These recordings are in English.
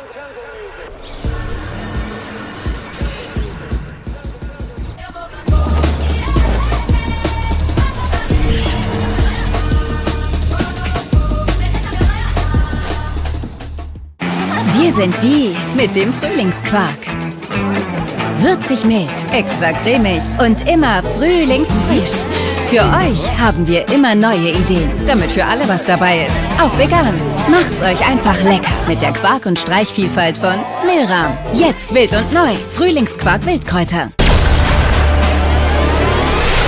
Wir sind die mit dem Frühlingsquark. Würzig mild, extra cremig und immer frühlingsfrisch. Für euch haben wir immer neue Ideen, damit für alle was dabei ist, auch vegan. Macht's euch einfach lecker mit der Quark- und Streichvielfalt von Milram. Jetzt wild und neu, Frühlingsquark Wildkräuter.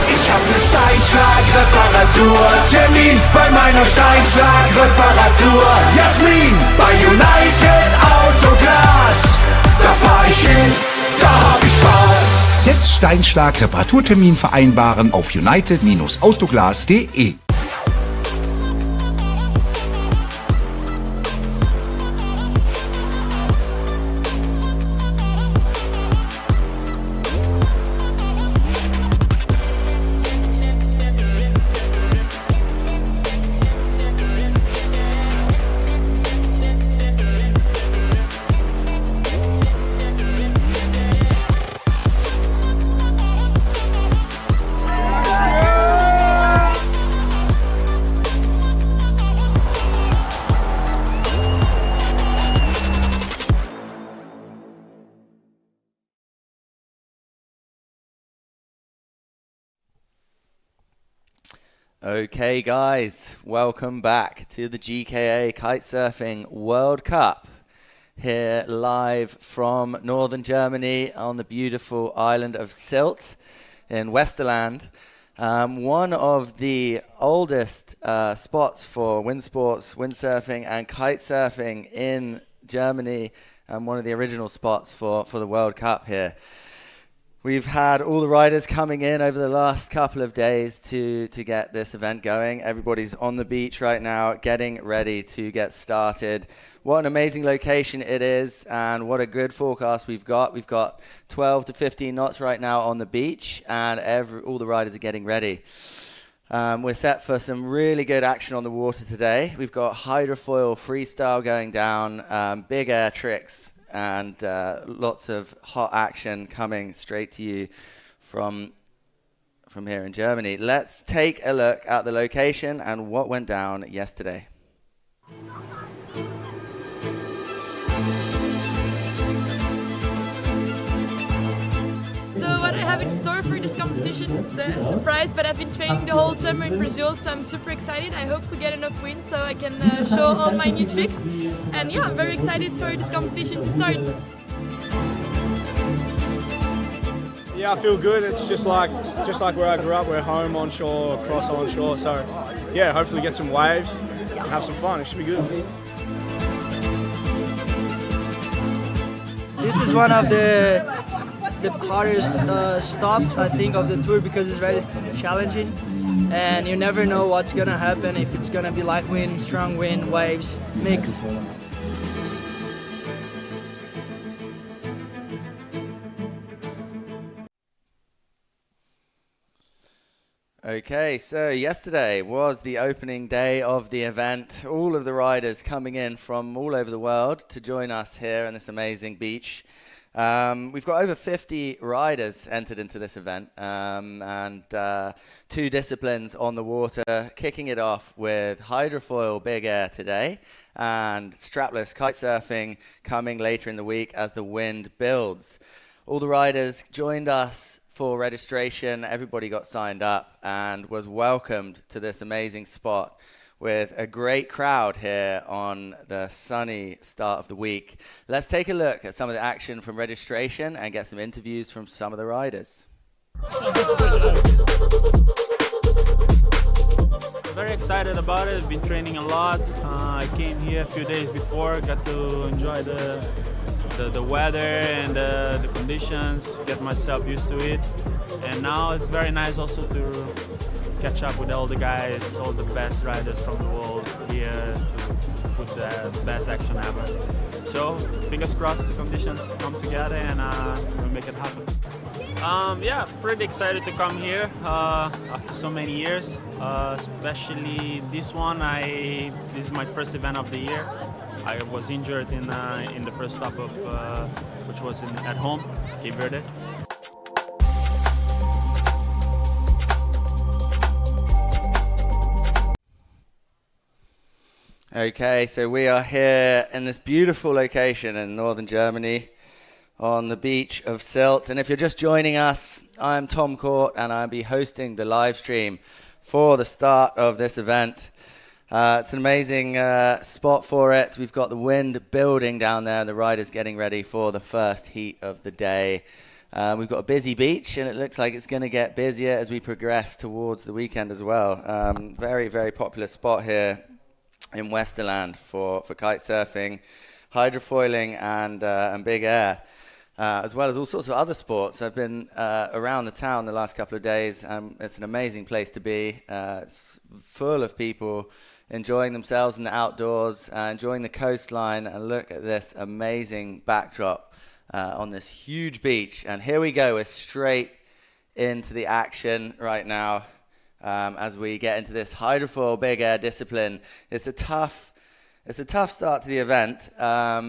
Ich hab ne Steinschlag-Reparatur-Termin bei meiner Steinschlag-Reparatur. Jasmin bei United Autoglas. Da fahr ich hin, da hab ich Spaß. Jetzt Steinschlag-Reparaturtermin vereinbaren auf united-autoglas.de. Okay guys, welcome back to the GKA Kitesurfing World Cup, here live from northern Germany on the beautiful island of Sylt in Westerland. One of the oldest spots for wind sports, windsurfing and kitesurfing in Germany, and one of the original spots for the World Cup here. We've had all the riders coming in over the last couple of days to get this event going. Everybody's on the beach right now, getting ready to get started. What an amazing location it is, and what a good forecast we've got. We've got 12 to 15 knots right now on the beach, and all the riders are getting ready. We're set for some really good action on the water today. We've got hydrofoil freestyle going down, big air tricks, and lots of hot action coming straight to you from here in Germany. Let's take a look at the location and what went down yesterday. So what I have in store for this competition, it's a surprise, but I've been training the whole summer in Brazil, so I'm super excited. I hope we get enough wind so I can show all my new tricks. And yeah, I'm very excited for this competition to start. Yeah, I feel good. It's just like where I grew up. We're home onshore, cross onshore. So yeah, hopefully get some waves and have some fun. It should be good. This is one of the hardest stops, I think, of the tour, because it's very challenging and you never know what's gonna happen, if it's gonna be light wind, strong wind, waves, mix. Okay, so yesterday was the opening day of the event. All of the riders coming in from all over the world to join us here on this amazing beach. We've got over 50 riders entered into this event, and 2 disciplines on the water, kicking it off with hydrofoil big air today and strapless kitesurfing coming later in the week as the wind builds. All the riders joined us for registration. Everybody got signed up and was welcomed to this amazing spot with a great crowd here on the sunny start of the week. Let's take a look at some of the action from registration and get some interviews from some of the riders. Very excited about it. I've been training a lot. I came here a few days before, got to enjoy the weather and the conditions, get myself used to it. And now it's very nice also to catch up with all the guys, all the best riders from the world here to put the best action ever. So fingers crossed the conditions come together and we'll make it happen. Yeah, pretty excited to come here after so many years, especially this one. This is my first event of the year, I was injured in the first stop of which was at home, Cape Verde. Okay, so we are here in this beautiful location in northern Germany on the beach of Sylt. And if you're just joining us, I'm Tom Court and I'll be hosting the live stream for the start of this event. It's an amazing spot for it. We've got the wind building down there and the riders getting ready for the first heat of the day. We've got a busy beach and it looks like it's going to get busier as we progress towards the weekend as well. Very, very popular spot here in Westerland for kite surfing, hydrofoiling and big air, as well as all sorts of other sports. I've been around the town the last couple of days and it's an amazing place to be. It's full of people enjoying themselves in the outdoors, enjoying the coastline, and look at this amazing backdrop on this huge beach. And here we go, we're straight into the action right now. As we get into this hydrofoil big air discipline. It's a tough start to the event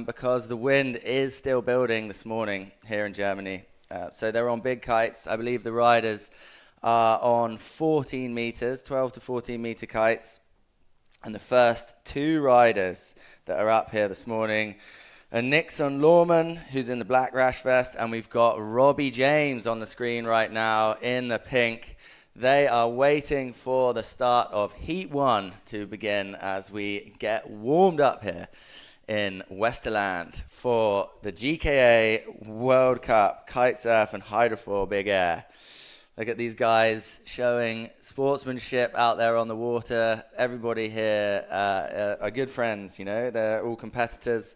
because the wind is still building this morning here in Germany. So they're on big kites. I believe the riders are on 14 meters, 12 to 14 meter kites. And the first two riders that are up here this morning are Nixon Lorman, who's in the black rash vest, and we've got Robbie James on the screen right now in the pink. They are waiting for the start of Heat 1 to begin as we get warmed up here in Westerland for the GKA World Cup Kite Surf and Hydrofoil Big Air. Look at these guys showing sportsmanship out there on the water. Everybody here are good friends, you know. They're all competitors,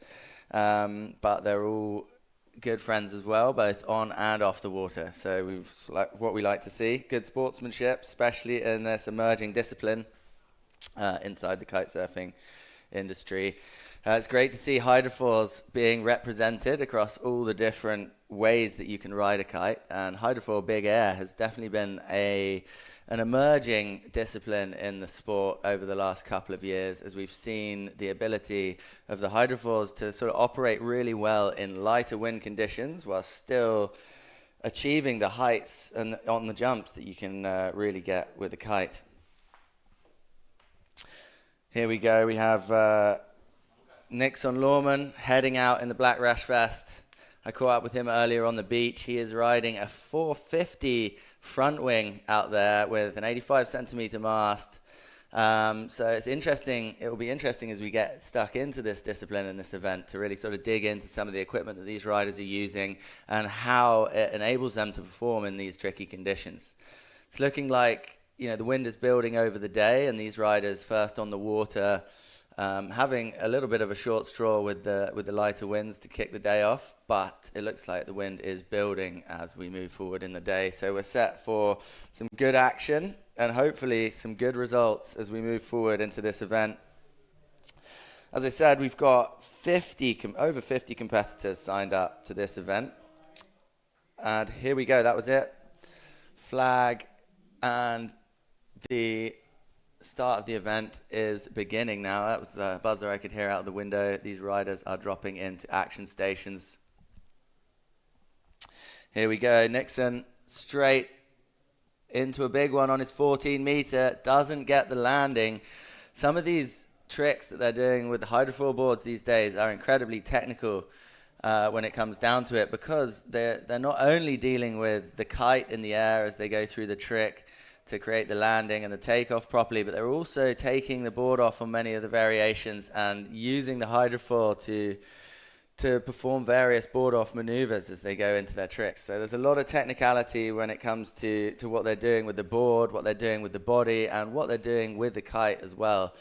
but they're all good friends as well, both on and off the water. So what we like to see, good sportsmanship, especially in this emerging discipline inside the kite surfing industry. It's great to see hydrofoils being represented across all the different ways that you can ride a kite, and hydrofoil big air has definitely been an emerging discipline in the sport over the last couple of years, as we've seen the ability of the hydrofoils to sort of operate really well in lighter wind conditions while still achieving the heights and on the jumps that you can really get with a kite. Here we go, we have Nixon Lorman heading out in the black rash vest. I caught up with him earlier on the beach. He is riding a 450 front wing out there with an 85 centimeter mast. So it's interesting. It will be interesting as we get stuck into this discipline and this event to really sort of dig into some of the equipment that these riders are using and how it enables them to perform in these tricky conditions. It's looking like, you know, the wind is building over the day and these riders first on the water, having a little bit of a short straw with the lighter winds to kick the day off, but it looks like the wind is building as we move forward in the day. So we're set for some good action and hopefully some good results as we move forward into this event. As I said, we've got over 50 competitors signed up to this event. And here we go, that was it. Flag, and the start of the event is beginning now. That was the buzzer I could hear out the window. These riders are dropping into action stations. Here we go. Nixon straight into a big one on his 14 meter. Doesn't get the landing. Some of these tricks that they're doing with the hydrofoil boards these days are incredibly technical when it comes down to it, because they're not only dealing with the kite in the air as they go through the trick to create the landing and the takeoff properly, but they're also taking the board off on many of the variations and using the hydrofoil to perform various board off maneuvers as they go into their tricks. So there's a lot of technicality when it comes to what they're doing with the board, what they're doing with the body, and what they're doing with the kite as well.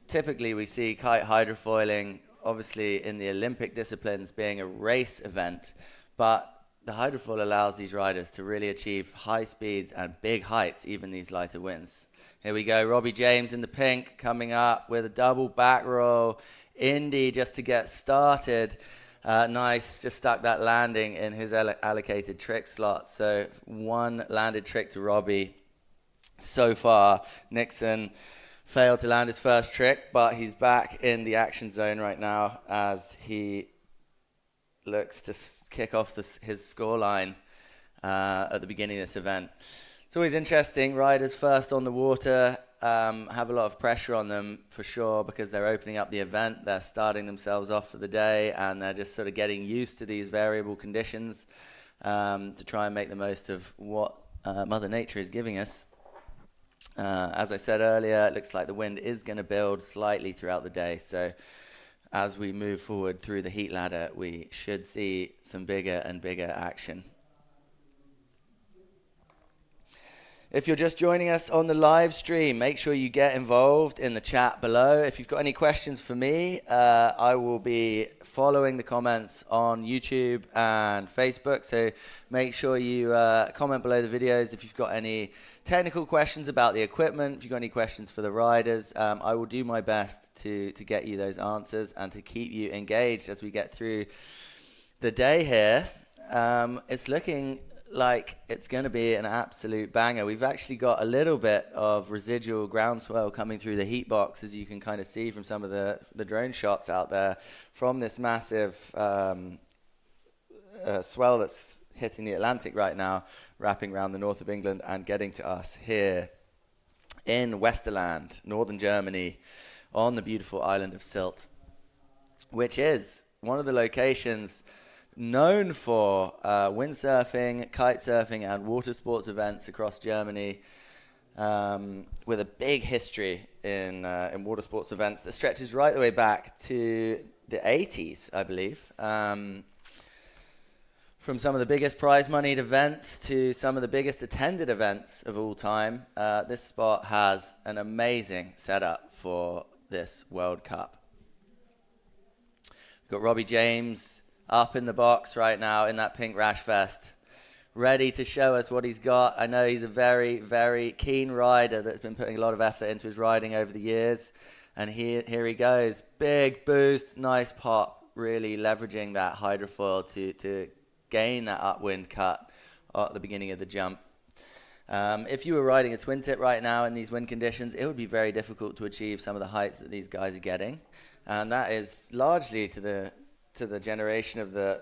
Typically we see kite hydrofoiling obviously in the Olympic disciplines being a race event, but the hydrofoil allows these riders to really achieve high speeds and big heights, even these lighter winds. Here we go, Robbie James in the pink coming up with a double back roll. Indy just to get started. Nice, just stuck that landing in his allocated trick slot. So one landed trick to Robbie so far. Nixon failed to land his first trick, but he's back in the action zone right now as he looks to kick off his scoreline at the beginning of this event. It's always interesting. Riders first on the water have a lot of pressure on them for sure because they're opening up the event. They're starting themselves off for the day and they're just sort of getting used to these variable conditions to try and make the most of what Mother Nature is giving us. As I said earlier, it looks like the wind is going to build slightly throughout the day. So as we move forward through the heat ladder, we should see some bigger and bigger action. If you're just joining us on the live stream, make sure you get involved in the chat below. If you've got any questions for me, I will be following the comments on YouTube and Facebook. So make sure you comment below the videos if you've got any technical questions about the equipment. If you've got any questions for the riders, I will do my best to get you those answers and to keep you engaged as we get through the day here. It's looking like it's going to be an absolute banger. We've actually got a little bit of residual groundswell coming through the heat box, as you can kind of see from some of the drone shots out there, from this massive swell that's hitting the Atlantic right now, wrapping around the north of England and getting to us here in Westerland, northern Germany, on the beautiful island of Sylt, which is one of the locations known for windsurfing, kite surfing, and water sports events across Germany, with a big history in water sports events that stretches right the way back to the 80s, I believe. From some of the biggest prize-moneyed events to some of the biggest attended events of all time, this spot has an amazing setup for this World Cup. We've got Robbie James up in the box right now in that pink rash vest, ready to show us what he's got. I know he's a very, very keen rider that's been putting a lot of effort into his riding over the years. And here he goes. Big boost, nice pop, really leveraging that hydrofoil to gain that upwind cut at the beginning of the jump. If you were riding a twin tip right now in these wind conditions, it would be very difficult to achieve some of the heights that these guys are getting. And that is largely to the generation of the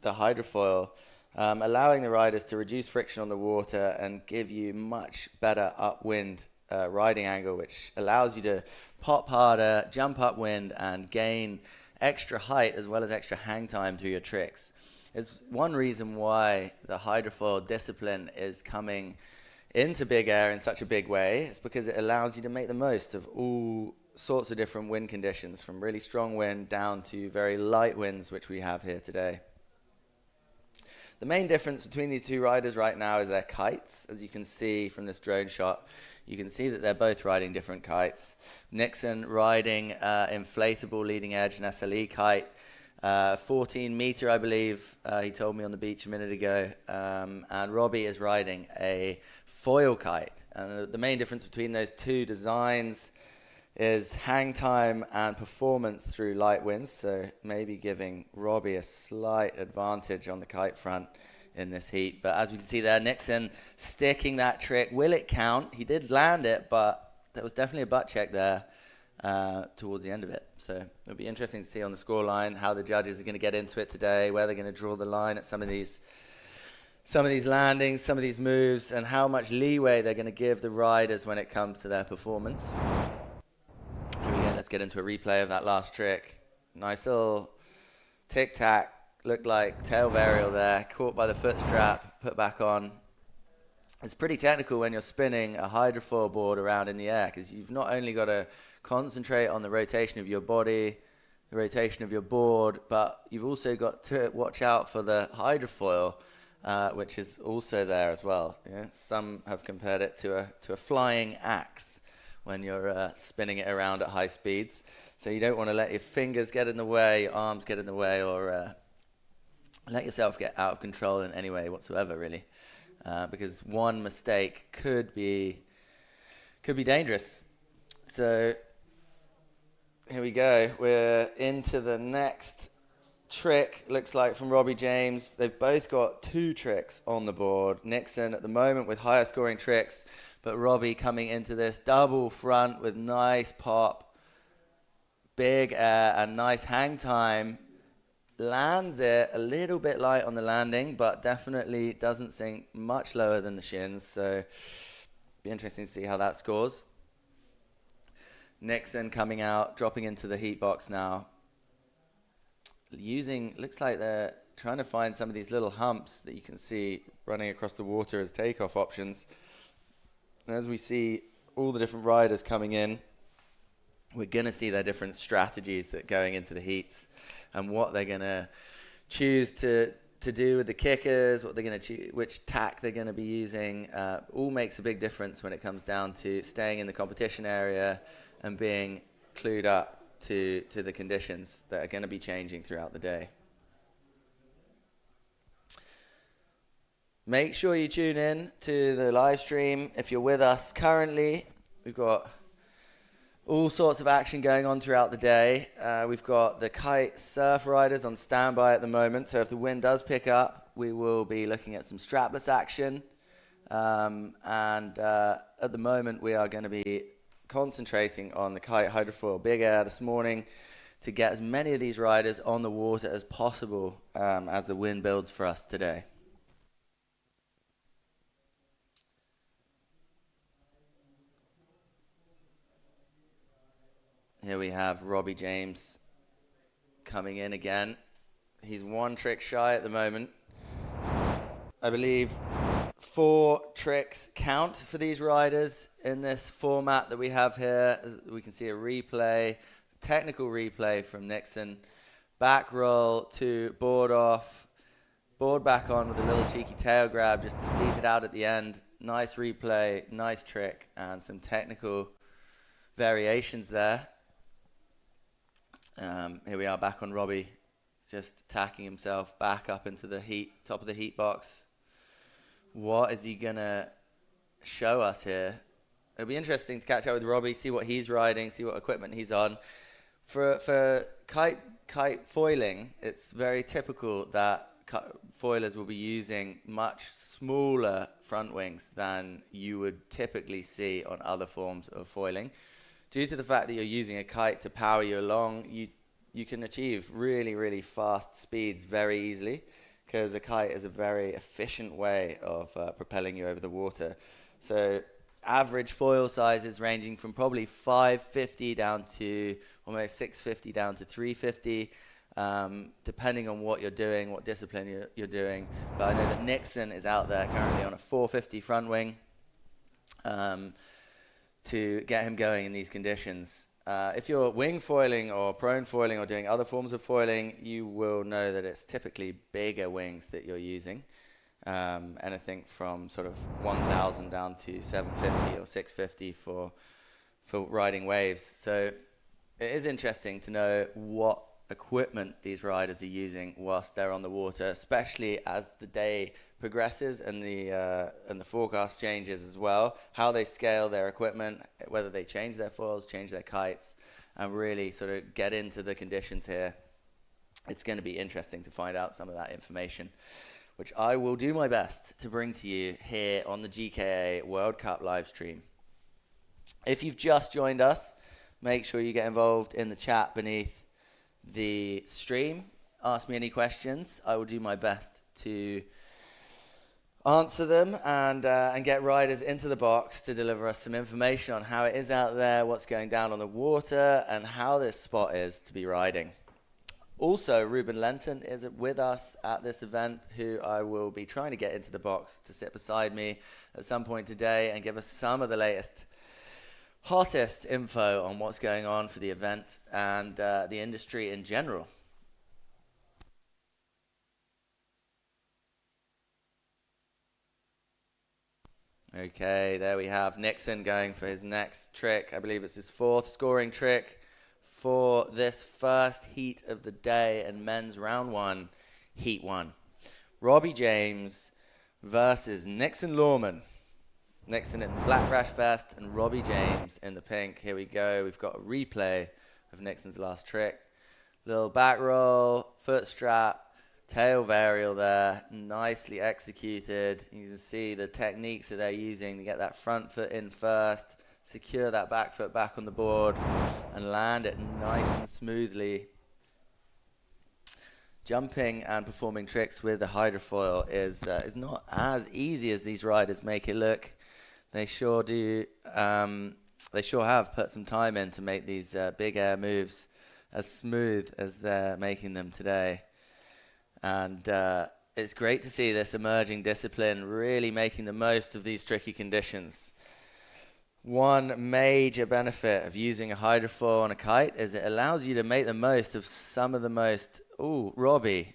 hydrofoil, allowing the riders to reduce friction on the water and give you much better upwind riding angle, which allows you to pop harder, jump upwind, and gain extra height as well as extra hang time through your tricks. It's one reason why the hydrofoil discipline is coming into big air in such a big way. It's because it allows you to make the most of all sorts of different wind conditions, from really strong wind down to very light winds, which we have here today. The main difference between these two riders right now is their kites. As you can see from this drone shot, you can see that they're both riding different kites. Nixon riding inflatable leading edge and SLE kite, 14 meter, I believe, he told me on the beach a minute ago, and Robbie is riding a foil kite. And the main difference between those two designs is hang time and performance through light winds, so maybe giving Robbie a slight advantage on the kite front in this heat. But as we can see there, Nixon sticking that trick. Will it count? He did land it, but there was definitely a butt check there towards the end of it. So it'll be interesting to see on the scoreline how the judges are going to get into it today, where they're going to draw the line at some of these landings, some of these moves, and how much leeway they're going to give the riders when it comes to their performance. Let's get into a replay of that last trick. Nice little tic-tac, looked like tail varial there, caught by the foot strap, put back on. It's pretty technical when you're spinning a hydrofoil board around in the air, because you've not only got to concentrate on the rotation of your body, the rotation of your board, but you've also got to watch out for the hydrofoil, which is also there as well. Yeah? Some have compared it to a flying axe when you're spinning it around at high speeds. So you don't want to let your fingers get in the way, your arms get in the way, or let yourself get out of control in any way whatsoever, really. Because one mistake could be dangerous. So here we go. We're into the next trick looks like from Robbie James. They've both got 2 tricks on the board. Nixon at the moment with higher scoring tricks, but Robbie coming into this double front with nice pop, big air, and nice hang time. Lands it a little bit light on the landing, but definitely doesn't sink much lower than the shins. So be interesting to see how that scores. Nixon coming out, dropping into the heat box now. Looks like they're trying to find some of these little humps that you can see running across the water as takeoff options. And as we see all the different riders coming in, we're going to see their different strategies that going into the heats and what they're going to choose to do with the kickers, what they're going to choose, which tack they're going to be using. All makes a big difference when it comes down to staying in the competition area and being clued up to the conditions that are going to be changing throughout the day. Make sure you tune in to the live stream. If you're with us currently, we've got all sorts of action going on throughout the day. We've got the kite surf riders on standby at the moment, so if the wind does pick up, we will be looking at some strapless action. And at the moment, we are going to be concentrating on the kite hydrofoil big air this morning to get as many of these riders on the water as possible as the wind builds for us today. Here we have Robbie James coming in again. He's 1 trick shy at the moment. I believe 4 tricks count for these riders in this format that we have here. We can see a replay, technical replay from Nixon. Back roll to board off, board back on with a little cheeky tail grab just to steeze it out at the end. Nice replay, nice trick, and some technical variations there. Here we are back on Robbie, just tacking himself back up into the top of the heat box. What is he gonna show us here? It'll be interesting to catch up with Robbie, see what he's riding, see what equipment he's on. For kite foiling, it's very typical that foilers will be using much smaller front wings than you would typically see on other forms of foiling. Due to the fact that you're using a kite to power you along, you can achieve really, really fast speeds very easily, because a kite is a very efficient way of propelling you over the water. So average foil sizes ranging from probably 550 down to almost 650 down to 350, depending on what you're doing, what discipline you're doing. But I know that Nixon is out there currently on a 450 front wing to get him going in these conditions. If you're wing foiling or prone foiling or doing other forms of foiling, you will know that it's typically bigger wings that you're using. Anything from sort of 1,000 down to 750 or 650 for riding waves. So it is interesting to know what equipment these riders are using whilst they're on the water, especially as the day progresses and the forecast changes as well, how they scale their equipment, whether they change their foils, change their kites, and really sort of get into the conditions here. It's going to be interesting to find out some of that information, which I will do my best to bring to you here on the GKA World Cup live stream. If you've just joined us, make sure you get involved in the chat beneath the stream. Ask me any questions. I will do my best to answer them and get riders into the box to deliver us some information on how it is out there, what's going down on the water, and how this spot is to be riding. Also, Ruben Lenton is with us at this event, who I will be trying to get into the box to sit beside me at some point today and give us some of the latest, hottest info on what's going on for the event and the industry in general. Okay, there we have Nixon going for his next trick. I believe it's his 4th scoring trick for this first heat of the day and men's round 1, heat 1. Robbie James versus Nixon Lawman. Nixon in the black rash vest and Robbie James in the pink. Here we go. We've got a replay of Nixon's last trick. Little back roll, foot strap, tail varial there, nicely executed. You can see the techniques that they're using to get that front foot in first, secure that back foot back on the board, and land it nice and smoothly. Jumping and performing tricks with the hydrofoil is not as easy as these riders make it look. They sure do. They sure have put some time in to make these big air moves as smooth as they're making them today. And it's great to see this emerging discipline really making the most of these tricky conditions. One major benefit of using a hydrofoil on a kite is it allows you to make the most of some of the most... Ooh, Robbie,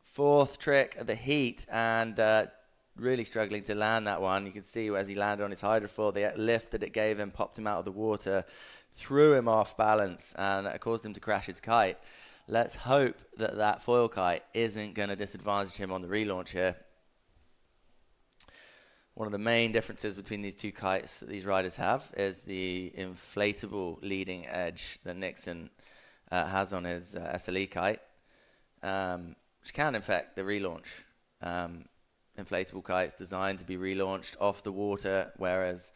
fourth trick of the heat, and really struggling to land that one. You can see as he landed on his hydrofoil, the lift that it gave him popped him out of the water, threw him off balance, and it caused him to crash his kite. Let's hope that that foil kite isn't going to disadvantage him on the relaunch here. One of the main differences between these two kites that these riders have is the inflatable leading edge that Nixon has on his SLE kite, which can affect the relaunch. Inflatable kites designed to be relaunched off the water, whereas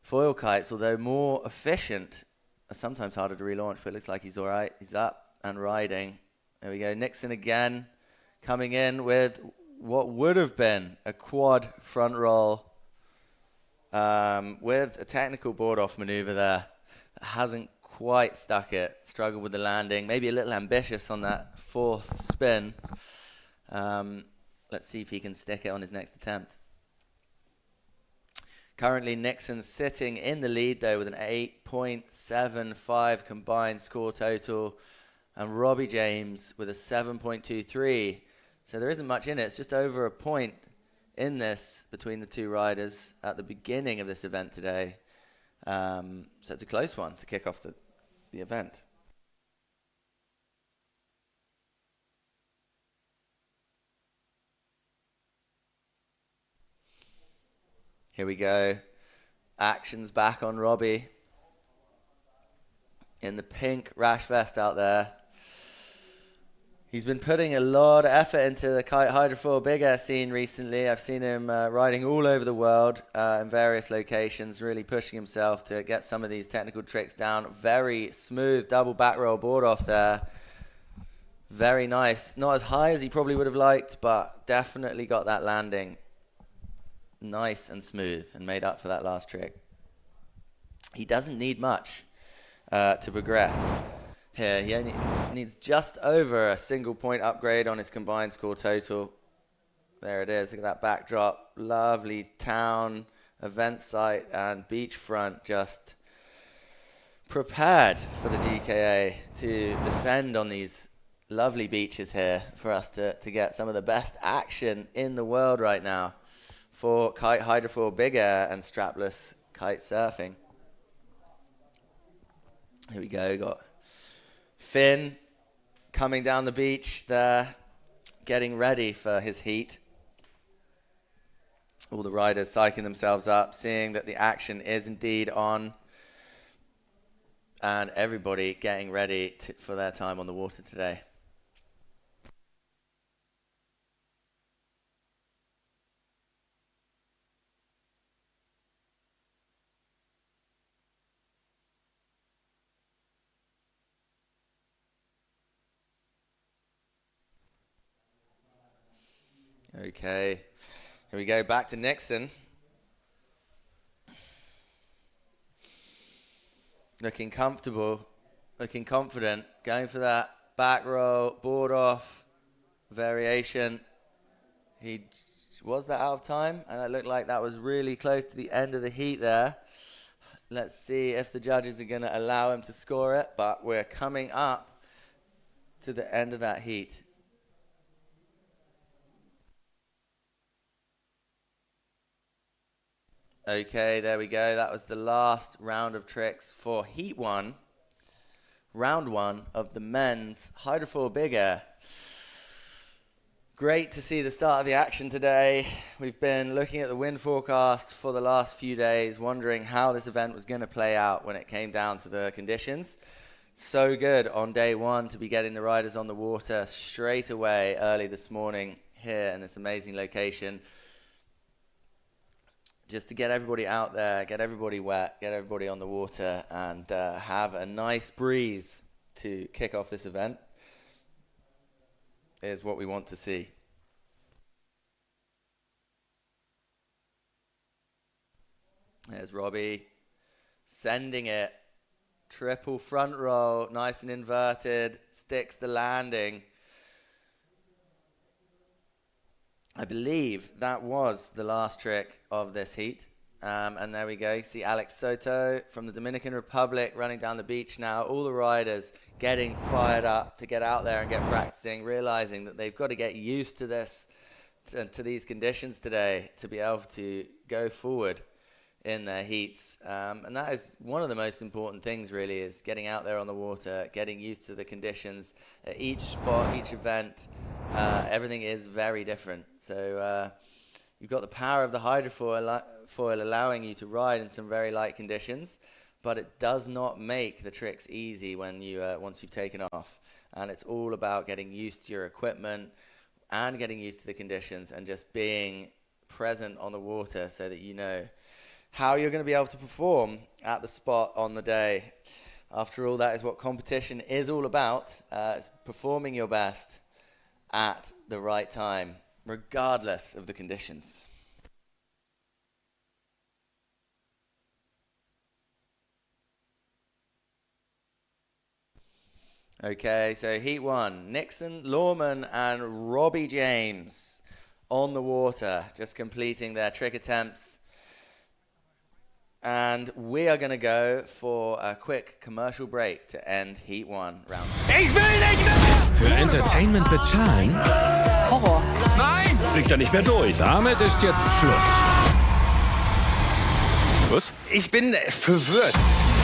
foil kites, although more efficient, are sometimes harder to relaunch, but it looks like he's all right. He's up and riding. There we go. Nixon again coming in with what would have been a quad front roll with a technical board off maneuver there. Hasn't quite stuck it. Struggled with the landing. Maybe a little ambitious on that fourth spin. Let's see if he can stick it on his next attempt. Currently, Nixon sitting in the lead, though, with an 8.75 combined score total. And Robbie James with a 7.23. So there isn't much in it. It's just over a point in this between the two riders at the beginning of this event today. So it's a close one to kick off the event. Here we go. Action's back on Robbie in the pink rash vest out there. He's been putting a lot of effort into the kite hydrofoil big air scene recently. I've seen him riding all over the world in various locations, really pushing himself to get some of these technical tricks down. Very smooth double back roll board off there. Very nice. Not as high as he probably would have liked, but definitely got that landing nice and smooth and made up for that last trick. He doesn't need much to progress here. He only needs just over a single point upgrade on his combined score total. There it is. Look at that backdrop. Lovely town, event site, and beachfront just prepared for the GKA to descend on these lovely beaches here for us to get some of the best action in the world right now for kite hydrofoil big air and strapless kite surfing. Here we go. Got Finn coming down the beach there, getting ready for his heat. All the riders psyching themselves up, seeing that the action is indeed on, and everybody getting ready for their time on the water today. Okay, here we go, back to Nixon. Looking comfortable, looking confident, going for that back roll, board off, variation. Was that out of time? And it looked like that was really close to the end of the heat there. Let's see if the judges are going to allow him to score it, but we're coming up to the end of that heat. Okay, there we go. That was the last round of tricks for Heat 1, round 1 of the men's hydrofoil big air. Great to see the start of the action today. We've been looking at the wind forecast for the last few days, wondering how this event was going to play out when it came down to the conditions. So good on day one to be getting the riders on the water straight away early this morning here in this amazing location. Just to get everybody out there, get everybody wet, get everybody on the water, and have a nice breeze to kick off this event is what we want to see. There's Robbie sending it. Triple front roll, nice and inverted, sticks the landing. I believe that was the last trick of this heat. And there we go. You see Alex Soto from the Dominican Republic running down the beach now. All the riders getting fired up to get out there and get practicing, realizing that they've got to get used to this, to these conditions today to be able to go forward in their heats. And that is one of the most important things, really, is getting out there on the water, getting used to the conditions. At each spot, each event, everything is very different. So you've got the power of the hydrofoil allowing you to ride in some very light conditions, but it does not make the tricks easy when you once you've taken off. And it's all about getting used to your equipment and getting used to the conditions and just being present on the water so that you know how you're going to be able to perform at the spot on the day. After all, that is what competition is all about. It's performing your best at the right time, regardless of the conditions. Okay, so heat one, Nixon, Lawman and Robbie James on the water, just completing their trick attempts. And we are going to go for a quick commercial break to end heat one round. Ich will nicht mehr! Für Entertainment bezahlen? Horror. Nein! Blickt er nicht mehr durch. Damit ist jetzt Schluss. Was? Ich bin verwirrt.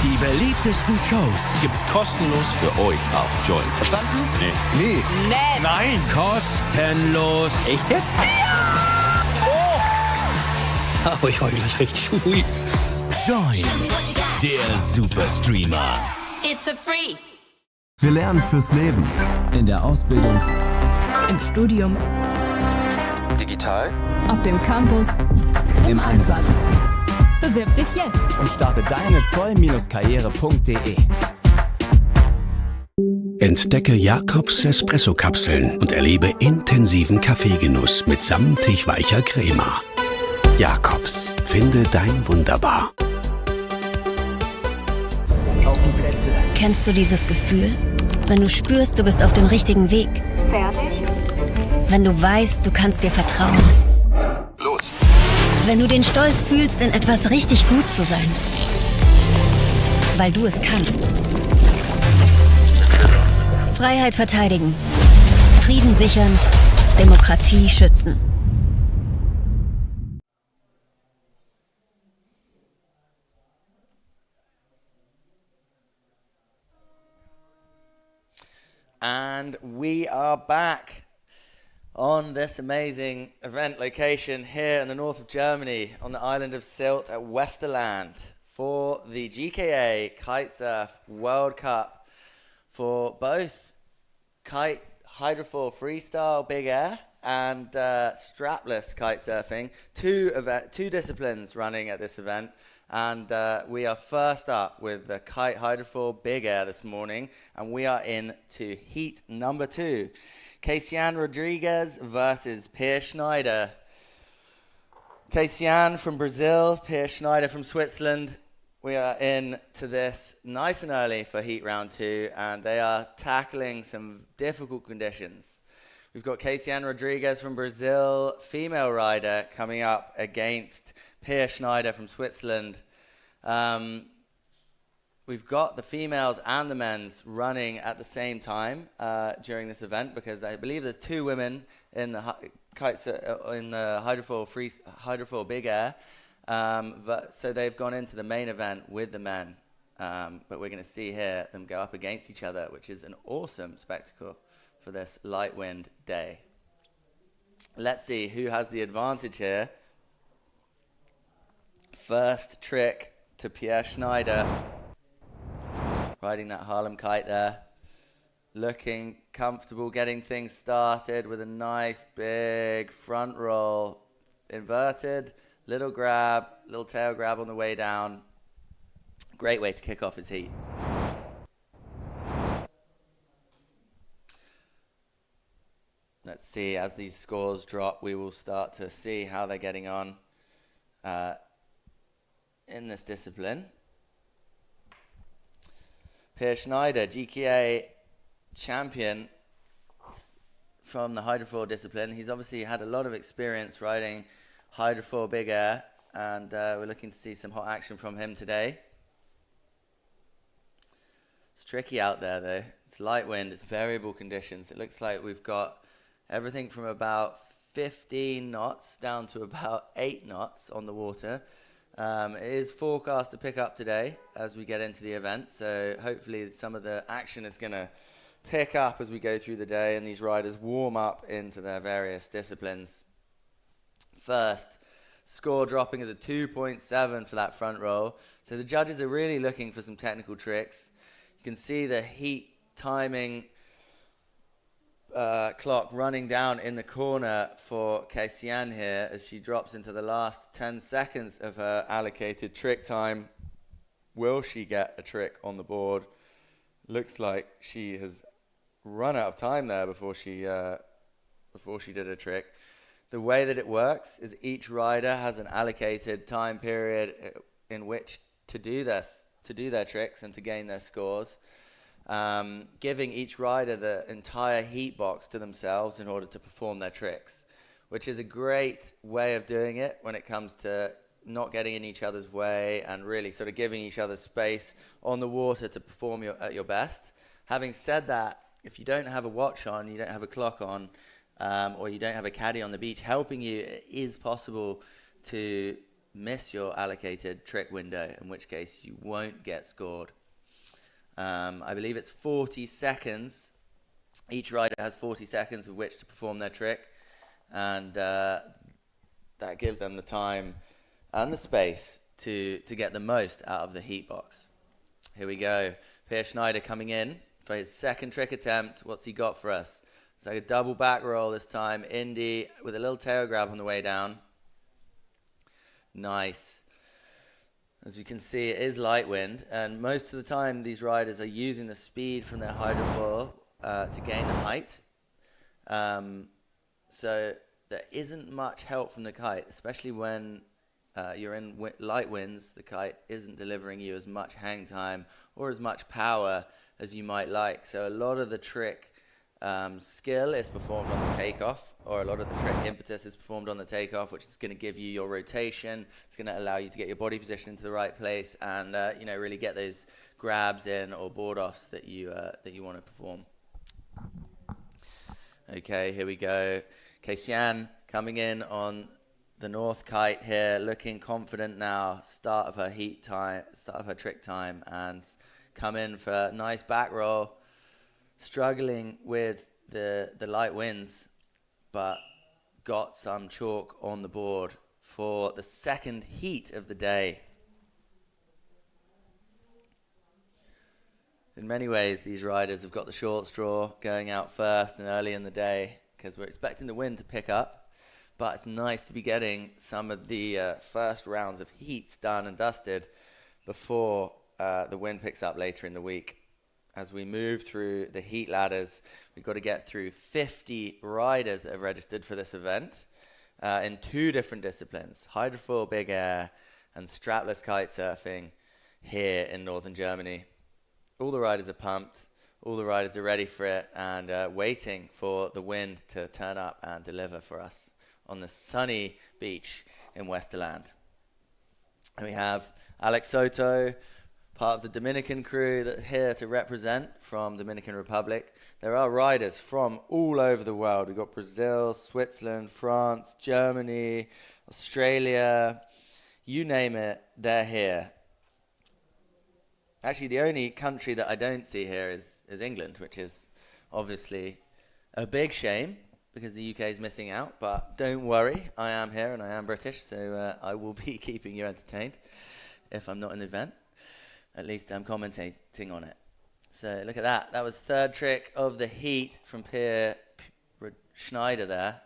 Die beliebtesten Shows Gibt's kostenlos für euch auf Join. Verstanden? Nee. Nein! kostenlos. Echt jetzt? Ja! Oh! Aber ich war gleich richtig ruhig. Join, der Superstreamer. It's for free. Wir lernen fürs Leben. In der Ausbildung. Im Studium. Digital. Auf dem Campus. Im Einsatz. Bewirb dich jetzt. Und starte deine zoll-karriere.de. Entdecke Jakobs Espresso-Kapseln und erlebe intensiven Kaffeegenuss mit samtig weicher Crema. Jakobs, finde dein Wunderbar. Kennst du dieses Gefühl? Wenn du spürst, du bist auf dem richtigen Weg. Fertig? Wenn du weißt, du kannst dir vertrauen. Los! Wenn du den Stolz fühlst, in etwas richtig gut zu sein. Weil du es kannst. Freiheit verteidigen. Frieden sichern. Demokratie schützen. And we are back on this amazing event location here in the north of Germany on the island of Sylt at Westerland for the GKA Kitesurf World Cup for both kite hydrofoil freestyle big air and strapless kitesurfing. Two disciplines running at this event. And we are first up with the kite hydrofoil big air this morning, and we are into heat number 2. Cassian Rodriguez versus Pierre Schneider. Cassian from Brazil, Pierre Schneider from Switzerland. We are into this nice and early for heat round 2, and they are tackling some difficult conditions. We've got Cassian Rodriguez from Brazil, female rider, coming up against Pierre Schneider from Switzerland. We've got the females and the men's running at the same time during this event, because I believe there's 2 women in the hydrofoil big air. So they've gone into the main event with the men. But we're going to see here them go up against each other, which is an awesome spectacle for this light wind day. Let's see who has the advantage here. First trick to Pierre Schneider. riding that Harlem Kite there. Looking comfortable, getting things started with a nice big front roll. Inverted, little grab, little tail grab on the way down. Great way to kick off his heat. Let's see, as these scores drop, we will start to see how they're getting on in this discipline. Per Schneider, GKA champion from the hydrofoil discipline. He's obviously had a lot of experience riding hydrofoil big air, and we're looking to see some hot action from him today. It's tricky out there though. It's light wind, it's variable conditions. It looks like we've got everything from about 15 knots down to about 8 knots on the water. It is forecast to pick up today as we get into the event, so hopefully some of the action is going to pick up as we go through the day and these riders warm up into their various disciplines. First, score dropping is a 2.7 for that front roll, so the judges are really looking for some technical tricks. You can see the heat timing clock running down in the corner for Kesian here as she drops into the last 10 seconds of her allocated trick time. Will she get a trick on the board? Looks like she has run out of time there before she did a trick. The way that it works is each rider has an allocated time period in which to do their tricks and to gain their scores. Giving each rider the entire heat box to themselves in order to perform their tricks, which is a great way of doing it when it comes to not getting in each other's way and really sort of giving each other space on the water to perform at your best. Having said that, if you don't have a watch on, you don't have a clock on, or you don't have a caddy on the beach helping you, it is possible to miss your allocated trick window, in which case you won't get scored. I believe it's 40 seconds. Each rider has 40 seconds with which to perform their trick, and that gives them the time and the space to get the most out of the heat box. Here we go. Per Schneider coming in for his second trick attempt. What's he got for us? It's like a double back roll this time. Indy with a little tail grab on the way down. Nice. As we can see, it is light wind, and most of the time these riders are using the speed from their hydrofoil to gain the height. So there isn't much help from the kite, especially when you're in light winds. The kite isn't delivering you as much hang time or as much power as you might like. So a lot of the trick skill is performed on the takeoff, or a lot of the trick impetus is performed on the takeoff, which is going to give you your rotation. It's going to allow you to get your body position into the right place and really get those grabs in or board offs that you want to perform. Okay, here we go. Kesian coming in on the North Kite here, looking confident now. Start of her trick time, and come in for a nice back roll. Struggling with the light winds, but got some chalk on the board for the second heat of the day. In many ways, these riders have got the short straw going out first and early in the day because we're expecting the wind to pick up, but it's nice to be getting some of the first rounds of heats done and dusted before the wind picks up later in the week. As we move through the heat ladders, we've got to get through 50 riders that have registered for this event in 2 different disciplines, hydrofoil big air and strapless kite surfing here in northern Germany. All the riders are pumped, all the riders are ready for it and waiting for the wind to turn up and deliver for us on the sunny beach in Westerland. And we have Alex Soto, part of the Dominican crew that are here to represent from Dominican Republic. There are riders from all over the world. We've got Brazil, Switzerland, France, Germany, Australia, you name it, they're here. Actually, the only country that I don't see here is England, which is obviously a big shame because the UK is missing out. But don't worry, I am here and I am British, so I will be keeping you entertained if I'm not in the event. At least I'm commentating on it. So look at that. That was third trick of the heat from Pierre Schneider there.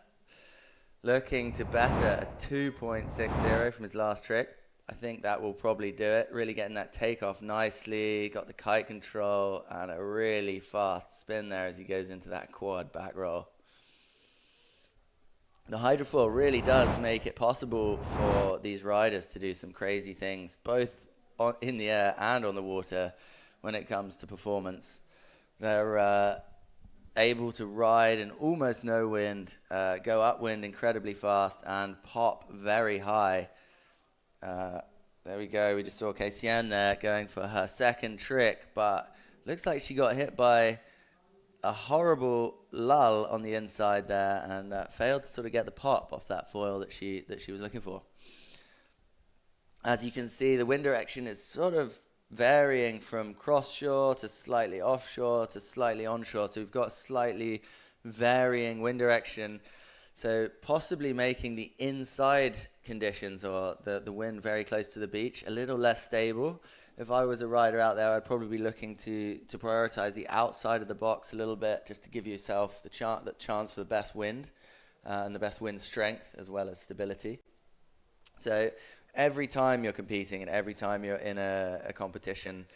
Looking to better a 2.60 from his last trick. I think that will probably do it. Really getting that takeoff nicely. Got the kite control and a really fast spin there as he goes into that quad back roll. The hydrofoil really does make it possible for these riders to do some crazy things, both in the air and on the water when it comes to performance. They're able to ride in almost no wind, go upwind incredibly fast, and pop very high. There we go. We just saw Cassienne there going for her second trick, but looks like she got hit by a horrible lull on the inside there and failed to sort of get the pop off that foil that she was looking for. As you can see, the wind direction is sort of varying from cross-shore to slightly offshore to slightly onshore. So we've got slightly varying wind direction. So possibly making the inside conditions or the wind very close to the beach a little less stable. If I was a rider out there, I'd probably be looking to prioritize the outside of the box a little bit just to give yourself the chance for the best wind and the best wind strength as well as stability. So every time you're competing and every time you're in a competition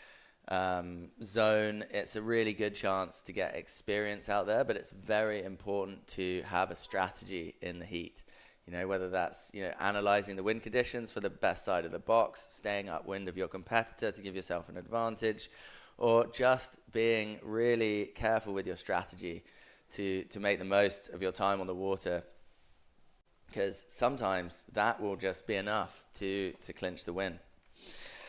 zone, it's a really good chance to get experience out there, but it's very important to have a strategy in the heat. You know, whether that's, analyzing the wind conditions for the best side of the box, staying upwind of your competitor to give yourself an advantage, or just being really careful with your strategy to make the most of your time on the water. Because sometimes that will just be enough to clinch the win.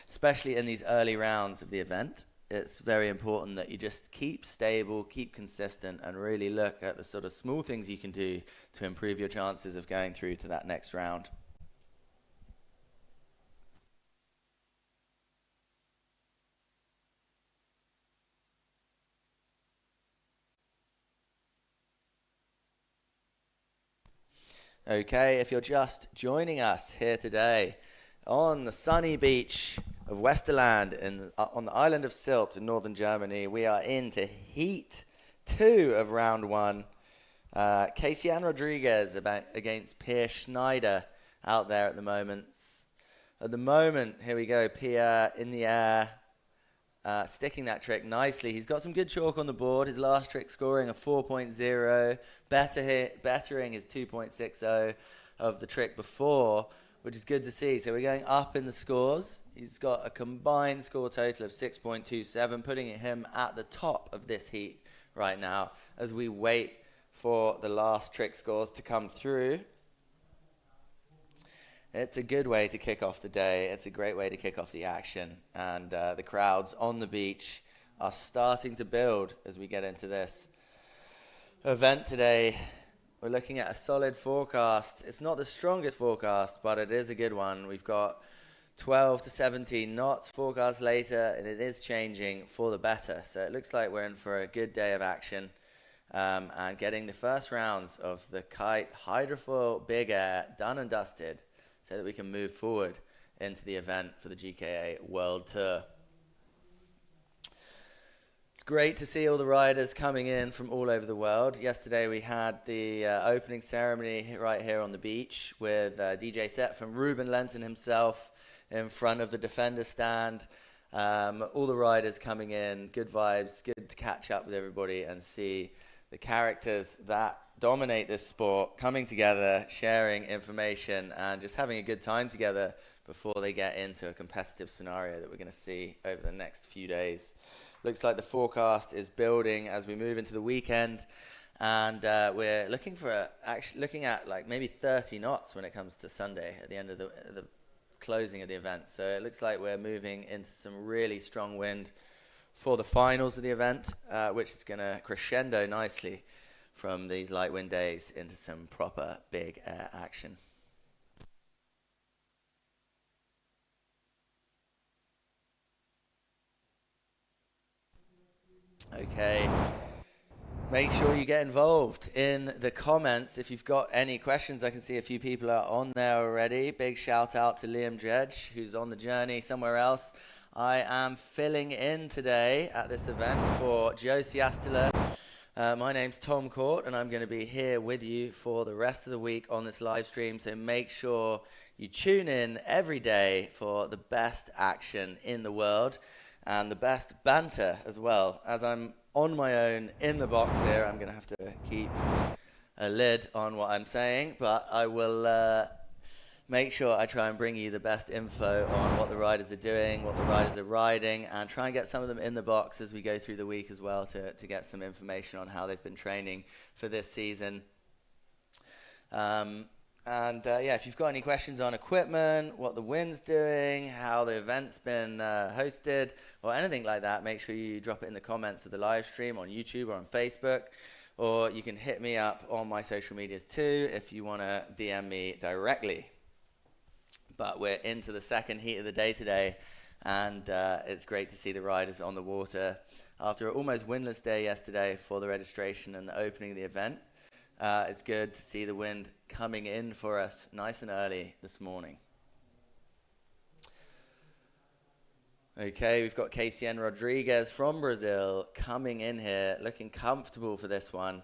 Especially in these early rounds of the event, it's very important that you just keep stable, keep consistent, and really look at the sort of small things you can do to improve your chances of going through to that next round. Okay, if you're just joining us here today on the sunny beach of Westerland on the island of Sylt in northern Germany, we are into Heat 2 of Round 1. Cassienne Rodriguez against Pierre Schneider out there at the moment. At the moment, here we go, Pierre in the air, sticking that trick nicely. He's got some good chalk on the board. His last trick scoring a 4.0, bettering his 2.60 of the trick before, which is good to see. So we're going up in the scores. He's got a combined score total of 6.27, putting him at the top of this heat right now as we wait for the last trick scores to come through. It's a good way to kick off the day. It's a great way to kick off the action. And the crowds on the beach are starting to build as we get into this event today. We're looking at a solid forecast. It's not the strongest forecast, but it is a good one. We've got 12 to 17 knots forecast later, and it is changing for the better. So it looks like we're in for a good day of action and getting the first rounds of the Kite Hydrofoil Big Air done and dusted so that we can move forward into the event for the GKA World Tour. It's great to see all the riders coming in from all over the world. Yesterday we had the opening ceremony right here on the beach with DJ set from Ruben Lenton himself in front of the Defender stand. All the riders coming in, good vibes, good to catch up with everybody and see the characters that dominate this sport coming together, sharing information and just having a good time together before they get into a competitive scenario that we're going to see over the next few days. Looks like the forecast is building as we move into the weekend, and we're looking at like maybe 30 knots when it comes to Sunday at the end of the closing of the event. So it looks like we're moving into some really strong wind for the finals of the event, which is going to crescendo nicely from these light wind days into some proper big air action. Okay, make sure you get involved in the comments. If you've got any questions, I can see a few people are on there already. Big shout out to Liam Dredge, who's on the journey somewhere else. I am filling in today at this event for Josie Astela. My name's Tom Court, and I'm going to be here with you for the rest of the week on this live stream. So make sure you tune in every day for the best action in the world and the best banter as well. As I'm on my own in the box here, I'm going to have to keep a lid on what I'm saying, but I will make sure I try and bring you the best info on what the riders are doing, what the riders are riding, and try and get some of them in the box as we go through the week as well to get some information on how they've been training for this season. If you've got any questions on equipment, what the wind's doing, how the event's been hosted, or anything like that, make sure you drop it in the comments of the live stream on YouTube or on Facebook, or you can hit me up on my social medias too if you want to DM me directly. But we're into the second heat of the day today, and it's great to see the riders on the water after an almost windless day yesterday for the registration and the opening of the event. It's good to see the wind coming in for us nice and early this morning. Okay, we've got KCN Rodriguez from Brazil coming in here, looking comfortable for this one.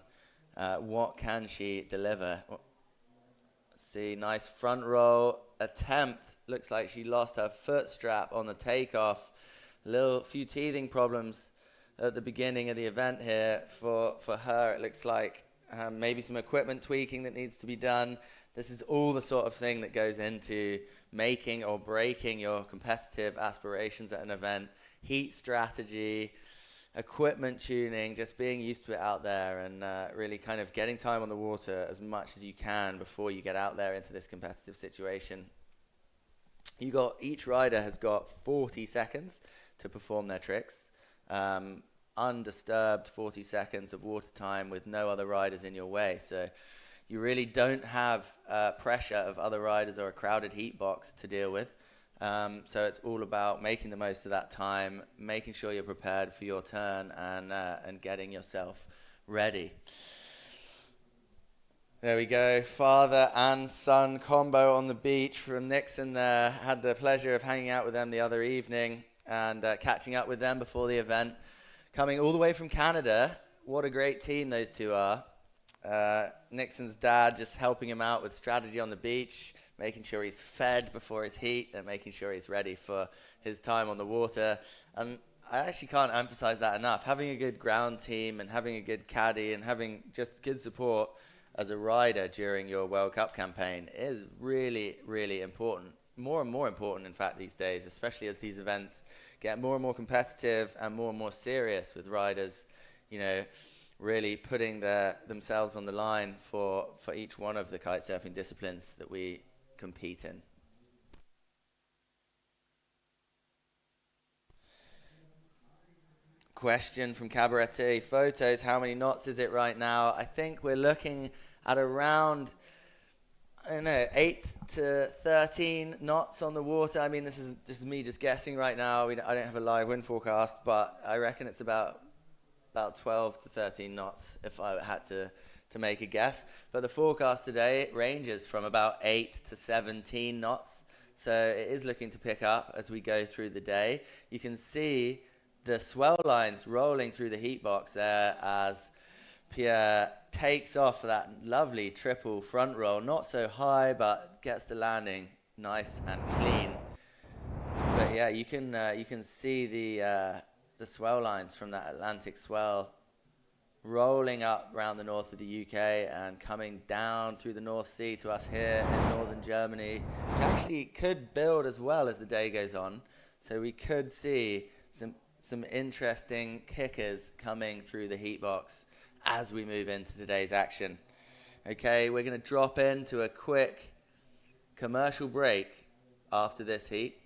What can she deliver? Let's see, nice front roll attempt. Looks like she lost her foot strap on the takeoff. Few teething problems at the beginning of the event here for her. It looks like maybe some equipment tweaking that needs to be done. This is all the sort of thing that goes into making or breaking your competitive aspirations at an event. Heat strategy, equipment tuning, just being used to it out there, and really kind of getting time on the water as much as you can before you get out there into this competitive situation. Each rider has got 40 seconds to perform their tricks. Undisturbed 40 seconds of water time with no other riders in your way. So you really don't have pressure of other riders or a crowded heat box to deal with. So it's all about making the most of that time, making sure you're prepared for your turn, and getting yourself ready. There we go, father and son combo on the beach from Nixon there. Had the pleasure of hanging out with them the other evening and catching up with them before the event. Coming all the way from Canada. What a great team those two are. Nixon's dad just helping him out with strategy on the beach, making sure he's fed before his heat and making sure he's ready for his time on the water. And I actually can't emphasize that enough. Having a good ground team and having a good caddy and having just good support as a rider during your World Cup campaign is really, really important. More and more important, in fact, these days, especially as these events get more and more competitive and more serious with riders, really putting themselves on the line for each one of the kitesurfing disciplines that we compete in. Question from Cabaret Photos, how many knots is it right now? I think we're looking at around, 8 to 13 knots on the water. I mean, this is just me just guessing right now. I don't have a live wind forecast, but I reckon it's about 12 to 13 knots if I had to make a guess. But the forecast today ranges from about 8 to 17 knots. So it is looking to pick up as we go through the day. You can see the swell lines rolling through the heat box there as Pierre takes off that lovely triple front roll. Not so high, but gets the landing nice and clean. But yeah, you can see the swell lines from that Atlantic swell rolling up around the north of the UK and coming down through the North Sea to us here in northern Germany, which actually could build as well as the day goes on. So we could see some interesting kickers coming through the heat box as we move into today's action. Okay, we're going to drop into a quick commercial break after this heat.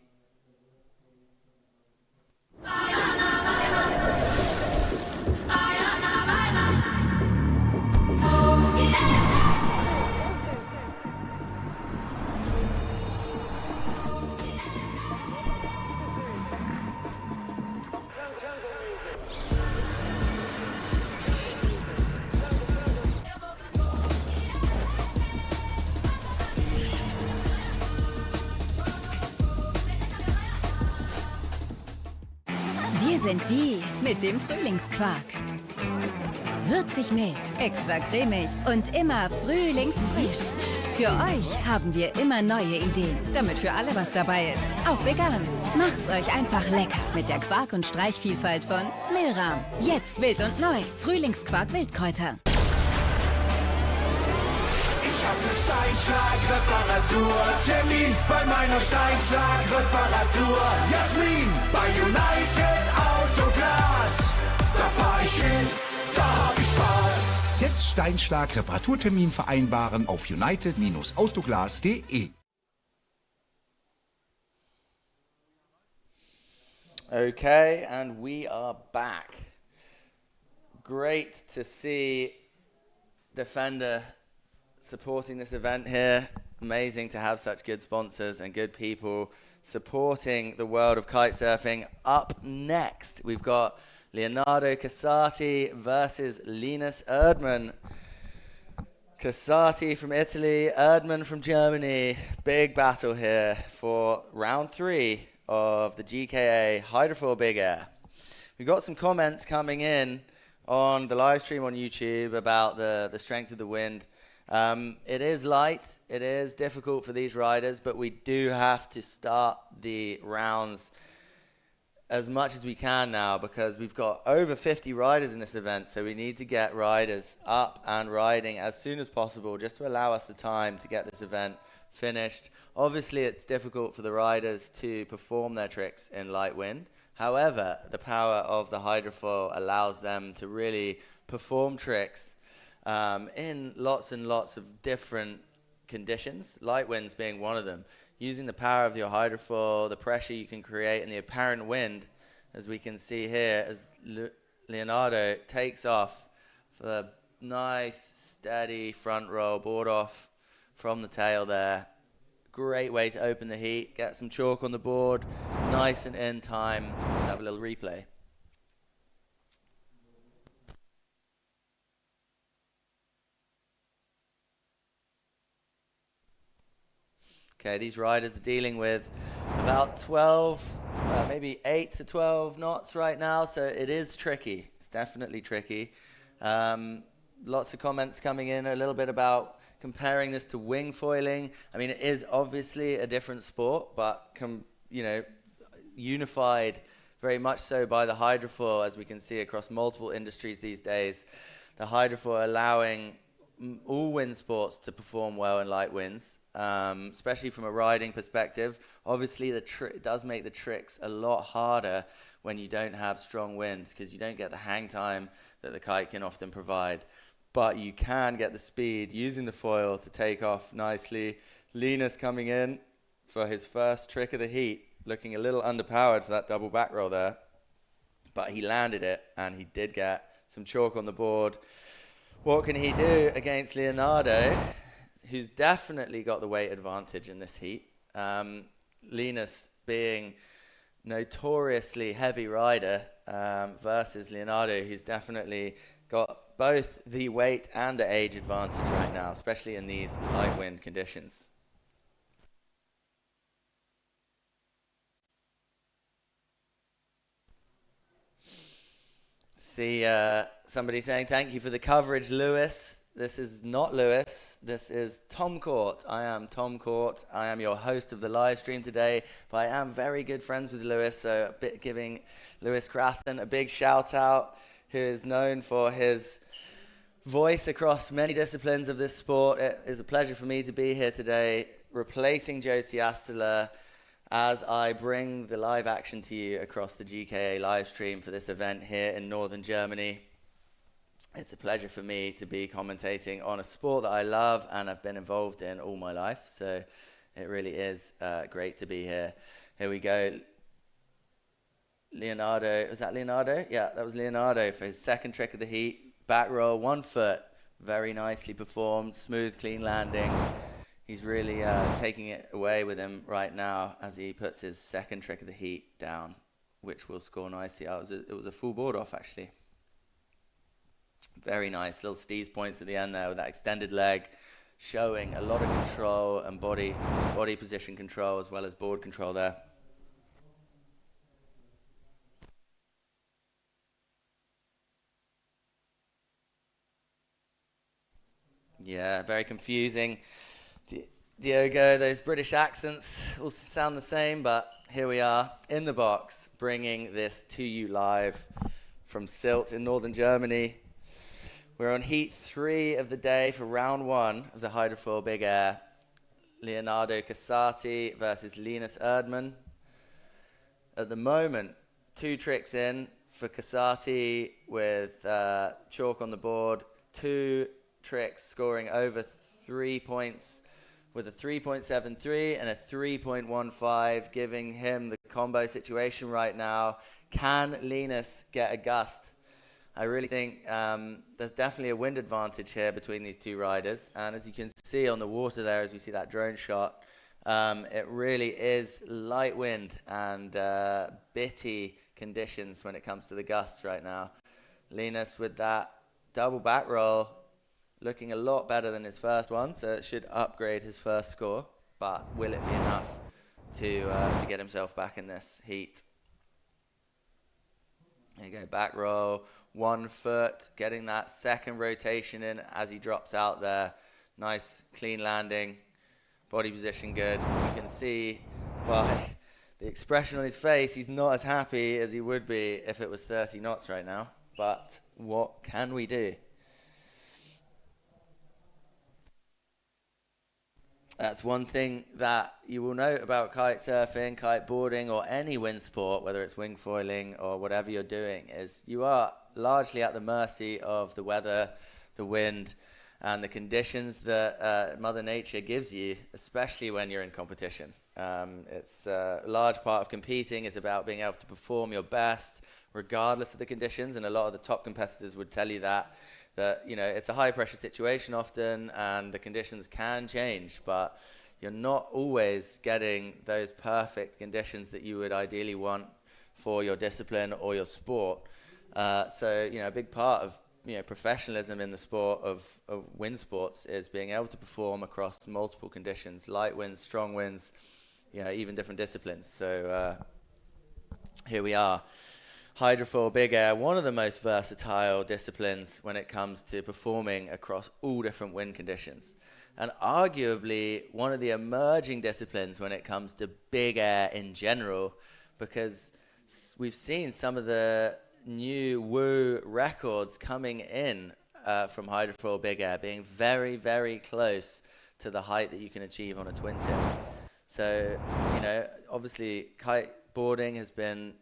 sind die mit dem Frühlingsquark. Würzig mild, extra cremig und immer frühlingsfrisch. Für euch haben wir immer neue Ideen, damit für alle was dabei ist, auch vegan. Macht's euch einfach lecker mit der Quark- und Streichvielfalt von Milram. Jetzt wild und neu, Frühlingsquark Wildkräuter. Ich hab ne Steinschlag-Reparatur-Termin bei meiner Steinschlag-Reparatur. Jasmin bei United Autoglas. Da fahr ich hin, da hab ich Spaß. Jetzt Steinschlag Reparaturtermin vereinbaren auf united-autoglas.de. Okay, and we are back. Great to see Defender supporting this event here. Amazing to have such good sponsors and good people supporting the world of kitesurfing. Up next, we've got Leonardo Casati versus Linus Erdmann. Casati from Italy, Erdmann from Germany. Big battle here for round 3 of the GKA Hydrofoil Big Air. We've got some comments coming in on the live stream on YouTube about the strength of the wind. It is light, it is difficult for these riders, but we do have to start the rounds as much as we can now because we've got over 50 riders in this event, so we need to get riders up and riding as soon as possible just to allow us the time to get this event finished. Obviously, it's difficult for the riders to perform their tricks in light wind. However, the power of the hydrofoil allows them to really perform tricks in lots and lots of different conditions, light winds being one of them. Using the power of your hydrofoil, the pressure you can create, and the apparent wind, as we can see here, as Leonardo takes off for a nice, steady front roll, board off from the tail there. Great way to open the heat, get some chalk on the board, nice and in time. Let's have a little replay. Okay, these riders are dealing with about 12, maybe 8 to 12 knots right now, so it is tricky. It's definitely tricky. Lots of comments coming in a little bit about comparing this to wing foiling. I mean, it is obviously a different sport, but unified very much so by the hydrofoil, as we can see across multiple industries these days. The hydrofoil allowing all wind sports to perform well in light winds, especially from a riding perspective. Obviously, it does make the tricks a lot harder when you don't have strong winds because you don't get the hang time that the kite can often provide. But you can get the speed using the foil to take off nicely. Linus coming in for his first trick of the heat, looking a little underpowered for that double back roll there. But he landed it, and he did get some chalk on the board. What can he do against Leonardo, who's definitely got the weight advantage in this heat? Linus being notoriously heavy rider versus Leonardo, who's definitely got both the weight and the age advantage right now, especially in these light wind conditions. See somebody saying, thank you for the coverage, Lewis. This is not Lewis. This is Tom Court. I am Tom Court. I am your host of the live stream today, but I am very good friends with Lewis, so a bit giving Lewis Crathen a big shout out, who is known for his voice across many disciplines of this sport. It is a pleasure for me to be here today, replacing Josie Astler, as I bring the live action to you across the GKA live stream for this event here in northern Germany. It's a pleasure for me to be commentating on a sport that I love and have been involved in all my life, so it really is great to be here. Here we go. Leonardo, was that Leonardo? Yeah, that was Leonardo for his second trick of the heat. Back roll, 1 foot, very nicely performed, smooth, clean landing. He's really taking it away with him right now as he puts his second trick of the heat down, which will score nicely. It was a full board off, actually. Very nice. Little Steve's points at the end there with that extended leg, showing a lot of control and body position control as well as board control there. Yeah, very confusing. Diogo, those British accents all sound the same, but here we are in the box, bringing this to you live from Sylt in northern Germany. We're on heat 3 of the day for round 1 of the hydrofoil big air. Leonardo Casati versus Linus Erdmann. At the moment, 2 tricks in for Casati with chalk on the board. 2 tricks scoring over 3 points with a 3.73 and a 3.15, giving him the combo situation right now. Can Linus get a gust? I really think there's definitely a wind advantage here between these 2 riders. And as you can see on the water there, as we see that drone shot, it really is light wind and bitty conditions when it comes to the gusts right now. Linus with that double back roll, looking a lot better than his first one, so it should upgrade his first score. But will it be enough to get himself back in this heat? There you go, back roll, 1 foot, getting that second rotation in as he drops out there. Nice, clean landing, body position good. You can see by the expression on his face, he's not as happy as he would be if it was 30 knots right now. But what can we do? That's one thing that you will note about kite surfing, kite boarding, or any wind sport, whether it's wing foiling or whatever you're doing, is you are largely at the mercy of the weather, the wind, and the conditions that Mother Nature gives you, especially when you're in competition. It's a large part of competing is about being able to perform your best regardless of the conditions, and a lot of the top competitors would tell you that you know, it's a high pressure situation often and the conditions can change, but you're not always getting those perfect conditions that you would ideally want for your discipline or your sport. So, you know, a big part of, you know, professionalism in the sport of wind sports is being able to perform across multiple conditions, light winds, strong winds, you know, even different disciplines. So here we are. Hydrofoil big air, one of the most versatile disciplines when it comes to performing across all different wind conditions. And arguably one of the emerging disciplines when it comes to big air in general, because we've seen some of the new woo records coming in from hydrofoil big air being very, very close to the height that you can achieve on a twin tip. So, you know, obviously kite boarding has been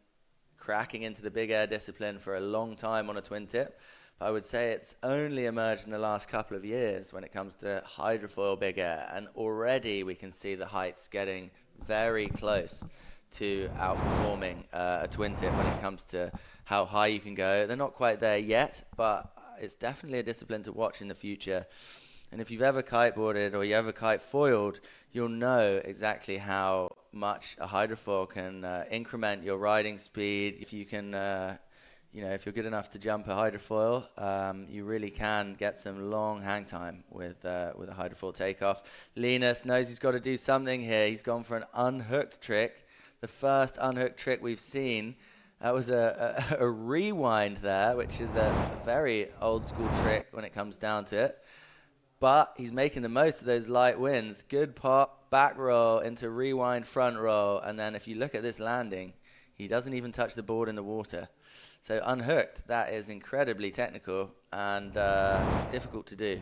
cracking into the big air discipline for a long time on a twin tip. But I would say it's only emerged in the last couple of years when it comes to hydrofoil big air. And already we can see the heights getting very close to outperforming a twin tip when it comes to how high you can go. They're not quite there yet, but it's definitely a discipline to watch in the future. And if you've ever kiteboarded or you ever kite foiled, you'll know exactly how much a hydrofoil can increment your riding speed. If you can, you know, if you're good enough to jump a hydrofoil, you really can get some long hang time with a hydrofoil takeoff. Linus knows he's got to do something here. He's gone for an unhooked trick. The first unhooked trick we've seen. That was a rewind there, which is a very old school trick when it comes down to it. But he's making the most of those light winds. Good pop, back roll into rewind, front roll. And then if you look at this landing, he doesn't even touch the board in the water. So unhooked, that is incredibly technical and difficult to do.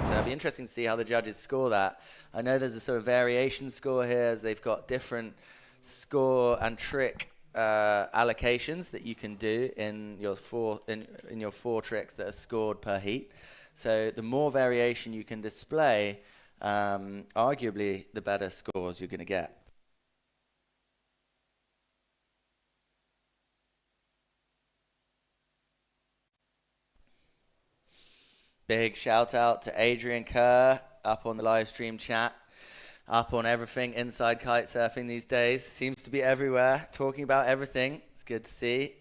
So it'll be interesting to see how the judges score that. I know there's a sort of variation score here as they've got different score and trick allocations that you can do in your four tricks that are scored per heat. So the more variation you can display, arguably the better scores you're going to get. Big shout out to Adrian Kerr up on the live stream chat, up on everything inside kite surfing these days. Seems to be everywhere, talking about everything. It's good to see.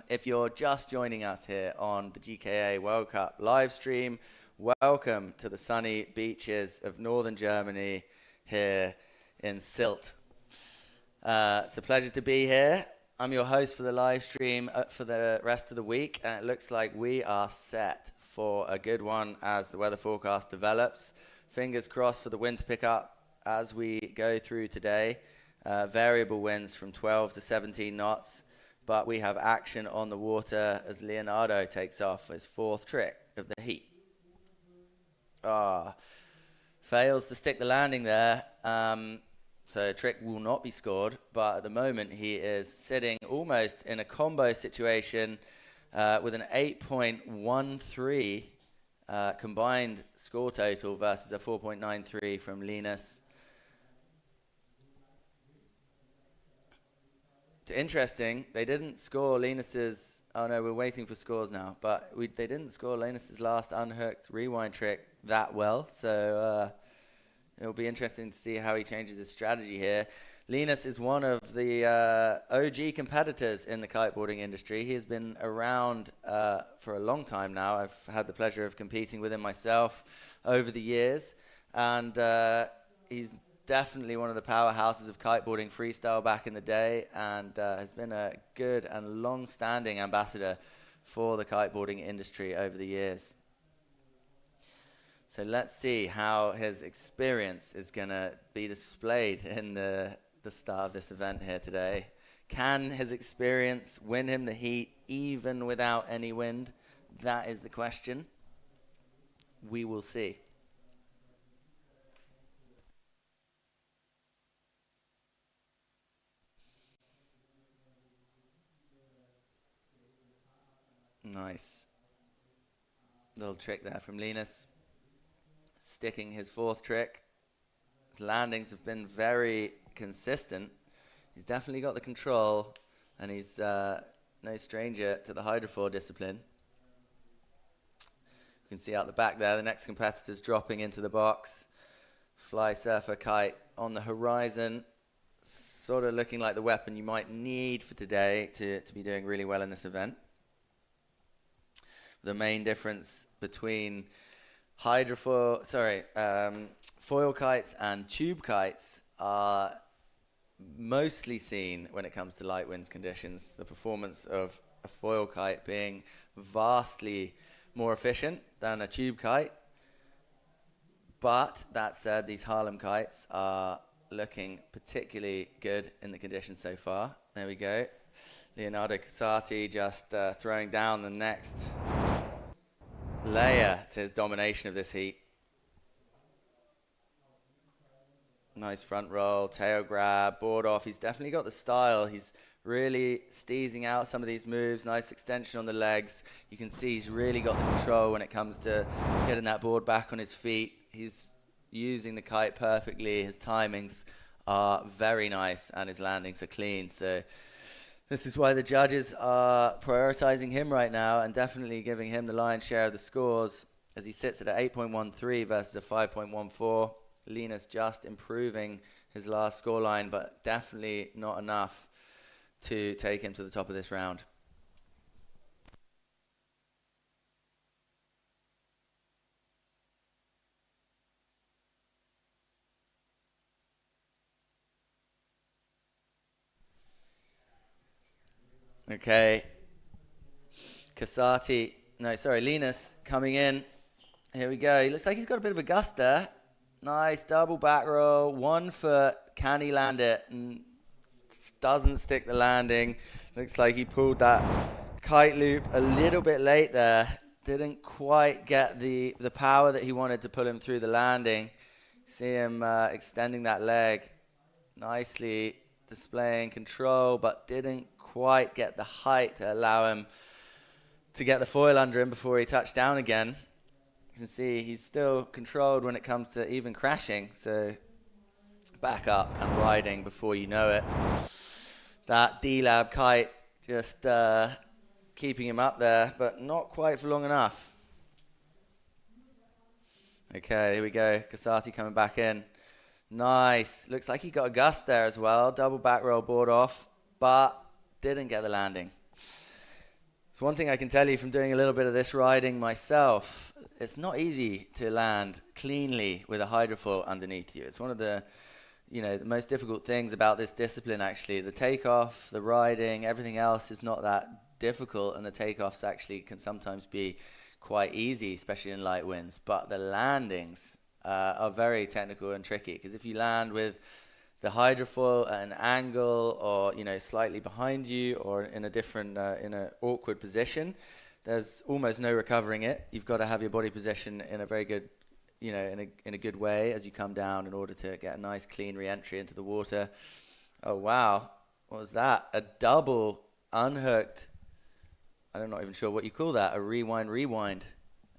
If you're just joining us here on the GKA World Cup live stream, welcome to the sunny beaches of northern Germany here in Sylt. It's a pleasure to be here. I'm your host for the live stream for the rest of the week, and it looks like we are set for a good one as the weather forecast develops. Fingers crossed for the wind to pick up as we go through today. Variable winds from 12 to 17 knots, but we have action on the water as Leonardo takes off his fourth trick of the heat. Fails to stick the landing there. So trick will not be scored, but at the moment he is sitting almost in a combo situation with an 8.13 combined score total versus a 4.93 from Linus. Interesting, they didn't score Linus's, oh no, we're waiting for scores now, but they didn't score Linus's last unhooked rewind trick that well, so it'll be interesting to see how he changes his strategy here. Linus is one of the OG competitors in the kiteboarding industry. He has been around for a long time now. I've had the pleasure of competing with him myself over the years, and he's definitely one of the powerhouses of kiteboarding freestyle back in the day, and has been a good and long-standing ambassador for the kiteboarding industry over the years. So let's see how his experience is going to be displayed in the start of this event here today. Can his experience win him the heat even without any wind? That is the question. We will see. Nice. Little trick there from Linus. Sticking his fourth trick. His landings have been very consistent. He's definitely got the control, and he's no stranger to the hydrofoil discipline. You can see out the back there, the next competitor's dropping into the box. Fly Surfer Kite on the horizon. Sort of looking like the weapon you might need for today to be doing really well in this event. The main difference between foil kites and tube kites are mostly seen when it comes to light winds conditions. The performance of a foil kite being vastly more efficient than a tube kite. But that said, these Harlem kites are looking particularly good in the conditions so far. There we go. Leonardo Casati just throwing down the next layer to his domination of this heat. Nice front roll, tail grab, board off. He's definitely got the style. He's really steezing out some of these moves. Nice extension on the legs. You can see he's really got the control when it comes to getting that board back on his feet. He's using the kite perfectly. His timings are very nice and his landings are clean. So this is why the judges are prioritizing him right now and definitely giving him the lion's share of the scores as he sits at an 8.13 versus a 5.14. Linus just improving his last scoreline, but definitely not enough to take him to the top of this round. Okay. Linus coming in. Here we go. He looks like he's got a bit of a gust there. Nice double back roll, 1 foot. Can he land it? And doesn't stick the landing. Looks like he pulled that kite loop a little bit late there. Didn't quite get the power that he wanted to pull him through the landing. See him extending that leg. Nicely displaying control, but didn't quite get the height to allow him to get the foil under him before he touched down again. You can see he's still controlled when it comes to even crashing, so back up and riding before you know it. That D-Lab kite just keeping him up there, but not quite for long enough. Okay, here we go. Casati coming back in. Nice. Looks like he got a gust there as well. Double back roll, board off, but didn't get the landing. It's one thing I can tell you from doing a little bit of this riding myself. It's not easy to land cleanly with a hydrofoil underneath you. It's one of the the most difficult things about this discipline, actually. The takeoff, the riding, everything else is not that difficult, and the takeoffs actually can sometimes be quite easy, especially in light winds. But the landings are very technical and tricky, because if you land with the hydrofoil at an angle, or slightly behind you, or in a different in an awkward position, there's almost no recovering it. You've got to have your body position in a very good, in a good way as you come down, in order to get a nice clean re-entry into the water. Oh wow, what was that? A double unhooked. I'm not even sure what you call that. A rewind.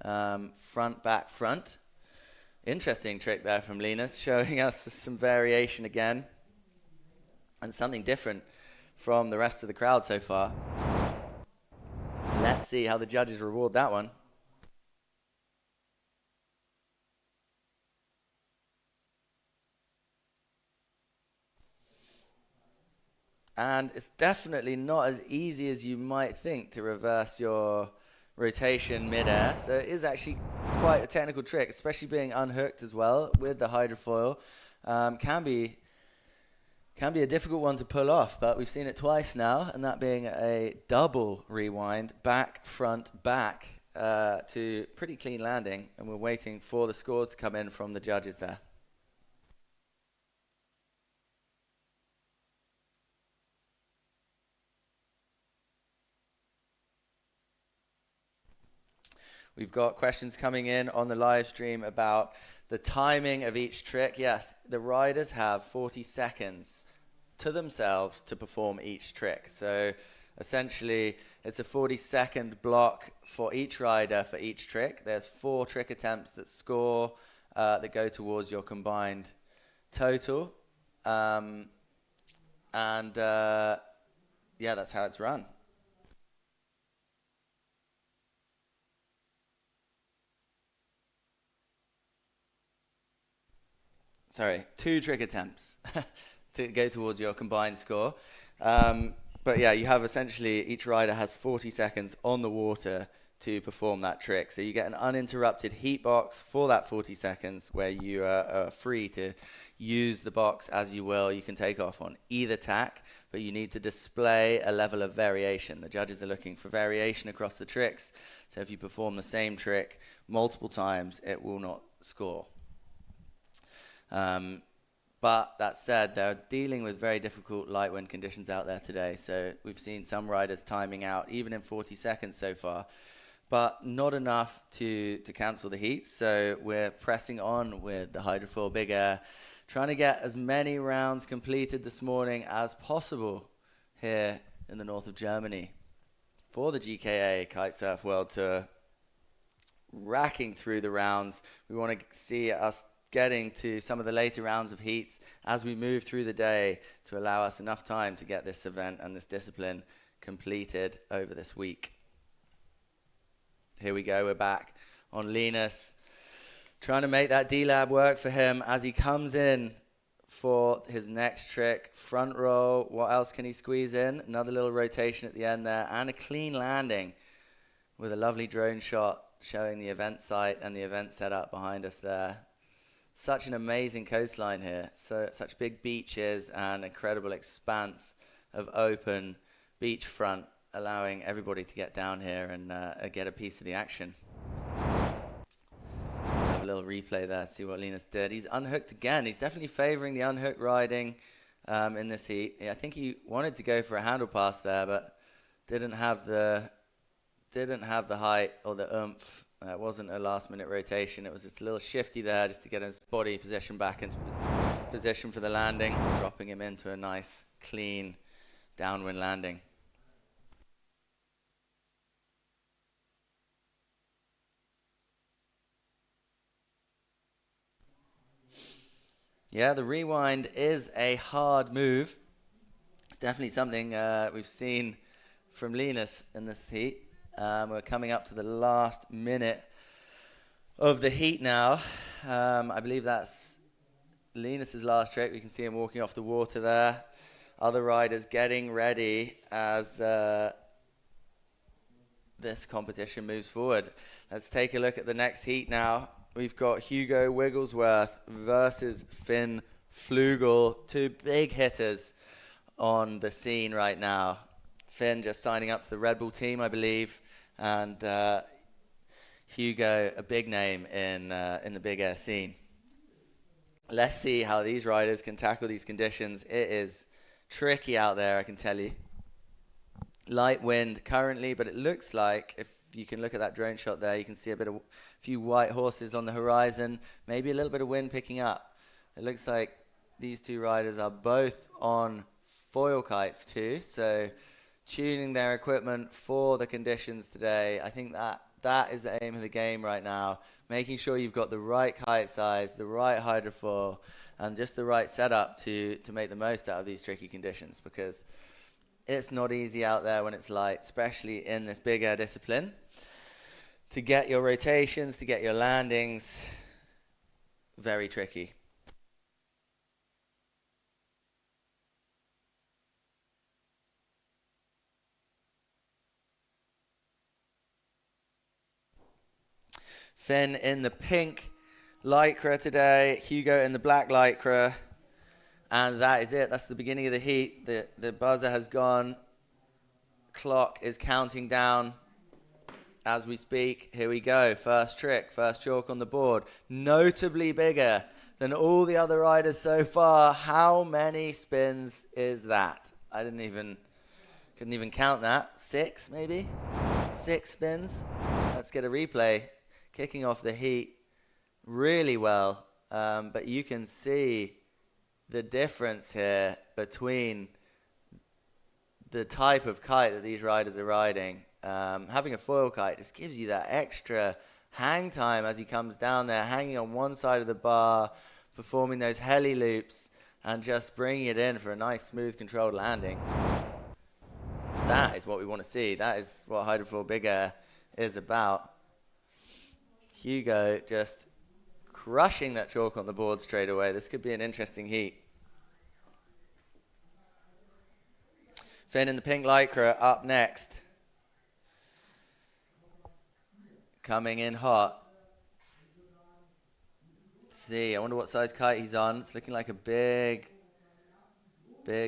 Front, back, front. Interesting trick there from Linus, showing us some variation again, and something different from the rest of the crowd so far. Let's see how the judges reward that one. And it's definitely not as easy as you might think to reverse your rotation mid-air. So it is actually quite a technical trick, especially being unhooked as well with the hydrofoil. Can be a difficult one to pull off, but we've seen it twice now, and that being a double rewind, back, front, back, to pretty clean landing. And we're waiting for the scores to come in from the judges there. We've got questions coming in on the live stream about the timing of each trick. Yes, the riders have 40 seconds to themselves to perform each trick. So essentially, it's a 40-second block for each rider for each trick. There's 4 trick attempts that score, that go towards your combined total. Yeah, that's how it's run. Sorry, 2 trick attempts to go towards your combined score. But yeah, you have essentially, each rider has 40 seconds on the water to perform that trick. So you get an uninterrupted heat box for that 40 seconds where you are free to use the box as you will. You can take off on either tack, but you need to display a level of variation. The judges are looking for variation across the tricks. So if you perform the same trick multiple times, it will not score. But that said, they're dealing with very difficult light wind conditions out there today. So we've seen some riders timing out even in 40 seconds so far, but not enough to cancel the heats. So we're pressing on with the hydrofoil big air, trying to get as many rounds completed this morning as possible here in the north of Germany for the GKA Kitesurf World Tour. Racking through the rounds. We want to see us getting to some of the later rounds of heats as we move through the day to allow us enough time to get this event and this discipline completed over this week. Here we go, we're back on Linus, trying to make that D-Lab work for him as he comes in for his next trick. Front roll, what else can he squeeze in? Another little rotation at the end there, and a clean landing with a lovely drone shot showing the event site and the event setup behind us there. Such an amazing coastline here, such big beaches and incredible expanse of open beachfront, allowing everybody to get down here and get a piece of the action. Let's have a little replay there to see what Linus did. He's unhooked again. He's definitely favoring the unhooked riding in this heat. I think he wanted to go for a handle pass there, but didn't have the height or the oomph. It wasn't a last-minute rotation. It was just a little shifty there just to get his body position back into position for the landing, dropping him into a nice, clean, downwind landing. Yeah, the rewind is a hard move. It's definitely something we've seen from Linus in this heat. We're coming up to the last minute of the heat now. I believe that's Linus's last trick. We can see him walking off the water there. Other riders getting ready as this competition moves forward. Let's take a look at the next heat now. We've got Hugo Wigglesworth versus Finn Flugel, two big hitters on the scene right now. Finn just signing up to the Red Bull team, I believe, and Hugo, a big name in the big air scene. Let's see how these riders can tackle these conditions. It is tricky out there, I can tell you. Light wind currently, but it looks like, if you can look at that drone shot there, you can see a few white horses on the horizon, maybe a little bit of wind picking up. It looks like these two riders are both on foil kites too, so tuning their equipment for the conditions today. I think that is the aim of the game right now, making sure you've got the right kite size, the right hydrofoil, and just the right setup to make the most out of these tricky conditions, because it's not easy out there when it's light, especially in this big air discipline, to get your rotations, to get your landings. Very tricky. Finn in the pink lycra today, Hugo in the black lycra, and that is it. That's the beginning of the heat. The buzzer has gone. Clock is counting down as we speak. Here we go. First trick, first chalk on the board. Notably bigger than all the other riders so far. How many spins is that? I couldn't even count that. 6 maybe? 6 spins. Let's get a replay. Kicking off the heat really well, but you can see the difference here between the type of kite that these riders are riding. Having a foil kite just gives you that extra hang time as he comes down there, hanging on one side of the bar, performing those heli loops, and just bringing it in for a nice, smooth, controlled landing. That is what we want to see. That is what hydrofoil big air is about. Hugo just crushing that chalk on the board straight away. This could be an interesting heat. Finn in the pink lycra up next. Coming in hot. Let's see, I wonder what size kite he's on. It's looking like a big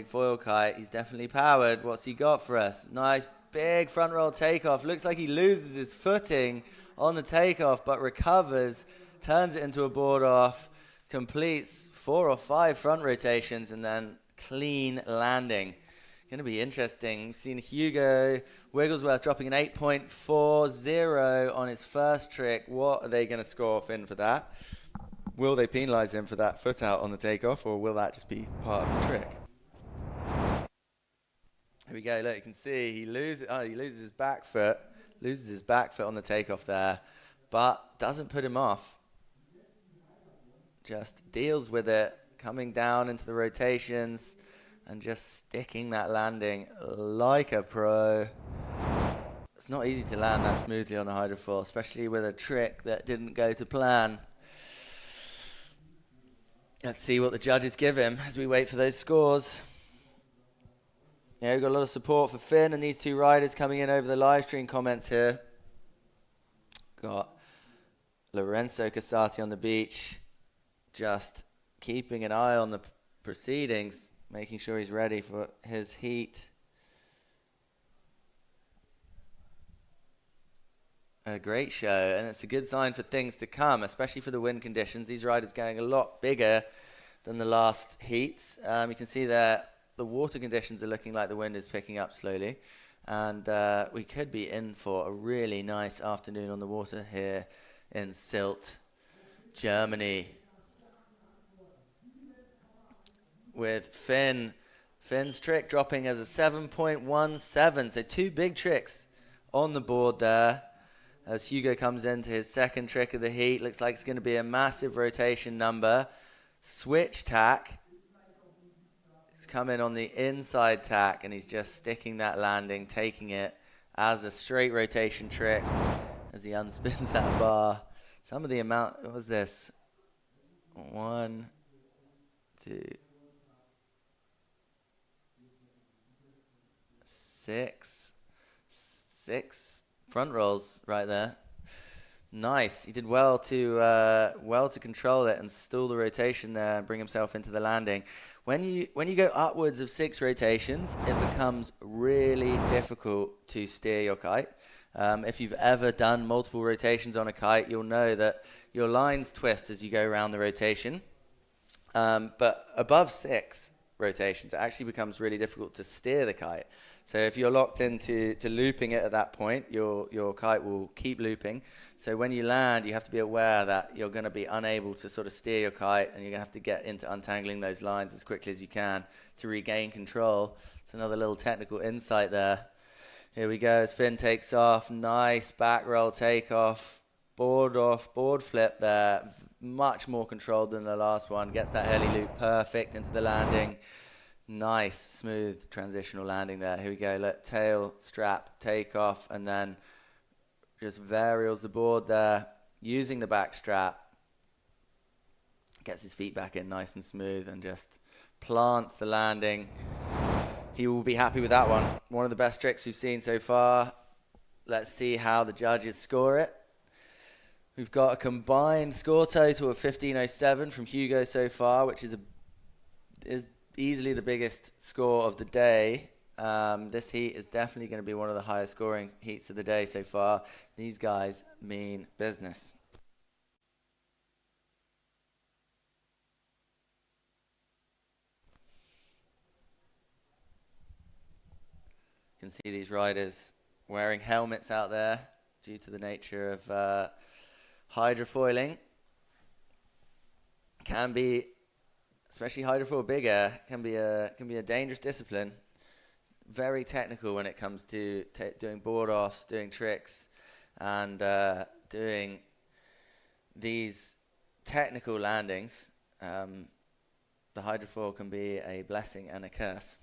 foil kite. He's definitely powered. What's he got for us? Nice big front roll takeoff. Looks like he loses his footing on the takeoff, but recovers, turns it into a board off, completes 4 or 5 front rotations, and then clean landing. Going to be interesting. We've seen Hugo Wigglesworth dropping an 8.40 on his first trick. What are they going to score Finn for that? Will they penalise him for that foot out on the takeoff, or will that just be part of the trick? Here we go. Look, you can see he loses his back foot. Loses his back foot on the takeoff there, but doesn't put him off. Just deals with it, coming down into the rotations and just sticking that landing like a pro. It's not easy to land that smoothly on a hydrofoil, especially with a trick that didn't go to plan. Let's see what the judges give him as we wait for those scores. Yeah, we've got a lot of support for Finn and these two riders coming in over the live stream comments here. Got Lorenzo Casati on the beach, just keeping an eye on the proceedings, making sure he's ready for his heat. A great show, and it's a good sign for things to come, especially for the wind conditions. These riders going a lot bigger than the last heats. You can see there the water conditions are looking like the wind is picking up slowly, and we could be in for a really nice afternoon on the water here in Sylt, Germany. With Finn's trick dropping as a 7.17, so 2 big tricks on the board there as Hugo comes into his second trick of the heat. Looks like it's going to be a massive rotation number. Switch tack. He's come in on the inside tack, and he's just sticking that landing, taking it as a straight rotation trick as he unspins that bar. Some of the amount, what was this? 1, 2, 6 front rolls right there. Nice. He did well to control it and stall the rotation there and bring himself into the landing. When you go upwards of 6 rotations, it becomes really difficult to steer your kite. If you've ever done multiple rotations on a kite, you'll know that your lines twist as you go around the rotation. But above 6 rotations, it actually becomes really difficult to steer the kite. So if you're locked into looping it at that point, your kite will keep looping. So when you land, you have to be aware that you're going to be unable to sort of steer your kite, and you're going to have to get into untangling those lines as quickly as you can to regain control. It's another little technical insight there. Here we go as Finn takes off. Nice back roll takeoff. Board off, board flip there. Much more controlled than the last one. Gets that heli loop perfect into the landing. Nice, smooth transitional landing there. Here we go. Let tail, strap, take off, and then just varials the board there. Using the back strap. Gets his feet back in nice and smooth and just plants the landing. He will be happy with that one. One of the best tricks we've seen so far. Let's see how the judges score it. We've got a combined score total of 1507 from Hugo so far, which is easily the biggest score of the day. This heat is definitely going to be one of the highest scoring heats of the day so far. These guys mean business. You can see these riders wearing helmets out there due to the nature of hydrofoiling. Can be, especially hydrofoil big air, can be a dangerous discipline. Very technical when it comes to doing board offs, doing tricks, and doing these technical landings. The hydrofoil can be a blessing and a curse.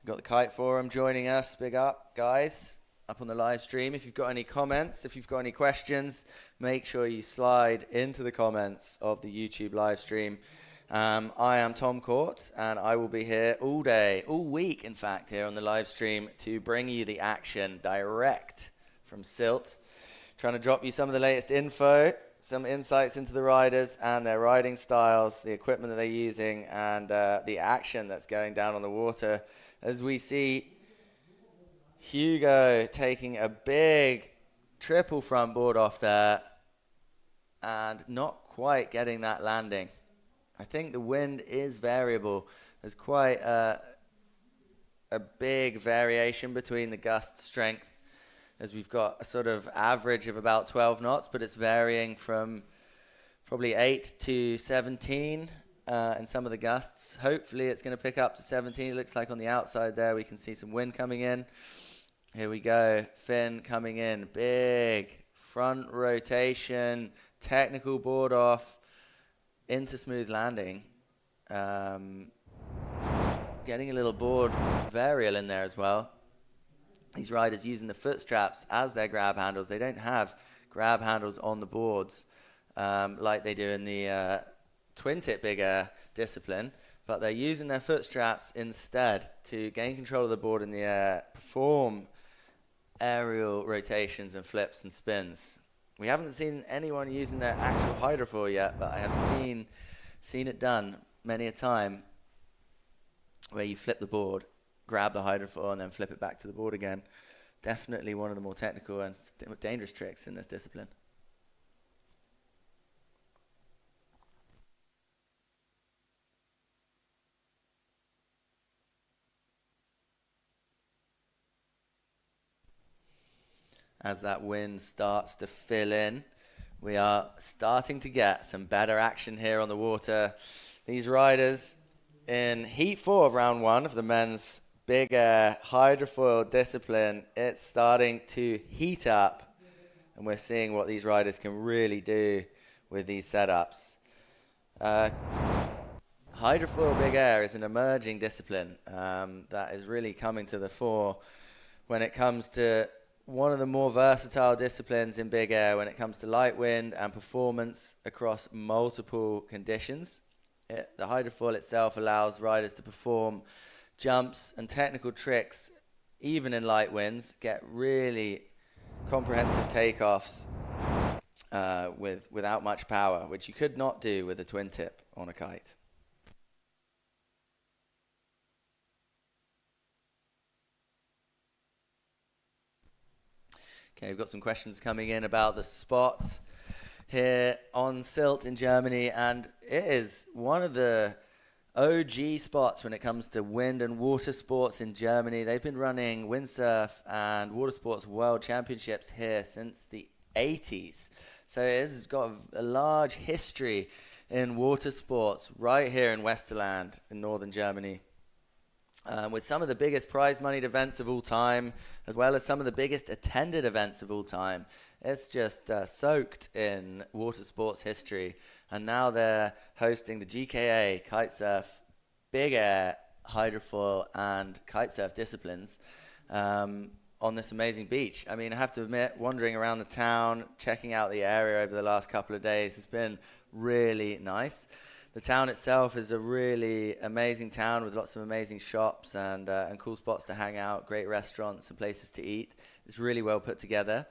We've got the Kite Forum joining us. Big up, guys, up on the live stream. If you've got any comments, if you've got any questions, make sure you slide into the comments of the YouTube live stream. I am Tom Court, and I will be here all day, all week, in fact, here on the live stream to bring you the action direct from Sylt. Trying to drop you some of the latest info, some insights into the riders and their riding styles, the equipment that they're using, and the action that's going down on the water. As we see Hugo taking a big triple front board off there and not quite getting that landing. I think the wind is variable. There's quite a big variation between the gust strength, as we've got a sort of average of about 12 knots, but it's varying from probably 8 to 17 in some of the gusts. Hopefully it's going to pick up to 17. It looks like on the outside there we can see some wind coming in. Here we go. Finn coming in. Big front rotation, technical board off, into smooth landing. Getting a little board varial in there as well. These riders using the foot straps as their grab handles. They don't have grab handles on the boards like they do in the twin tip big air discipline, but they're using their foot straps instead to gain control of the board in the air, perform aerial rotations and flips and spins. We haven't seen anyone using their actual hydrofoil yet, but I have seen it done many a time, where you flip the board, grab the hydrofoil, and then flip it back to the board again. Definitely one of the more technical and dangerous tricks in this discipline. As that wind starts to fill in, we are starting to get some better action here on the water. These riders in Heat 4 of Round 1 of the men's big air hydrofoil discipline, it's starting to heat up, and we're seeing what these riders can really do with these setups. Hydrofoil big air is an emerging discipline that is really coming to the fore when it comes to one of the more versatile disciplines in big air when it comes to light wind and performance across multiple conditions. The hydrofoil itself allows riders to perform jumps and technical tricks, even in light winds, get really comprehensive takeoffs without much power, which you could not do with a twin tip on a kite. Okay, we've got some questions coming in about the spots here on Sylt in Germany, and it is one of the OG spots when it comes to wind and water sports in Germany. They've been running windsurf and water sports world championships here since the 80s. So it's got a large history in water sports right here in Westerland in northern Germany. With some of the biggest prize moneyed events of all time, as well as some of the biggest attended events of all time. It's just soaked in water sports history. And now they're hosting the GKA Kitesurf, Big Air, Hydrofoil, and Kitesurf disciplines on this amazing beach. I mean, I have to admit, wandering around the town, checking out the area over the last couple of days has been really nice. The town itself is a really amazing town with lots of amazing shops and cool spots to hang out, great restaurants and places to eat. It's really well put together.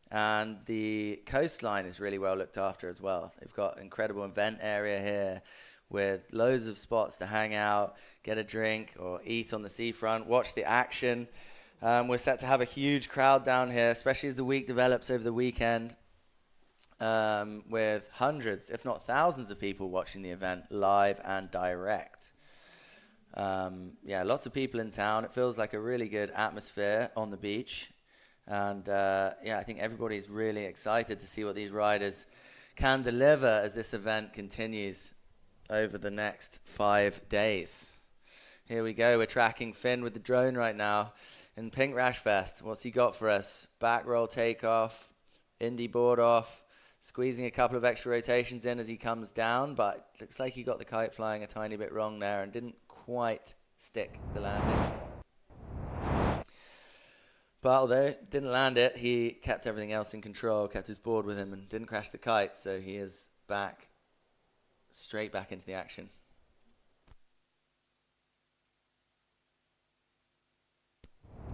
And the coastline is really well looked after as well. They've got an incredible event area here with loads of spots to hang out, get a drink or eat on the seafront, watch the action. We're set to have a huge crowd down here, especially as the week develops over the weekend. With hundreds, if not thousands of people watching the event live and direct. Lots of people in town. It feels like a really good atmosphere on the beach. And I think everybody's really excited to see what these riders can deliver as this event continues over the next 5 days. Here we go. We're tracking Finn with the drone right now in Pink Rash Fest. What's he got for us? Back roll takeoff, indie board off, squeezing a couple of extra rotations in as he comes down, but looks like he got the kite flying a tiny bit wrong there and didn't quite stick the landing. But although didn't land it, he kept everything else in control, kept his board with him and didn't crash the kite, so he is straight back into the action.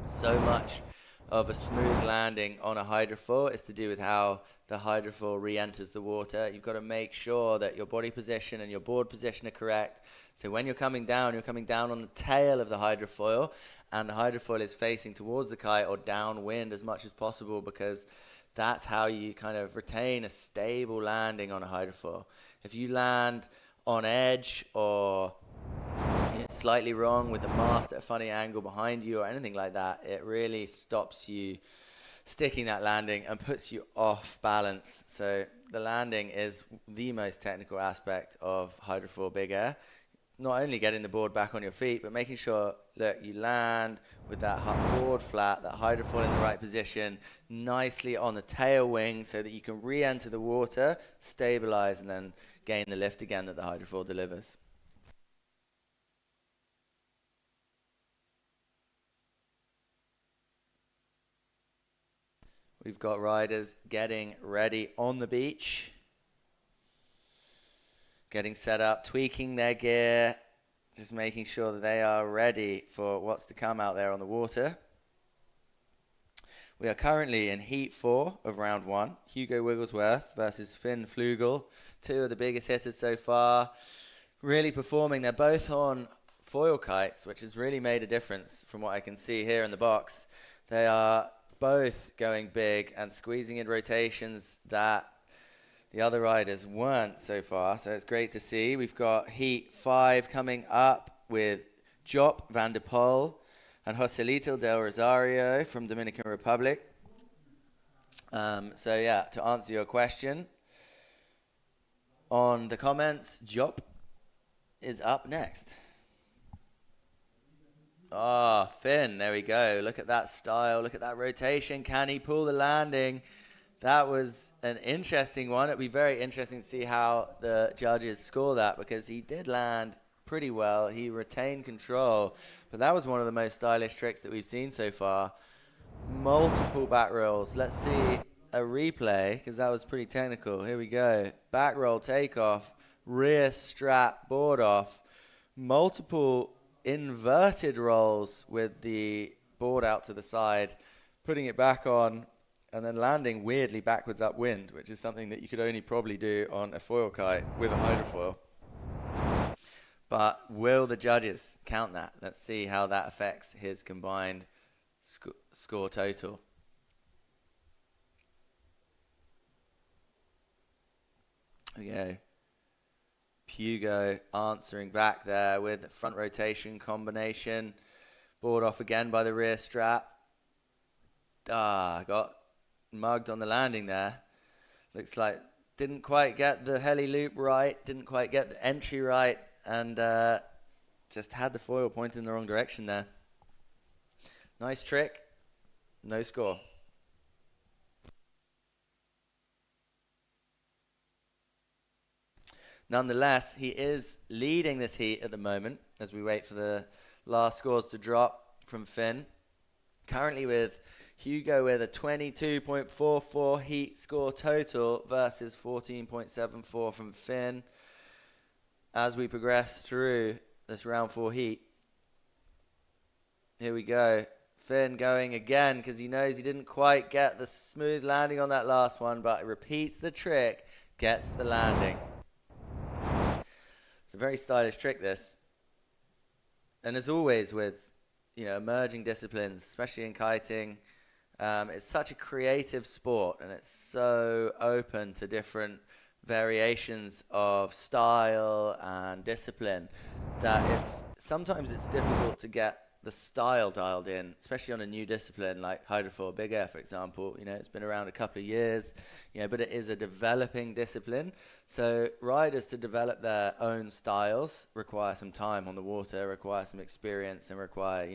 So much of a smooth landing on a hydrofoil is to do with how the hydrofoil re-enters the water. You've got to make sure that your body position and your board position are correct. So when you're coming down on the tail of the hydrofoil, and the hydrofoil is facing towards the kite or downwind as much as possible, because that's how you kind of retain a stable landing on a hydrofoil. If you land on edge or slightly wrong with the mast at a funny angle behind you or anything like that, it really stops you sticking that landing and puts you off balance. So the landing is the most technical aspect of hydrofoil big air. Not only getting the board back on your feet, but making sure that you land with that board flat, that hydrofoil in the right position, nicely on the tail wing so that you can re-enter the water, stabilize, and then gain the lift again that the hydrofoil delivers. We've got riders getting ready on the beach, getting set up, tweaking their gear, just making sure that they are ready for what's to come out there on the water. We are currently in Heat 4 of Round 1. Hugo Wigglesworth versus Finn Flugel, two of the biggest hitters so far, really performing. They're both on foil kites, which has really made a difference from what I can see here in the box. They are both going big and squeezing in rotations that the other riders weren't so far, so it's great to see. We've got Heat 5 coming up with Jop van der Poel and Joselito del Rosario from Dominican Republic. To answer your question, on the comments, Jop is up next. Oh, Finn, there we go. Look at that style. Look at that rotation. Can he pull the landing? That was an interesting one. It'd be very interesting to see how the judges score that, because he did land pretty well. He retained control. But that was one of the most stylish tricks that we've seen so far. Multiple back rolls. Let's see a replay, because that was pretty technical. Here we go. Back roll, takeoff, rear strap, board off. Multiple inverted rolls with the board out to the side, putting it back on, and then landing weirdly backwards upwind, which is something that you could only probably do on a foil kite with a hydrofoil. But will the judges count that? Let's see how that affects his combined score total. There we go. Hugo answering back there with front rotation combination. Board off again by the rear strap. Got mugged on the landing there. Looks like didn't quite get the heli loop right, didn't quite get the entry right, and just had the foil pointed in the wrong direction there. Nice trick, no score. Nonetheless, he is leading this heat at the moment as we wait for the last scores to drop from Finn. Currently with Hugo with a 22.44 heat score total versus 14.74 from Finn. As we progress through this round 4 heat, here we go. Finn going again because he knows he didn't quite get the smooth landing on that last one, but repeats the trick, gets the landing. It's a very stylish trick, this. And as always with, emerging disciplines, especially in kiting, it's such a creative sport and it's so open to different variations of style and discipline that sometimes it's difficult to get the style dialed in, especially on a new discipline like hydrofoil big air, for example. It's been around a couple of years, but it is a developing discipline. So riders to develop their own styles require some time on the water, require some experience, and require,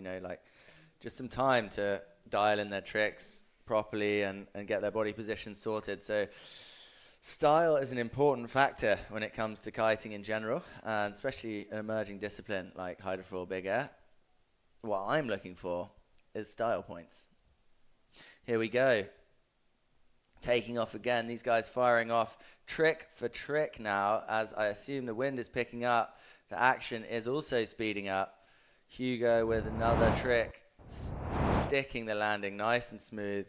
just some time to dial in their tricks properly and get their body position sorted. So style is an important factor when it comes to kiting in general, and especially an emerging discipline like hydrofoil big air. What I'm looking for is style points. Here we go. Taking off again. These guys firing off trick for trick now, as I assume the wind is picking up. The action is also speeding up. Hugo with another trick, sticking the landing nice and smooth.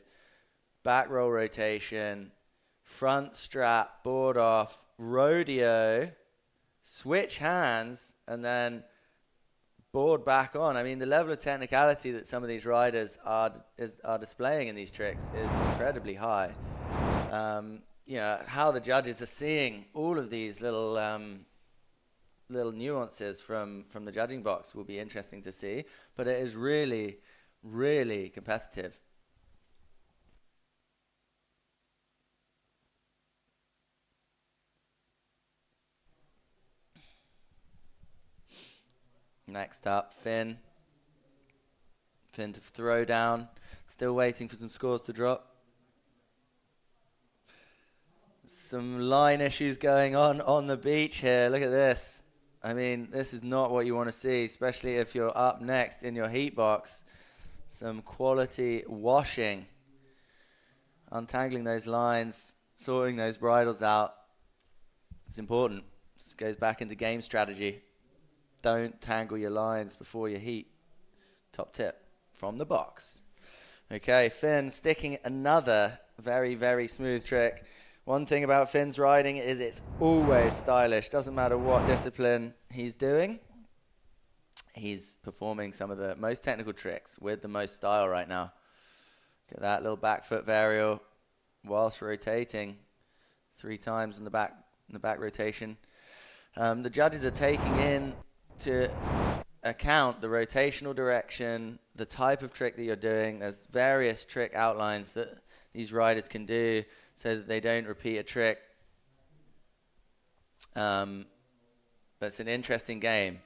Back roll rotation, front strap, board off, rodeo, switch hands, and then board back on. I mean, the level of technicality that some of these riders are displaying in these tricks is incredibly high. How the judges are seeing all of these little nuances from the judging box will be interesting to see, but it is really, really competitive. Next up, Finn. Finn to throw down. Still waiting for some scores to drop. Some line issues going on the beach here. Look at this. I mean, this is not what you want to see, especially if you're up next in your heat box. Some quality washing. Untangling those lines, sorting those bridles out. It's important. This goes back into game strategy. Don't tangle your lines before you heat. Top tip from the box. Okay, Finn sticking another very, very smooth trick. One thing about Finn's riding is it's always stylish. Doesn't matter what discipline he's doing. He's performing some of the most technical tricks with the most style right now. Get that little back foot varial whilst rotating 3 times in the back rotation. The judges are taking in to account the rotational direction, the type of trick that you're doing. There's various trick outlines that these riders can do so that they don't repeat a trick. That's an interesting game.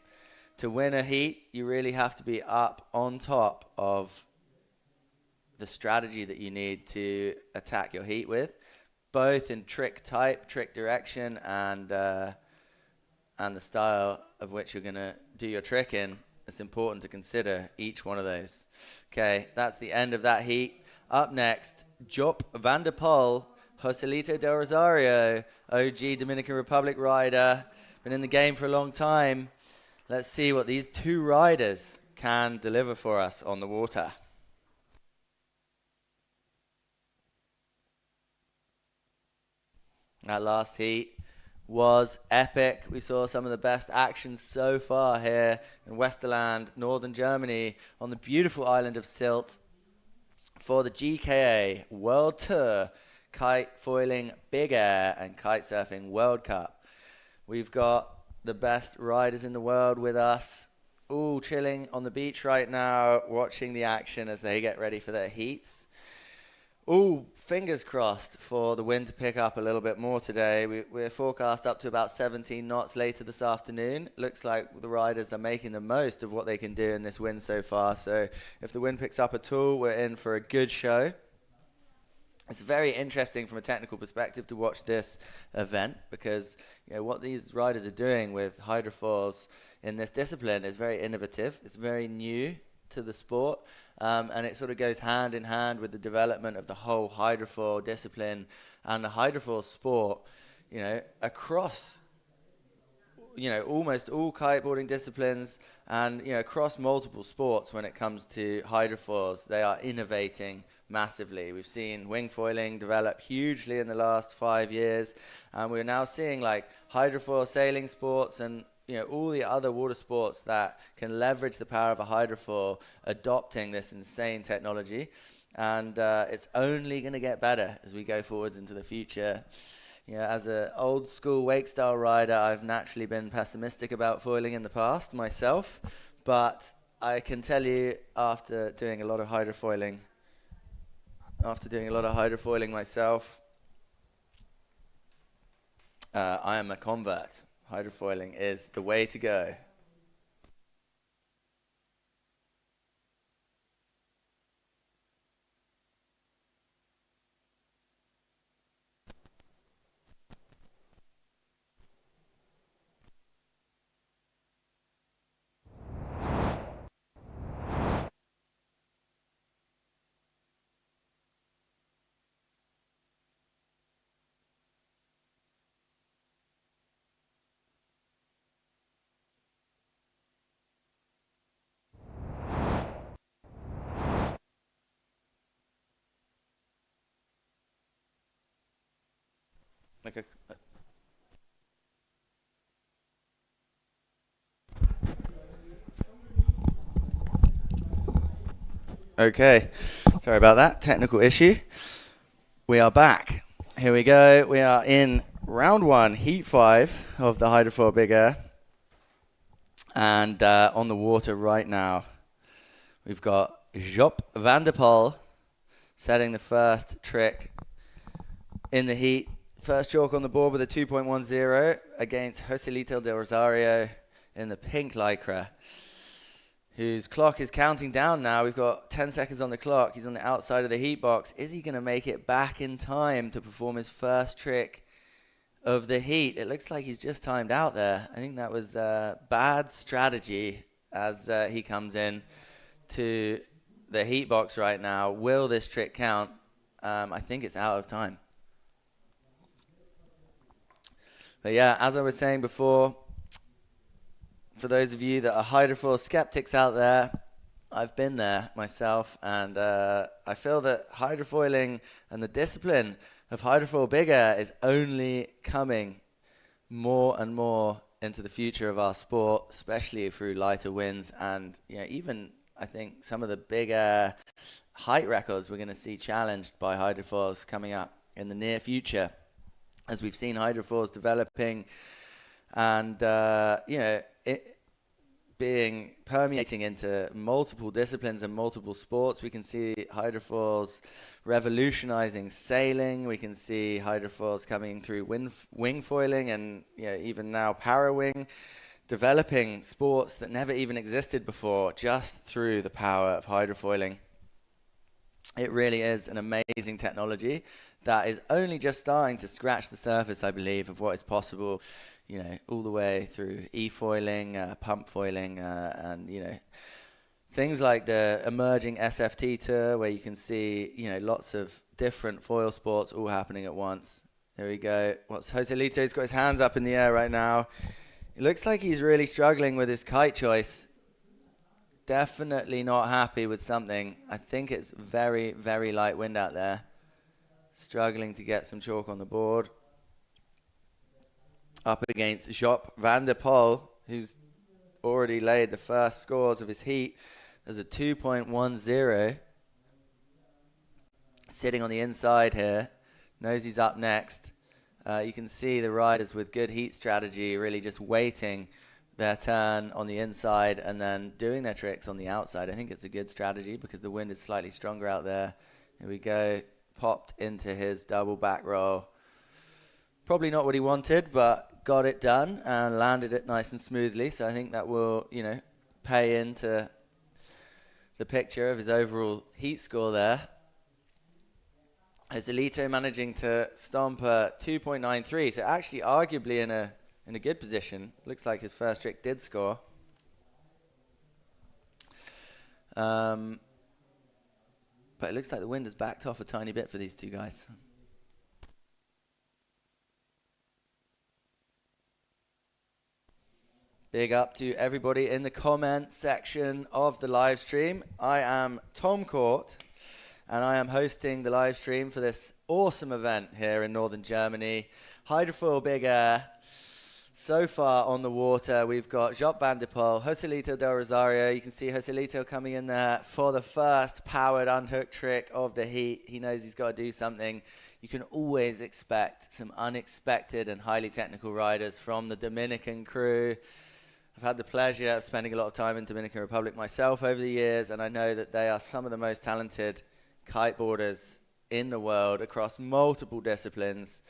To win a heat, you really have to be up on top of the strategy that you need to attack your heat with, both in trick type, trick direction, and the style of which you're going to do your trick in. It's important to consider each one of those. Okay, that's the end of that heat. Up next, Job van der Poel, Joselito del Rosario, OG Dominican Republic rider, been in the game for a long time. let's see what these two riders can deliver for us on the water. That last heat was epic. We saw some of the best action so far here in Westerland, northern Germany, on the beautiful island of Sylt for the GKA World Tour Kite Foiling Big Air and Kite Surfing World Cup. We've got the best riders in the world with us, all chilling on the beach right now, watching the action as they get ready for their heats. Ooh, fingers crossed for the wind to pick up a little bit more today. We're forecast up to about 17 knots later this afternoon. Looks like the riders are making the most of what they can do in this wind so far. So if the wind picks up at all, we're in for a good show. It's very interesting from a technical perspective to watch this event because what these riders are doing with hydrofoils in this discipline is very innovative. It's very new to the sport, and it sort of goes hand in hand with the development of the whole hydrofoil discipline and the hydrofoil sport, across almost all kiteboarding disciplines and across multiple sports. When it comes to hydrofoils, they are innovating massively. We've seen wing foiling develop hugely in the last 5 years, and we're now seeing like hydrofoil sailing sports and all the other water sports that can leverage the power of a hydrofoil adopting this insane technology. And it's only going to get better as we go forwards into the future. As an old school wake style rider, I've naturally been pessimistic about foiling in the past myself, but I can tell you after doing a lot of hydrofoiling myself, I am a convert. Hydrofoiling is the way to go. Okay, sorry about that technical issue. We are back. Here we go. We are in round 1, heat 5 of the hydrofoil big air, and on the water right now we've got Job van der Poel setting the first trick in the heat. First chalk on the board with a 2.10 against Joselito del Rosario in the pink lycra, whose clock is counting down now. We've got 10 seconds on the clock. He's on the outside of the heat box. Is he going to make it back in time to perform his first trick of the heat? It looks like he's just timed out there. I think that was bad strategy as he comes in to the heat box right now. Will this trick count? I think it's out of time. But yeah, as I was saying before, for those of you that are hydrofoil skeptics out there, I've been there myself, and I feel that hydrofoiling and the discipline of hydrofoil big air is only coming more and more into the future of our sport, especially through lighter winds, and even I think some of the big air height records we're going to see challenged by hydrofoils coming up in the near future, as we've seen hydrofoils developing and permeating into multiple disciplines and multiple sports. We can see hydrofoils revolutionizing sailing. We can see hydrofoils coming through wing foiling and even now parawing, developing sports that never even existed before just through the power of hydrofoiling. It really is an amazing technology that is only just starting to scratch the surface, I believe, of what is possible, all the way through e-foiling, pump foiling, and, things like the emerging SFT tour where you can see, lots of different foil sports all happening at once. There we go. Joselito's got his hands up in the air right now. It looks like he's really struggling with his kite choice. Definitely not happy with something. I think it's very, very light wind out there. Struggling to get some chalk on the board. Up against Job van der Poel, who's already laid the first scores of his heat as a 2.10. Sitting on the inside here. Knows he's up next. You can see the riders with good heat strategy really just waiting their turn on the inside and then doing their tricks on the outside. I think it's a good strategy because the wind is slightly stronger out there. Here we go. Popped into his double back roll. Probably not what he wanted, but got it done and landed it nice and smoothly. So I think that will, pay into the picture of his overall heat score there. Joselito managing to stomp a 2.93, so actually arguably in a good position. Looks like his first trick did score. But it looks like the wind has backed off a tiny bit for these two guys. Big up to everybody in the comment section of the live stream. I am Tom Court, and I am hosting the live stream for this awesome event here in northern Germany. Hydrofoil Big Air. So far on the water, we've got Job van der Poel, Joselito del Rosario. You can see Joselito coming in there for the first powered unhook trick of the heat. He knows he's got to do something. You can always expect some unexpected and highly technical riders from the Dominican crew. I've had the pleasure of spending a lot of time in Dominican Republic myself over the years, and I know that they are some of the most talented kiteboarders in the world across multiple disciplines,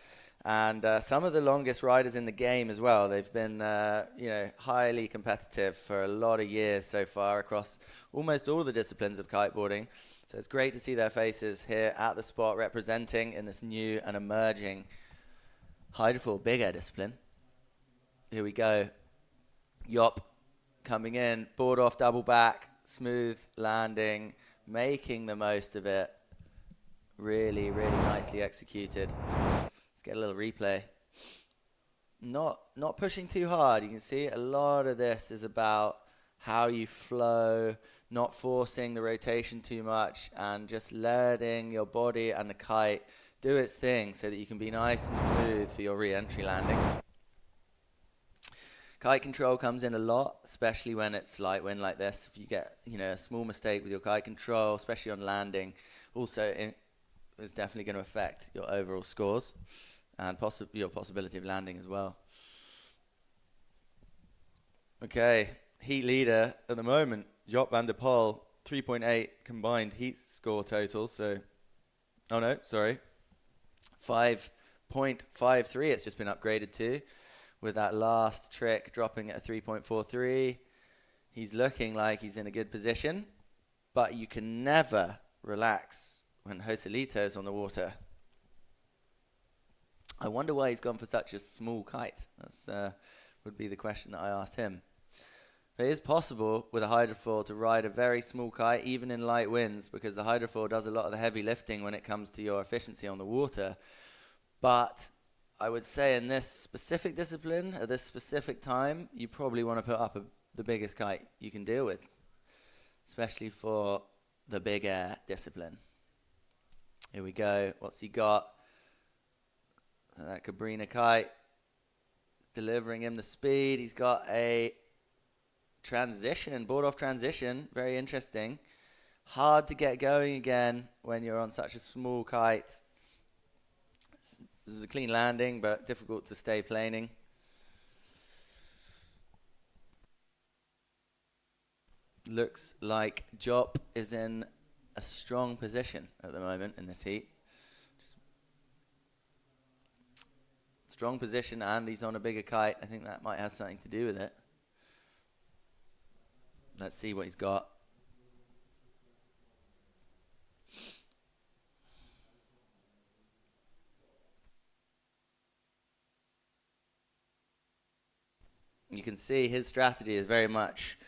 and some of the longest riders in the game as well. They've been highly competitive for a lot of years so far across almost all the disciplines of kiteboarding. So it's great to see their faces here at the spot representing in this new and emerging hydrofoil big air discipline. Here we go. Job coming in, board off, double back, smooth landing, making the most of it. Really, really nicely executed. Let's get a little replay. Not pushing too hard. You can see a lot of this is about how you flow, not forcing the rotation too much, and just letting your body and the kite do its thing so that you can be nice and smooth for your re-entry landing. Kite control comes in a lot, especially when it's light wind like this. If you get, a small mistake with your kite control, especially on landing, also is definitely going to affect your overall scores and your possibility of landing as well. Okay, heat leader at the moment, Job van der Poel, 3.8 combined heat score total. So, 5.53. It's just been upgraded to, with that last trick dropping at a 3.43. He's looking like he's in a good position, but you can never relax when Joselito's on the water. I wonder why he's gone for such a small kite. That's would be the question that I asked him. But it is possible with a hydrofoil to ride a very small kite, even in light winds, because the hydrofoil does a lot of the heavy lifting when it comes to your efficiency on the water. But I would say in this specific discipline, at this specific time, you probably want to put up the biggest kite you can deal with, especially for the big air discipline. Here we go. What's he got? That Cabrina kite, delivering him the speed. He's got a transition, board off transition. Very interesting. Hard to get going again when you're on such a small kite. This is a clean landing, but difficult to stay planing. Looks like Job is in a strong position at the moment in this heat. Just strong position, and he's on a bigger kite. I think that might have something to do with it. Let's see what he's got. You can see his strategy is very much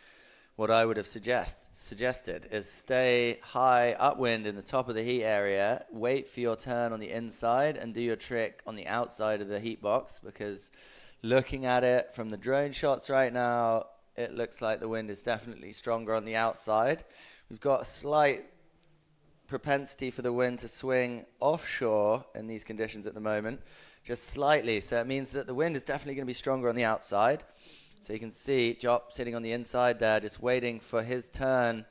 what I would have suggested, is stay high upwind in the top of the heat area, wait for your turn on the inside, and do your trick on the outside of the heat box, because Looking at it from the drone shots right now, it looks like the wind is definitely stronger on the outside. We've got a slight propensity for the wind to swing offshore in these conditions at the moment, just slightly. So it means that the wind is definitely going to be stronger on the outside. So you can see Jop sitting on the inside there, just waiting for his turn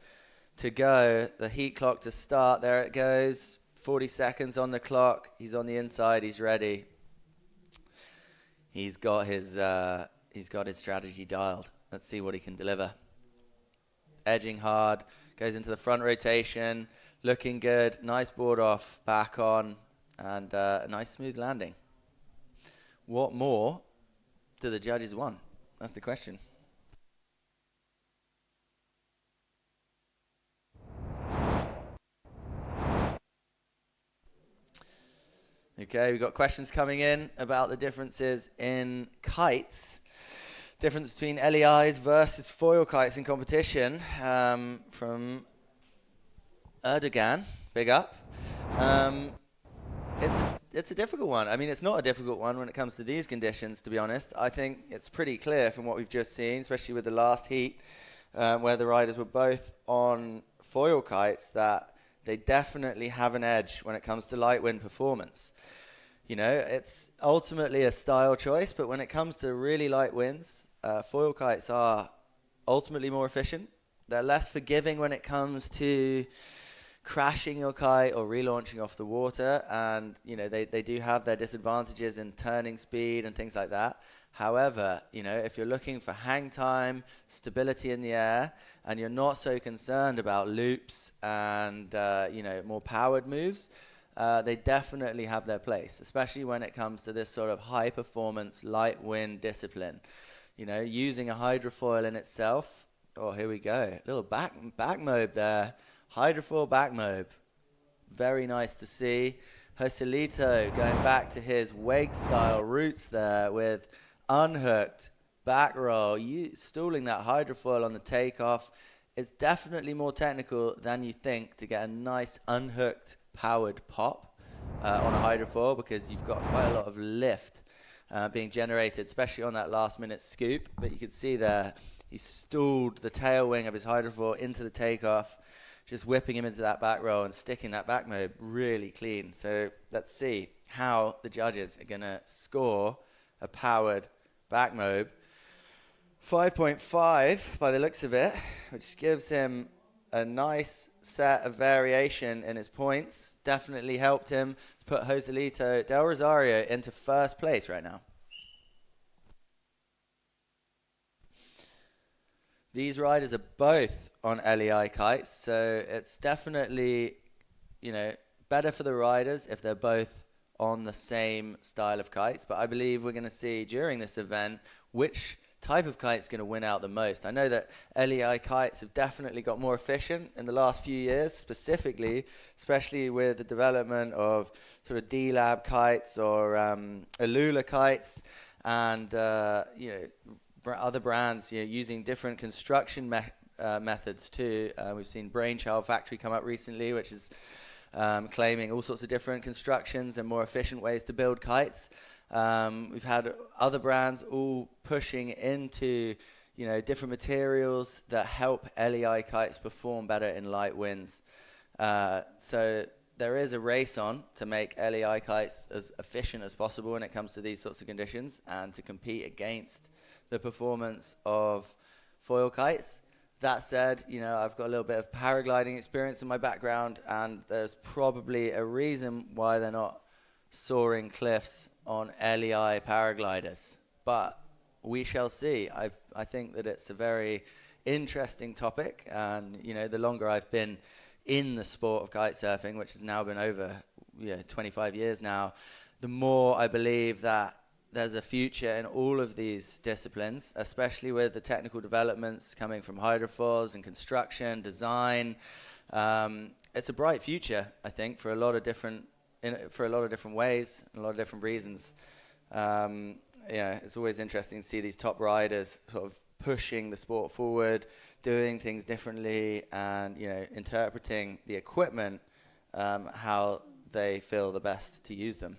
to go. The heat clock to start. There it goes. 40 seconds on the clock. He's on the inside. He's ready. He's got his strategy dialed. Let's see what he can deliver. Edging hard. Goes into the front rotation. Looking good. Nice board off. Back on. And a nice smooth landing. What more do the judges want? That's the question. Okay, we've got questions coming in about the differences in kites. Difference between LEIs versus foil kites in competition from Erdogan. Big up. It's a difficult one. I mean, it's not a difficult one when it comes to these conditions, to be honest. I think it's pretty clear from what we've just seen, especially with the last heat, where the riders were both on foil kites, that they definitely have an edge when it comes to light wind performance. You know, it's ultimately a style choice, but when it comes to really light winds, foil kites are ultimately more efficient. They're less forgiving when it comes to crashing your kite or relaunching off the water, and you know they do have their disadvantages in turning speed and things like that. However, you know, if you're looking for hang time, stability in the air, and you're not so concerned about loops and you know, more powered moves, they definitely have their place, especially when it comes to this sort of high performance light wind discipline. You know, using a hydrofoil in itself. Oh, here we go, little back mobe there. Hydrofoil back mobe. Very nice to see. Joselito going back to his wake style roots there with unhooked back roll. Stalling that hydrofoil on the takeoff. It's definitely more technical than you think to get a nice unhooked powered pop on a hydrofoil, because you've got quite a lot of lift being generated, especially on that last minute scoop. But you can see there, he stalled the tail wing of his hydrofoil into the takeoff, just whipping him into that back roll and sticking that back mobe really clean. So let's see how the judges are going to score a powered back mobe. 5.5 by the looks of it, which gives him a nice set of variation in his points. Definitely helped him to put Joselito Del Rosario into first place right now. These riders are both on LEI kites, so it's definitely, you know, better for the riders if they're both on the same style of kites. But I believe we're going to see during this event which type of kite is going to win out the most. I know that LEI kites have definitely got more efficient in the last few years, specifically, especially with the development of sort of D-Lab kites or Alula kites, and you know, other brands, you know, using different construction methods too. We've seen Brainchild Factory come up recently, which is claiming all sorts of different constructions and more efficient ways to build kites. We've had other brands all pushing into, you know, different materials that help LEI kites perform better in light winds. So there is a race on to make LEI kites as efficient as possible when it comes to these sorts of conditions and to compete against the performance of foil kites. That said, you know, I've got a little bit of paragliding experience in my background, and there's probably a reason why they're not soaring cliffs on LEI paragliders. But we shall see. I think that it's a very interesting topic, and, you know, the longer I've been in the sport of kite surfing, which has now been over 25 years now, the more I believe that there's a future in all of these disciplines, especially with the technical developments coming from hydrofoils and construction, design. It's a bright future, I think, for a lot of different ways and a lot of different reasons. Yeah, it's always interesting to see these top riders sort of pushing the sport forward, doing things differently, and, you know, interpreting the equipment how they feel the best to use them.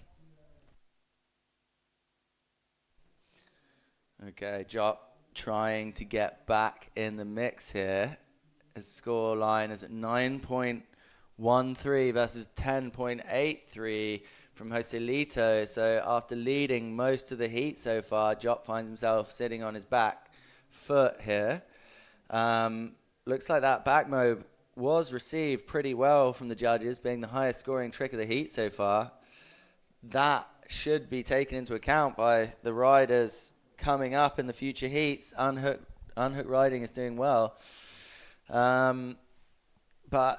Okay, Jop trying to get back in the mix here. His score line is at 9.13 versus 10.83 from Joselito. So after leading most of the heat so far, Jop finds himself sitting on his back foot here. Looks like that back mob was received pretty well from the judges, being the highest scoring trick of the heat so far. That should be taken into account by the riders coming up in the future heats. Unhooked riding is doing well. But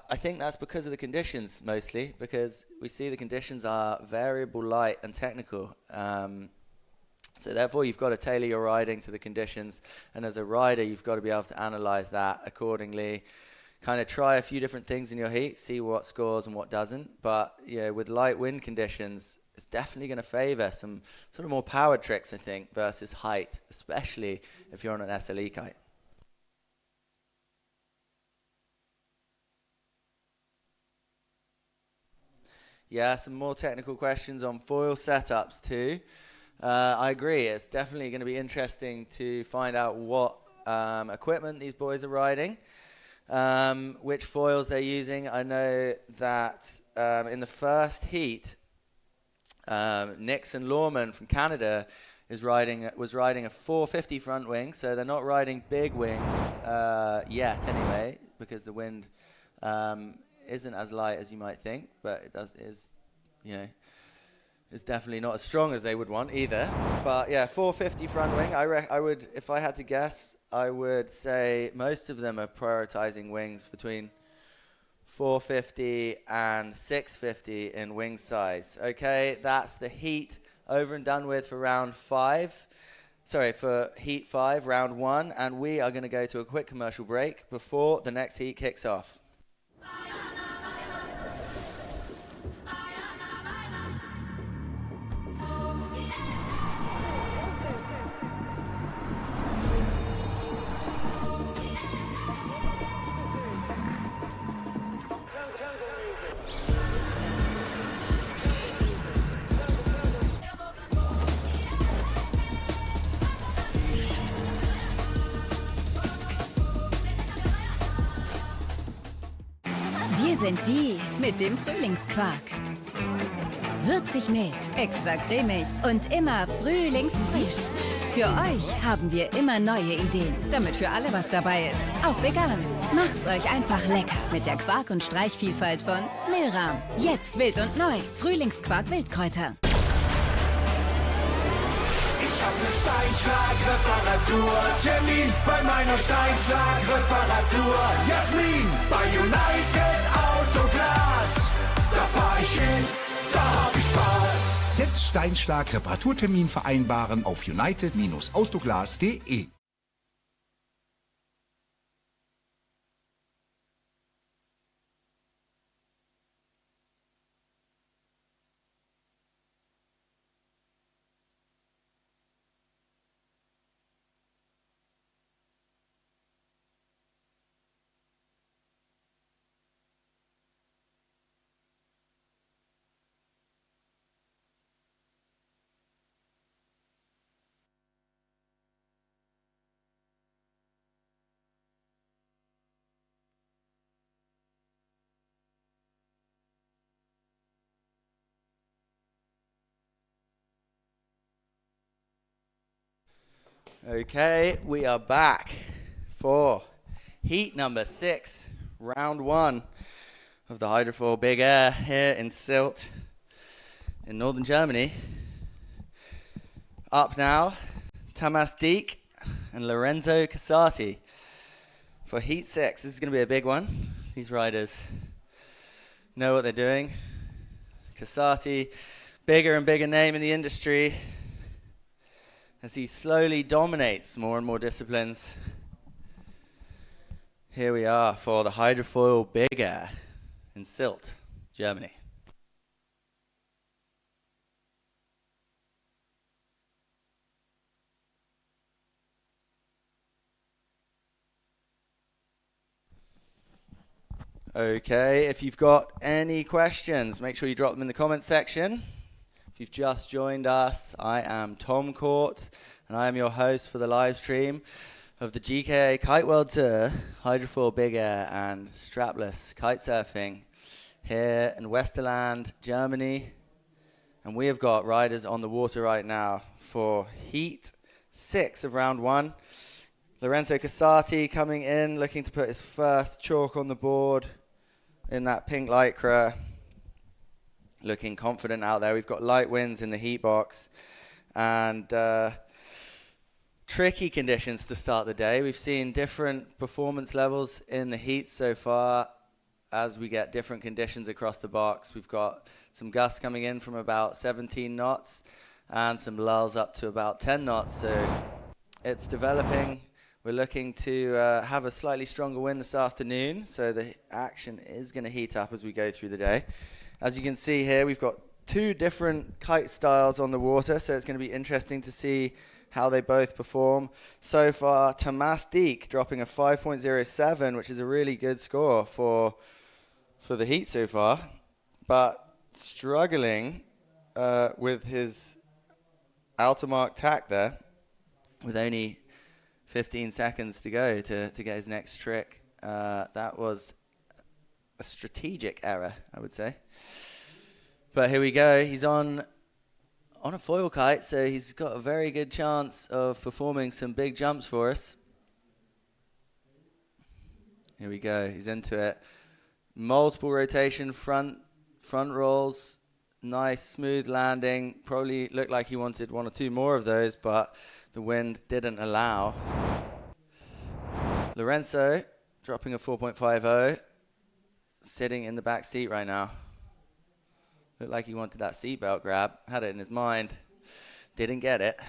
I think that's because of the conditions mostly, because we see the conditions are variable light and technical. So therefore you've got to tailor your riding to the conditions, and as a rider you've got to be able to analyze that accordingly. Kind of try a few different things in your heat, see what scores and what doesn't. But yeah, with light wind conditions, it's definitely going to favor some sort of more powered tricks, I think, versus height, especially if you're on an SLE kite. Yeah, some more technical questions on foil setups too. I agree, it's definitely going to be interesting to find out what equipment these boys are riding, which foils they're using. I know that in the first heat, Nixon Lawman from Canada was riding a 450 front wing, so they're not riding big wings yet anyway, because the wind isn't as light as you might think, but is definitely not as strong as they would want either. But yeah, 450 front wing. I would, if I had to guess, I would say most of them are prioritizing wings between 450 and 650 in wing size. Okay, that's the heat over and done with for round 5. Sorry, for heat 5, round 1, and we are going to go to a quick commercial break before the next heat kicks off. Wir sind die mit dem Frühlingsquark. Würzig mild, extra cremig und immer frühlingsfrisch. Für euch haben wir immer neue Ideen, damit für alle was dabei ist. Auch vegan. Macht's euch einfach lecker mit der Quark- und Streichvielfalt von Milram. Jetzt wild und neu. Frühlingsquark Wildkräuter. Ich hab ne Steinschlag-Reparatur-Termin bei meiner Steinschlag-Reparatur. Jasmin bei United Autoglas. Da fahr ich hin, da hab ich Spaß. Jetzt Steinschlag-Reparaturtermin vereinbaren auf united-autoglas.de. Okay, we are back for heat number 6, round 1 of the Hydrofoil Big Air here in Sylt in northern Germany. Up now, Tamas Dieck and Lorenzo Casati for heat 6. This is going to be a big one. These riders know what they're doing. Casati, bigger and bigger name in the industry, as he slowly dominates more and more disciplines. Here we are for the Hydrofoil Big Air in Sylt, Germany. Okay, if you've got any questions, make sure you drop them in the comments section. If you've just joined us, I am Tom Court, and I am your host for the live stream of the GKA Kite World Tour, hydrofoil big air and strapless kite surfing here in Westerland, Germany. And we have got riders on the water right now for Heat 6 of round 1. Lorenzo Casati coming in, looking to put his first chalk on the board in that pink lycra. Looking confident out there. We've got light winds in the heat box and tricky conditions to start the day. We've seen different performance levels in the heat so far as we get different conditions across the box. We've got some gusts coming in from about 17 knots and some lulls up to about 10 knots. So it's developing. We're looking to have a slightly stronger wind this afternoon. So the action is going to heat up as we go through the day. As you can see here, we've got 2 different kite styles on the water, so it's going to be interesting to see how they both perform. So far, Tomas Dieck dropping a 5.07, which is a really good score for the heat so far, but struggling with his outer mark tack there, with only 15 seconds to go to get his next trick. That was a strategic error, I would say. But here we go. He's on a foil kite, so he's got a very good chance of performing some big jumps for us. Here we go. He's into it. Multiple rotation, front rolls, nice smooth landing. Probably looked like he wanted 1 or 2 more of those, but the wind didn't allow. Lorenzo dropping a 4.50. Sitting in the back seat right now. Looked like he wanted that seatbelt grab. Had it in his mind. Didn't get it.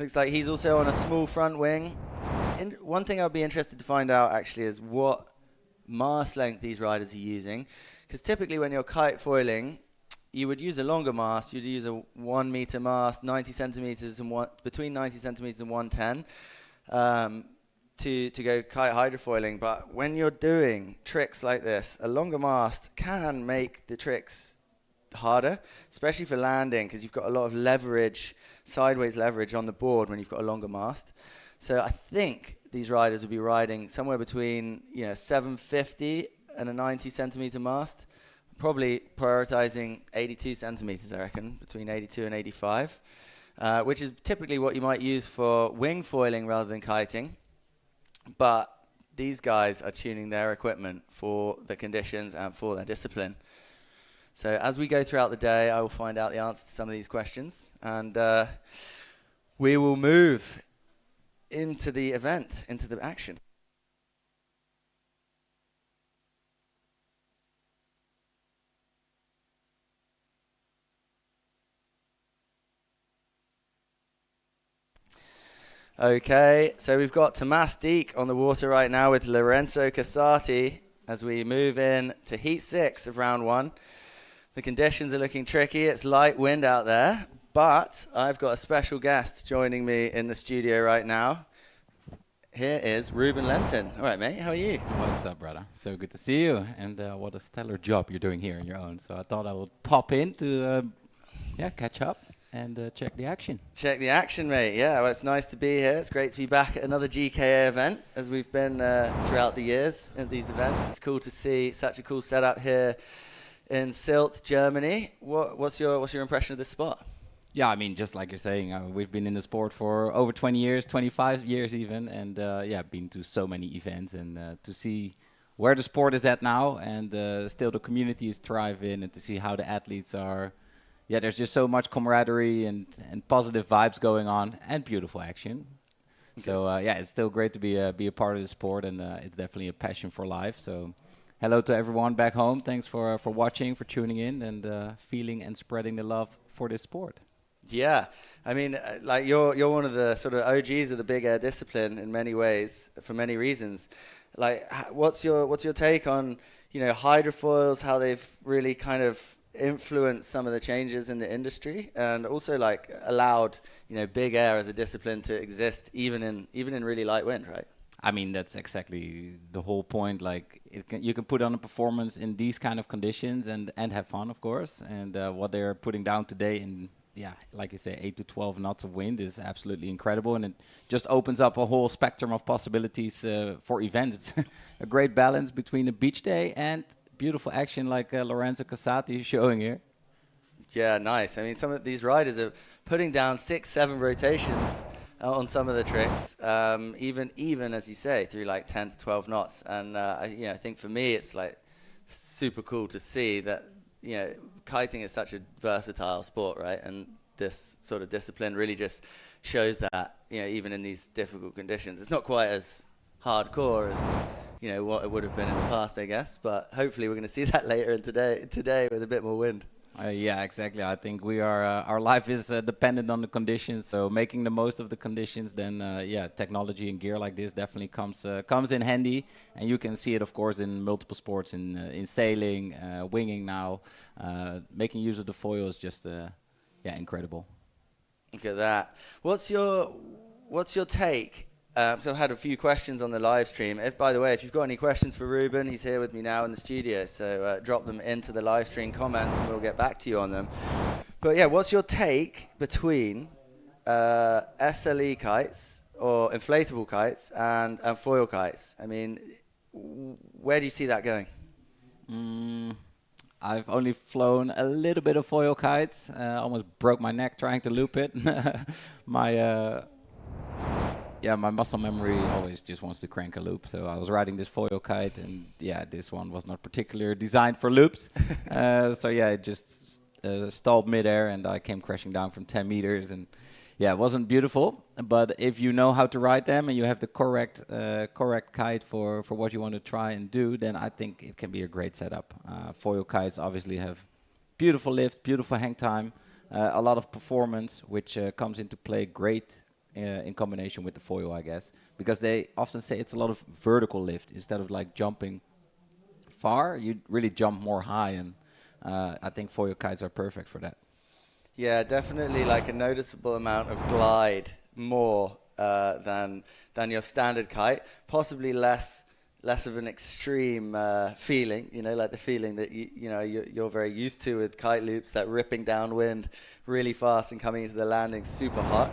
Looks like he's also on a small front wing. One thing I'd be interested to find out actually is what mast length these riders are using. Because typically when you're kite foiling, you would use a longer mast. You'd use a 1 meter mast, 90 centimeters and between 90 centimeters and 110. To go kite hydrofoiling, but when you're doing tricks like this, a longer mast can make the tricks harder, especially for landing, because you've got a lot of leverage, sideways leverage on the board when you've got a longer mast. So I think these riders will be riding somewhere between 750 and a 90 centimeter mast, probably prioritizing 82 centimeters, I reckon, between 82 and 85, which is typically what you might use for wing foiling rather than kiting. But these guys are tuning their equipment for the conditions and for their discipline. So as we go throughout the day, I will find out the answer to some of these questions. And we will move into the event, into the action. Okay, so we've got Tomas Dieck on the water right now with Lorenzo Casati as we move in to Heat 6 of round 1. The conditions are looking tricky. It's light wind out there, but I've got a special guest joining me in the studio right now. Here is Ruben Lenton. All right, mate, how are you? What's up, brother? So good to see you, and what a stellar job you're doing here on your own. So I thought I would pop in to catch up and check the action. Check the action, mate. Yeah, well, it's nice to be here. It's great to be back at another GKA event, as we've been throughout the years at these events. It's cool to see such a cool setup here in Sylt, Germany. What's your impression of this spot? Yeah, I mean, just like you're saying, we've been in the sport for over 20 years, 25 years even, and been to so many events, and to see where the sport is at now, and still the community is thriving, and to see how the athletes are. Yeah, there's just so much camaraderie and positive vibes going on, and beautiful action. Okay. So it's still great to be a part of the sport, and it's definitely a passion for life. So hello to everyone back home. Thanks for watching, for tuning in, and feeling and spreading the love for this sport. Yeah, I mean, like you're one of the sort of OGs of the big air discipline in many ways, for many reasons. Like, what's your take on hydrofoils, how they've really kind of influenced some of the changes in the industry, and also like allowed big air as a discipline to exist even in really light wind, right? I mean, that's exactly the whole point. Like, you can put on a performance in these kind of conditions and have fun, of course. And what they're putting down today in yeah, like you say, 8 to 12 knots of wind is absolutely incredible, and it just opens up a whole spectrum of possibilities for events. It's a great balance between a beach day and beautiful action like Lorenzo Casati is showing here. Yeah, nice. I mean, some of these riders are putting down 6-7 rotations on some of the tricks, even as you say, through like 10 to 12 knots. And I think for me, it's like super cool to see that, kiting is such a versatile sport, right? And this sort of discipline really just shows that, even in these difficult conditions, it's not quite as hardcore as what it would have been in the past, I guess. But hopefully, we're going to see that later in today with a bit more wind. Yeah, exactly. I think we are. Our life is dependent on the conditions. So making the most of the conditions, then technology and gear like this definitely comes in handy. And you can see it, of course, in multiple sports, in sailing, winging now. Making use of the foil is just incredible. Look at that. What's your take? So I've had a few questions on the live stream. By the way, if you've got any questions for Ruben, he's here with me now in the studio. So drop them into the live stream comments and we'll get back to you on them. But yeah, what's your take between SLE kites or inflatable kites and foil kites? I mean, where do you see that going? I've only flown a little bit of foil kites. Almost broke my neck trying to loop it. My muscle memory always just wants to crank a loop. So I was riding this foil kite, and this one was not particularly designed for loops. It just stalled midair, and I came crashing down from 10 meters. And it wasn't beautiful. But if you know how to ride them and you have the correct kite for what you want to try and do, then I think it can be a great setup. Foil kites obviously have beautiful lift, beautiful hang time, a lot of performance, which comes into play great in combination with the foil, I guess, because they often say it's a lot of vertical lift instead of like jumping far. You really jump more high, and I think foil kites are perfect for that. Yeah, definitely like a noticeable amount of glide more than your standard kite. Possibly less of an extreme feeling, like the feeling that you're very used to with kite loops, that ripping downwind really fast and coming into the landing super hot.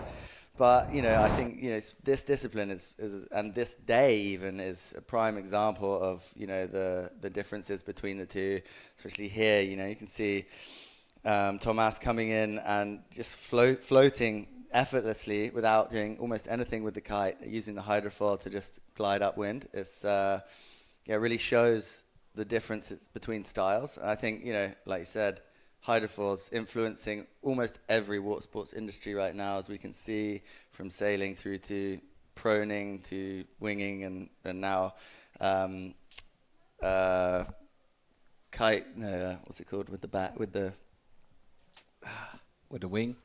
But, I think, this discipline is and this day even is a prime example of, the differences between the two, especially here. You can see Thomas coming in and just floating effortlessly without doing almost anything with the kite, using the hydrofoil to just glide upwind. It's, really shows the differences between styles. And I think, like you said, hydrofoils influencing almost every water sports industry right now, as we can see, from sailing through to proning to winging and now kite. No, what's it called with the wing?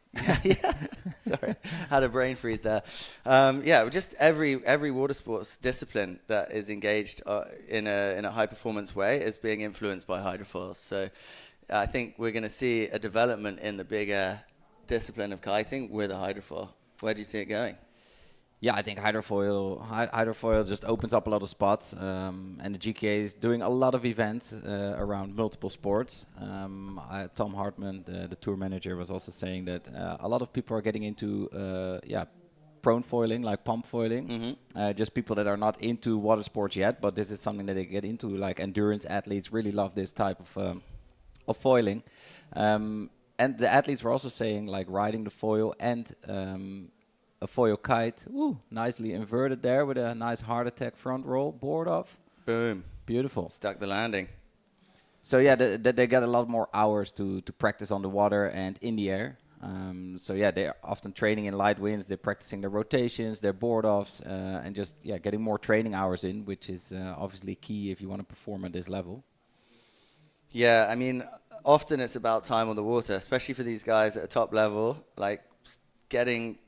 Yeah, sorry, had a brain freeze there. Just every water sports discipline that is engaged in a high performance way is being influenced by hydrofoils. So I think we're going to see a development in the bigger discipline of kiting with a hydrofoil. Where do you see it going? Yeah, I think hydrofoil just opens up a lot of spots, and the GKA is doing a lot of events around multiple sports. Tom Hartman, the tour manager, was also saying that a lot of people are getting into prone foiling, like pump foiling. Just people that are not into water sports yet, but this is something that they get into. Like endurance athletes really love this type of foiling, and the athletes were also saying like riding the foil and a foil kite, nicely inverted there with a nice heart attack front roll, board off. Boom. Beautiful. Stuck the landing. So they get a lot more hours to practice on the water and in the air. They're often training in light winds. They're practicing their rotations, their board offs, and just getting more training hours in, which is obviously key if you want to perform at this level. Yeah, I mean, often it's about time on the water, especially for these guys at a top level. Like getting,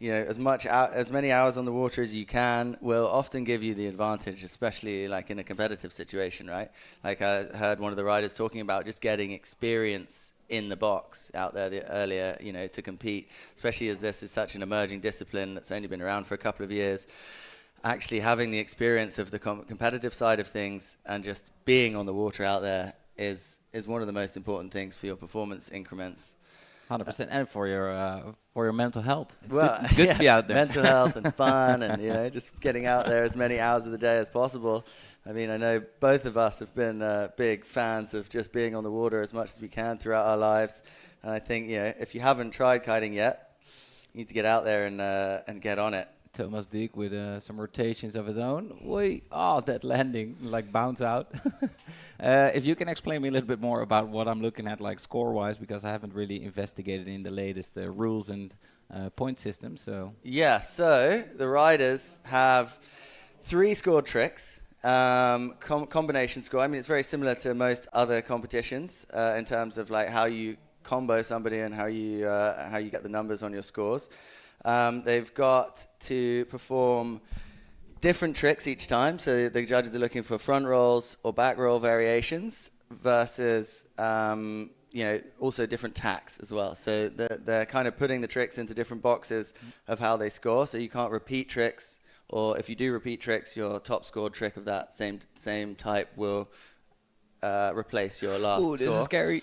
as many hours on the water as you can will often give you the advantage, especially like in a competitive situation, right? Like I heard one of the riders talking about just getting experience in the box out there earlier, to compete, especially as this is such an emerging discipline that's only been around for a couple of years. Actually having the experience of the competitive side of things and just being on the water out there is one of the most important things for your performance increments. 100%, and for your mental health. It's well, good to be out there. Mental health and fun, and just getting out there as many hours of the day as possible. I mean, I know both of us have been big fans of just being on the water as much as we can throughout our lives. And I think if you haven't tried kiting yet, you need to get out there and get on it. Thomas Dijk with some rotations of his own. That landing, like bounce out. If you can explain me a little bit more about what I'm looking at, like score-wise, because I haven't really investigated in the latest rules and point system. So the riders have 3 scored tricks, combination score. I mean, it's very similar to most other competitions in terms of like how you combo somebody and how you get the numbers on your scores. They've got to perform different tricks each time. So the judges are looking for front rolls or back roll variations versus, also different tacks as well. So they're kind of putting the tricks into different boxes of how they score. So you can't repeat tricks, or if you do repeat tricks, your top scored trick of that same type will replace your last score. Ooh, this is scary.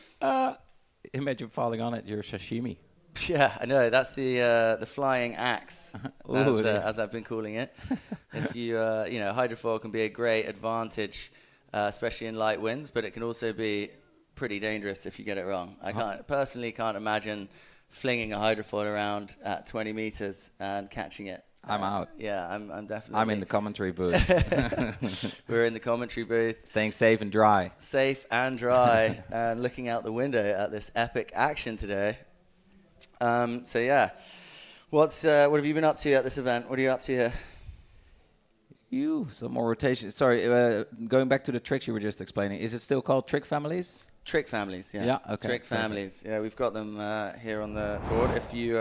Imagine falling on it, your sashimi. Yeah, I know. That's the flying axe, as I've been calling it. If you, hydrofoil can be a great advantage, especially in light winds, but it can also be pretty dangerous if you get it wrong. I can't imagine flinging a hydrofoil around at 20 meters and catching it. I'm out. Yeah, I'm definitely. I'm in the commentary booth. We're in the commentary booth. Staying safe and dry. Safe and dry, and looking out the window at this epic action today. What have you been up to at this event? What are you up to here? Some more rotation. Sorry, going back to the tricks you were just explaining. Is it still called trick families? Trick families, yeah. Yeah, okay. Trick families. Yeah, we've got them here on the board. If you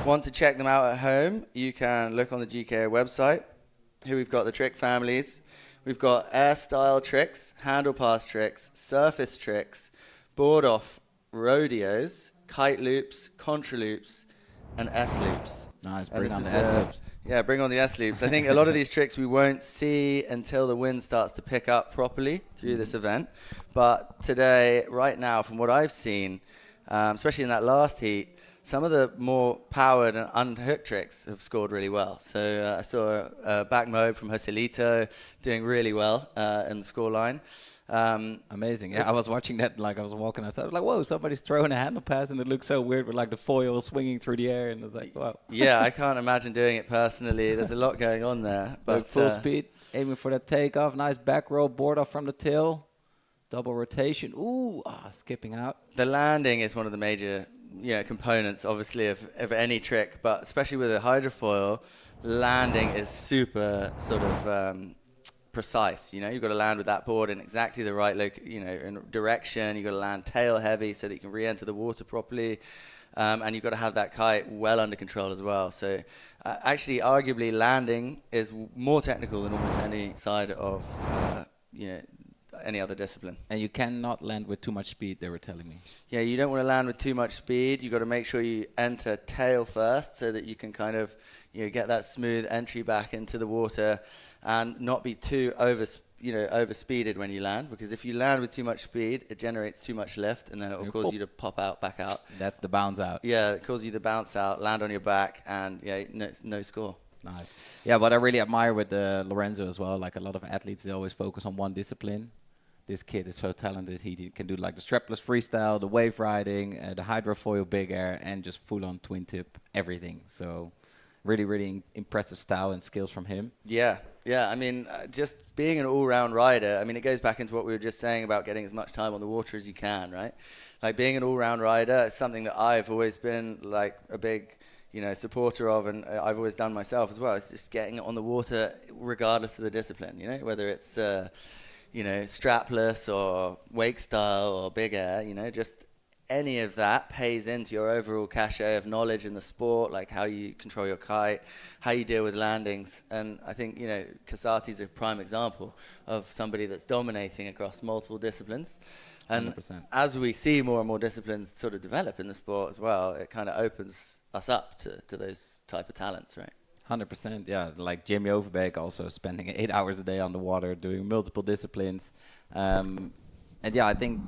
want to check them out at home, you can look on the GKA website. Here we've got the trick families. We've got air style tricks, handle pass tricks, surface tricks, board off rodeos, kite loops, contra loops, and S loops. Nice, bring on the S loops. Yeah, bring on the S loops. I think a lot of these tricks we won't see until the wind starts to pick up properly through this event. But today, right now, from what I've seen, especially in that last heat, some of the more powered and unhooked tricks have scored really well. So I saw a back mode from Joselito doing really well in the scoreline. Amazing. Yeah, I was watching that, like I was walking outside. I was like, whoa, somebody's throwing a handle pass, and it looks so weird with like the foil swinging through the air, and I was like, wow. Yeah, I can't imagine doing it personally. There's a lot going on there. But full speed, aiming for that takeoff, nice back roll, board off from the tail, double rotation. Ooh, skipping out. The landing is one of the major components, obviously, of any trick, but especially with a hydrofoil, landing is super sort of precise. You've got to land with that board in exactly the right direction. You've got to land tail heavy so that you can re-enter the water properly, and you've got to have that kite well under control as well. So actually, arguably, landing is more technical than almost any side of any other discipline. And you cannot land with too much speed, they were telling me. Yeah, you don't want to land with too much speed. You've got to make sure you enter tail first so that you can kind of get that smooth entry back into the water and not be too overspeeded when you land, because if you land with too much speed, it generates too much lift, and then it will cause you to pop out, back out. That's the bounce out. Yeah, it causes you to bounce out, land on your back, and no score. Nice. Yeah, what I really admire with Lorenzo as well, like a lot of athletes, they always focus on one discipline. This kid is so talented. He can do like the strapless freestyle, the wave riding, the hydrofoil big air, and just full-on twin tip everything. So really, really impressive style and skills from him. Yeah. I mean, just being an all-round rider, I mean, it goes back into what we were just saying about getting as much time on the water as you can, right? Like being an all-round rider is something that I've always been like a big, supporter of, and I've always done myself as well. It's just getting on the water regardless of the discipline, whether it's strapless or wake style or big air, just any of that pays into your overall cachet of knowledge in the sport, like how you control your kite, how you deal with landings. And I think, Casati's a prime example of somebody that's dominating across multiple disciplines. And 100%. As we see more and more disciplines sort of develop in the sport as well, it kind of opens us up to those type of talents, right? 100%, yeah. Like Jimmy Overbeek also spending 8 hours a day on the water doing multiple disciplines. And yeah, I think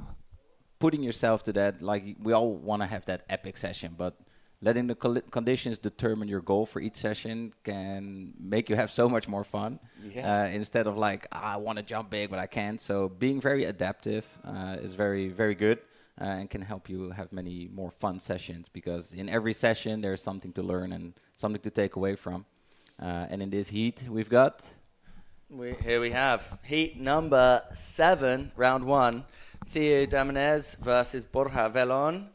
putting yourself to that, like we all want to have that epic session, but letting the conditions determine your goal for each session can make you have so much more fun. Instead of like, I want to jump big, but I can't. So being very adaptive is very, very good and can help you have many more fun sessions, because in every session there's something to learn and something to take away from. And in this heat we've got... Here we have heat number 7, round 1. Theo Damanez versus Borja Velon.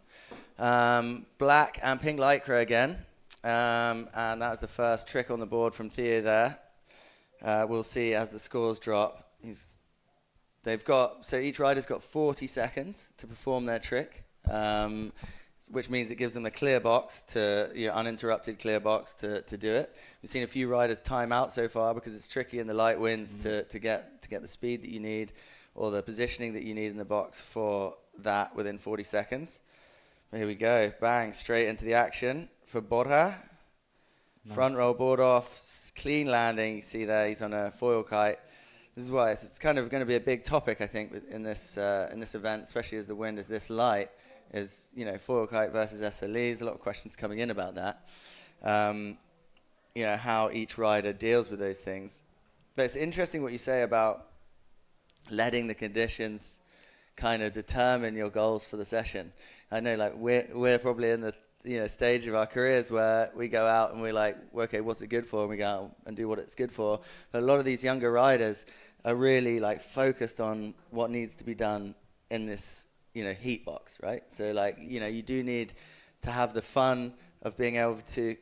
Black and pink lycra again. And that was the first trick on the board from Theo there. We'll see as the scores drop. So each rider's got 40 seconds to perform their trick, which means it gives them a clear box, uninterrupted clear box to do it. We've seen a few riders time out so far because it's tricky in the light winds to get the speed that you need or the positioning that you need in the box for that within 40 seconds. Here we go. Bang, straight into the action for Borja. Nice. Front roll board off, clean landing. You see there, he's on a foil kite. This is why it's kind of going to be a big topic, I think, in this event, especially as the wind is this light, is, foil kite versus SLE. There's a lot of questions coming in about that. How each rider deals with those things. But it's interesting what you say about letting the conditions kind of determine your goals for the session. I know, like, we're probably in the stage of our careers where we go out and we're like, okay, what's it good for? And we go out and do what it's good for. But a lot of these younger riders are really like focused on what needs to be done in this, heat box, right? So like, you do need to have the fun of being able to,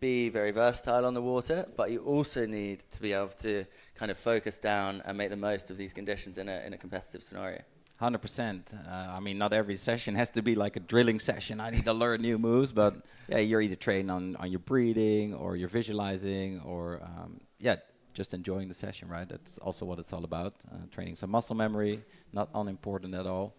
be very versatile on the water, but you also need to be able to kind of focus down and make the most of these conditions in a competitive scenario. 100%. I mean, not every session has to be like a drilling session. I need to learn new moves, but you're either training on your breathing or you're visualizing or, just enjoying the session, right? That's also what it's all about. Training some muscle memory, not unimportant at all.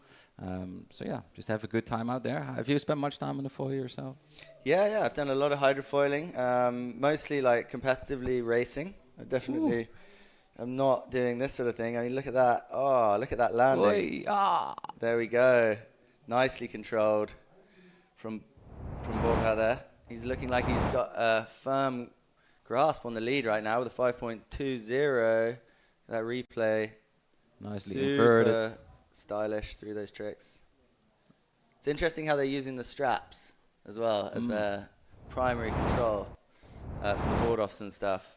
Just have a good time out there. Have you spent much time on the foil yourself? Yeah, I've done a lot of hydrofoiling, mostly like competitively racing. I definitely... I'm not doing this sort of thing. I mean, look at that. Oh, look at that landing. There we go. Nicely controlled from Borja there. He's looking like he's got a firm grasp on the lead right now with a 5.20. That replay. Nicely inverted. Stylish through those tricks. It's interesting how they're using the straps as well as their primary control for the board offs and stuff.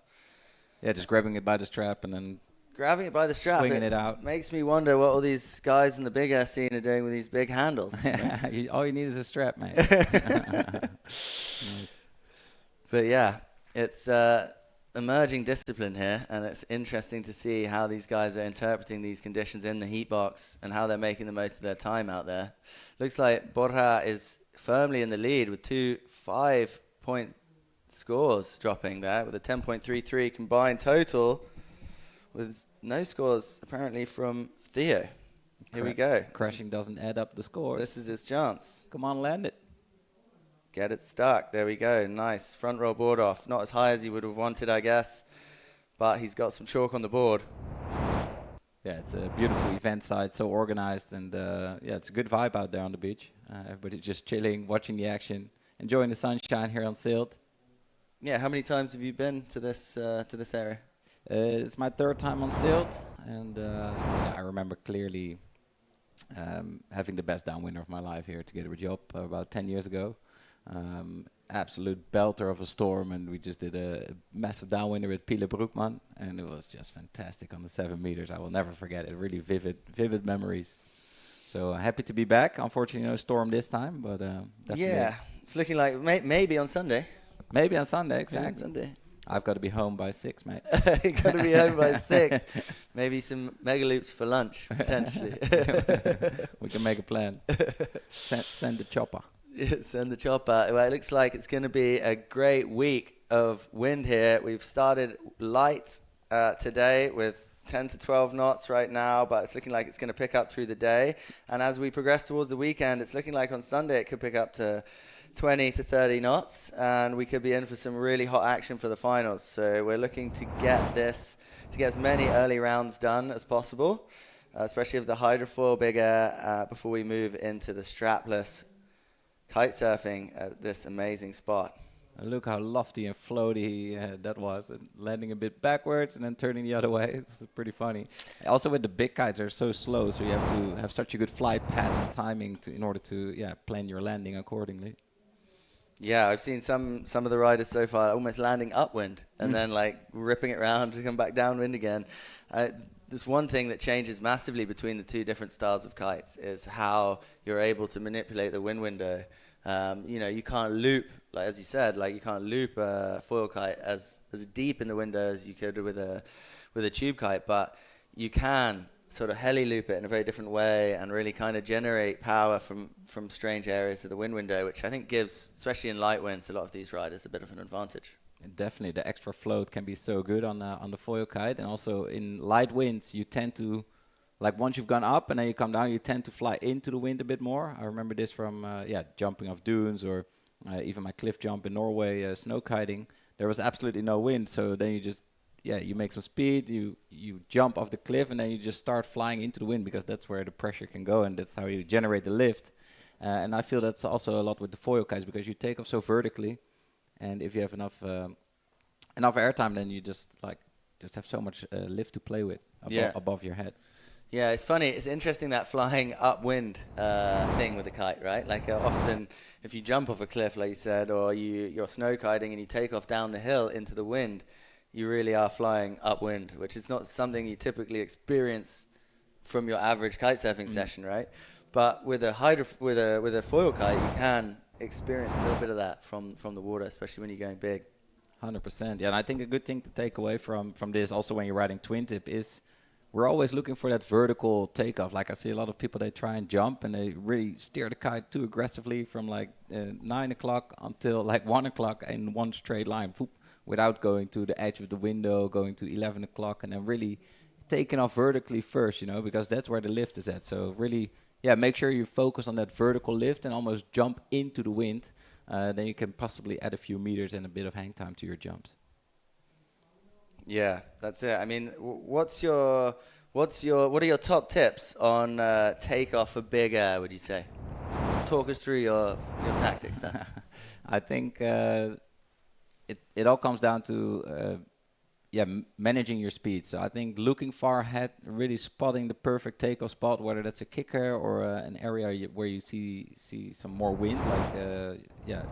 Yeah, just grabbing it by the strap and then grabbing it by the strap, swinging it out. Makes me wonder what all these guys in the big air scene are doing with these big handles. All you need is a strap, mate. Nice. But yeah, it's emerging discipline here, and it's interesting to see how these guys are interpreting these conditions in the heat box and how they're making the most of their time out there. Looks like Borja is firmly in the lead with 2 5-point scores dropping there with a 10.33 combined total with no scores apparently from Theo. Here we go. Crashing doesn't add up the scores. This is his chance. Come on, land it. Get it stuck. There we go. Nice. Front roll board off. Not as high as he would have wanted, I guess, but he's got some chalk on the board. Yeah, it's a beautiful event site, so organized, and it's a good vibe out there on the beach. Everybody just chilling, watching the action, enjoying the sunshine here on Sylt. Yeah, how many times have you been to this area? It's my 3rd time on Sylt, and I remember clearly having the best downwinder of my life here together with Job about 10 years ago. Absolute belter of a storm, and we just did a massive downwinder with Pile Broekman, and it was just fantastic on the 7 meters. I will never forget it. Really vivid memories. So happy to be back. Unfortunately, no storm this time, but definitely. Yeah, it's looking like maybe on Sunday. Maybe on Sunday, exactly. Maybe on Sunday. I've got to be home by 6, mate. You got to be home by 6. Maybe some mega loops for lunch, potentially. We can make a plan. Send the chopper. Send the chopper. Well, it looks like it's going to be a great week of wind here. We've started light today with 10 to 12 knots right now, but it's looking like it's going to pick up through the day. And as we progress towards the weekend, it's looking like on Sunday it could pick up to 20 to 30 knots, and we could be in for some really hot action for the finals. So we're looking to get as many early rounds done as possible. especially of the hydrofoil bigger, before we move into the strapless kite surfing at this amazing spot. And look how lofty and floaty that was, and landing a bit backwards and then turning the other way. It's pretty funny. Also with the big kites, they're so slow, so you have to have such a good flight path and timing in order to plan your landing accordingly. Yeah, I've seen some of the riders so far almost landing upwind and then like ripping it around to come back downwind again. There's one thing that changes massively between the two different styles of kites is how you're able to manipulate the wind window. You can't loop, like as you said, like you can't loop a foil kite as deep in the window as you could with a tube kite, but you can sort of heli loop it in a very different way and really kind of generate power from strange areas of the wind window, which I think gives, especially in light winds, a lot of these riders a bit of an advantage. And definitely, the extra float can be so good on the foil kite, and also in light winds, you tend to, like once you've gone up and then you come down, you tend to fly into the wind a bit more. I remember this from jumping off dunes or even my cliff jump in Norway, snow kiting. There was absolutely no wind, so then you just you make some speed, you jump off the cliff, and then you just start flying into the wind because that's where the pressure can go, and that's how you generate the lift. And I feel that's also a lot with the foil kites because you take off so vertically, and if you have enough airtime, then you just have so much lift to play with above your head. Yeah, it's funny. It's interesting that flying upwind thing with the kite, right? Like often, if you jump off a cliff, like you said, or you're snow kiting and you take off down the hill into the wind, you really are flying upwind, which is not something you typically experience from your average kite surfing session, right? But with a with a foil kite, you can experience a little bit of that from the water, especially when you're going big. 100%. Yeah, and I think a good thing to take away from this, also when you're riding twin tip, is we're always looking for that vertical takeoff. Like I see a lot of people, they try and jump and they really steer the kite too aggressively from like 9 o'clock until like 1 o'clock in one straight line, without going to the edge of the window, going to 11 o'clock, and then really taking off vertically first, because that's where the lift is at. So really, make sure you focus on that vertical lift and almost jump into the wind. Then you can possibly add a few meters and a bit of hang time to your jumps. Yeah, that's it. I mean, what are your top tips on takeoff for big air, would you say? Talk us through your tactics there. I think it all comes down to managing your speed. So I think looking far ahead, really spotting the perfect takeoff spot, whether that's a kicker or an area where you see some more wind, like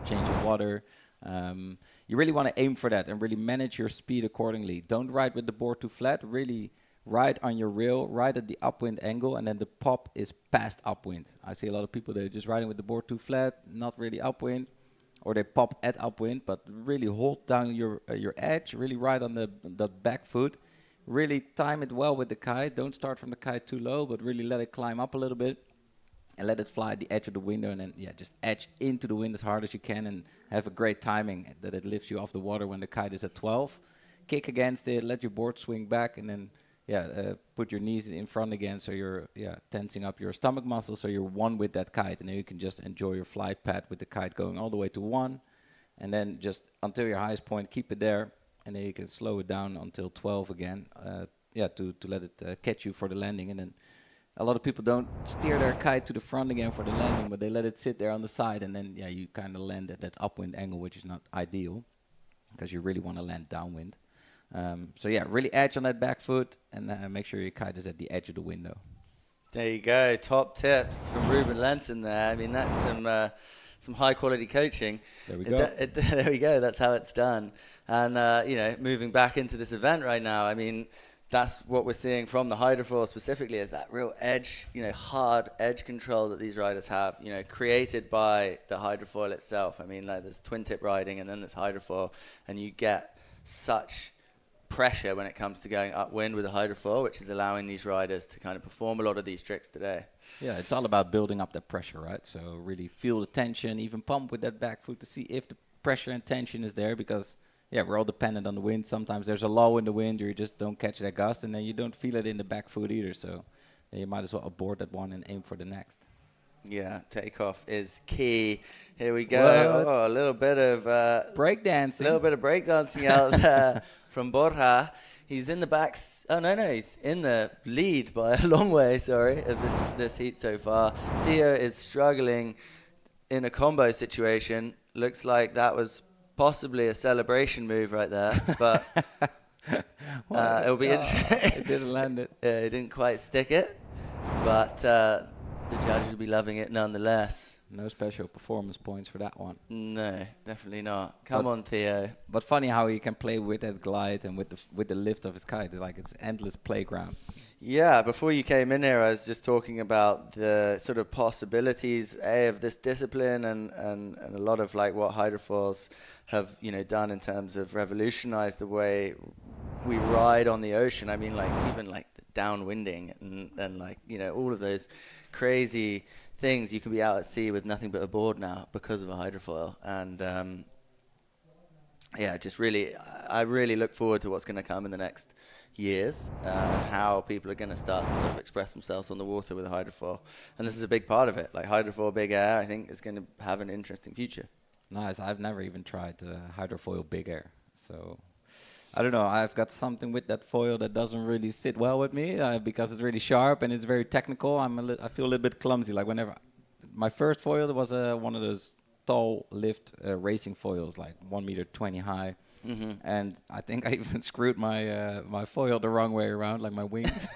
change of water. You really want to aim for that and really manage your speed accordingly. Don't ride with the board too flat. Really ride on your rail, ride at the upwind angle, and then the pop is past upwind. I see a lot of people, they're just riding with the board too flat, not really upwind, or they pop at upwind, but really hold down your edge, really ride on the back foot, really time it well with the kite. Don't start from the kite too low, but really let it climb up a little bit and let it fly at the edge of the window, and then just edge into the wind as hard as you can and have a great timing that it lifts you off the water when the kite is at 12. Kick against it, let your board swing back, and then put your knees in front again, so you're tensing up your stomach muscles, so you're one with that kite, and then you can just enjoy your flight path with the kite going all the way to 1, and then just until your highest point, keep it there, and then you can slow it down until 12 again, to let it catch you for the landing. And then a lot of people don't steer their kite to the front again for the landing, but they let it sit there on the side, and then you kind of land at that upwind angle, which is not ideal because you really want to land downwind. Really edge on that back foot, and make sure your kite is at the edge of the window. There you go. Top tips from Ruben Lenton there. I mean, that's some high quality coaching. There we go. There we go. That's how it's done. And moving back into this event right now, I mean, that's what we're seeing from the hydrofoil specifically, is that real edge, hard edge control that these riders have, created by the hydrofoil itself. I mean, like there's twin tip riding and then there's hydrofoil, and you get such pressure when it comes to going upwind with a hydrofoil, which is allowing these riders to kind of perform a lot of these tricks today. Yeah, it's all about building up that pressure, right? So really feel the tension, even pump with that back foot to see if the pressure and tension is there, because we're all dependent on the wind. Sometimes there's a lull in the wind, or you just don't catch that gust, and then you don't feel it in the back foot either. So you might as well abort that one and aim for the next. Yeah, takeoff is key. Here we go. Oh, a little bit of breakdancing. A little bit of breakdancing out there from Borja. He's in the back. Oh, no, he's in the lead by a long way, sorry, of this heat so far. Theo is struggling in a combo situation. Looks like that was possibly a celebration move right there, but it'll be interesting. It didn't land it. He didn't quite stick it, but the judges will be loving it nonetheless. No special performance points for that one. No, definitely not. Come on, Theo. But funny how he can play with that glide and with the lift of his kite. Like, it's endless playground. Yeah, before you came in here, I was just talking about the sort of possibilities of this discipline and a lot of like what hydrofoils have done in terms of revolutionize the way we ride on the ocean. I mean, like even like the downwinding and like all of those crazy things. You can be out at sea with nothing but a board now because of a hydrofoil, and I really look forward to what's going to come in the next years, and how people are going to start to sort of express themselves on the water with a hydrofoil, and this is a big part of it. Like hydrofoil big air, I think is going to have an interesting future. Nice. I've never even tried hydrofoil big air, so I don't know. I've got something with that foil that doesn't really sit well with me because it's really sharp and it's very technical. I feel a little bit clumsy. Like whenever my first foil was one of those tall lift racing foils, like 1.20 meters high, and I think I even screwed my my foil the wrong way around, like my wings.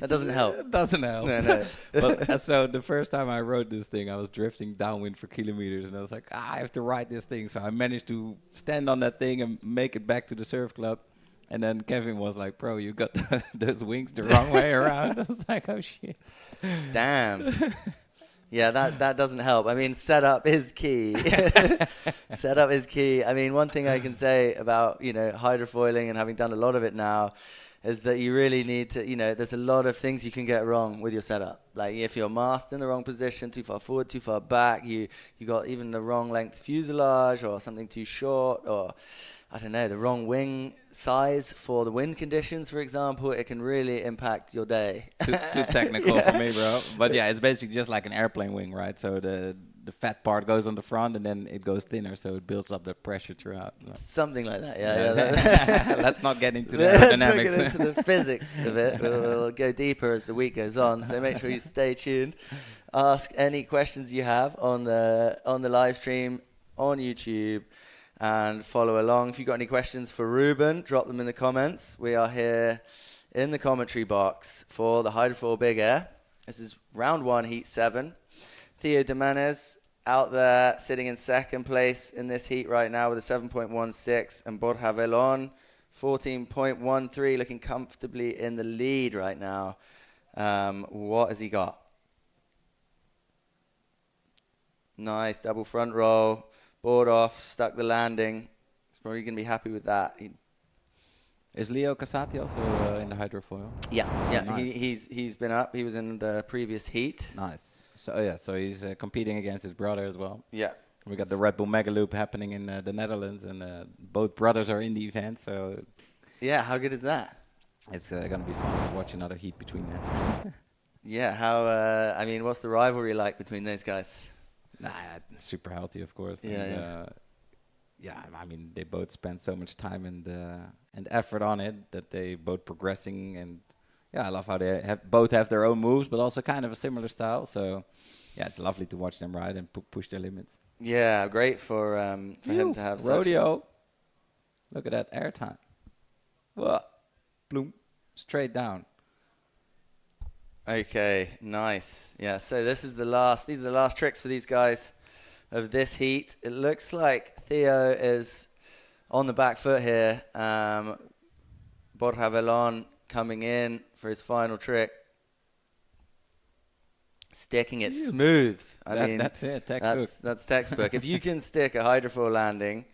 That doesn't help. It doesn't help. No. But so the first time I rode this thing, I was drifting downwind for kilometers, and I was like, I have to ride this thing. So I managed to stand on that thing and make it back to the surf club. And then Kevin was like, bro, you got those wings the wrong way around. I was like, oh, shit. Damn. Yeah, that doesn't help. I mean, setup is key. Setup is key. I mean, one thing I can say about, hydrofoiling and having done a lot of it now is that you really need to, there's a lot of things you can get wrong with your setup. Like if your mast's in the wrong position, too far forward, too far back, you got even the wrong length fuselage or something too short, or I don't know, the wrong wing size for the wind conditions, for example, it can really impact your day. Too technical for me, bro. But yeah, it's basically just like an airplane wing, right? So the fat part goes on the front and then it goes thinner, so it builds up the pressure throughout. Something like that, yeah. Let's not get into the aerodynamics. Let's not get into the physics of it. We'll go deeper as the week goes on, so make sure you stay tuned. Ask any questions you have on the live stream on YouTube and follow along. If you've got any questions for Ruben, drop them in the comments. We are here in the commentary box for the Hydrofoil Big Air. This is round 1, heat 7. Theo Domenez out there sitting in second place in this heat right now with a 7.16, and Borja Velon 14.13, looking comfortably in the lead right now. What has he got? Nice double front roll, board off, stuck the landing. He's probably going to be happy with that. Is Leo Casati also in the hydrofoil? Yeah. Nice. He's been up. He was in the previous heat. Nice. So he's competing against his brother as well. Yeah. We got the Red Bull Mega Loop happening in the Netherlands, and both brothers are in the event. So yeah, how good is that? It's going to be fun to watch another heat between them. Yeah, what's the rivalry like between those guys? Super healthy, of course. Yeah. I mean, they both spend so much time and effort on it that they both progressing, and I love how they both have their own moves, but also kind of a similar style. So yeah, it's lovely to watch them ride and push their limits. Yeah, great for him to have rodeo. Look at that airtime. Whoa, bloom, straight down. Okay, nice. Yeah, so these are the last tricks for these guys of this heat. It looks like Theo is on the back foot here. Borja Velon coming in for his final trick. Sticking it smooth. That's it, textbook. That's textbook. If you can stick a hydrofoil landing,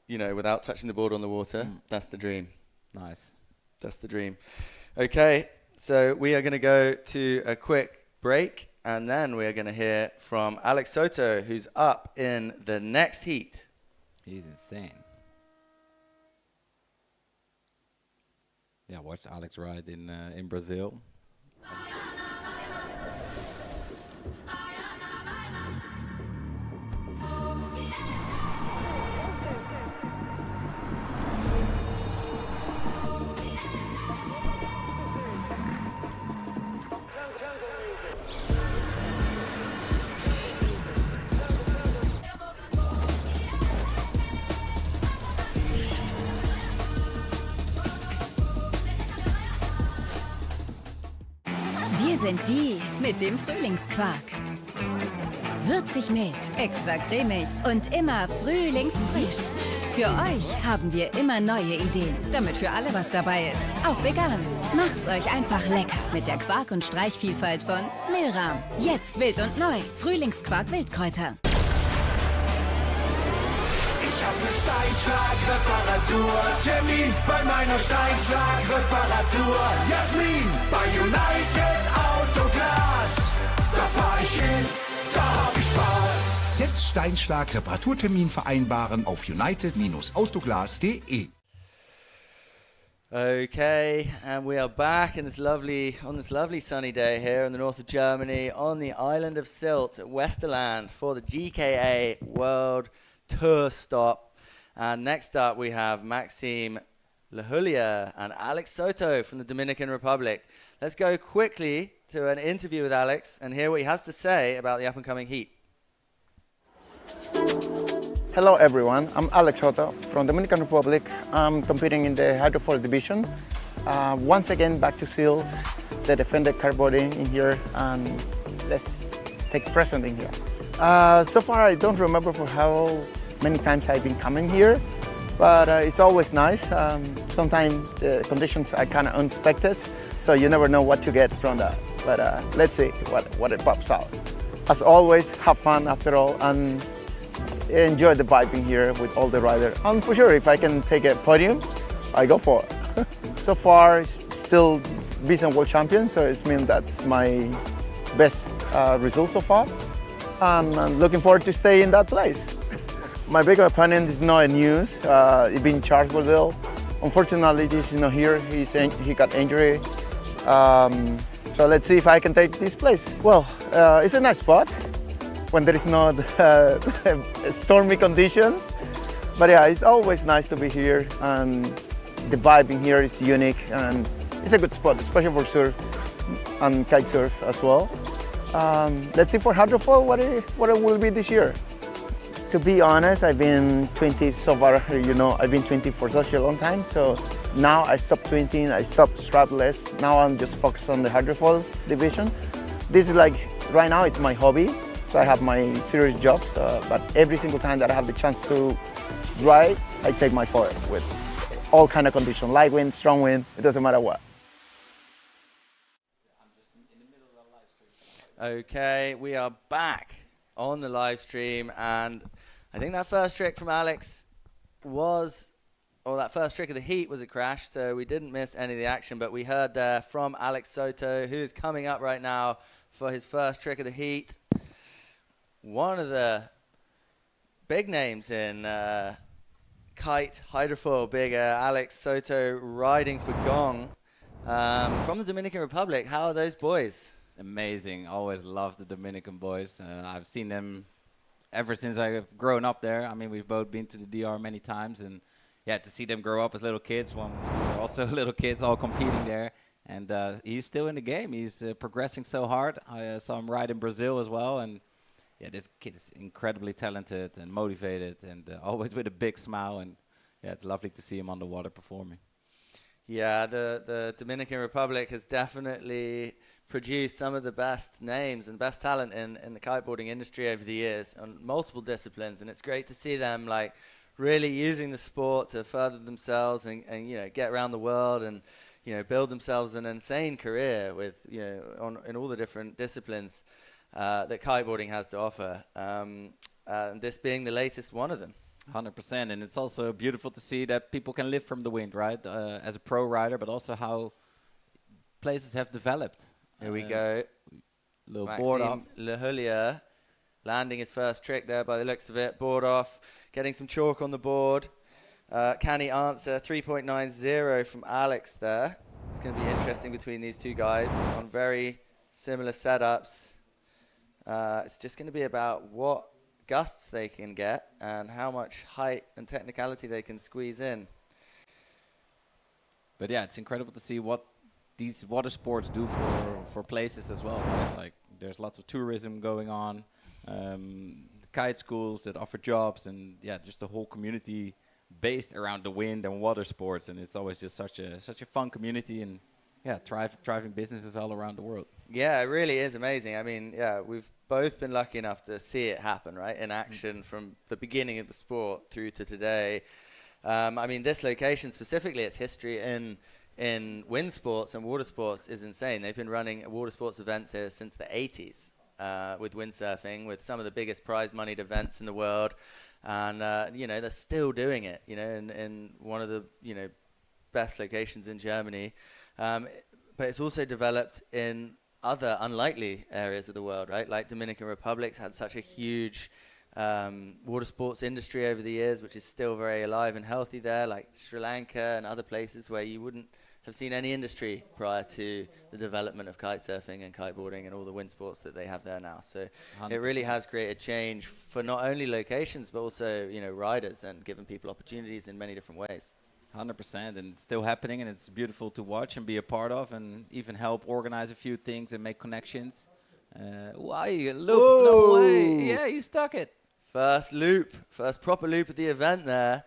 without touching the board on the water, that's the dream. Nice. That's the dream. Okay, so we are going to go to a quick break, and then we are going to hear from Alex Soto, who's up in the next heat. He's insane. Yeah, watch Alex ride in Brazil. sind die mit dem Frühlingsquark. Würzig mild, extra cremig und immer frühlingsfrisch. Für euch haben wir immer neue Ideen, damit für alle was dabei ist, auch vegan. Macht's euch einfach lecker mit der Quark- und Streichvielfalt von Milram. Jetzt wild und neu, Frühlingsquark Wildkräuter. Ich hab ne Steinschlag-Reparatur-Termin bei meiner Steinschlag-Reparatur. Jasmin bei United Autoglas. Da fahr ich hin, da hab ich Spaß. Jetzt Steinschlag-Reparaturtermin vereinbaren auf united-autoglas.de. Okay, and we are back on this lovely sunny day here in the north of Germany on the island of Sylt at Westerland for the GKA World Tour stop. And next up we have Maxime Lehulia and Alex Soto from the Dominican Republic. Let's go quickly to an interview with Alex and hear what he has to say about the up-and-coming heat. Hello everyone, I'm Alex Soto from Dominican Republic. I'm competing in the hydrofoil division. Once again back to Sylt, the defended cardboarding in here, and let's take present in here. So far I don't remember for how many times I've been coming here, but it's always nice. Sometimes the conditions are kind of unexpected, so you never know what to get from that. But let's see what it pops out. As always, have fun after all, and enjoy the vibing here with all the riders. And for sure, if I can take a podium, I go for it. So far, still recent world champion, so it means that's my best result so far. And I'm looking forward to stay in that place. My big opponent is not news. He's been charged with it. Unfortunately, he's not here. He got injury. So let's see if I can take this place. Well, it's a nice spot when there is not stormy conditions. But yeah, it's always nice to be here, and the vibe in here is unique, and it's a good spot, especially for surf and kite surf as well. Let's see for hydrofoil what it will be this year. To be honest, I've been 20 so far, I've been 20 for such a long time, so now I stopped 20, I stopped strapless. Now I'm just focused on the hydrofoil division. This is like, right now it's my hobby. So I have my serious jobs, but every single time that I have the chance to ride, I take my foil with all kind of conditions, light wind, strong wind, it doesn't matter what. Okay, we are back on the live stream, and I think that first trick from Alex that first trick of the heat was a crash, so we didn't miss any of the action, but we heard there from Alex Soto, who is coming up right now for his first trick of the heat. One of the big names in kite hydrofoil, big Alex Soto riding for Gong from the Dominican Republic. How are those boys? Amazing. Always loved the Dominican boys. I've seen them ever since I've grown up there. I mean, we've both been to the DR many times, and yeah, to see them grow up as little kids when we were also little kids all competing there. And he's still in the game. He's progressing so hard. I saw him ride in Brazil as well, and yeah, this kid is incredibly talented and motivated, and always with a big smile. And yeah, it's lovely to see him on the water performing. Yeah, the Dominican Republic has definitely produced some of the best names and best talent in the kiteboarding industry over the years on multiple disciplines, and it's great to see them like really using the sport to further themselves and get around the world and build themselves an insane career with in all the different disciplines that kiteboarding has to offer, and this being the latest one of them. 100%, and it's also beautiful to see that people can live from the wind, right? As a pro rider, but also how places have developed. Here we go. Little board off. Lehulia landing his first trick there by the looks of it. Board off, getting some chalk on the board. Can he answer? 3.90 from Alex there. It's going to be interesting between these two guys on very similar setups. It's just going to be about what gusts they can get and how much height and technicality they can squeeze in. But yeah, it's incredible to see what these water sports do for places as well, right? Like there's lots of tourism going on, kite schools that offer jobs, and yeah, just the whole community based around the wind and water sports, and it's always just such a fun community, and thriving businesses all around the world. Yeah, it really is amazing. I mean, yeah, we've both been lucky enough to see it happen, right, in action from the beginning of the sport through to today. I mean, this location specifically, its history in wind sports and water sports is insane. They've been running water sports events here since the 80s with windsurfing, with some of the biggest prize-moneyed events in the world. And, they're still doing it, in one of the, best locations in Germany. But it's also developed in other unlikely areas of the world, right? Like Dominican Republic's had such a huge water sports industry over the years, which is still very alive and healthy there, like Sri Lanka and other places where you wouldn't have seen any industry prior to the development of kite surfing and kiteboarding and all the wind sports that they have there now. So 100%. It really has created change for not only locations, but also, riders, and given people opportunities in many different ways. 100%, and it's still happening, and it's beautiful to watch and be a part of, and even help organize a few things and make connections. Why? Loop, no way. Yeah, you stuck it. First proper loop of the event there.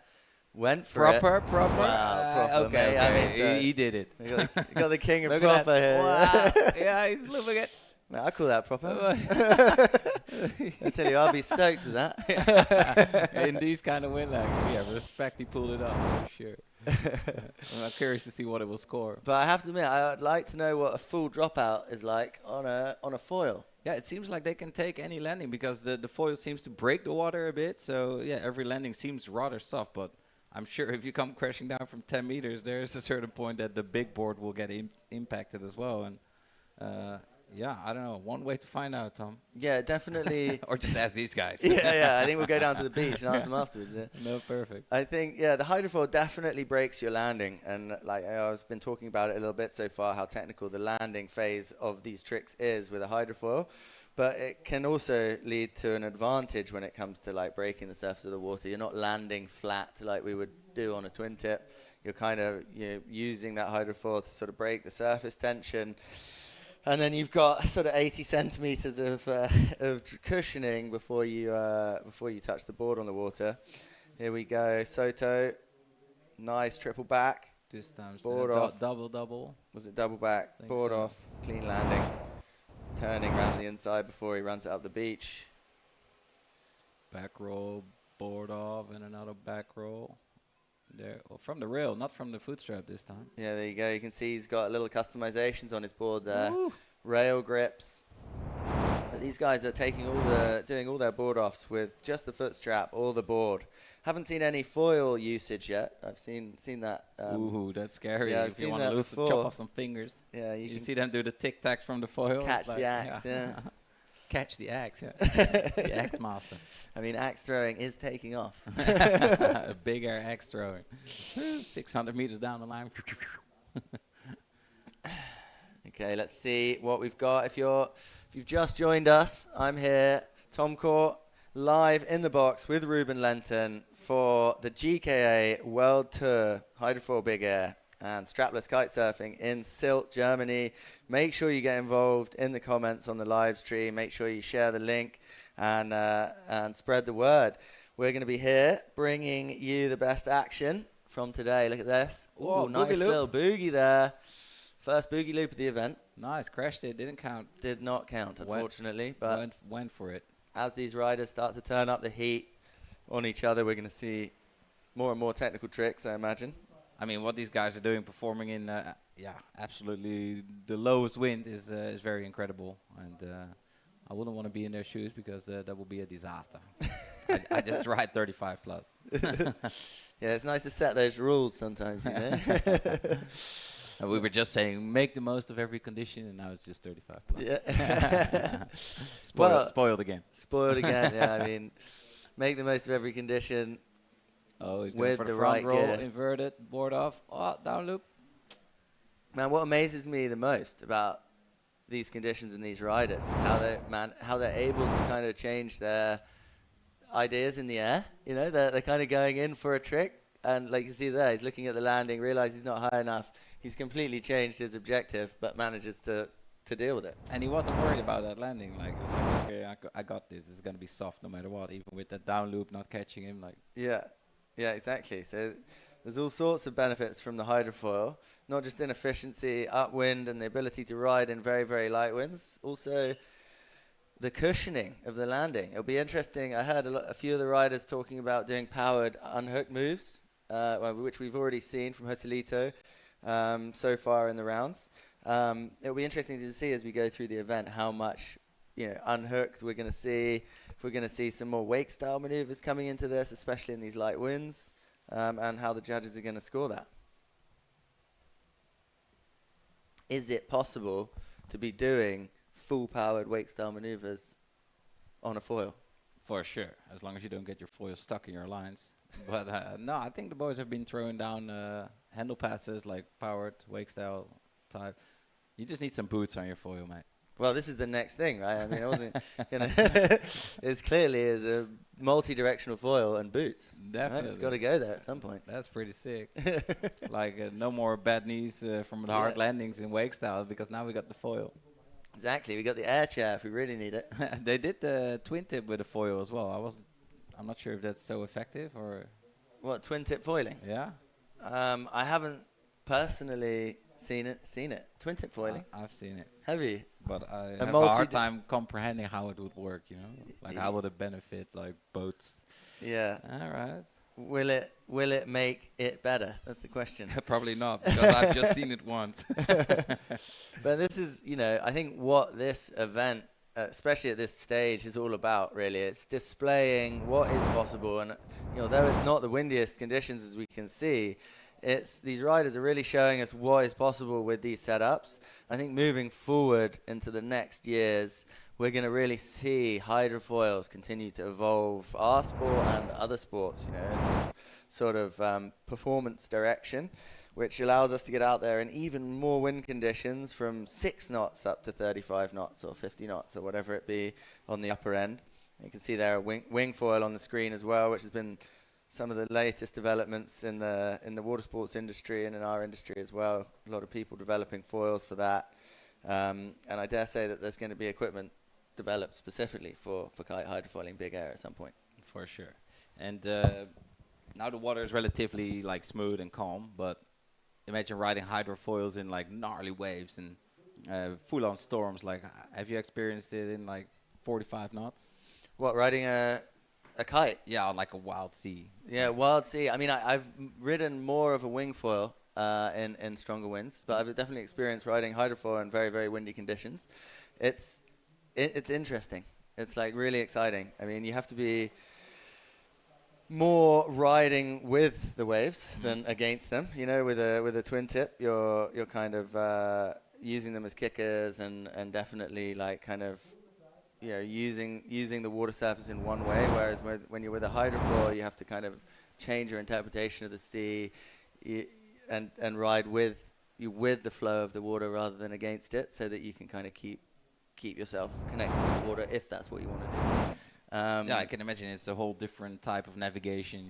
Went for proper. it. Proper. Wow, proper. Okay. I mean, he did it. You got the king of proper here. Wow. Yeah, he's looping it. Man, I call that proper. I tell you, I'll be stoked with that. In these kind of wind respect, he pulled it off for sure. I'm curious to see what it will score. But I have to admit, I'd like to know what a full dropout is like on a foil. Yeah, it seems like they can take any landing because the foil seems to break the water a bit. So yeah, every landing seems rather soft, but I'm sure if you come crashing down from 10 meters, there's a certain point that the big board will get impacted as well. And I don't know. One way to find out, Tom. Yeah, definitely. Or just ask these guys. Yeah. I think we'll go down to the beach and ask them afterwards. Yeah. No, perfect. I think, the hydrofoil definitely breaks your landing. And I've been talking about it a little bit so far, how technical the landing phase of these tricks is with a hydrofoil. But it can also lead to an advantage when it comes to breaking the surface of the water. You're not landing flat like we would do on a twin tip. You're kind of using that hydrofoil to sort of break the surface tension. And then you've got sort of 80 centimeters of cushioning before you touch the board on the water. Here we go, Soto. Nice triple back. This time board off. Double. Was it double back? Board off. Clean landing. Turning around to the inside before he runs it up the beach. Back roll, board off, and another back roll. There, from the rail, not from the foot strap this time. Yeah, there you go. You can see he's got little customizations on his board there. Woo. Rail grips. But these guys are doing all their board offs with just the foot strap or the board. Haven't seen any foil usage yet. I've seen that. Ooh, that's scary. Yeah, I've if seen you want that to lose, before. Chop off some fingers. Yeah, you see them do the tic tacs from the foil. Catch the axe. Yeah. Catch the axe. Yeah. The axe master. I mean, axe throwing is taking off. A bigger axe throwing. 600 meters down the line. Okay, let's see what we've got. If you've just joined us, I'm here, Tom Court, live in the box with Ruben Lenton for the GKA World Tour Hydrofoil Big Air and strapless kite surfing in Sylt, Germany. Make sure you get involved in the comments on the live stream. Make sure you share the link and spread the word. We're going to be here bringing you the best action from today. Look at this. Whoa, nice little boogie there. First boogie loop of the event. Nice, crashed it, didn't count. Did not count, unfortunately. But went for it. As these riders start to turn up the heat on each other, we're going to see more and more technical tricks, I imagine. I mean, what these guys are doing, performing in, absolutely the lowest wind is very incredible. And I wouldn't want to be in their shoes because that would be a disaster. I just ride 35 plus. Yeah, it's nice to set those rules sometimes, you know. And we were just saying, make the most of every condition, and now it's just 35 plus. Yeah. Spoiled again. Spoiled again, yeah. I mean, make the most of every condition. Oh, he's with going for the right front roll, gear. inverted, board off, down loop. Man, what amazes me the most about these conditions and these riders is how they're able to kind of change their ideas in the air. You know, they're kind of going in for a trick, and like you see there, he's looking at the landing, realizes he's not high enough. He's completely changed his objective, but manages to deal with it. And he wasn't worried about that landing. Like, it was like, okay, I got this. It's going to be soft no matter what, even with that down loop not catching him. Like, yeah, exactly. So there's all sorts of benefits from the hydrofoil. not just in efficiency, upwind, and the ability to ride in very, very light winds, also the cushioning of the landing. It'll be interesting. I heard a few of the riders talking about doing powered unhook moves, which we've already seen from Joselito so far in the rounds. It'll be interesting to see as we go through the event how much unhooked we're going to see. If we're going to see some more wake style maneuvers coming into this, especially in these light winds, and how the judges are going to score that. Is it possible to be doing full-powered wake-style maneuvers on a foil? For sure, as long as you don't get your foil stuck in your lines. But no, I think the boys have been throwing down handle passes, like powered wake-style type. You just need some boots on your foil, mate. Well, this is the next thing, right? I mean, it wasn't gonna. It's clearly is a multi-directional foil and boots. Definitely, right? It's got to go there at some point. That's pretty sick. Like no more bad knees from the hard landings in wake style, because now we got the foil. Exactly, we got the air chair if we really need it. They did the twin tip with a foil as well. I'm not sure if that's so effective or. What, twin tip foiling? Yeah. I haven't personally seen it. Twin tip foiling. I've seen it. Have you? But I have a hard time comprehending how it would work, Like how would it benefit like boats? Yeah. All right. Will it make it better? That's the question. Probably not, because I've just seen it once. But this is, I think what this event, especially at this stage, is all about, really. It's displaying what is possible. And, though it's not the windiest conditions as we can see, these riders are really showing us what is possible with these setups. I think moving forward into the next years, we're going to really see hydrofoils continue to evolve our sport and other sports, in this sort of performance direction, which allows us to get out there in even more wind conditions from 6 knots up to 35 knots or 50 knots or whatever it be on the upper end. You can see there a wing foil on the screen as well, which has been some of the latest developments in the water sports industry and in our industry as well. A lot of people developing foils for that. And I dare say that there's going to be equipment developed specifically for kite hydrofoiling big air at some point. For sure. And now the water is relatively like smooth and calm, but imagine riding hydrofoils in like gnarly waves and full-on storms. Like, have you experienced it in like 45 knots? What, riding a kite? Yeah, on like a wild sea. Yeah, wild sea. I mean, I've ridden more of a wing foil in stronger winds, but I've definitely experienced riding hydrofoil in very, very windy conditions. It's interesting. It's like really exciting. I mean, you have to be more riding with the waves than against them. With a twin tip, you're kind of using them as kickers and definitely like kind of using the water surface in one way, whereas when you're with a hydrofoil, you have to kind of change your interpretation of the sea and ride with the flow of the water rather than against it, so that you can kind of keep yourself connected to the water if that's what you want to do. Yeah, I can imagine it's a whole different type of navigation,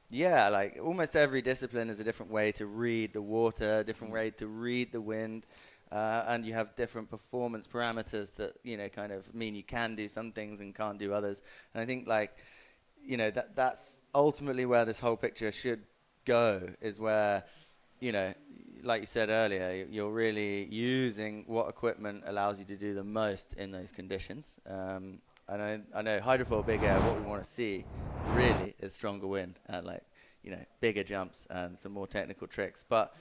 Yeah, like almost every discipline is a different way to read the water, a different way to read the wind. And you have different performance parameters that, kind of mean you can do some things and can't do others. And I think, that's ultimately where this whole picture should go, is where, like you said earlier, you're really using what equipment allows you to do the most in those conditions. I know hydrofoil big air, what we want to see really is stronger wind and, bigger jumps and some more technical tricks. But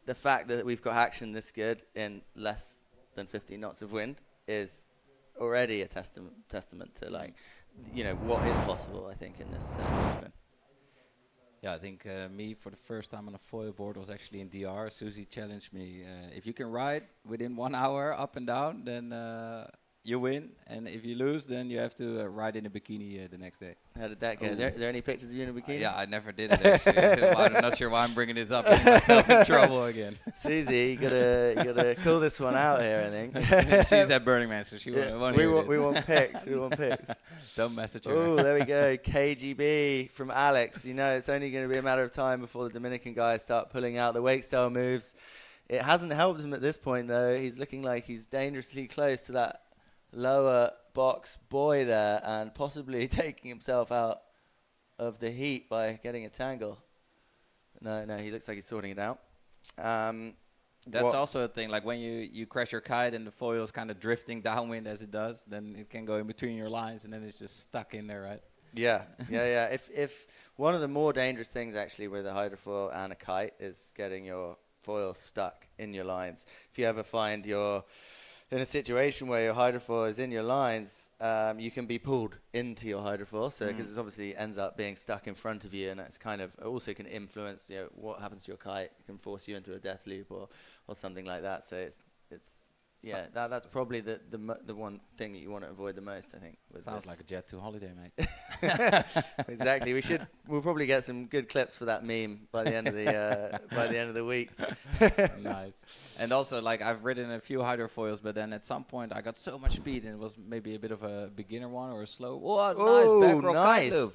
the fact that we've got action this good in less than 50 knots of wind is already a testament to what is possible, I think, in this discipline. Yeah, I think me for the first time on a foil board was actually in DR. Susie challenged me, if you can ride within 1 hour up and down, then you win, and if you lose, then you have to ride in a bikini the next day. How did that go? Is there any pictures of you in a bikini? Yeah, I never did it, actually. I'm not sure why I'm bringing this up, getting myself in trouble again. Susie, you gotta call this one out here, I think. She's at Burning Man, so she won't hear this. We want pics. We want pics. Don't message her. Oh, there we go. KGB from Alex. It's only going to be a matter of time before the Dominican guys start pulling out the wake style moves. It hasn't helped him at this point, though. He's looking like he's dangerously close to that lower box buoy there and possibly taking himself out of the heat by getting a tangle. No, he looks like he's sorting it out. That's also a thing. Like when you crash your kite and the foil is kind of drifting downwind as it does, then it can go in between your lines and then it's just stuck in there, right? Yeah. If one of the more dangerous things actually with a hydrofoil and a kite is getting your foil stuck in your lines. If you ever find you're in a situation where your hydrofoil is in your lines, you can be pulled into your hydrofoil. So because it obviously ends up being stuck in front of you, and that's kind of also can influence what happens to your kite. It can force you into a death loop or something like that. So it's that's probably the one thing that you want to avoid the most, I think. Sounds like a Jet 2 holiday, mate. Exactly. We'll probably get some good clips for that meme by the end of the week. Nice. And also, like, I've ridden a few hydrofoils, but then at some point I got so much speed, and it was maybe a bit of a beginner one or a slow. Oh, nice back row kite loop.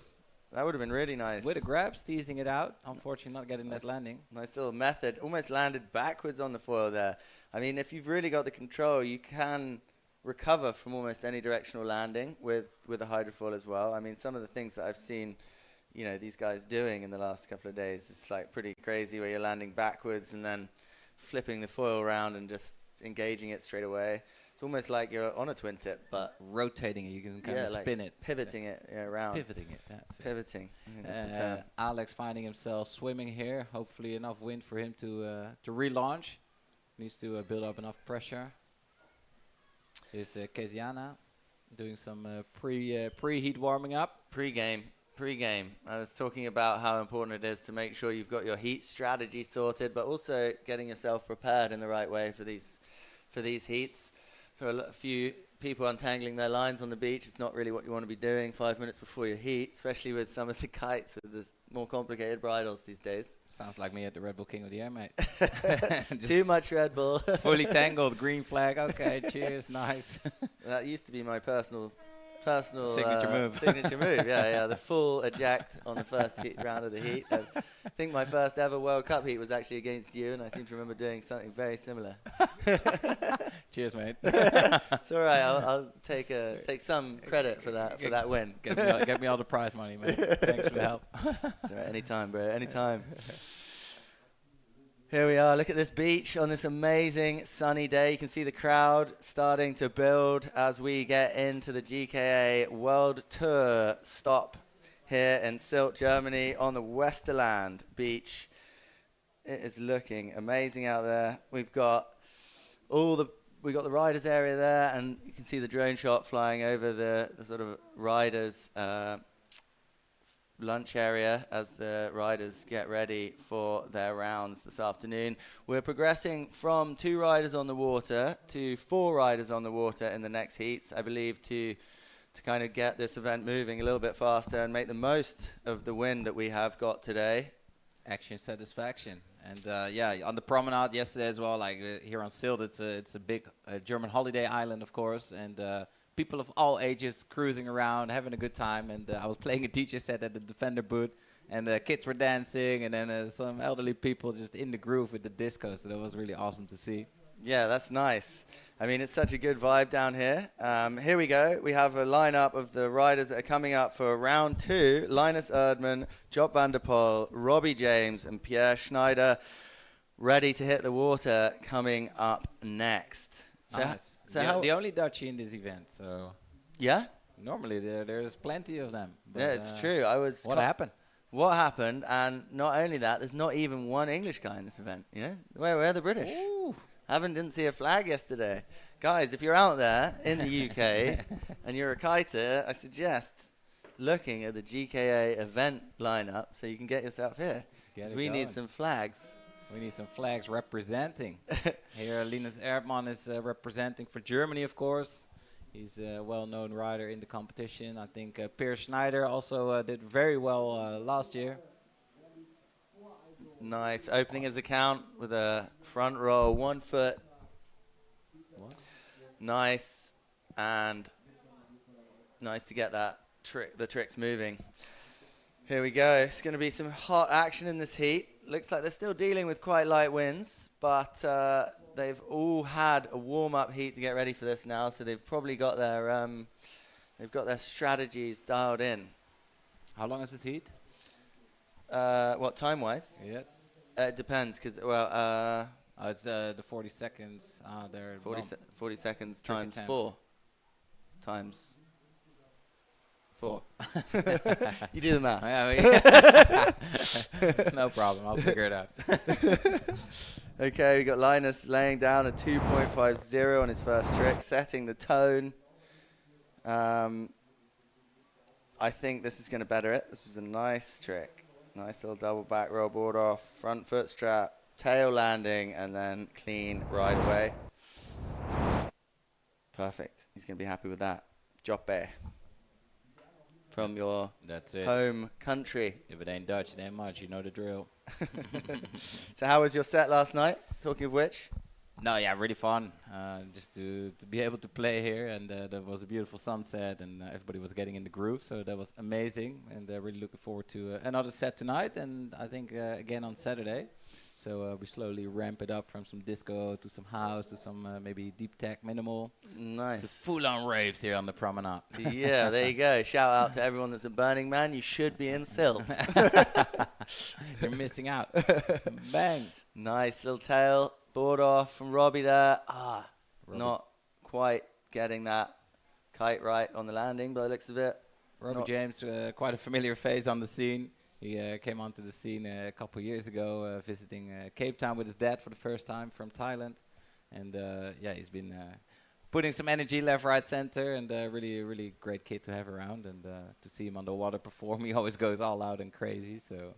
That would have been really nice. With the grabs, teasing it out. Unfortunately, not getting that landing. Nice little method. Almost landed backwards on the foil there. I mean, if you've really got the control, you can recover from almost any directional landing with a hydrofoil as well. I mean, some of the things that I've seen, these guys doing in the last couple of days, it's like pretty crazy where you're landing backwards and then flipping the foil around and just engaging it straight away. It's almost like you're on a twin tip, but rotating it. You can kind of spin it, pivoting it around. Pivoting it. That's pivoting. Alex finding himself swimming here. Hopefully enough wind for him to relaunch. Needs to build up enough pressure. Here's Keziana doing some pre-heat warming up. Pre-game. I was talking about how important it is to make sure you've got your heat strategy sorted, but also getting yourself prepared in the right way for these heats. So a few people untangling their lines on the beach. It's not really what you want to be doing 5 minutes before your heat, especially with some of the kites with the more complicated bridles these days. Sounds like me at the Red Bull King of the Air, mate. Too much Red Bull. Fully tangled, green flag. Okay, cheers, nice. That used to be my personal signature move. Signature move, yeah. The full eject on the first round of the heat. I think my first ever World Cup heat was actually against you, and I seem to remember doing something very similar. Cheers, mate. It's all right. I'll take some credit for that win. Get me all the prize money, mate. Thanks for the help. It's all right. Anytime, bro. Anytime. Here we are. Look at this beach on this amazing sunny day. You can see the crowd starting to build as we get into the GKA World Tour stop here in Sylt, Germany on the Westerland beach. It is looking amazing out there. We've got the riders area there, and you can see the drone shot flying over the sort of riders lunch area as the riders get ready for their rounds this afternoon. We're progressing from 2 riders on the water to 4 riders on the water in the next heats, I believe, to kind of get this event moving a little bit faster and make the most of the wind that we have got today. Action satisfaction. And on the promenade yesterday as well, like here on Sylt, it's a big German holiday island, of course, and people of all ages cruising around, having a good time. And I was playing a DJ set at the Defender booth, and the kids were dancing, and then some elderly people just in the groove with the disco. So that was really awesome to see. Yeah, that's nice. I mean, it's such a good vibe down here. Here we go. We have a lineup of the riders that are coming up for round 2. Linus Erdmann, Job van der Poel, Robbie James, and Pierre Schneider ready to hit the water coming up next. Nice. The only Dutchie in this event, so... Yeah? Normally there's plenty of them. Yeah, it's true. What happened? What happened, and not only that, there's not even one English guy in this event. Where are the British? Ooh. Didn't see a flag yesterday. Guys, if you're out there in the UK and you're a kiter, I suggest looking at the GKA event lineup so you can get yourself here. Because we need some flags. We need some flags representing. Here, Linus Erdmann is representing for Germany, of course. He's a well-known rider in the competition. I think Pierre Schneider also did very well last year. Nice. Opening his account with a front roll, 1 foot. What? Nice. And nice to get the tricks moving. Here we go. It's going to be some hot action in this heat. Looks like they're still dealing with quite light winds, but they've all had a warm-up heat to get ready for this now, so they've probably got their strategies dialed in. How long is this heat? What, time-wise? Yes. It depends, because, It's the 40 seconds. There. 40 seconds Trick times attempts. 4. Times 4. You do the math. No problem. I'll figure it out. Okay, we got Linus laying down a 2.50 on his first trick, setting the tone. I think this is going to better it. This was a nice trick. Nice little double back roll board off, front foot strap, tail landing, and then clean right away. Perfect. He's going to be happy with that. Joppe. From your home country. If it ain't Dutch, it ain't much. You know the drill. So how was your set last night? Talking of which? No, yeah, really fun. Just to be able to play here, and there was a beautiful sunset, and everybody was getting in the groove, so that was amazing. And really looking forward to another set tonight, and I think again on Saturday. So we slowly ramp it up from some disco to some house to some maybe deep tech minimal. Nice. To full-on raves here on the promenade. Yeah, there you go. Shout out to everyone that's at Burning Man. You should be in Sylt. You're missing out. Bang. Nice little tail. Board off from Robbie there. Not quite getting that kite right on the landing by the looks of it. Robbie James, quite a familiar face on the scene. He came onto the scene a couple of years ago, visiting Cape Town with his dad for the first time from Thailand. And yeah, he's been putting some energy left, right, center, and really, really great kid to have around. And to see him on the water perform, he always goes all out and crazy. So.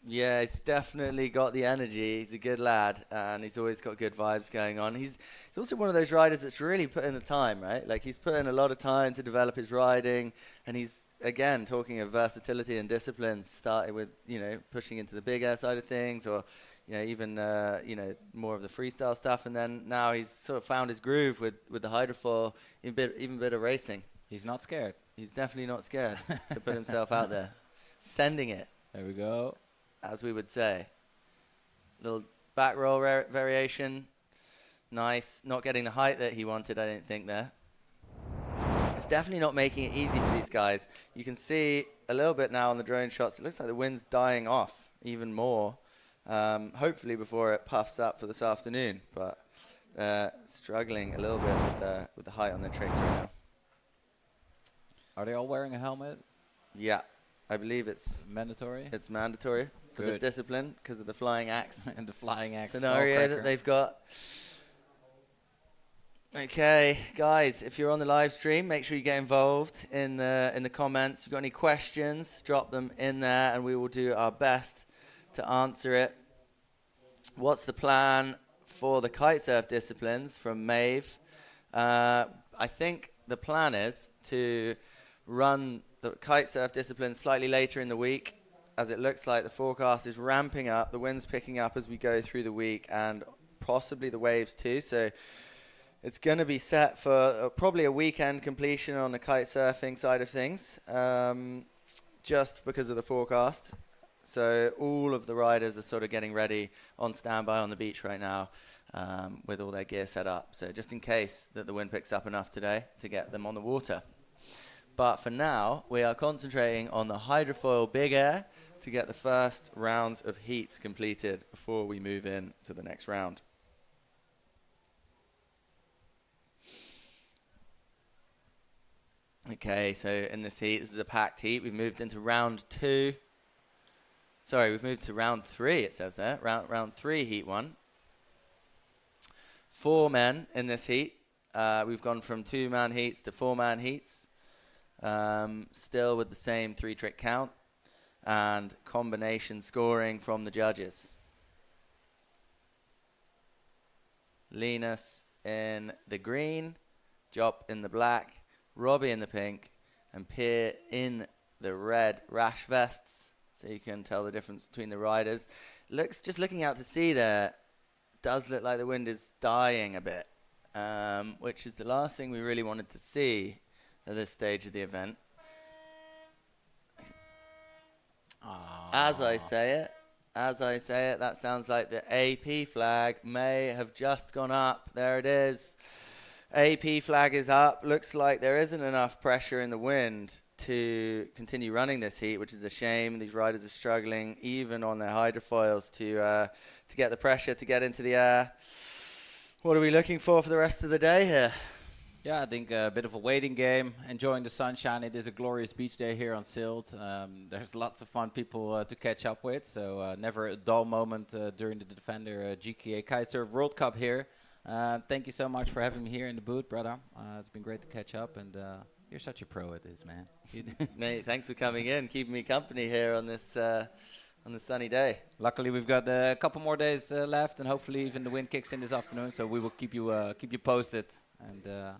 Yeah, he's definitely got the energy. He's a good lad, and he's always got good vibes going on. He's also one of those riders that's really put in the time, right? Like, he's put in a lot of time to develop his riding, and he's, again, talking of versatility and disciplines, started with, you know, pushing into the big air side of things, or, you know, even, you know, more of the freestyle stuff, and then now he's sort of found his groove with the hydrofoil, even a bit of racing. He's not scared. He's definitely not scared to put himself out there. Sending it. There we go. As we would say. Little back roll variation. Nice. Not getting the height that he wanted, I didn't think there. It's definitely not making it easy for these guys. You can see a little bit now on the drone shots. It looks like the wind's dying off even more. Hopefully before it puffs up for this afternoon. But struggling a little bit with the height on their tricks right now. Are they all wearing a helmet? Yeah. I believe it's mandatory. It's mandatory for this discipline because of the flying axe and the flying axe scenario that they've got. Okay, guys, if you're on the live stream, make sure you get involved in the comments. If you've got any questions, drop them in there, and we will do our best to answer it. What's the plan for the kitesurf disciplines from Maeve? I think the plan is to run the kitesurf discipline slightly later in the week, as it looks like the forecast is ramping up, the wind's picking up as we go through the week, and possibly the waves too. So it's going to be set for probably a weekend completion on the kitesurfing side of things, just because of the forecast. So all of the riders are sort of getting ready on standby on the beach right now, with all their gear set up. So just in case that the wind picks up enough today to get them on the water. But for now, we are concentrating on the hydrofoil big air to get the first rounds of heats completed before we move in to the next round. Okay, so in this heat, this is a packed heat. We've moved into round 2. Sorry, we've moved to round 3, it says there. Round 3, heat 1. 4 men in this heat. We've gone from 2-man heats to 4-man heats. Still with the same 3-trick count and combination scoring from the judges. Linus in the green, Jop in the black, Robbie in the pink, and Pierre in the red rash vests. So you can tell the difference between the riders. Just looking out to sea there, does look like the wind is dying a bit, which is the last thing we really wanted to see at this stage of the event. As I say it, that sounds like the AP flag may have just gone up. There it is. AP flag is up. Looks like there isn't enough pressure in the wind to continue running this heat, which is a shame. These riders are struggling, even on their hydrofoils, to get the pressure to get into the air. What are we looking for the rest of the day here? Yeah, I think a bit of a waiting game, enjoying the sunshine. It is a glorious beach day here on Sylt. There's lots of fun people to catch up with, so never a dull moment during the Defender GKA Kite World Cup here. Thank you so much for having me here in the booth, brother. It's been great to catch up, and you're such a pro at this, man. Mate, thanks for coming in, keeping me company here on this sunny day. Luckily, we've got a couple more days left, and hopefully even the wind kicks in this afternoon, so we will keep you posted. And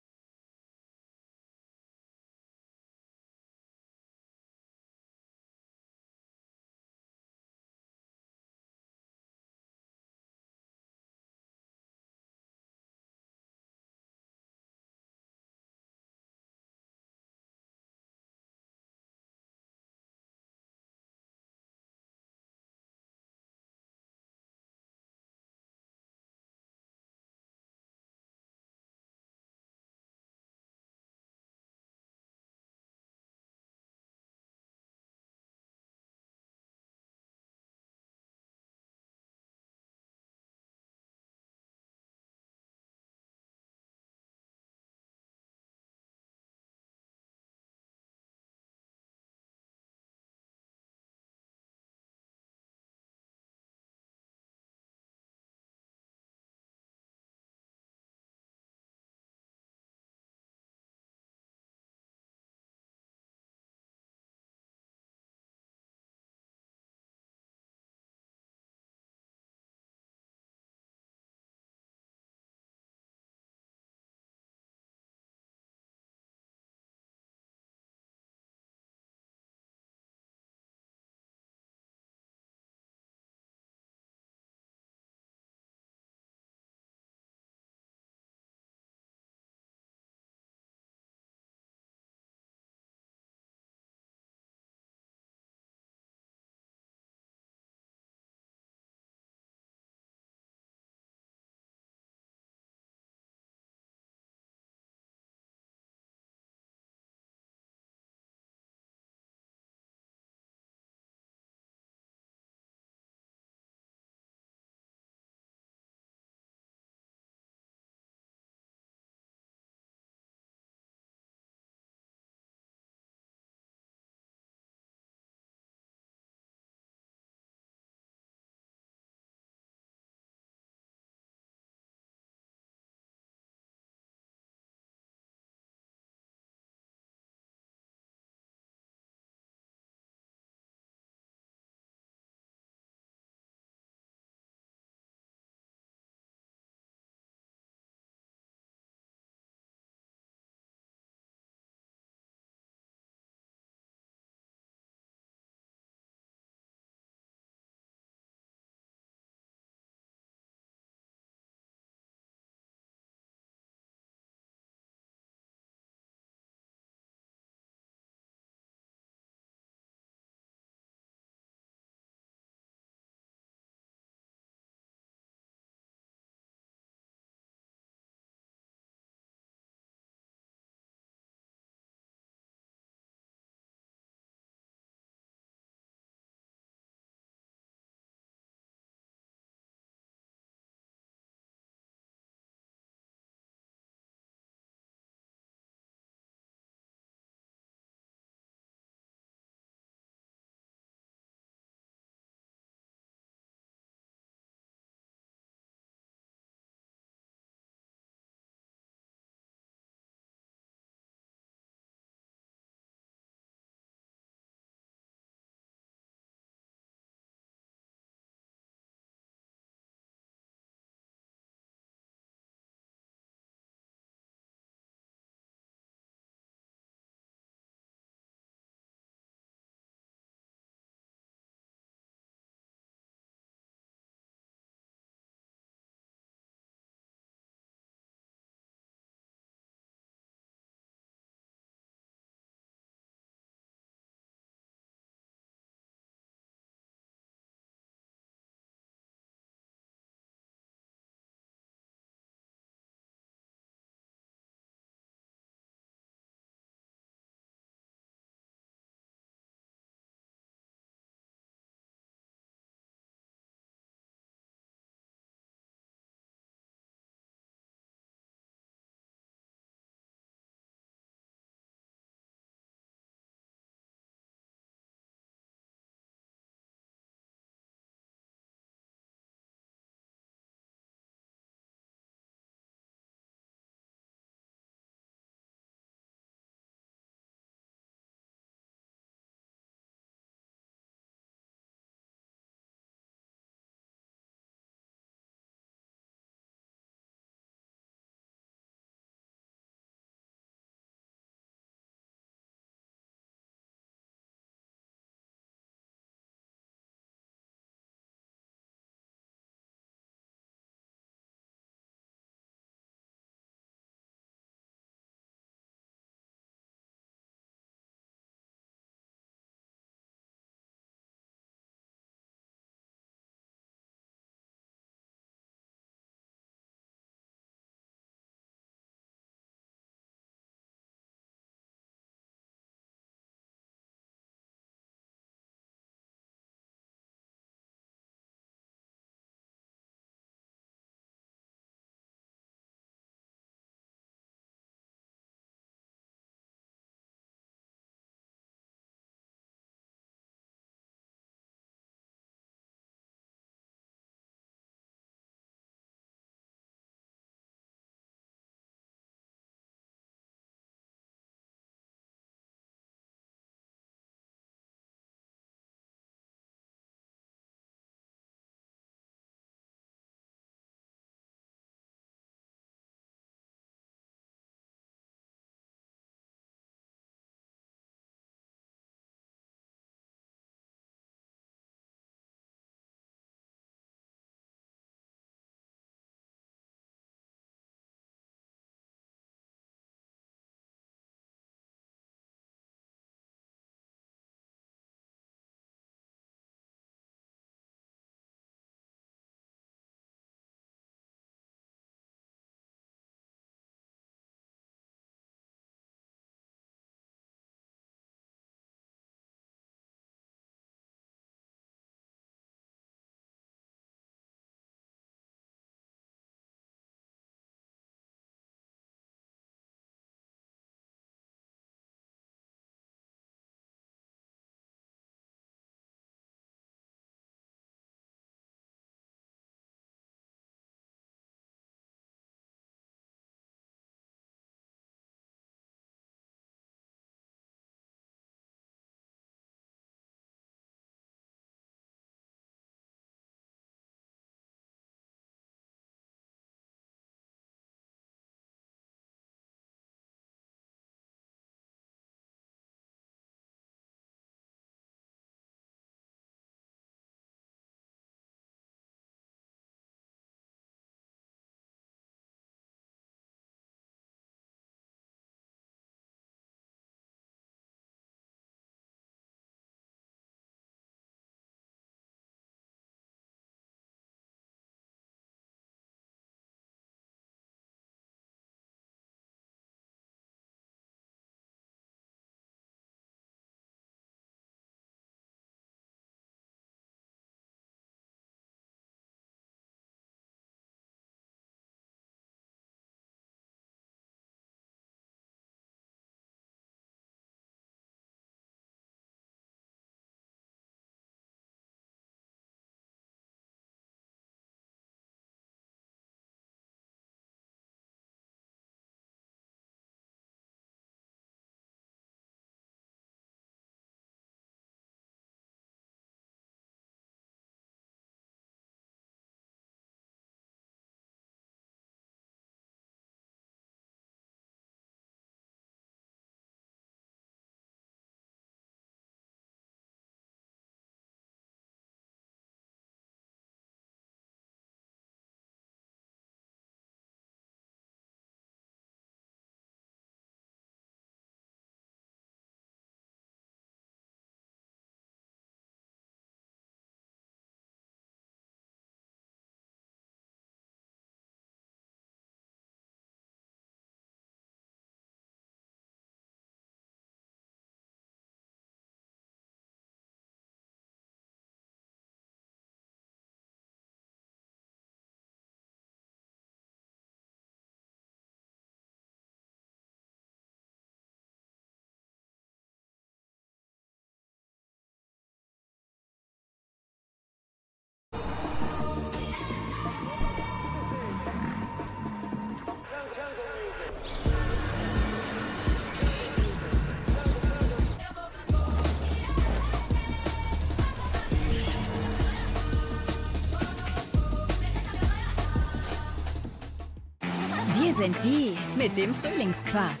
sind die mit dem Frühlingsquark.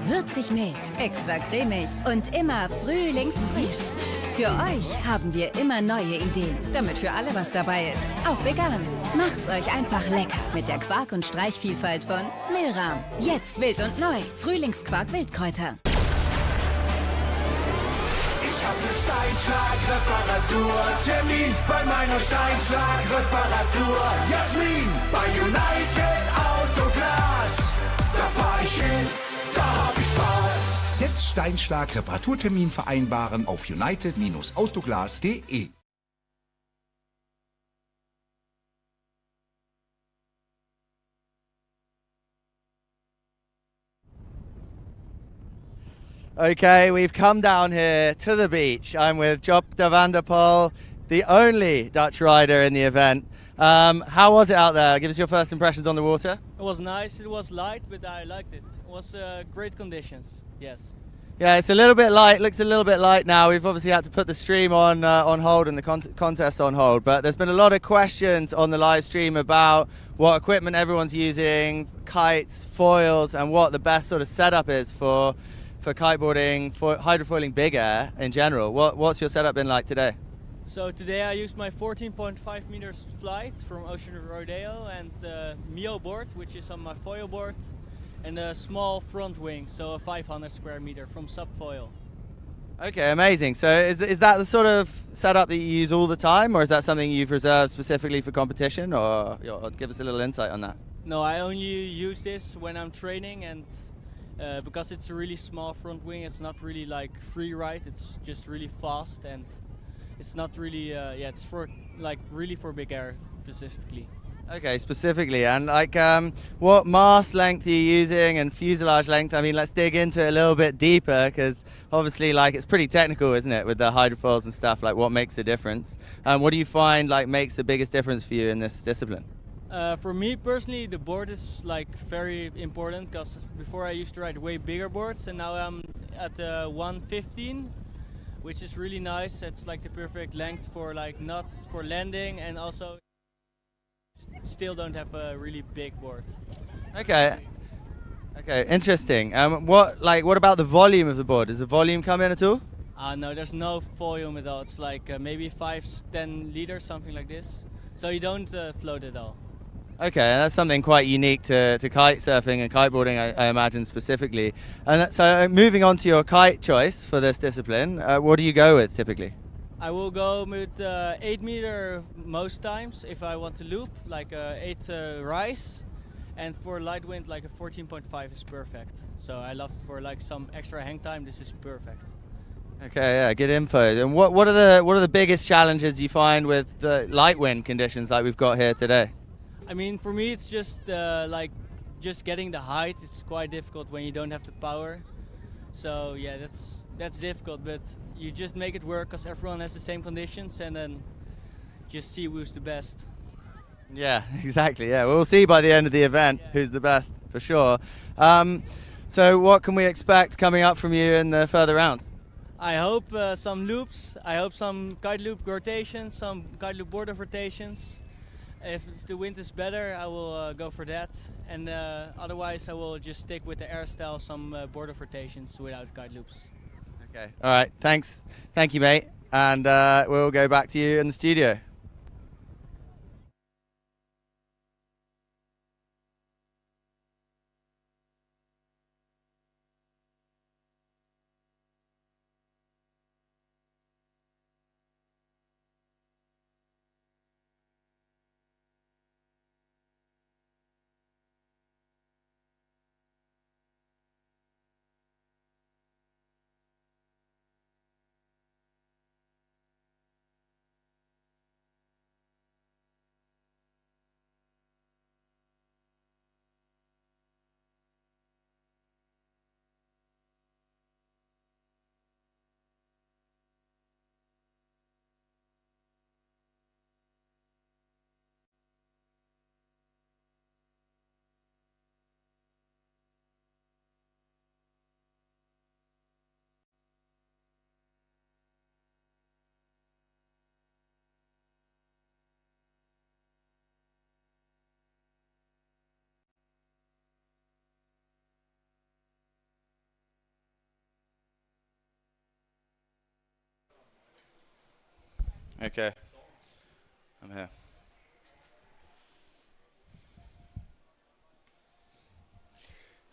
Würzig mild, extra cremig und immer frühlingsfrisch. Für euch haben wir immer neue Ideen, damit für alle was dabei ist. Auch vegan. Macht's euch einfach lecker mit der Quark- und Streichvielfalt von Milram. Jetzt wild und neu. Frühlingsquark Wildkräuter. Ich hab ne Steinschlag-Reparatur-Termin bei meiner Steinschlag-Reparatur. Jasmin, bei United Autoglas. Da fahr ich hin, da hab ich Spaß. Jetzt Steinschlag-Reparaturtermin vereinbaren auf united-autoglas.de. Okay, we've come down here to the beach. I'm with Job de van der Poel, the only Dutch rider in the event. How was it out there? Give us your first impressions on the water. It was nice. It was light, but I liked it. It was great conditions. Yes. Yeah, it's a little bit light. Looks a little bit light now. We've obviously had to put the stream on hold and the contest on hold. But there's been a lot of questions on the live stream about what equipment everyone's using, kites, foils, and what the best sort of setup is for kiteboarding, for hydrofoiling big air in general. What's your setup been like today? So today I used my 14.5 meters flight from Ocean Rodeo and Mio board, which is on my foil board, and a small front wing, so a 500 square meter from Subfoil. Okay, amazing. So is that the sort of setup that you use all the time, or is that something you've reserved specifically for competition, or give us a little insight on that? No, I only use this when I'm training, and because it's a really small front wing, it's not really like free ride, it's just really fast, and it's not really, it's for like really for big air specifically. Okay, specifically, and like what mast length are you using and fuselage length? I mean, let's dig into it a little bit deeper, because obviously like it's pretty technical, isn't it, with the hydrofoils and stuff, like what makes a difference? What do you find like makes the biggest difference for you in this discipline? For me personally, the board is like very important, because before I used to ride way bigger boards, and now I'm at 115, which is really nice. It's like the perfect length for like not for landing, and also still don't have a really big board. Okay, interesting. What about the volume of the board? Does the volume come in at all? No, there's no volume at all. It's like maybe 5-10 liters, something like this. So you don't float at all. Okay, and that's something quite unique to kite surfing and kiteboarding, I imagine specifically. And so moving on to your kite choice for this discipline, what do you go with typically? I will go with 8 meter most times if I want to loop, like 8 rise. And for light wind, like a 14.5 is perfect. So I love for like some extra hang time, this is perfect. Okay, yeah, good info. And what are the biggest challenges you find with the light wind conditions like we've got here today? I mean, for me, it's just like just getting the height is quite difficult when you don't have the power. So yeah, that's difficult, but you just make it work because everyone has the same conditions, and then just see who's the best. Yeah, exactly. Yeah, we'll see by the end of the event who's the best for sure. So what can we expect coming up from you in the further rounds? I hope some loops. I hope some kite loop rotations, some kite loop border rotations. If the wind is better, I will go for that, and otherwise I will just stick with the air style, some border rotations without kite loops. Okay, all right, thanks. Thank you, mate, and we'll go back to you in the studio. Okay. I'm here.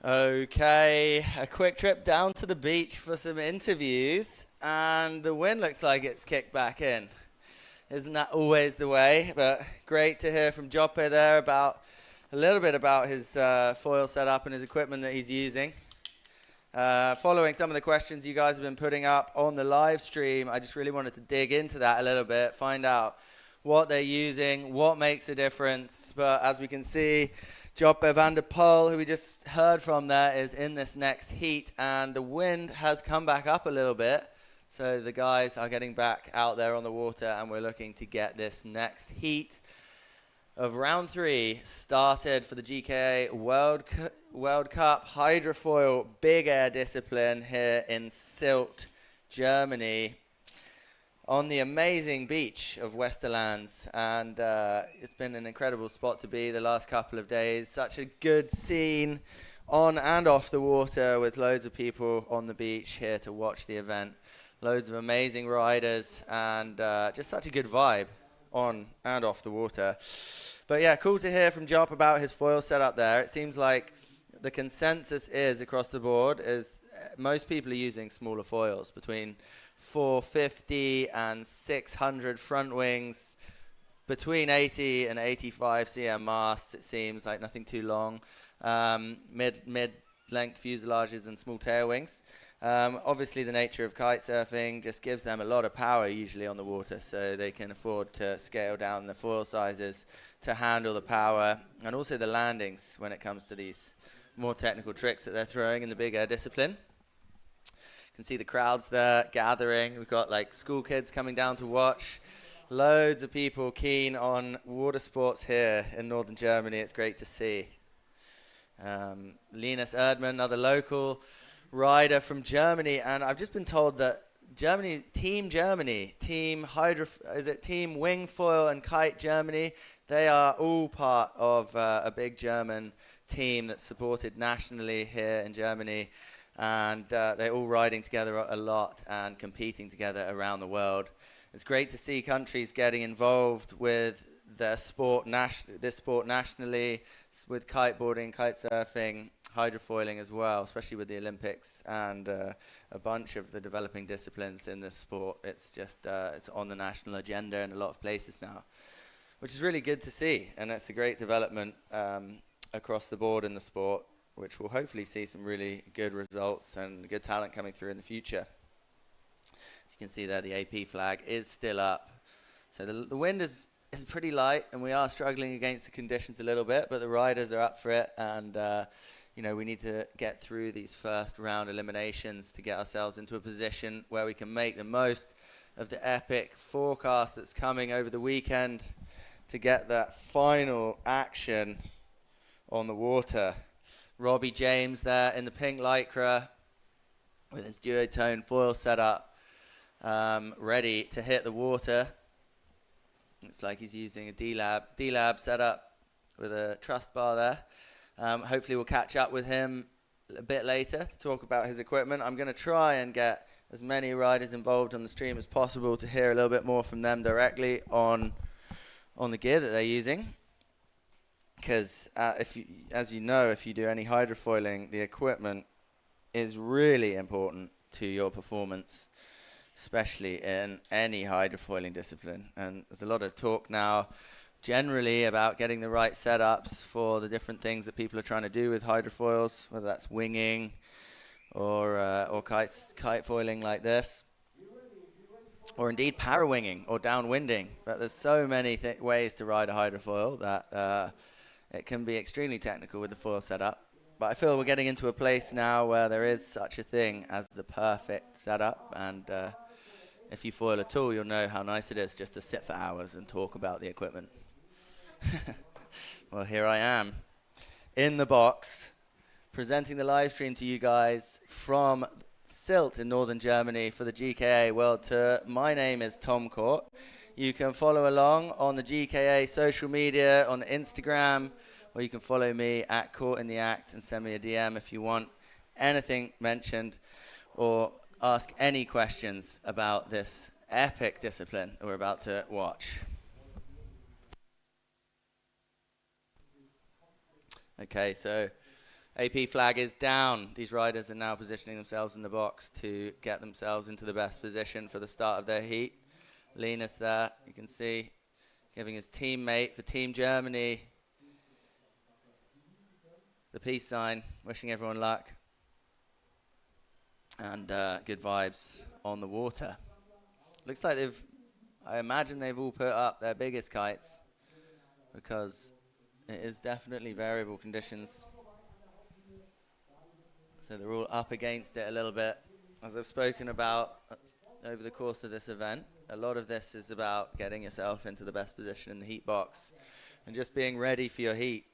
Okay, a quick trip down to the beach for some interviews, and the wind looks like it's kicked back in. Isn't that always the way? But great to hear from Joppe there about a little bit about his foil setup and his equipment that he's using. Following some of the questions you guys have been putting up on the live stream, I just really wanted to dig into that a little bit, find out what they're using, what makes a difference. But as we can see, Joppe van der Poel, who we just heard from there, is in this next heat, and the wind has come back up a little bit. So the guys are getting back out there on the water, and we're looking to get this next heat of round 3 started for the GKA World Cup hydrofoil big air discipline here in Sylt, Germany, on the amazing beach of Westerlands. And it's been an incredible spot to be the last couple of days. Such a good scene on and off the water, with loads of people on the beach here to watch the event. Loads of amazing riders, and just such a good vibe on and off the water. But yeah, cool to hear from Joppe about his foil setup there. It seems like the consensus is across the board is most people are using smaller foils, between 450 and 600 front wings, between 80 and 85 cm masts. It seems like nothing too long. Mid-length fuselages and small tail wings. Obviously, the nature of kite surfing just gives them a lot of power usually on the water, so they can afford to scale down the foil sizes to handle the power and also the landings when it comes to these more technical tricks that they're throwing in the big air discipline. You can see the crowds there gathering. We've got like school kids coming down to watch. Loads of people keen on water sports here in northern Germany. It's great to see. Linus Erdmann, another local rider from Germany, and I've just been told that Team Wing Foil and Kite Germany, they are all part of a big German team that's supported nationally here in Germany, and they're all riding together a lot and competing together around the world. It's great to see countries getting involved with this sport nationally, with kiteboarding, kite surfing, hydrofoiling as well, especially with the Olympics and a bunch of the developing disciplines in this sport. It's just it's on the national agenda in a lot of places now, which is really good to see, and it's a great development across the board in the sport, which will hopefully see some really good results and good talent coming through in the future. As you can see there, the AP flag is still up. So the wind is pretty light, and we are struggling against the conditions a little bit, but the riders are up for it, and we need to get through these first round eliminations to get ourselves into a position where we can make the most of the epic forecast that's coming over the weekend to get that final action on the water. Robbie James there in the pink lycra with his duotone foil setup, ready to hit the water. Looks like he's using a D-Lab setup with a trust bar there. Hopefully we'll catch up with him a bit later to talk about his equipment. I'm going to try and get as many riders involved on the stream as possible to hear a little bit more from them directly on the gear that they're using. Because as you know, if you do any hydrofoiling, the equipment is really important to your performance, especially in any hydrofoiling discipline. And there's a lot of talk now generally about getting the right setups for the different things that people are trying to do with hydrofoils, whether that's winging or kite foiling like this, or indeed para-winging or downwinding. But there's so many ways to ride a hydrofoil that it can be extremely technical with the foil setup. But I feel we're getting into a place now where there is such a thing as the perfect setup, and if you foil at all, you'll know how nice it is just to sit for hours and talk about the equipment. Well, here I am in the box, presenting the live stream to you guys from Sylt in northern Germany for the GKA World Tour. My name is Tom Court. You can follow along on the GKA social media on Instagram, or you can follow me at Caught in the Act and send me a DM if you want anything mentioned or ask any questions about this epic discipline that we're about to watch. Okay, so AP flag is down. These riders are now positioning themselves in the box to get themselves into the best position for the start of their heat. Linus there, you can see, giving his teammate for Team Germany the peace sign, wishing everyone luck. And good vibes on the water. Looks like I imagine they've all put up their biggest kites because it is definitely variable conditions. So they're all up against it a little bit. As I've spoken about over the course of this event, a lot of this is about getting yourself into the best position in the heat box and just being ready for your heat,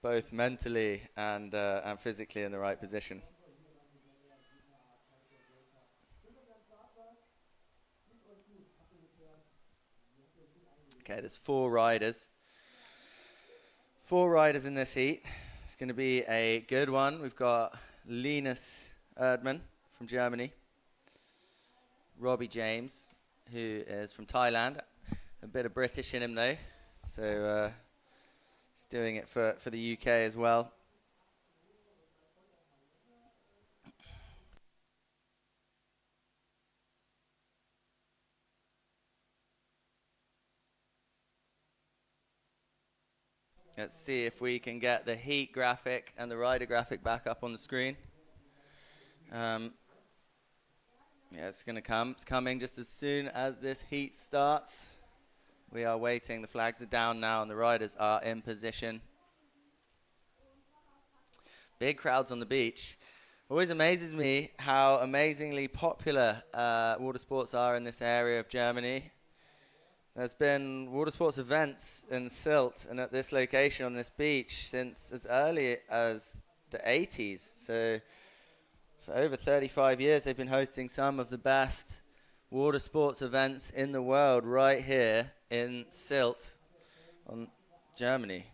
both mentally and physically in the right position. Okay, there's 4 riders. 4 riders in this heat. It's going to be a good one. We've got Linus Erdmann from Germany. Robbie James, who is from Thailand. A bit of British in him, though. So he's doing it for the UK as well. Let's see if we can get the heat graphic and the rider graphic back up on the screen. Yeah, it's going to come. It's coming just as soon as this heat starts. We are waiting. The flags are down now and the riders are in position. Big crowds on the beach. Always amazes me how amazingly popular water sports are in this area of Germany. There's been water sports events in Sylt and at this location on this beach since as early as the 80s. So for over 35 years, they've been hosting some of the best water sports events in the world right here in Sylt, on Germany.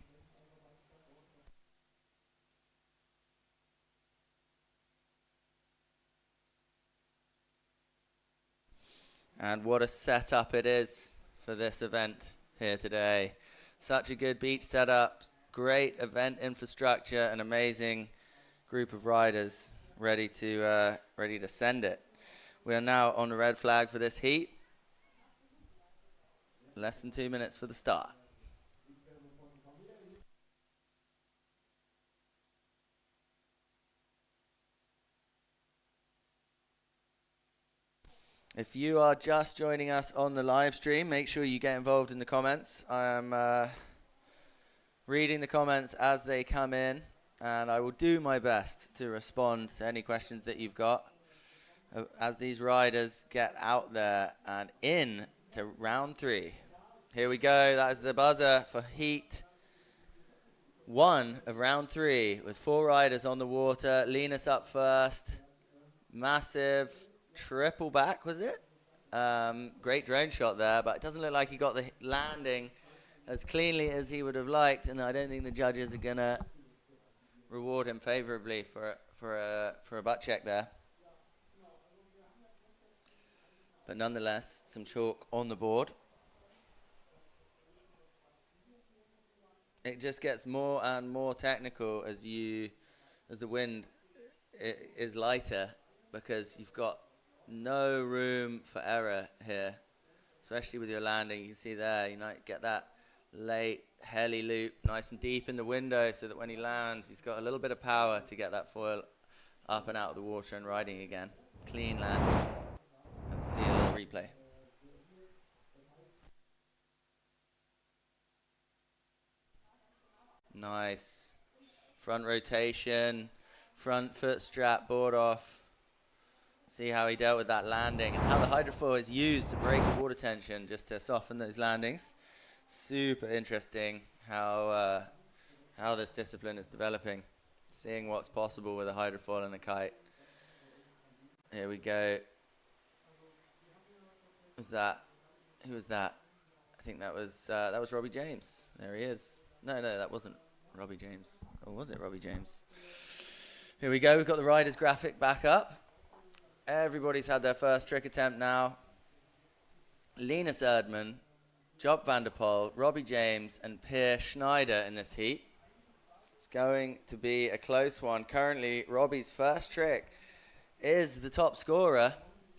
And what a setup it is for this event here today. Such a good beach setup, great event infrastructure, an amazing group of riders ready to send it. We are now on the red flag for this heat. Less than 2 minutes for the start. If you are just joining us on the live stream, make sure you get involved in the comments. I am reading the comments as they come in, and I will do my best to respond to any questions that you've got as these riders get out there and in to round 3. Here we go. That is the buzzer for heat 1 of round 3 with 4 riders on the water. Linus up first. Massive triple back, was it? Great drone shot there, but it doesn't look like he got the landing as cleanly as he would have liked, and I don't think the judges are going to reward him favorably for a butt check there. But nonetheless, some chalk on the board. It just gets more and more technical as the wind is lighter, because you've got no room for error here, especially with your landing. You can see there, you might get that late heli loop nice and deep in the window so that when he lands, he's got a little bit of power to get that foil up and out of the water and riding again. Clean land. Let's see a little replay. Nice. Front rotation, front foot strap, board off. See how he dealt with that landing and how the hydrofoil is used to break the water tension just to soften those landings. Super interesting how this discipline is developing. Seeing what's possible with a hydrofoil and a kite. Here we go. Who was that? I think that was Robbie James. There he is. No, that wasn't Robbie James. Or was it Robbie James? Here we go. We've got the riders graphic back up. Everybody's had their first trick attempt now. Linus Erdmann, Job van der Poel, Robbie James, and Peer Schneider in this heat. It's going to be a close one. Currently, Robbie's first trick is the top scorer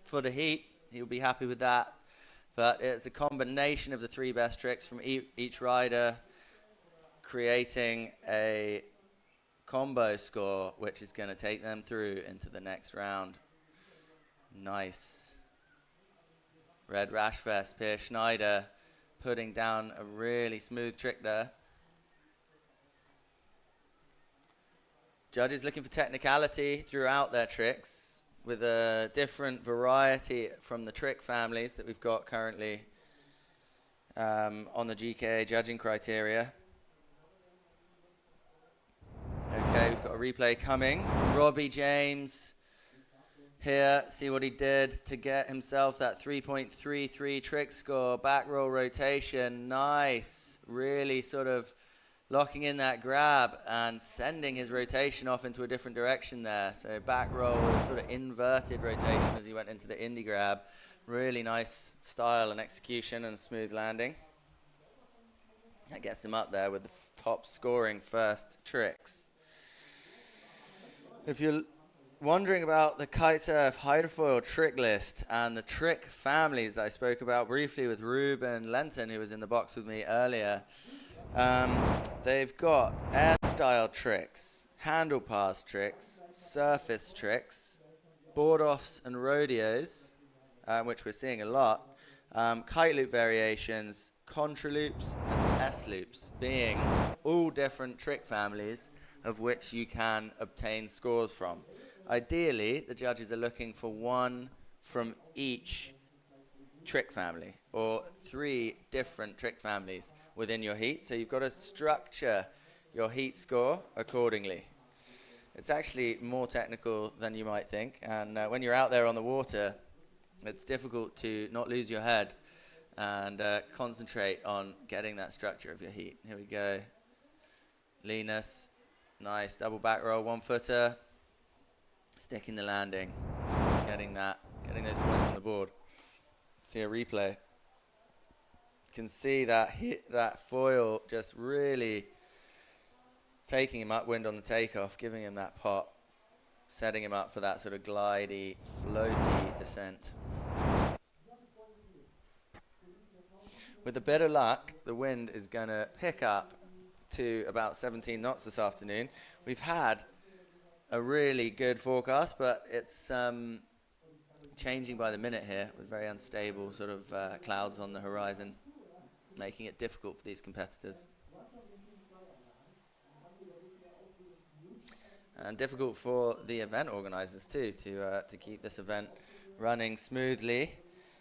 for the heat. He'll be happy with that. But it's a combination of the three best tricks from each rider, creating a combo score, which is going to take them through into the next round. Nice. Red Rash Vest, Peer Schneider, putting down a really smooth trick there. Judges looking for technicality throughout their tricks, with a different variety from the trick families that we've got currently on the GKA judging criteria. Okay, we've got a replay coming from Robbie James here. See what he did to get himself that 3.33 trick score. Back roll rotation, nice. Really sort of locking in that grab and sending his rotation off into a different direction there. So back roll with a sort of inverted rotation as he went into the indie grab. Really nice style and execution and smooth landing. That gets him up there with the top scoring first tricks. If you're wondering about the kitesurf hydrofoil trick list and the trick families that I spoke about briefly with Ruben Lenton, who was in the box with me earlier, they've got air style tricks, handle pass tricks, surface tricks, board offs and rodeos, which we're seeing a lot, kite loop variations, contra loops and S loops, being all different trick families of which you can obtain scores from. Ideally, the judges are looking for one from each trick family, or 3 different trick families within your heat. So you've got to structure your heat score accordingly. It's actually more technical than you might think, and when you're out there on the water, it's difficult to not lose your head and concentrate on getting that structure of your heat. Here we go. Linus, nice double back roll, 1-footer, sticking the landing, getting those points on the board. See a replay. You can see that foil just really taking him upwind on the takeoff, giving him that pop, setting him up for that sort of glidey, floaty descent. With a bit of luck, the wind is going to pick up to about 17 knots this afternoon. We've had a really good forecast, but it's changing by the minute here with very unstable sort of clouds on the horizon, making it difficult for these competitors. And difficult for the event organizers too, to keep this event running smoothly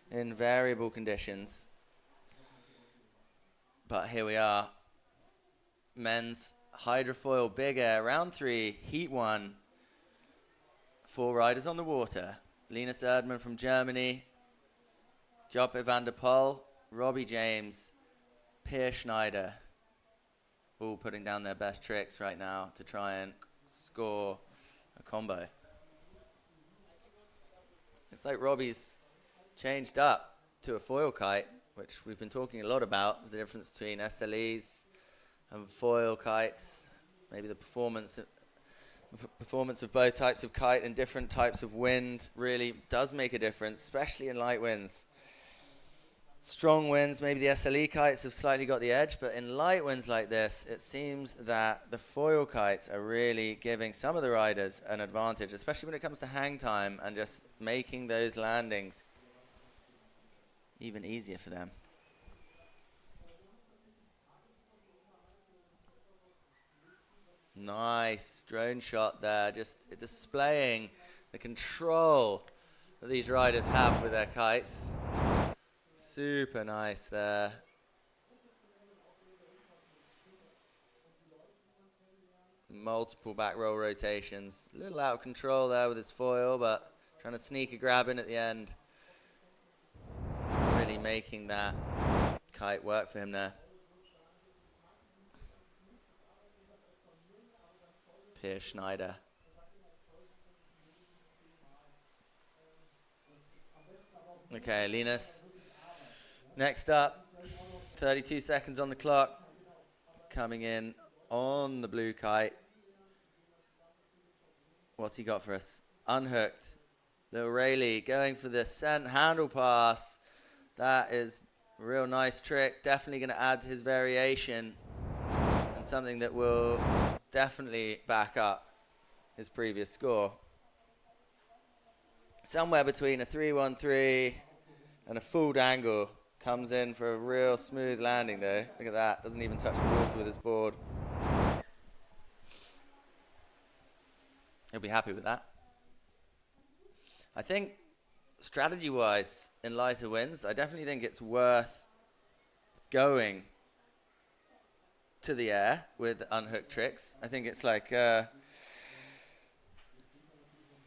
in variable conditions. But here we are. Men's hydrofoil big air, round 3, heat 1. 4 riders on the water. Linus Erdmann from Germany, Job van der Poel, Robbie James, Peer Schneider, all putting down their best tricks right now to try and score a combo. It's like Robbie's changed up to a foil kite, which we've been talking a lot about, the difference between SLEs and foil kites, maybe the performance of both types of kite and different types of wind really does make a difference, especially in light winds. Strong winds, maybe the SLE kites have slightly got the edge, but in light winds like this, it seems that the foil kites are really giving some of the riders an advantage, especially when it comes to hang time and just making those landings even easier for them. Nice drone shot there, just displaying the control that these riders have with their kites. Super nice there. Multiple back roll rotations. A little out of control there with his foil, but trying to sneak a grab in at the end. Really making that kite work for him there. Peer Schneider. Okay, Linus Next up, 32 seconds on the clock. Coming in on the blue kite. What's he got for us? Unhooked. Little Rayleigh going for the sent handle pass. That is a real nice trick. Definitely going to add to his variation. And something that will definitely back up his previous score. Somewhere between a 3-1-3 and a full angle. Comes in for a real smooth landing though. Look at that. Doesn't even touch the water with his board. He'll be happy with that. I think strategy-wise, in lighter winds, I definitely think it's worth going to the air with unhooked tricks. I think it's like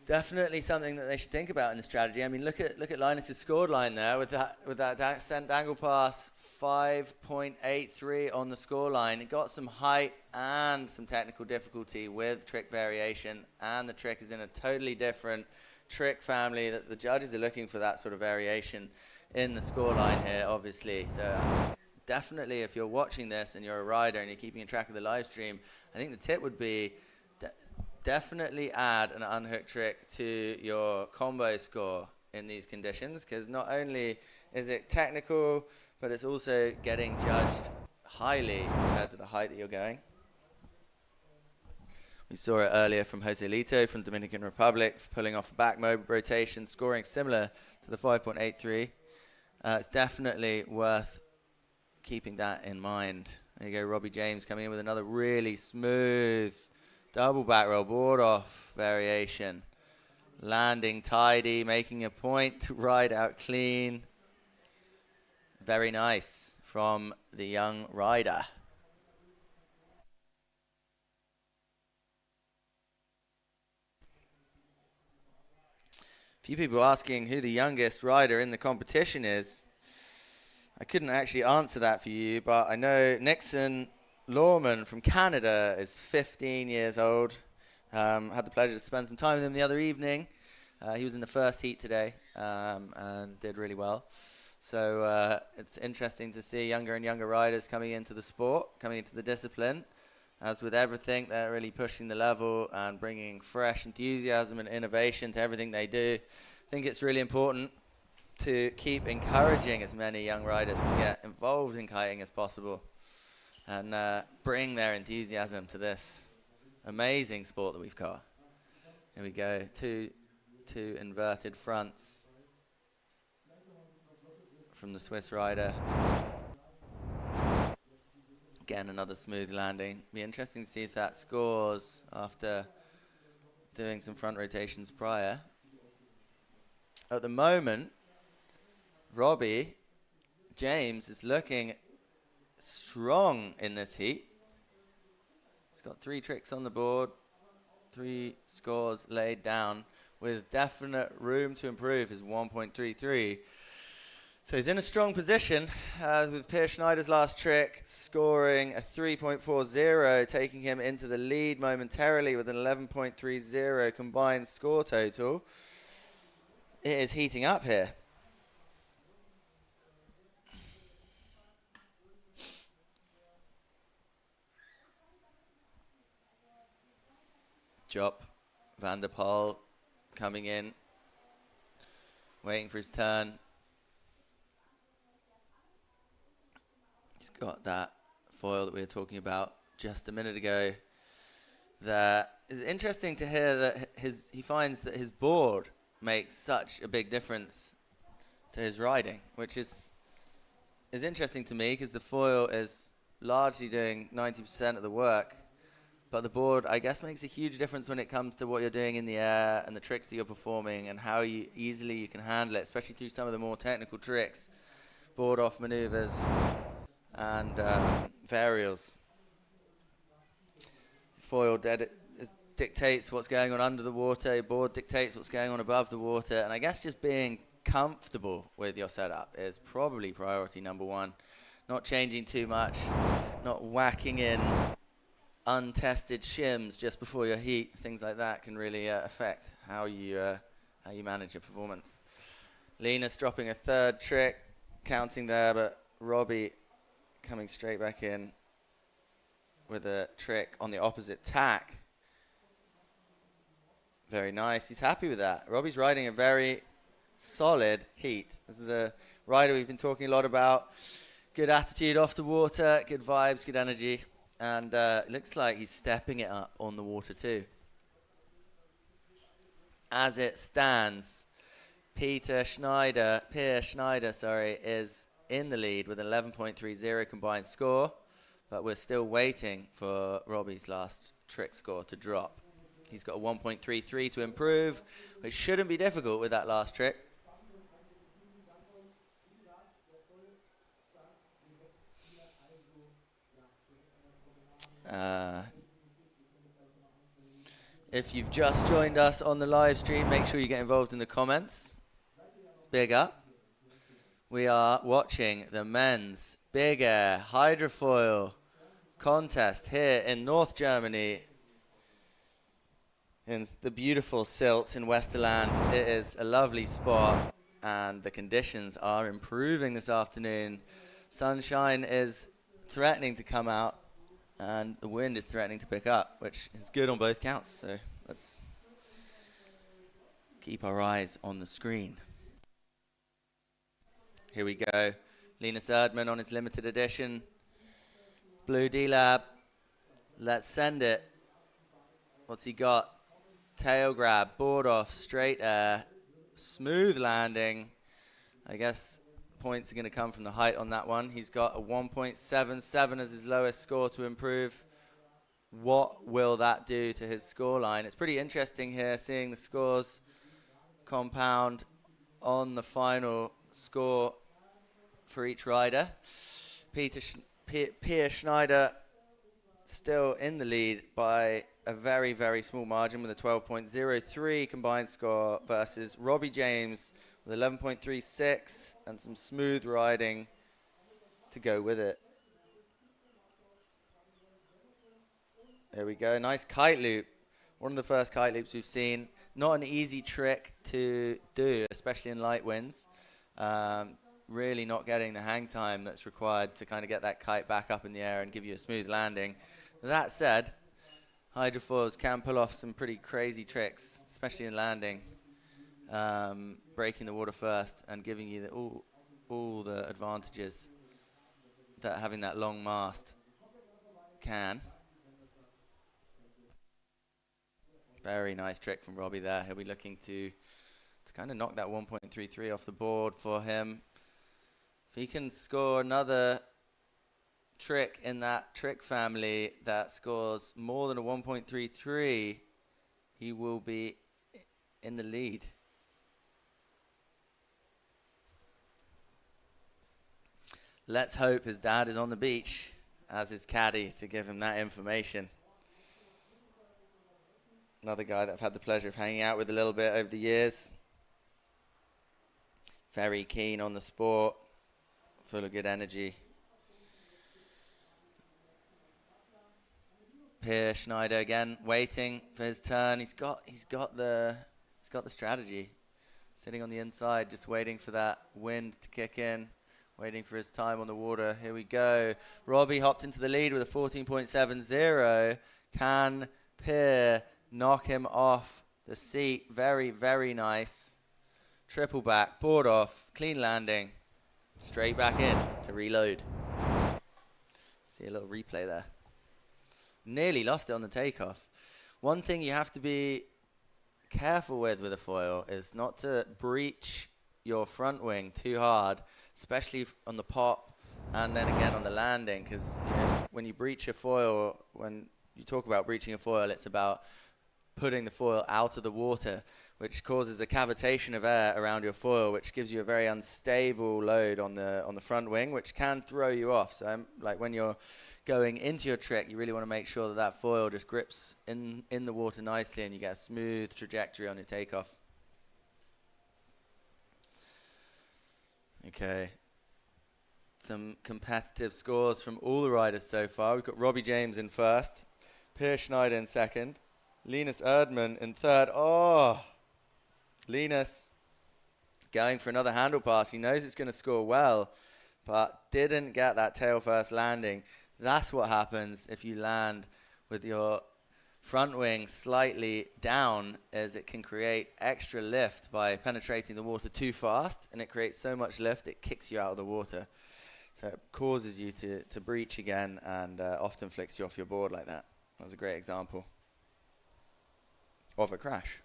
definitely something that they should think about in the strategy. I mean, look at Linus's scored line there with that sent angle pass, 5.83 on the score line. It got some height and some technical difficulty with trick variation, and the trick is in a totally different trick family. That the judges are looking for that sort of variation in the score line here, obviously. So definitely, if you're watching this and you're a rider and you're keeping track of the live stream, I think the tip would be definitely add an unhooked trick to your combo score in these conditions, because not only is it technical, but it's also getting judged highly compared to the height that you're going. We saw it earlier from Joselito from Dominican Republic, pulling off a back mob rotation, scoring similar to the 5.83. It's definitely worth keeping that in mind. There you go, Robbie James coming in with another really smooth double back roll, board off variation. Landing tidy, making a point to ride out clean. Very nice from the young rider. A few people asking who the youngest rider in the competition is. I couldn't actually answer that for you, but I know Nixon Lawman from Canada is 15 years old. Had the pleasure to spend some time with him the other evening. He was in the first heat today and did really well. So it's interesting to see younger and younger riders coming into the sport, coming into the discipline. As with everything, they're really pushing the level and bringing fresh enthusiasm and innovation to everything they do. I think it's really important to keep encouraging as many young riders to get involved in kiting as possible and bring their enthusiasm to this amazing sport that we've got. Here we go, two inverted fronts from the Swiss rider. Again, another smooth landing. Be interesting to see if that scores after doing some front rotations prior. At the moment, Robbie James is looking strong in this heat. He's got 3 tricks on the board, 3 scores laid down with definite room to improve his 1.33. So he's in a strong position with Pierre Schneider's last trick scoring a 3.40, taking him into the lead momentarily with an 11.30 combined score total. It is heating up here. Jop Van der Poel coming in, waiting for his turn. He's got that foil that we were talking about just a minute ago. That is interesting to hear that he finds that his board makes such a big difference to his riding, which is interesting to me because the foil is largely doing 90% of the work. But the board, I guess, makes a huge difference when it comes to what you're doing in the air and the tricks that you're performing and how easily you can handle it, especially through some of the more technical tricks, board off maneuvers and varials. Foil dictates what's going on under the water, your board dictates what's going on above the water, and I guess just being comfortable with your setup is probably priority number 1. Not changing too much, not whacking in untested shims just before your heat. Things like that can really affect how you manage your performance. Linus dropping a 3rd trick, counting there, but Robbie coming straight back in with a trick on the opposite tack. Very nice. He's happy with that. Robbie's riding a very solid heat. This is a rider we've been talking a lot about. Good attitude off the water, good vibes, good energy. And it looks like he's stepping it up on the water too. As it stands, Peer Schneider, is in the lead with an 11.30 combined score, but we're still waiting for Robbie's last trick score to drop. He's got a 1.33 to improve, which shouldn't be difficult with that last trick. If you've just joined us on the live stream, make sure you get involved in the comments. Big up. We are watching the men's big air hydrofoil contest here in North Germany, in the beautiful Sylt in Westerland. It is a lovely spot, and the conditions are improving this afternoon. Sunshine is threatening to come out, and the wind is threatening to pick up, which is good on both counts. So let's keep our eyes on the screen. Here we go. Linus Erdmann on his limited edition Blue D-Lab. Let's send it. What's he got? Tail grab, board off, straight air, smooth landing. I guess points are going to come from the height on that one. He's got a 1.77 as his lowest score to improve. What will that do to his scoreline? It's pretty interesting here seeing the scores compound on the final score for each rider. Peer Schneider still in the lead by a very, very small margin with a 12.03 combined score versus Robbie James with 11.36 and some smooth riding to go with it. There we go. Nice kite loop. One of the first kite loops we've seen. Not an easy trick to do, especially in light winds. Really not getting the hang time that's required to kind of get that kite back up in the air and give you a smooth landing. That said, hydrofoils can pull off some pretty crazy tricks, especially in landing. Breaking the water first and giving you all the advantages that having that long mast can. Very nice trick from Robbie there. He'll be looking to kind of knock that 1.33 off the board for him. If he can score another trick in that trick family that scores more than a 1.33, he will be in the lead. Let's hope his dad is on the beach as his caddy to give him that information. Another guy that I've had the pleasure of hanging out with a little bit over the years. Very keen on the sport, full of good energy. Peer Schneider again, waiting for his turn. He's got the strategy. Sitting on the inside, just waiting for that wind to kick in. Waiting for his time on the water. Here we go. Robbie hopped into the lead with a 14.70. Can Peer knock him off the seat? Very, very nice. Triple back, board off, clean landing. Straight back in to reload. See a little replay there. Nearly lost it on the takeoff. One thing you have to be careful with a foil is not to breach your front wing too hard, especially on the pop and then again on the landing, because when you breach a foil, when you talk about breaching a foil, it's about putting the foil out of the water, which causes a cavitation of air around your foil, which gives you a very unstable load on the front wing, which can throw you off. So like when you're going into your trick, you really want to make sure that that foil just grips in the water nicely and you get a smooth trajectory on your takeoff. Okay. Some competitive scores from all the riders so far. We've got Robbie James in first, Peer Schneider in second, Linus Erdmann in third. Oh, Linus going for another handle pass. He knows it's going to score well, but didn't get that tail first landing. That's what happens if you land with your front wing slightly down, as it can create extra lift by penetrating the water too fast, and it creates so much lift it kicks you out of the water. So it causes you to breach again, and often flicks you off your board like that. That was a great example of a crash.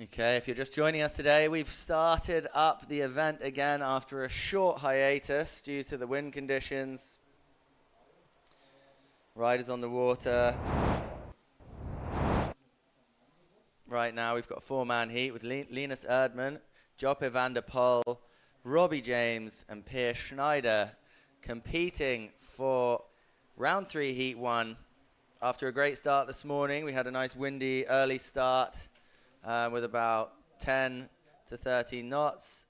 Okay, if you're just joining us today, we've started up the event again after a short hiatus due to the wind conditions. Riders on the water. Right now we've got a four-man heat with Linus Erdmann, Joppe van der Poel, Robbie James and Piers Schneider competing for round 3, heat 1. After a great start this morning, we had a nice windy early start with about 10 to 13 knots.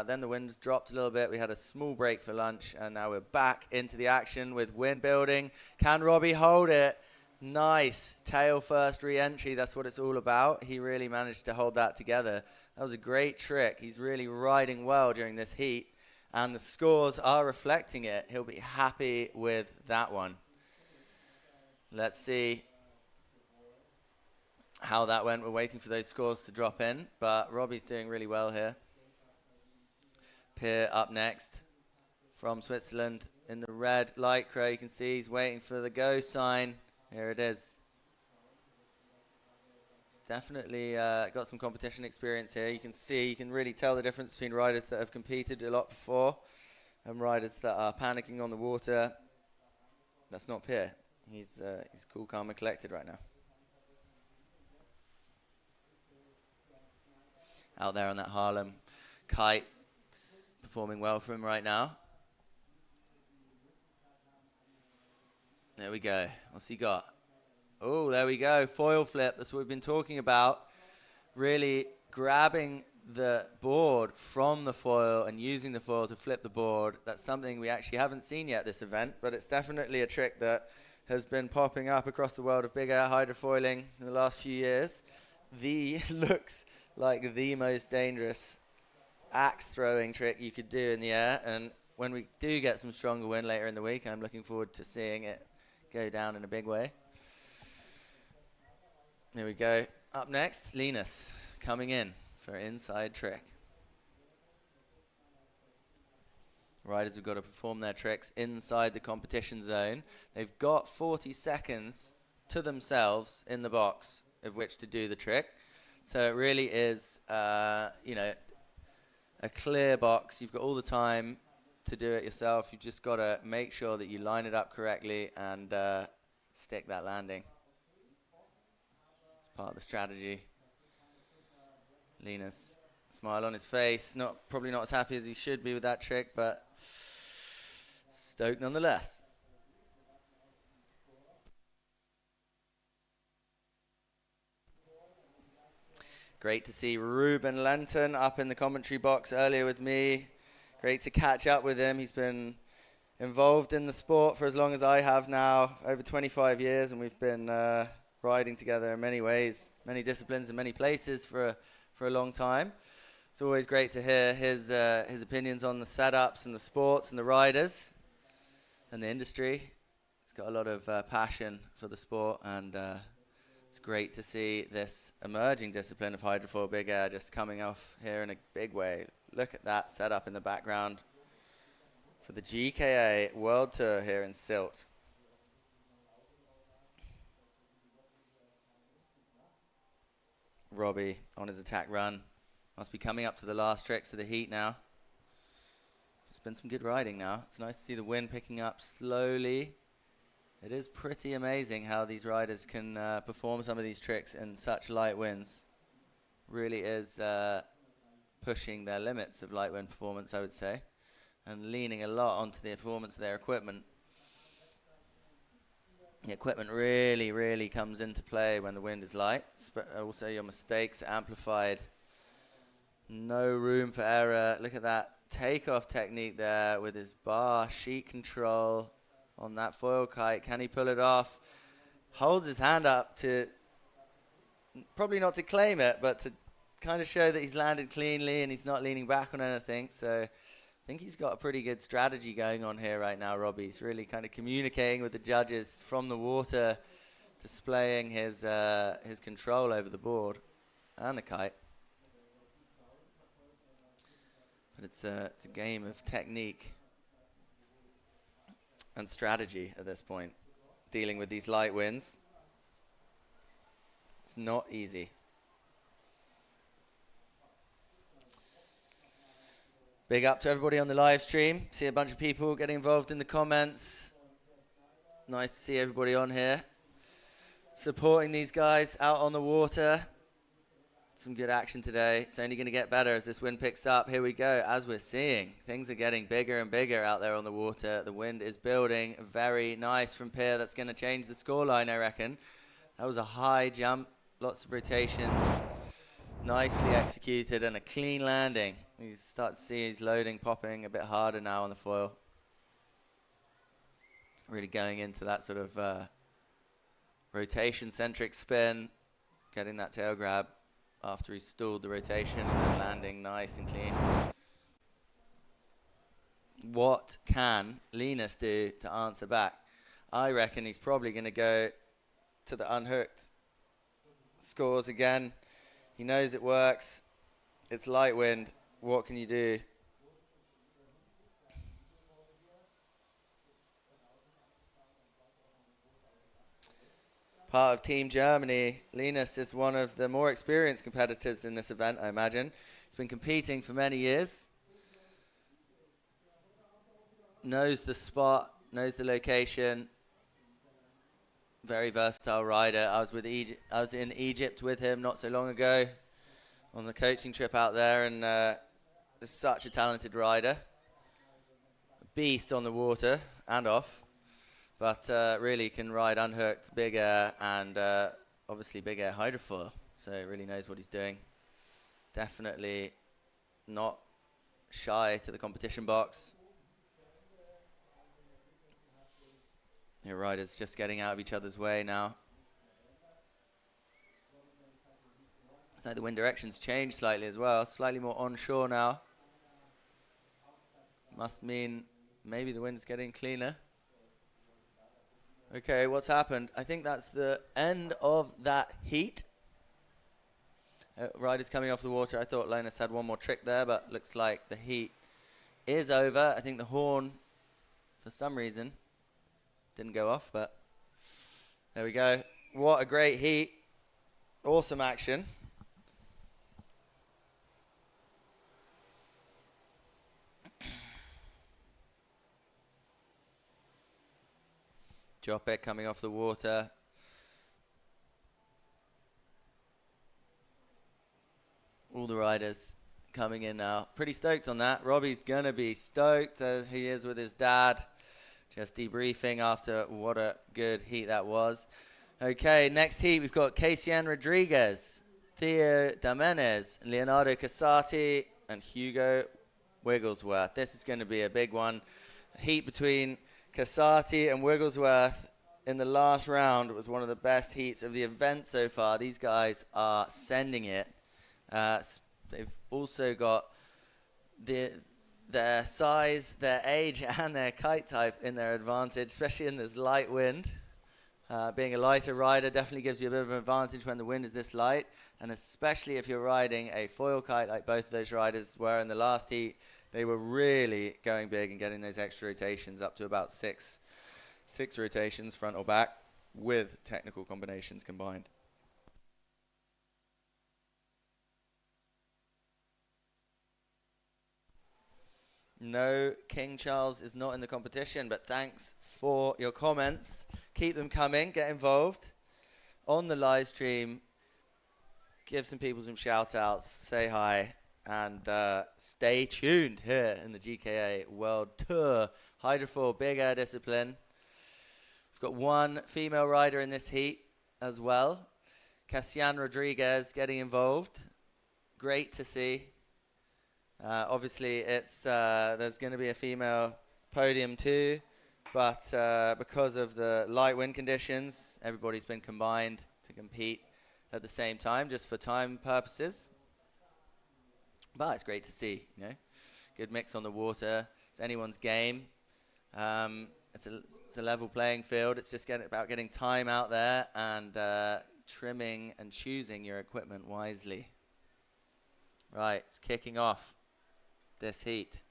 Then the wind dropped a little bit. We had a small break for lunch, and now we're back into the action with wind building. Can Robbie hold it? Nice tail first re-entry. That's what it's all about. He really managed to hold that together. That was a great trick. He's really riding well during this heat, and the scores are reflecting it. He'll be happy with that one. Let's see how that went. We're waiting for those scores to drop in, but Robbie's doing really well here. Pier up next from Switzerland in the red lycra. You can see he's waiting for the go sign. Here it is. He's definitely got some competition experience here. You can really tell the difference between riders that have competed a lot before and riders that are panicking on the water. That's not Pier. He's cool, calm, and collected right now. Out there on that Harlem kite, performing well for him right now. There we go. What's he got? Oh, there we go. Foil flip. That's what we've been talking about. Really grabbing the board from the foil and using the foil to flip the board. That's something we actually haven't seen yet this event, but it's definitely a trick that has been popping up across the world of big air hydrofoiling in the last few years. Looks like the most dangerous axe throwing trick you could do in the air, and when we do get some stronger wind later in the week, I'm looking forward to seeing it go down in a big way. There we go. Up next, Linus coming in for an inside trick. Riders have got to perform their tricks inside the competition zone. They've got 40 seconds to themselves in the box of which to do the trick. So it really is, a clear box. You've got all the time to do it yourself. You've just got to make sure that you line it up correctly and stick that landing. It's part of the strategy. Linus, smile on his face. Probably not as happy as he should be with that trick, but stoked nonetheless. Great to see Ruben Lenton up in the commentary box earlier with me. Great to catch up with him. He's been involved in the sport for as long as I have now, over 25 years, and we've been riding together in many ways, many disciplines and many places for a long time. It's always great to hear his opinions on the setups and the sports and the riders and the industry. He's got a lot of passion for the sport, and it's great to see this emerging discipline of hydrofoil big air just coming off here in a big way. Look at that setup in the background for the GKA World Tour here in Sylt. Robbie on his attack run. Must be coming up to the last tricks of the heat now. It's been some good riding now. It's nice to see the wind picking up slowly. It is pretty amazing how these riders can perform some of these tricks in such light winds. Really is pushing their limits of light wind performance, I would say, and leaning a lot onto the performance of their equipment. The equipment really, really comes into play when the wind is light. Also, your mistakes are amplified. No room for error. Look at that takeoff technique there with his bar sheet control on that foil kite. Can he pull it off? Holds his hand up to, probably not to claim it, but to kind of show that he's landed cleanly and he's not leaning back on anything. So I think he's got a pretty good strategy going on here right now, Robbie. He's really kind of communicating with the judges from the water, displaying his control over the board and the kite. But it's a game of technique and strategy at this point, dealing with these light winds. It's not easy. Big up to everybody on the live stream. See a bunch of people getting involved in the comments. Nice to see everybody on here supporting these guys out on the water. Some good action today. It's only going to get better as this wind picks up. Here we go. As we're seeing, things are getting bigger and bigger out there on the water. The wind is building. Very nice from Pierre. That's going to change the scoreline, I reckon. That was a high jump. Lots of rotations. Nicely executed and a clean landing. You start to see he's loading, popping a bit harder now on the foil. Really going into that sort of rotation-centric spin. Getting that tail grab after he stalled the rotation and then landing nice and clean. What can Linus do to answer back? I reckon he's probably going to go to the unhooked. Scores again. He knows it works. It's light wind. What can you do? Part of Team Germany, Linus is one of the more experienced competitors in this event, I imagine. He's been competing for many years. Knows the spot, knows the location. Very versatile rider. I was in Egypt with him not so long ago on the coaching trip out there, and is such a talented rider. A beast on the water and off, but really can ride unhooked, big air, and obviously big air hydrofoil, so really knows what he's doing. Definitely not shy to the competition box. Your riders just getting out of each other's way now. So the wind direction's changed slightly as well, slightly more onshore now. Must mean maybe the wind's getting cleaner. Okay, what's happened? I think that's the end of that heat. Riders coming off the water. I thought Linus had one more trick there, but looks like the heat is over. I think the horn, for some reason, didn't go off, but there we go. What a great heat. Awesome action. Drop it coming off the water. All the riders coming in now. Pretty stoked on that. Robbie's going to be stoked as he is with his dad. Just debriefing after what a good heat that was. Okay, next heat we've got Cassian Rodriguez, Theo Damenes, Leonardo Casati, and Hugo Wigglesworth. This is going to be a big one. A heat between Casati and Wigglesworth in the last round was one of the best heats of the event so far. These guys are sending it. They've also got their size, their age, and their kite type in their advantage, especially in this light wind. Being a lighter rider definitely gives you a bit of an advantage when the wind is this light, and especially if you're riding a foil kite like both of those riders were in the last heat. They were really going big and getting those extra rotations up to about six rotations front or back with technical combinations combined. No, King Charles is not in the competition, but thanks for your comments. Keep them coming, get involved on the live stream. Give some people some shout outs, say hi, and stay tuned here in the GKA World Tour. Hydrofoil, big air discipline. We've got one female rider in this heat as well. Cassian Rodriguez getting involved. Great to see. Obviously, it's there's going to be a female podium too, but because of the light wind conditions, everybody's been combined to compete at the same time, just for time purposes. But it's great to see, you know, good mix on the water. It's anyone's game. It's a level playing field. It's just about getting time out there and trimming and choosing your equipment wisely. Right, it's kicking off this heat.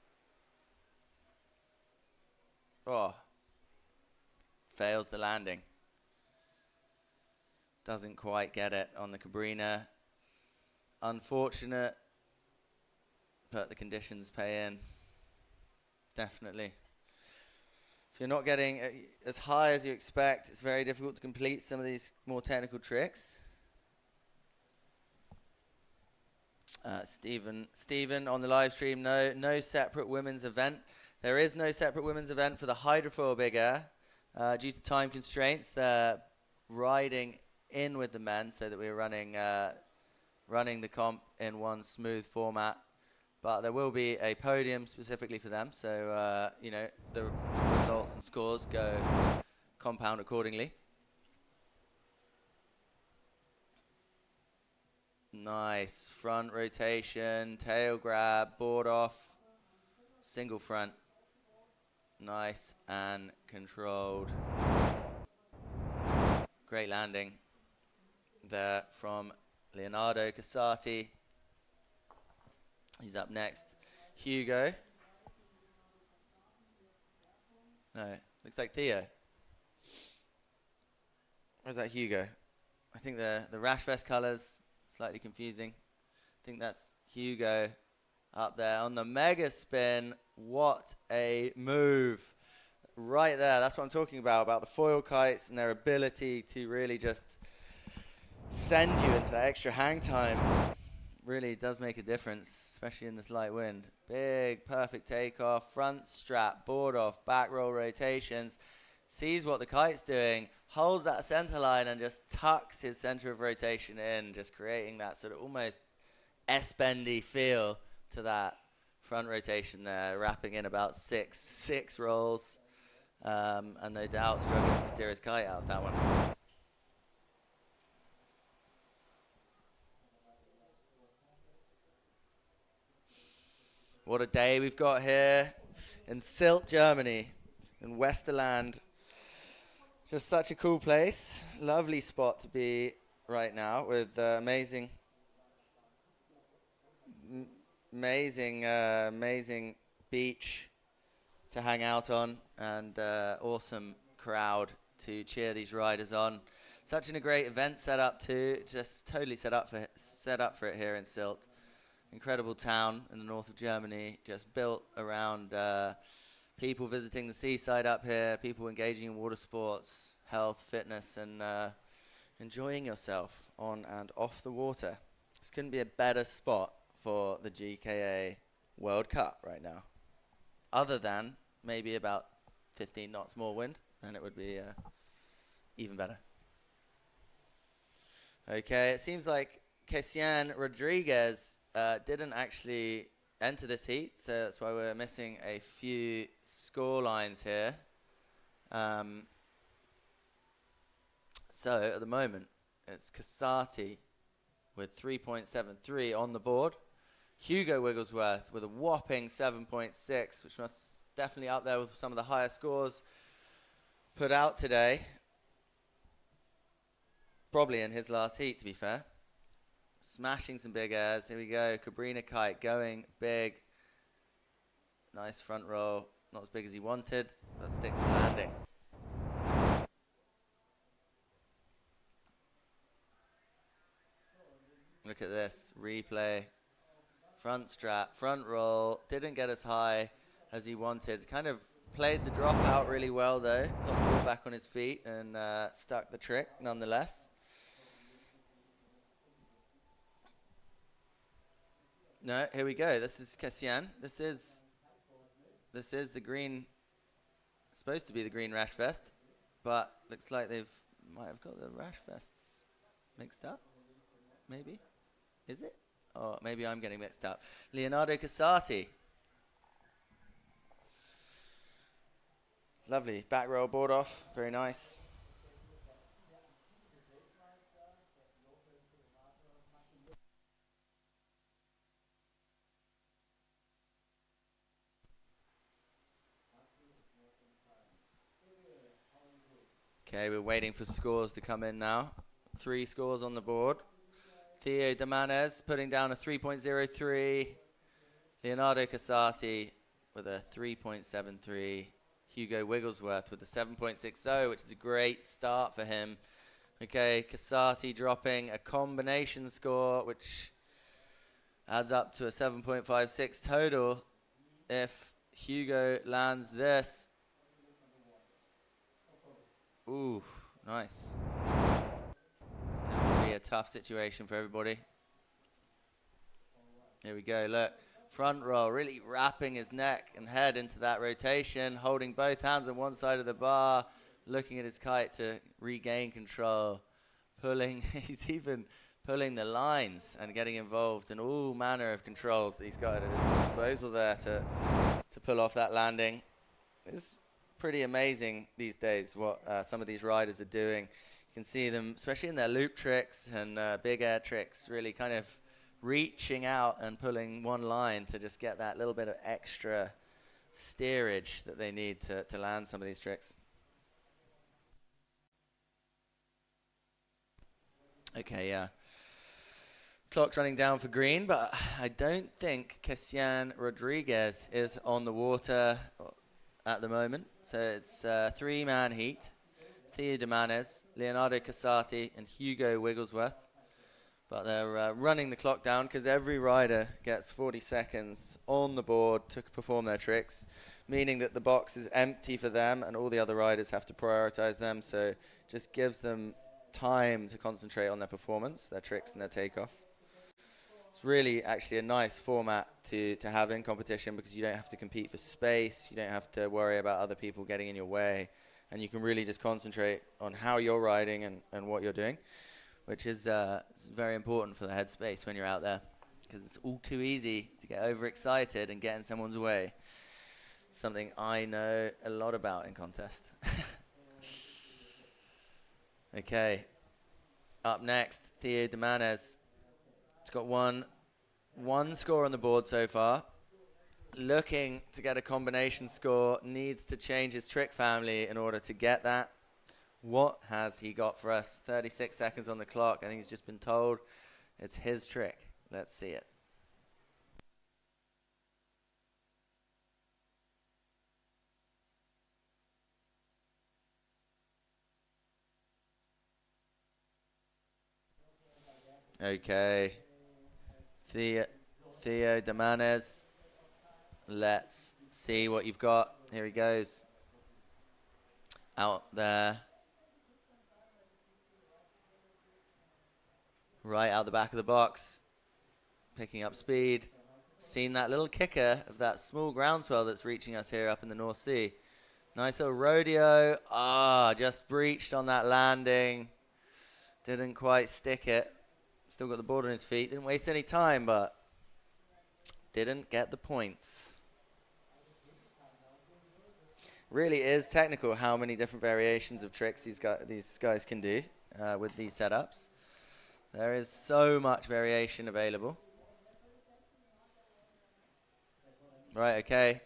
Oh, fails the landing. Doesn't quite get it on the Cabrina. Unfortunate, but the conditions pay in. Definitely. If you're not getting as high as you expect, it's very difficult to complete some of these more technical tricks. Stephen on the live stream, no separate women's event. There is no separate women's event for the hydrofoil big air. Due to time constraints, they're riding in with the men so that we're running the comp in one smooth format. But there will be a podium specifically for them, so you know, the results and scores go compound accordingly. Nice front rotation, tail grab, board off, single front. Nice and controlled. Great landing there from Leonardo Casati. He's up next. Hugo. No, looks like Theo. Where's that Hugo? I think the rash vest colours slightly confusing. I think that's Hugo up there on the mega spin. What a move. Right there. That's what I'm talking about the foil kites and their ability to really just send you into that extra hang time. Really does make a difference, especially in this light wind. Big, perfect takeoff, front strap, board off, back roll rotations. Sees what the kite's doing, holds that center line and just tucks his center of rotation in, just creating that sort of almost S-bendy feel to that front rotation there, wrapping in about six rolls, and no doubt struggling to steer his kite out of that one. What a day we've got here in Sylt, Germany, in Westerland. Just such a cool place. Lovely spot to be right now with amazing beach to hang out on and awesome crowd to cheer these riders on. Such a great event set up too. Just totally set up for it here in Sylt. Incredible town in the north of Germany, just built around people visiting the seaside up here, people engaging in water sports, health, fitness, and enjoying yourself on and off the water. This couldn't be a better spot for the GKA World Cup right now. Other than maybe about 15 knots more wind, then it would be even better. Okay, it seems like Cassian Rodriguez didn't actually enter this heat, so that's why we're missing a few score lines here. So at the moment, it's Casati with 3.73 on the board. Hugo Wigglesworth with a whopping 7.6, which must definitely up there with some of the higher scores put out today. Probably in his last heat, to be fair. Smashing some big airs. Here we go. Cabrina Kite going big. Nice front roll. Not as big as he wanted, but sticks the landing. Look at this. Replay. Front strap. Front roll. Didn't get as high as he wanted. Kind of played the drop out really well, though. Got the ball back on his feet and stuck the trick nonetheless. No, here we go. This is Cassian. This is the green, supposed to be the green rash vest, but looks like might have got the rash vests mixed up. Maybe? Is it? Or maybe I'm getting mixed up. Leonardo Casati. Lovely. Back roll board off. Very nice. Okay, we're waiting for scores to come in now. 3 scores on the board. Theo Damanes putting down a 3.03. Leonardo Casati with a 3.73. Hugo Wigglesworth with a 7.60, which is a great start for him. Okay, Casati dropping a combination score, which adds up to a 7.56 total. If Hugo lands this. Ooh, nice. That will be a tough situation for everybody. Here we go, look. Front roll, really wrapping his neck and head into that rotation, holding both hands on one side of the bar, looking at his kite to regain control. He's even pulling the lines and getting involved in all manner of controls that he's got at his disposal there to pull off that landing. It's pretty amazing these days what some of these riders are doing. You can see them, especially in their loop tricks and big air tricks, really kind of reaching out and pulling one line to just get that little bit of extra steerage that they need to land some of these tricks. Okay, yeah. Clock's running down for green, but I don't think Cassian Rodriguez is on the water at the moment. So it's a 3-man heat. Theo Damanes, Leonardo Casati, and Hugo Wigglesworth. But they're running the clock down because every rider gets 40 seconds on the board to perform their tricks, meaning that the box is empty for them and all the other riders have to prioritize them. So just gives them time to concentrate on their performance, their tricks and their takeoff. It's really actually a nice format to have in competition because you don't have to compete for space, you don't have to worry about other people getting in your way, and you can really just concentrate on how you're riding and what you're doing, which is very important for the headspace when you're out there because it's all too easy to get overexcited and get in someone's way. Something I know a lot about in contest. Okay, up next, Theo Damanes. It's got one score on the board so far. Looking to get a combination score, needs to change his trick family in order to get that. What has he got for us? 36 seconds on the clock. I think he's just been told it's his trick. Let's see it. Okay. Theo Damanes. Let's see what you've got. Here he goes. Out there. Right out the back of the box. Picking up speed. Seen that little kicker of that small groundswell that's reaching us here up in the North Sea. Nice little rodeo. Just breached on that landing. Didn't quite stick it. Still got the board on his feet. Didn't waste any time, but didn't get the points. Really is technical how many different variations of tricks these guys can do with these setups. There is so much variation available. Right, okay.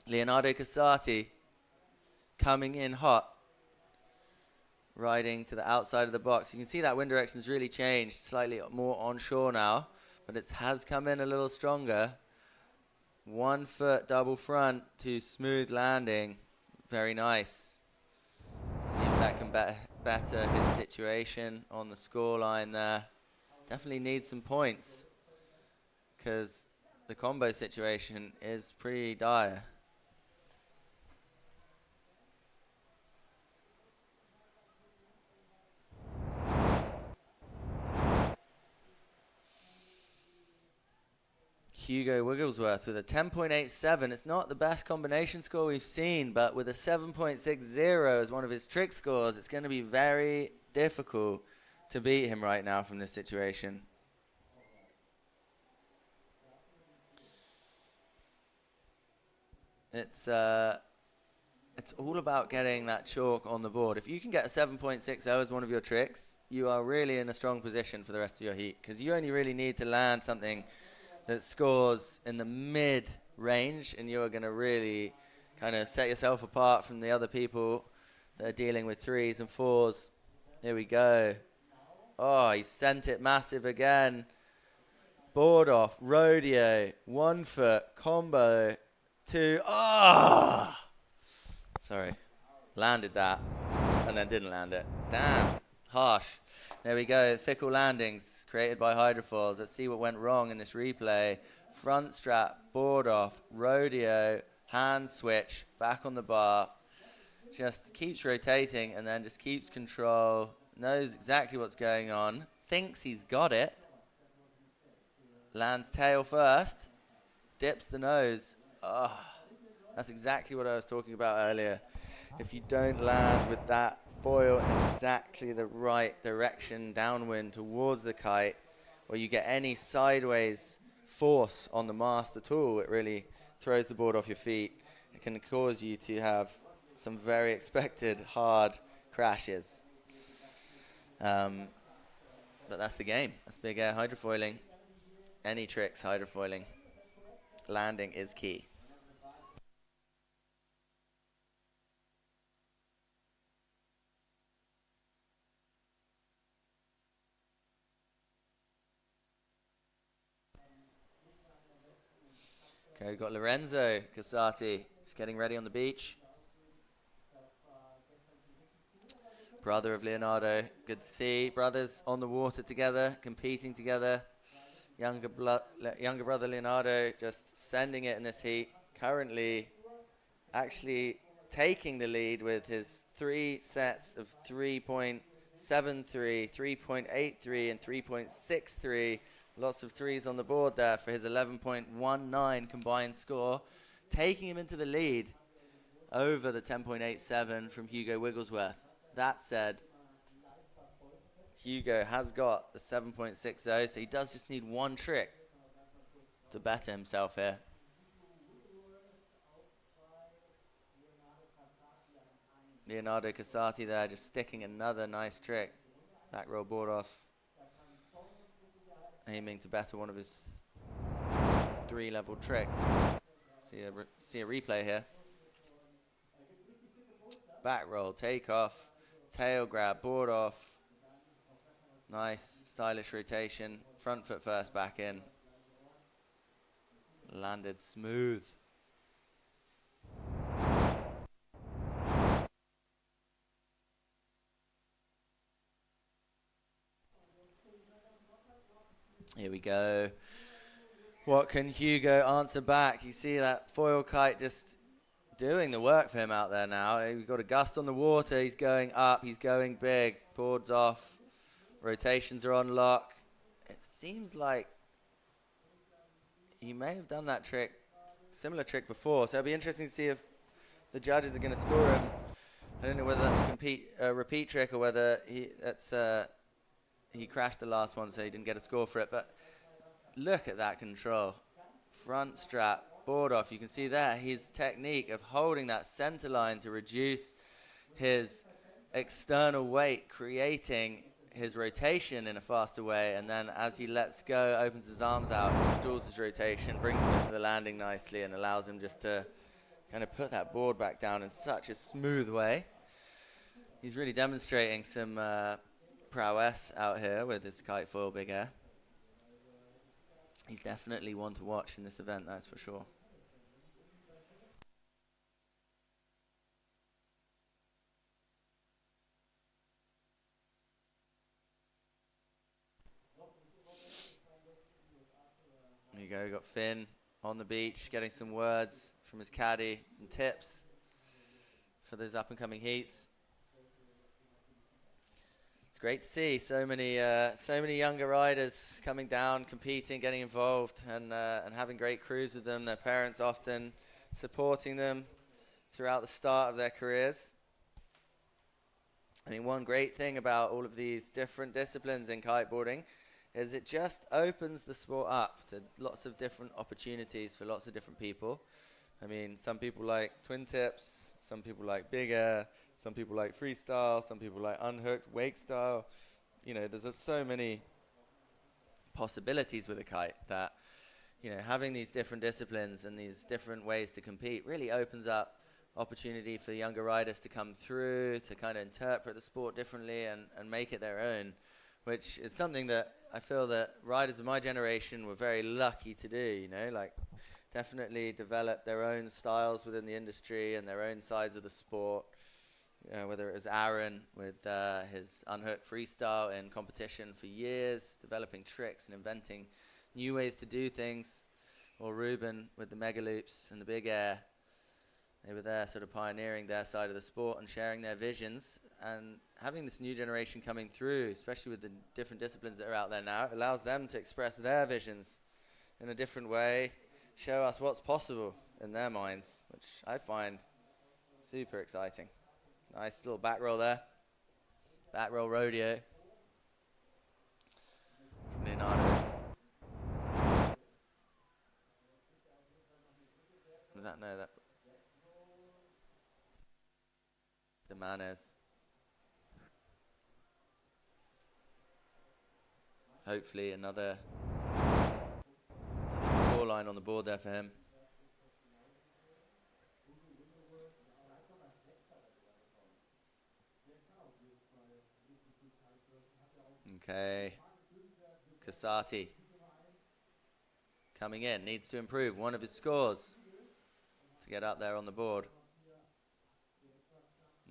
Leonardo Casati coming in hot. Riding to the outside of the box. You can see that wind direction's really changed, slightly more onshore now, but it has come in a little stronger. 1 foot double front to smooth landing. Very nice. See if that can better his situation on the score line there. Definitely needs some points because the combo situation is pretty dire. Hugo Wigglesworth with a 10.87. It's not the best combination score we've seen, but with a 7.60 as one of his trick scores, it's going to be very difficult to beat him right now from this situation. It's all about getting that chalk on the board. If you can get a 7.60 as one of your tricks, you are really in a strong position for the rest of your heat, because you only really need to land something that scores in the mid-range, and you are going to really kind of set yourself apart from the other people that are dealing with 3s and 4s. Here we go. Oh, he sent it massive again. Board off, rodeo, 1 foot, combo, 2. Oh! Sorry. Landed that, and then didn't land it. Damn. Harsh. There we go. Fickle landings created by hydrofoils. Let's see what went wrong in this replay. Front strap, board off, rodeo, hand switch, back on the bar. Just keeps rotating and then just keeps control. Knows exactly what's going on. Thinks he's got it. Lands tail first. Dips the nose. Oh, that's exactly what I was talking about earlier. If you don't land with that foil in exactly the right direction downwind towards the kite, or you get any sideways force on the mast at all, it really throws the board off your feet. It can cause you to have some very expected hard crashes. But that's the game. That's big air hydrofoiling. Any tricks hydrofoiling. Landing is key. Okay, we've got Lorenzo Casati. He's getting ready on the beach. Brother of Leonardo. Good to see brothers on the water together, competing together. Younger brother Leonardo just sending it in this heat. Currently actually taking the lead with his 3 sets of 3.73, 3.83 and 3.63. Lots of 3s on the board there for his 11.19 combined score, taking him into the lead over the 10.87 from Hugo Wigglesworth. That said, Hugo has got the 7.60, so he does just need 1 trick to better himself here. Leonardo Casati there, just sticking another nice trick. Back roll board off. Aiming to better one of his 3-level tricks. See a replay here. Back roll, take off, tail grab, board off. Nice, stylish rotation. Front foot first, back in. Landed smooth. Here we go. What can Hugo answer back? You see that foil kite just doing the work for him out there now. We've got a gust on the water. He's going up. He's going big. Boards off. Rotations are on lock. It seems like he may have done that trick, similar trick before. So it'll be interesting to see if the judges are going to score him. I don't know whether that's a repeat trick or whether he crashed the last one, so he didn't get a score for it. But look at that control. Front strap, board off. You can see there his technique of holding that center line to reduce his external weight, creating his rotation in a faster way. And then as he lets go, opens his arms out, installs his rotation, brings him into the landing nicely, and allows him just to kind of put that board back down in such a smooth way. He's really demonstrating some prowess out here with his kite foil big air. He's definitely one to watch in this event, that's for sure. There you go, we've got Finn on the beach getting some words from his caddy, some tips for those up and coming heats. It's great to see so many younger riders coming down, competing, getting involved, and having great crews with them. Their parents often supporting them throughout the start of their careers. I mean, one great thing about all of these different disciplines in kiteboarding is it just opens the sport up to lots of different opportunities for lots of different people. I mean, some people like twin tips, some people like big air, some people like freestyle, some people like unhooked, wake style. You know, there's just so many possibilities with a kite that, you know, having these different disciplines and these different ways to compete really opens up opportunity for younger riders to come through, to kind of interpret the sport differently and make it their own, which is something that I feel that riders of my generation were very lucky to do, you know, like definitely develop their own styles within the industry and their own sides of the sport. Whether it was Aaron with his unhooked freestyle in competition for years, developing tricks and inventing new ways to do things, or Ruben with the mega loops and the big air. They were there sort of pioneering their side of the sport and sharing their visions, and having this new generation coming through, especially with the different disciplines that are out there now, allows them to express their visions in a different way, show us what's possible in their minds, which I find super exciting. Nice little back roll there. Back roll rodeo. From Leonardo. Does that know that? The Manes. Hopefully another scoreline on the board there for him. Okay, Casati coming in, needs to improve one of his scores to get up there on the board.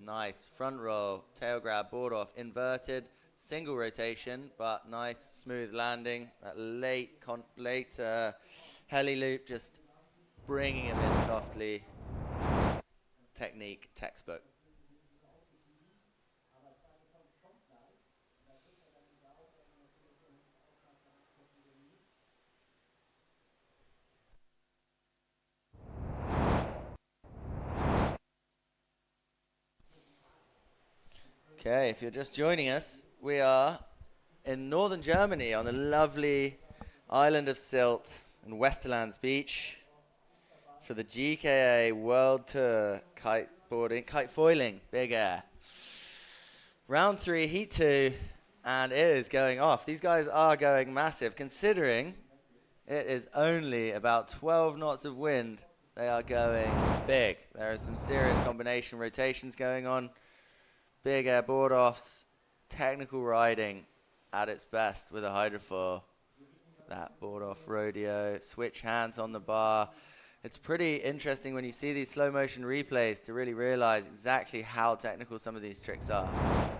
Nice, front roll, tail grab, board off, inverted, single rotation, but nice, smooth landing. That late heli loop, just bringing him in softly. Technique, textbook. Okay, if you're just joining us, we are in northern Germany on the lovely island of Sylt and Westerlands Beach for the GKA World Tour kite foiling, big air. Round 3, heat 2, and it is going off. These guys are going massive, considering it is only about 12 knots of wind. They are going big. There are some serious combination rotations going on. Big air board offs, technical riding at its best with a hydrofoil. That board off rodeo, switch hands on the bar. It's pretty interesting when you see these slow motion replays to really realize exactly how technical some of these tricks are.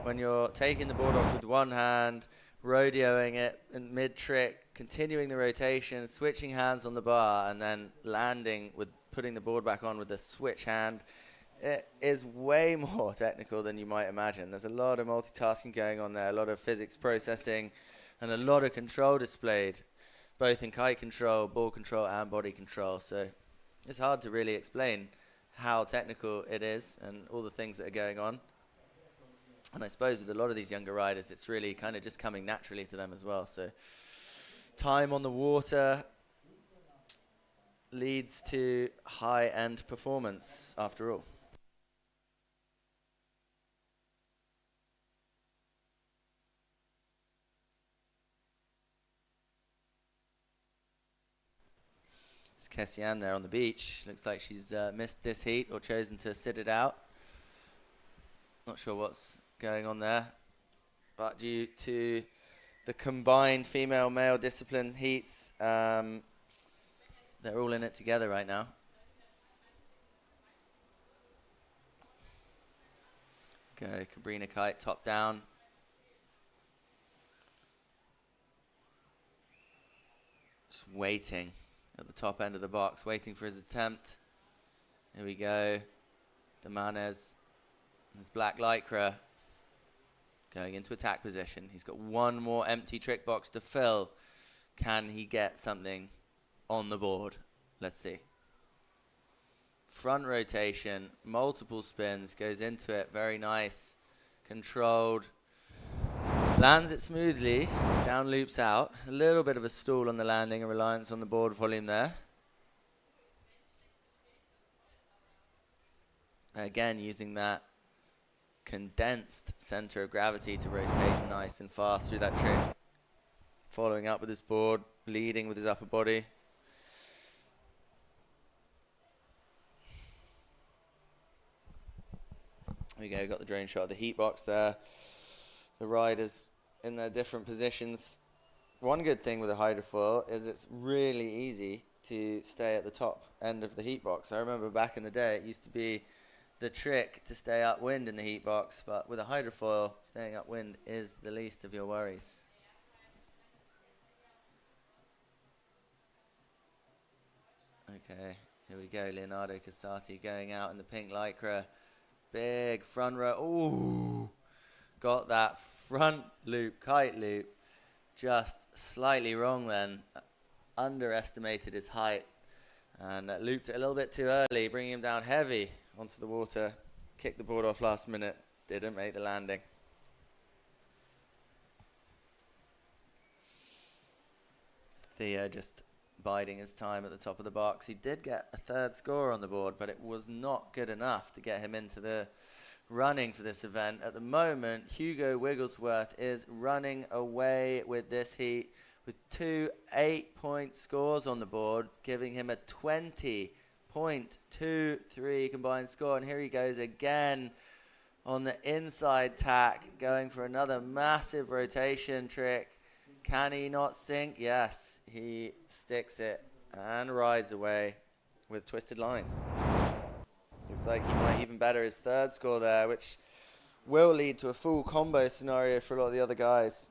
When you're taking the board off with one hand, rodeoing it in mid trick, continuing the rotation, switching hands on the bar, and then landing with putting the board back on with the switch hand. It is way more technical than you might imagine. There's a lot of multitasking going on there, a lot of physics processing, and a lot of control displayed, both in kite control, ball control, and body control. So it's hard to really explain how technical it is and all the things that are going on. And I suppose with a lot of these younger riders, it's really kind of just coming naturally to them as well. So time on the water leads to high-end performance after all. Kessian there on the beach. Looks like she's missed this heat or chosen to sit it out. Not sure what's going on there. But due to the combined female-male discipline heats, they're all in it together right now. Okay, Cabrina Kite top down. Just waiting at the top end of the box, waiting for his attempt. Here we go. Demanes, his black lycra, Going into attack position. He's got one more empty trick box to fill. Can he get something on the board? Let's see. Front rotation, multiple spins, goes into it. Very nice. Controlled. Lands it smoothly. Down loops out. A little bit of a stall on the landing, a reliance on the board volume there. Again, using that condensed center of gravity to rotate nice and fast through that trick. Following up with his board, leading with his upper body. There we go, got the drone shot of the heat box there. The riders in their different positions. One good thing with a hydrofoil is it's really easy to stay at the top end of the heat box. I remember back in the day it used to be the trick to stay upwind in the heat box, but with a hydrofoil, staying upwind is the least of your worries. Okay, here we go, Leonardo Casati going out in the pink lycra. Big front row. Ooh, got that front loop, kite loop, just slightly wrong then. Underestimated his height and looped it a little bit too early, bringing him down heavy onto the water. Kicked the board off last minute, didn't make the landing. Theo just biding his time at the top of the box. He did get a third score on the board, but it was not good enough to get him into the running for this event. At the moment, Hugo Wigglesworth is running away with this heat with 2 8-point scores on the board, giving him a 20.23 combined score. And here he goes again on the inside tack, going for another massive rotation trick. Can he not sink? Yes, he sticks it and rides away with twisted lines. Looks like he might even better his third score there, which will lead to a full combo scenario for a lot of the other guys.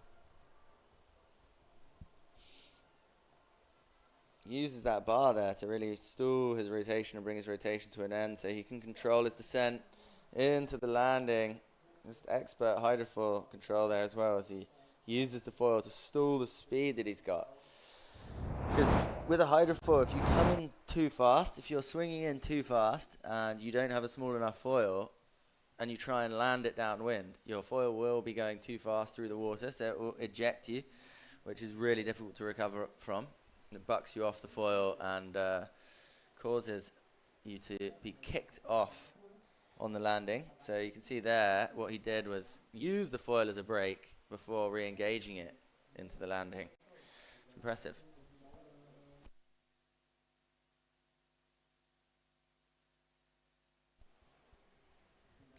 He uses that bar there to really stall his rotation and bring his rotation to an end so he can control his descent into the landing. Just expert hydrofoil control there as well, as he uses the foil to stall the speed that he's got. Because with a hydrofoil, if you come in too fast, if you're swinging in too fast and you don't have a small enough foil and you try and land it downwind, your foil will be going too fast through the water, so it will eject you, which is really difficult to recover from. It bucks you off the foil and causes you to be kicked off on the landing. So you can see there what he did was use the foil as a brake before re-engaging it into the landing. It's impressive.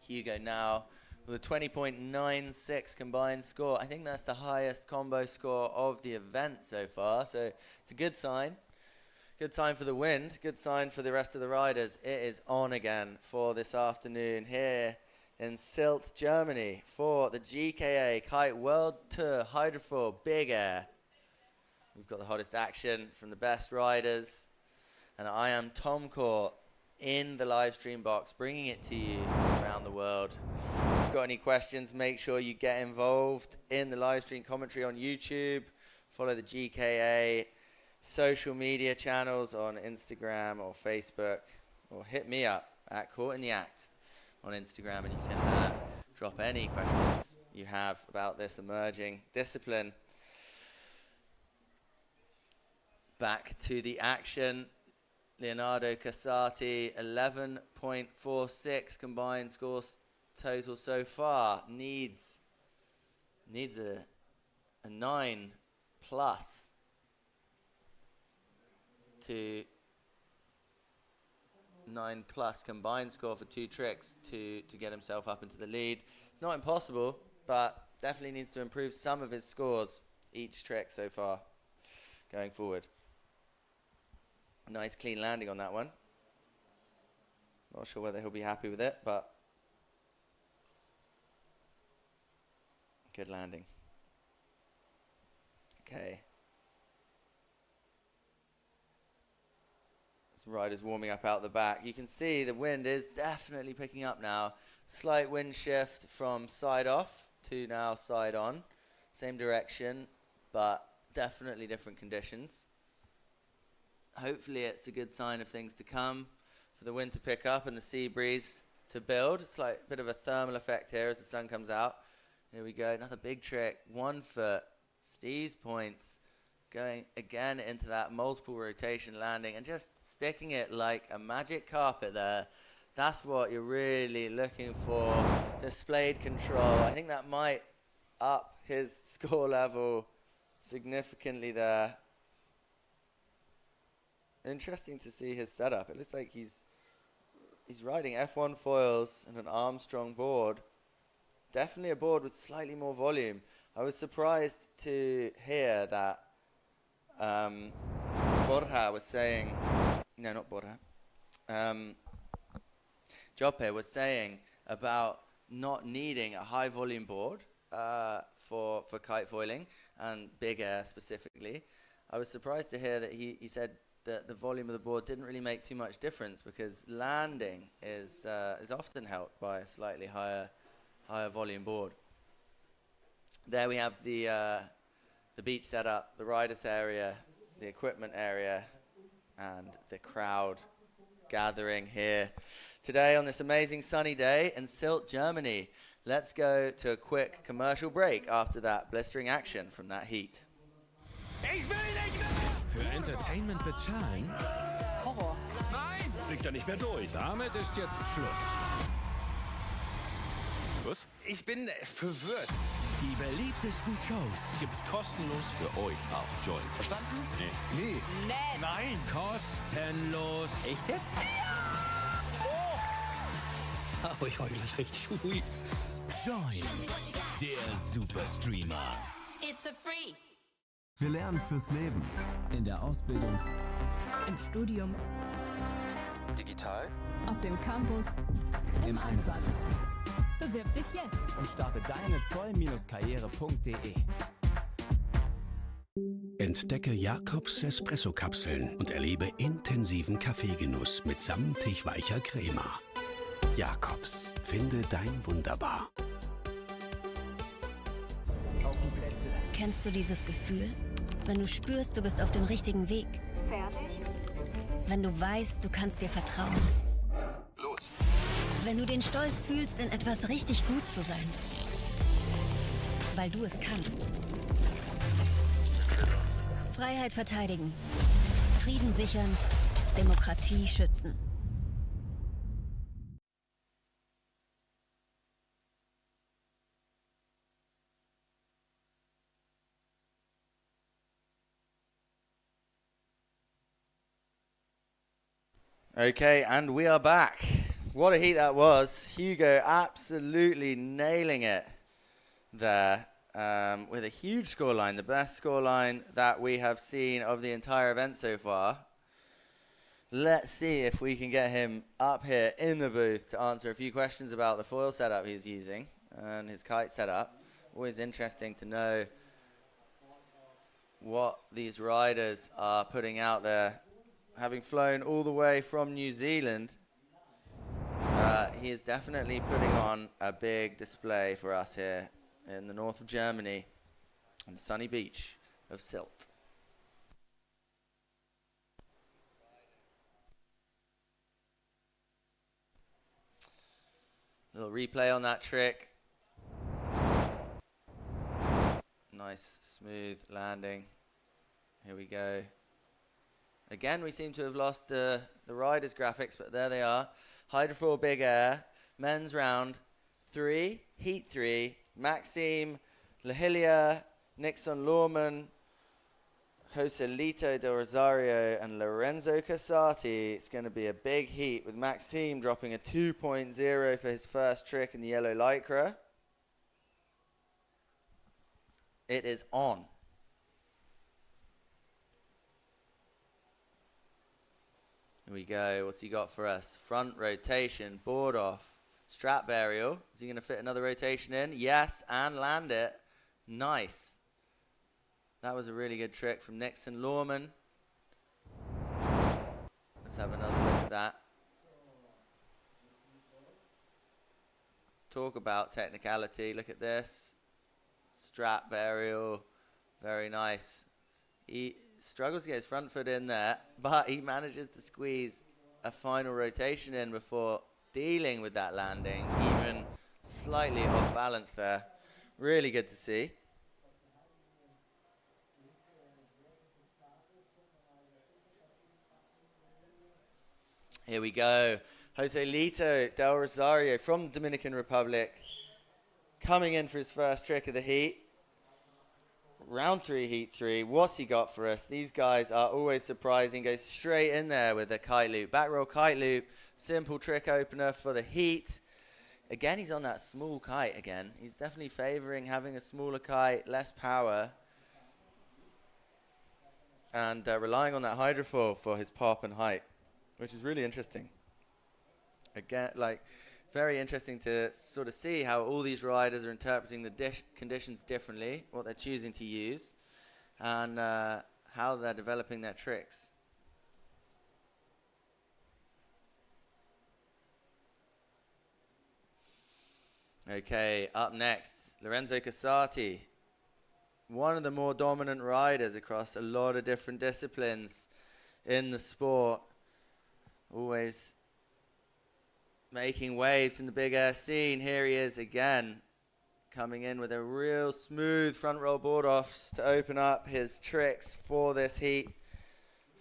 Hugo now with a 20.96 combined score. I think that's the highest combo score of the event so far, so it's a good sign. Good sign for the wind, good sign for the rest of the riders. It is on again for this afternoon here in Sylt, Germany, for the GKA Kite World Tour Hydrofoil Big Air. We've got the hottest action from the best riders, and I am Tom Court in the live stream box, bringing it to you around the world. If you've got any questions, make sure you get involved in the live stream commentary on YouTube. Follow the GKA social media channels on Instagram or Facebook, or hit me up at Caught in the Act on Instagram, and you can drop any questions you have about this emerging discipline. Back to the action. Leonardo Casati, 11.46 combined scores total so far. Needs a 9 plus to 9 plus combined score for 2 tricks to get himself up into the lead. It's not impossible, but definitely needs to improve some of his scores each trick so far going forward. Nice clean landing on that one. Not sure whether he'll be happy with it, but good landing. Okay. This rider's warming up out the back. You can see the wind is definitely picking up now. Slight wind shift from side off 2 now side on. Same direction, but definitely different conditions. Hopefully it's a good sign of things to come for the wind to pick up and the sea breeze to build. It's like a bit of a thermal effect here as the sun comes out. Here we go, another big trick, 1 foot, Steve's points, going again into that multiple rotation landing and just sticking it like a magic carpet there. That's what you're really looking for, displayed control. I think that might up his score level significantly there. Interesting to see his setup. It looks like he's riding F1 foils and an Armstrong board. Definitely a board with slightly more volume. I was surprised to hear that Borja was saying, no, not Borja, Joppe was saying about not needing a high volume board for kite foiling and big air specifically. I was surprised to hear that he said that the volume of the board didn't really make too much difference because landing is often helped by a slightly higher volume board. There we have the beach setup, the riders area, the equipment area, and the crowd gathering here today on this amazing sunny day in Sylt, Germany. Let's go to a quick commercial break after that blistering action from that heat. Für Entertainment bezahlen? Horror. Nein! Blickt er nicht mehr durch. Damit ist jetzt Schluss. Was? Ich bin verwirrt. Die beliebtesten Shows Gibt's kostenlos für euch auf Join. Verstanden? Nee. Nee. Nee. Nein. kostenlos. Echt jetzt? Oh. Aber ich war gleich richtig hui. Join, der Superstreamer. It's for free. Wir lernen fürs Leben. In der Ausbildung. Im Studium. Digital. Auf dem Campus. Im Einsatz. Bewirb dich jetzt. Und starte deine zoll-karriere.de. Entdecke Jakobs Espresso-Kapseln und erlebe intensiven Kaffeegenuss mit samtig weicher Crema. Jakobs, finde dein Wunderbar. Kennst du dieses Gefühl? Wenn du spürst, du bist auf dem richtigen Weg. Fertig? Wenn du weißt, du kannst dir vertrauen. Los. Wenn du den Stolz fühlst, in etwas richtig gut zu sein. Weil du es kannst. Freiheit verteidigen. Frieden sichern. Demokratie schützen. Okay, and we are back. What a heat that was. Hugo absolutely nailing it there with a huge scoreline, the best scoreline that we have seen of the entire event so far. Let's see if we can get him up here in the booth to answer a few questions about the foil setup he's using and his kite setup. Always interesting to know what these riders are putting out there. Having flown all the way from New Zealand, he is definitely putting on a big display for us here in the north of Germany on the sunny beach of Sylt. Little replay on that trick. Nice smooth landing. Here we go. Again, we seem to have lost the riders' graphics, but there they are. Hydrofoil Big Air, men's round 3, heat 3, Maxime Lahilia, Nixon Lorman, Joselito Del Rosario, and Lorenzo Casati. It's going to be a big heat with Maxime dropping a 2.0 for his first trick in the yellow lycra. It is on. Here we go. What's he got for us? Front rotation, board off, strap burial. Is he going to fit another rotation in? Yes, and land it. Nice. That was a really good trick from Nixon Lorman. Let's have another look at that. Talk about technicality. Look at this. strap varial. Very nice. He struggles to get his front foot in there, but he manages to squeeze a final rotation in before dealing with that landing, even slightly off balance there. Really good to see. Here we go. Joselito Del Rosario from Dominican Republic coming in for his first trick of the heat. Round 3, heat 3. What's he got for us? These guys are always surprising. Goes straight in there with a kite loop. Back roll kite loop. Simple trick opener for the heat. Again, he's on that small kite again. He's definitely favoring having a smaller kite, less power. And relying on that hydrofoil for his pop and height, which is really interesting. Again, like, very interesting to sort of see how all these riders are interpreting the conditions differently, what they're choosing to use, and how they're developing their tricks. Okay, up next, Lorenzo Casati, one of the more dominant riders across a lot of different disciplines in the sport. Always making waves in the big air scene. Here he is again, coming in with a real smooth front roll board offs to open up his tricks for this heat.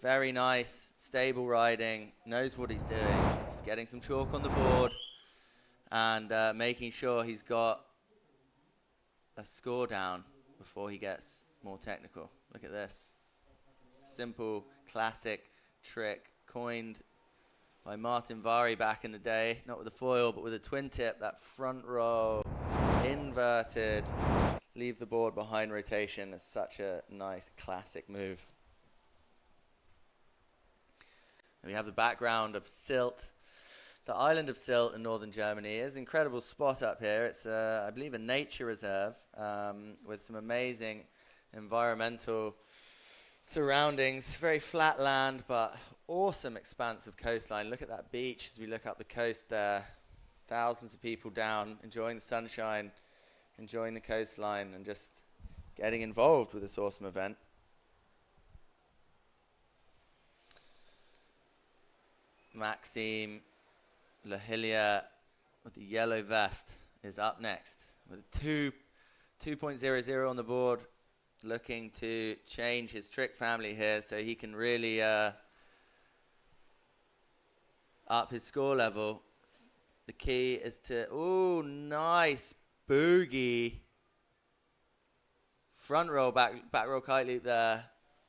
Very nice, stable riding, knows what he's doing. Just getting some chalk on the board and making sure he's got a score down before he gets more technical. Look at this. Simple, classic trick coined by Martin Vari back in the day, not with a foil, but with a twin tip, that front row, inverted, leave the board behind rotation is such a nice classic move. And we have the background of Sylt. The island of Sylt in northern Germany is an incredible spot up here. It's, I believe, a nature reserve with some amazing environmental surroundings. Very flat land, but awesome expanse of coastline. Look at that beach as we look up the coast there. Thousands of people down, enjoying the sunshine, enjoying the coastline, and just getting involved with this awesome event. Maxime Lahilia with the yellow vest is up next with 2.00 on the board, looking to change his trick family here so he can really up his score level. The key is to, ooh, nice boogie. Front roll, back roll kite loop there.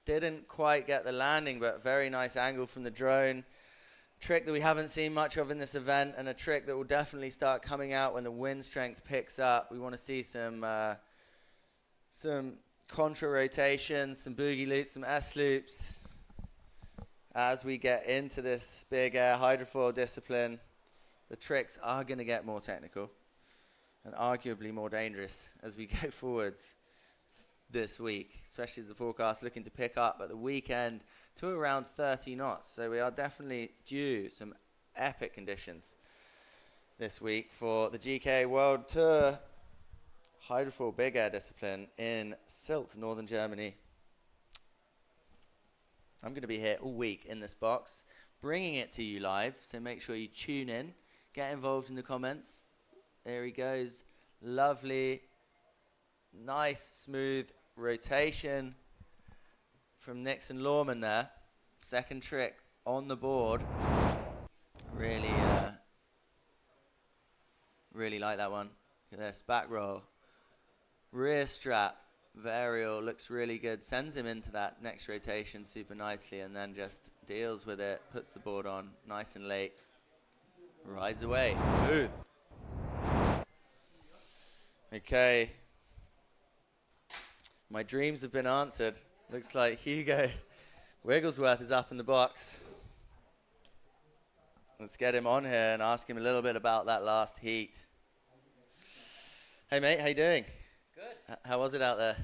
Didn't quite get the landing, but very nice angle from the drone. Trick that we haven't seen much of in this event, and a trick that will definitely start coming out when the wind strength picks up. We want to see some contra rotations, some boogie loops, some S loops as we get into this big air hydrofoil discipline. The tricks are going to get more technical and arguably more dangerous as we go forwards this week, especially as the forecast looking to pick up at the weekend to around 30 knots. So we are definitely due some epic conditions this week for the GKA World Tour hydrofoil big air discipline in Sylt, northern Germany. I'm going to be here all week in this box, bringing it to you live, so make sure you tune in, get involved in the comments. There he goes. Lovely, nice, smooth rotation from Nixon Lawman there. Second trick on the board. Really, really like that one. Look at this, back roll. Rear strap, varial, looks really good. Sends him into that next rotation super nicely and then just deals with it, puts the board on nice and late. Rides away, smooth. Okay. My dreams have been answered. Looks like Hugo Wigglesworth is up in the box. Let's get him on here and ask him a little bit about that last heat. Hey mate, how you doing? Good. How was it out there?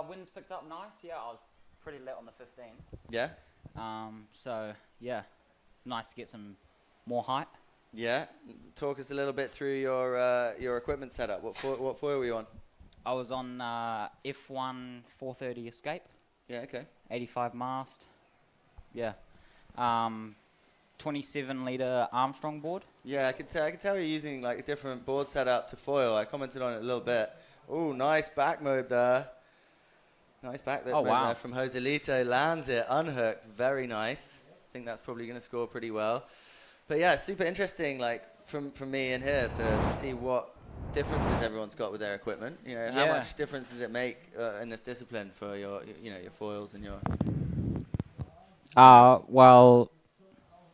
Winds picked up nice. Yeah, I was pretty lit on the 15. Yeah? So, yeah, nice to get some more height. Yeah? Talk us a little bit through your equipment setup. What foil were you on? I was on F1 430 Escape. Yeah, okay. 85 mast. Yeah. 27 litre Armstrong board. Yeah, I can tell you're using like a different board setup to foil. I commented on it a little bit. Oh, nice back mode there. Nice back mode there from Joselito. Lands it unhooked. Very nice. I think that's probably going to score pretty well. But yeah, it's super interesting, like from me in here to see what differences everyone's got with their equipment. You know, how much difference does it make in this discipline for your foils and your... Well,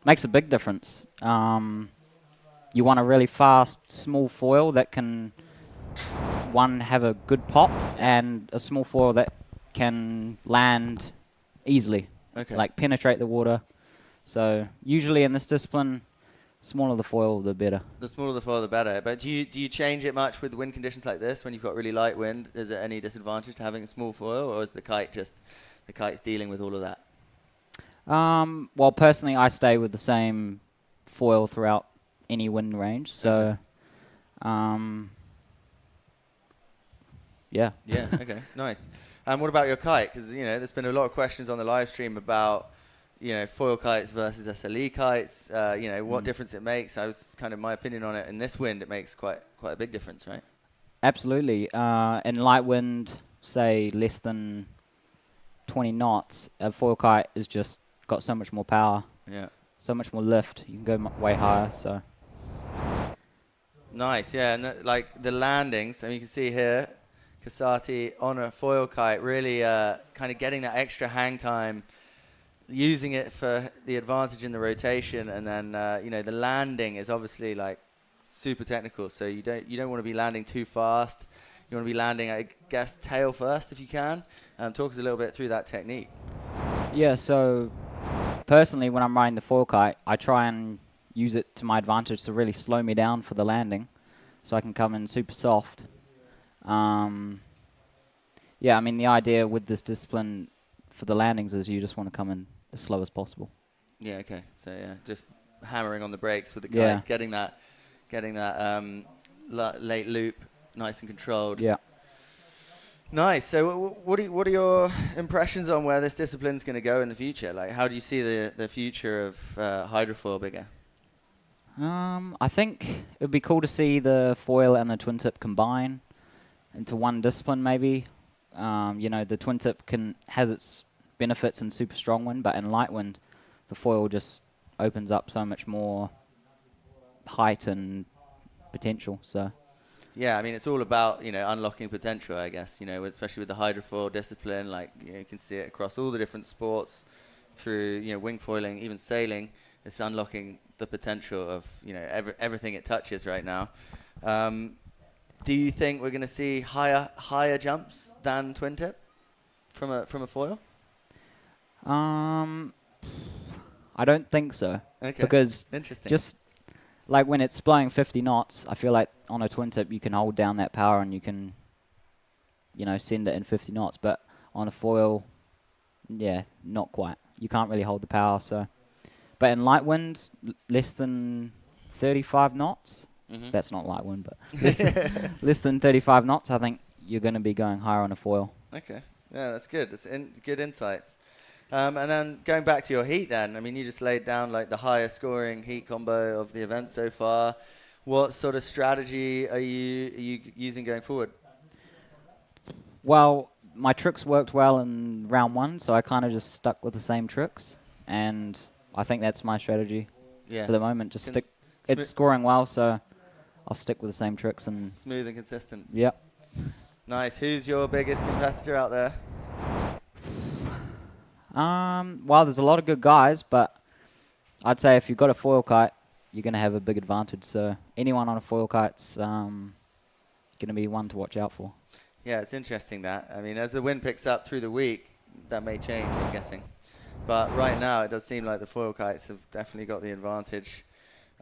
makes a big difference. You want a really fast, small foil that can, have a good pop, and a small foil that can land easily, like penetrate the water. So usually in this discipline, smaller the foil, the better. The smaller the foil, the better. But do you change it much with wind conditions like this when you've got really light wind? Is there any disadvantage to having a small foil, or is the kite's dealing with all of that? Well, personally, I stay with the same foil throughout any wind range. So, yeah. Yeah. Okay. Nice. What about your kite? Because there's been a lot of questions on the live stream about foil kites versus SLE kites. What difference it makes. I was kind of my opinion on it. In this wind, it makes quite a big difference, right? Absolutely. In light wind, say less than 20 knots, a foil kite is just got so much more power. Yeah. So much more lift. You can go way higher. So. Nice. Yeah, and like the landings. I mean, you can see here, Casati on a foil kite, really kind of getting that extra hang time, using it for the advantage in the rotation, and then the landing is obviously like super technical. So you don't want to be landing too fast. You want to be landing, I guess, tail first if you can. Talk us a little bit through that technique. Yeah. So personally, when I'm riding the foil kite, I try and use it to my advantage to really slow me down for the landing, so I can come in super soft. Yeah, I mean, the idea with this discipline for the landings is you just want to come in as slow as possible. Yeah, okay. So, yeah, just hammering on the brakes with the kite, getting that late loop nice and controlled. Yeah. Nice. So what are your impressions on where this discipline's going to go in the future? Like, how do you see the future of hydrofoil bigger? I think it would be cool to see the foil and the twin tip combine into one discipline, maybe. The twin tip has its benefits in super strong wind, but in light wind, the foil just opens up so much more height and potential. So. Yeah, I mean, it's all about, unlocking potential, I guess, especially with the hydrofoil discipline. Like, you can see it across all the different sports through, wing foiling, even sailing. It's unlocking the potential of, everything it touches right now. Do you think we're going to see higher jumps than twin tip from a foil? I don't think so. Okay. Because interesting. Just like when it's blowing 50 knots, I feel like on a twin tip you can hold down that power and you can, send it in 50 knots. But on a foil, yeah, not quite. You can't really hold the power. So, but in light wind, less than 35 knots. Mm-hmm. That's not light wind, but less than 35 knots. I think you're going to be going higher on a foil. Okay, yeah, that's good. That's good insights. And then going back to your heat, then I mean, you just laid down like the highest scoring heat combo of the event so far. What sort of strategy are you using going forward? Well, my tricks worked well in round one, so I kind of just stuck with the same tricks, and I think that's my strategy for the moment. Just stick. It's scoring well, so I'll stick with the same tricks and smooth and consistent. Yep. Nice. Who's your biggest competitor out there? Well, there's a lot of good guys, but I'd say if you've got a foil kite, you're going to have a big advantage. So anyone on a foil kite's going to be one to watch out for. Yeah, it's interesting that. I mean, as the wind picks up through the week, that may change, I'm guessing. But right now, it does seem like the foil kites have definitely got the advantage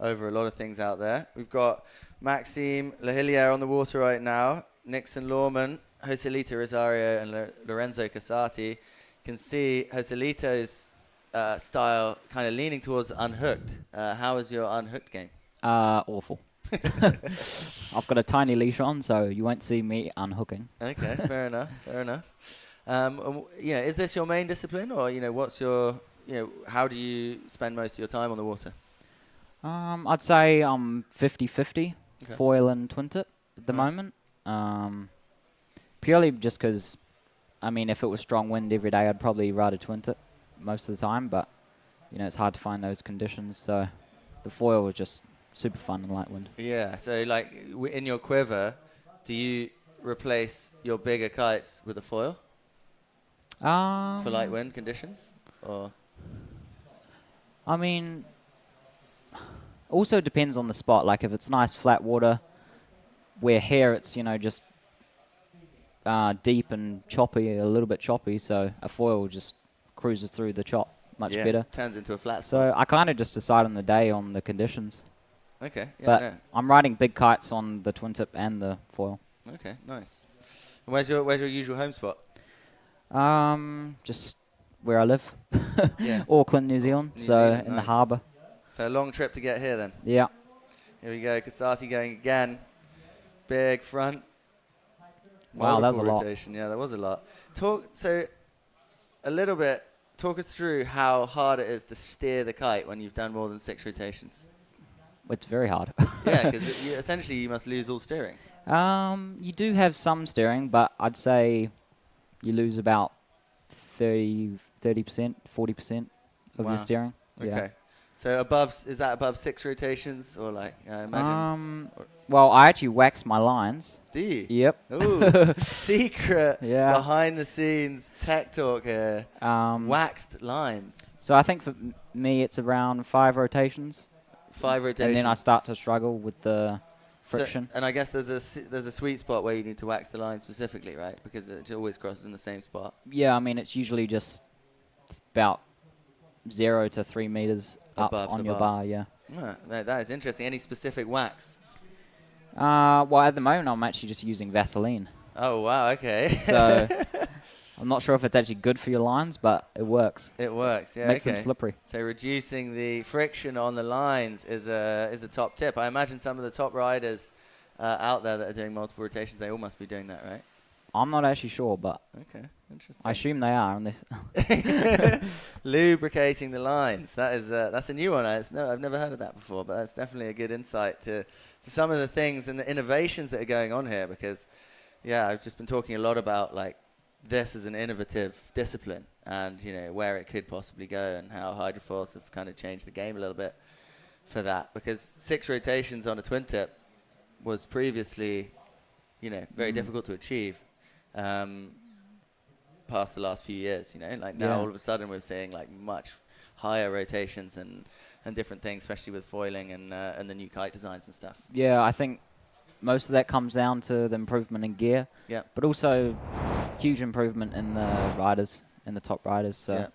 over a lot of things out there. We've got Maxime Lahilliere on the water right now, Nixon Lawman, Joselito Rosario, and Lorenzo Casati. You can see Joselito's style kind of leaning towards unhooked. How is your unhooked game? Awful. I've got a tiny leash on, so you won't see me unhooking. Okay, fair enough, fair enough. Is this your main discipline, or what's your, how do you spend most of your time on the water? I'd say I'm 50-50 Okay. foil and twin tip at the moment. Purely just because, if it was strong wind every day, I'd probably ride a twin tip most of the time. But it's hard to find those conditions, so the foil was just super fun in light wind. Yeah. So like in your quiver, do you replace your bigger kites with a foil for light wind conditions, or? Also depends on the spot. Like if it's nice flat water, where here it's just deep and choppy, a little bit choppy, so a foil just cruises through the chop much better. Turns into a flat spot. So I kind of just decide on the day on the conditions. Okay. Yeah, but I'm riding big kites on the twin tip and the foil. Okay, nice. And where's your usual home spot? Just where I live. Yeah. Auckland, New Zealand. In the nice. harbour. So a long trip to get here then. Yeah. Here we go. Kasati going again. Big front. Wow, that was a lot. Rotation. Yeah, that was a lot. Talk us through how hard it is to steer the kite when you've done more than 6 rotations. It's very hard. Yeah, because essentially you must lose all steering. You do have some steering, but I'd say you lose about 30%, 40% of your steering. Okay. Yeah. So is that above 6 rotations, or like I imagine? Well, I actually wax my lines. Do you? Yep. Ooh, secret Yeah. behind the scenes tech talk here. Waxed lines. So I think for me it's around 5 rotations. 5 rotations. And then I start to struggle with the friction. So, and I guess there's a sweet spot where you need to wax the line specifically, right? Because it always crosses in the same spot. Yeah, it's usually just about 0 to 3 meters up Above on the your bar. Yeah. That is interesting. Any specific wax? Well, at the moment I'm actually just using Vaseline. Oh wow, okay. So I'm not sure if it's actually good for your lines, but it works. It works, yeah. Makes them slippery. So reducing the friction on the lines is a top tip. I imagine some of the top riders out there that are doing multiple rotations, they all must be doing that, right? I'm not actually sure, but okay, interesting. I assume they are. On this lubricating the lines. That's a new one. I've never heard of that before, but that's definitely a good insight to some of the things and the innovations that are going on here. Because, yeah, I've just been talking a lot about like this as an innovative discipline, and where it could possibly go, and how hydrofoils have kind of changed the game a little bit for that. Because 6 rotations on a twin tip was previously, very difficult to achieve. Past the last few years, now all of a sudden we're seeing like much higher rotations and different things, especially with foiling and the new kite designs and stuff. Yeah, I think most of that comes down to the improvement in gear. Yeah. But also huge improvement in the riders, in the top riders. So.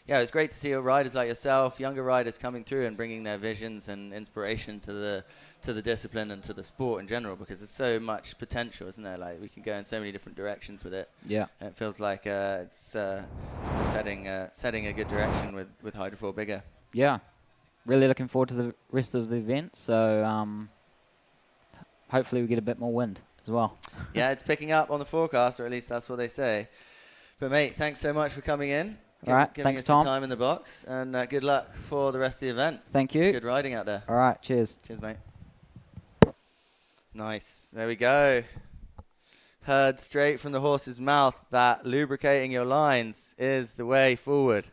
Yeah, it's great to see riders like yourself, younger riders coming through and bringing their visions and inspiration to the discipline and to the sport in general, because there's so much potential, isn't there? Like we can go in so many different directions with it. Yeah. And it feels like it's setting a good direction with hydrofoil bigger. Yeah. Really looking forward to the rest of the event. So hopefully we get a bit more wind as well. Yeah, it's picking up on the forecast, or at least that's what they say. But mate, thanks so much for coming in. All right, giving thanks, us your Tom. time in the box, and good luck for the rest of the event. Thank you. Good riding out there. All right, cheers. Cheers, mate. Nice. There we go. Heard straight from the horse's mouth that lubricating your lines is the way forward.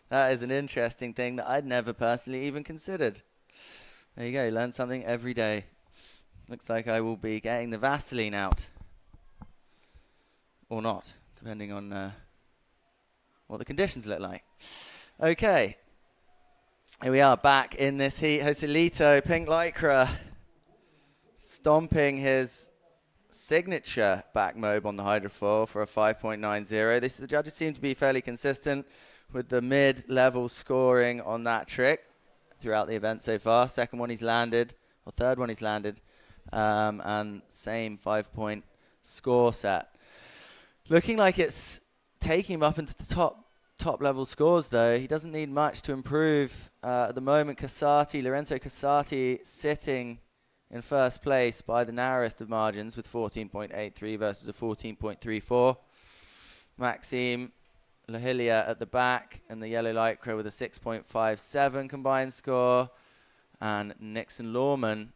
That is an interesting thing that I'd never personally even considered. There you go. You learn something every day. Looks like I will be getting the Vaseline out. Or not, depending on what the conditions look like. Okay. Here we are back in this heat. Joselito, pink lycra, stomping his signature back mob on the hydrofoil for a 5.90. The judges seem to be fairly consistent with the mid-level scoring on that trick throughout the event so far. Second one he's landed, or third one he's landed, and same 5-point score set. Looking like it's taking him up into the top-level scores, though. He doesn't need much to improve. At the moment, Lorenzo Casati, sitting in first place by the narrowest of margins with 14.83 versus a 14.34. Maxime Lahilia at the back, and the yellow lycra with a 6.57 combined score. And Nixon Lawman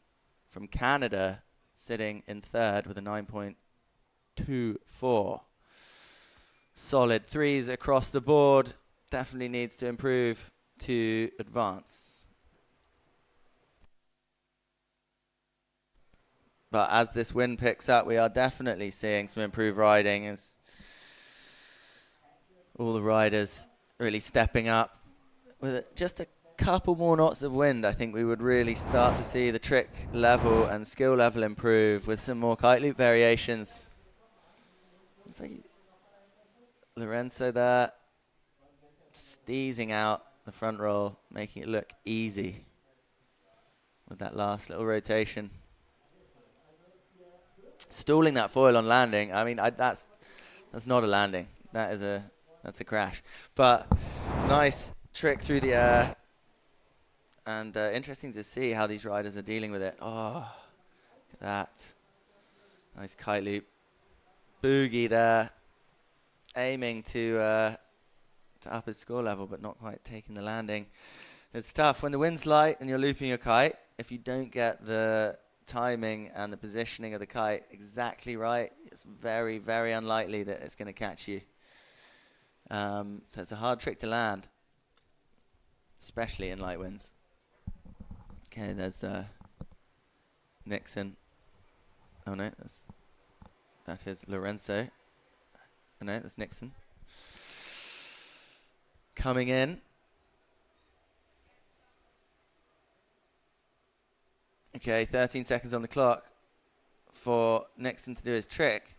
from Canada sitting in third with a 9.24. Solid threes across the board. Definitely needs to improve to advance. But as this wind picks up, we are definitely seeing some improved riding as all the riders really stepping up. With just a couple more knots of wind, I think we would really start to see the trick level and skill level improve with some more kite loop variations. It's like Lorenzo there, steezing out the front roll, making it look easy with that last little rotation. Stalling that foil on landing, I mean, that's not a landing. That's a crash. But nice trick through the air. And interesting to see how these riders are dealing with it. Oh, look at that. Nice kite loop. Boogie there. Aiming to up his score level, but not quite taking the landing. It's tough. When the wind's light and you're looping your kite, if you don't get the timing and the positioning of the kite exactly right, it's very, very unlikely that it's going to catch you. So it's a hard trick to land, especially in light winds. Okay, there's Nixon. Oh no, that is Lorenzo. Oh no, that's Nixon. Coming in. Okay, 13 seconds on the clock for Nixon to do his trick.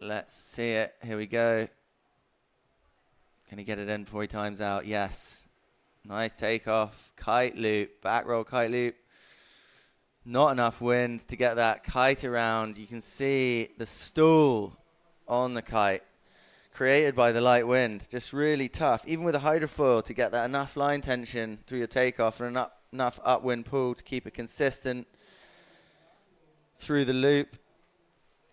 Let's see it. Here we go. Can he get it in before he times out? Yes. Nice takeoff. Kite loop. Back roll kite loop. Not enough wind to get that kite around. You can see the stool on the kite created by the light wind. Just really tough. Even with a hydrofoil to get that enough line tension through your takeoff and enough upwind pull to keep it consistent through the loop.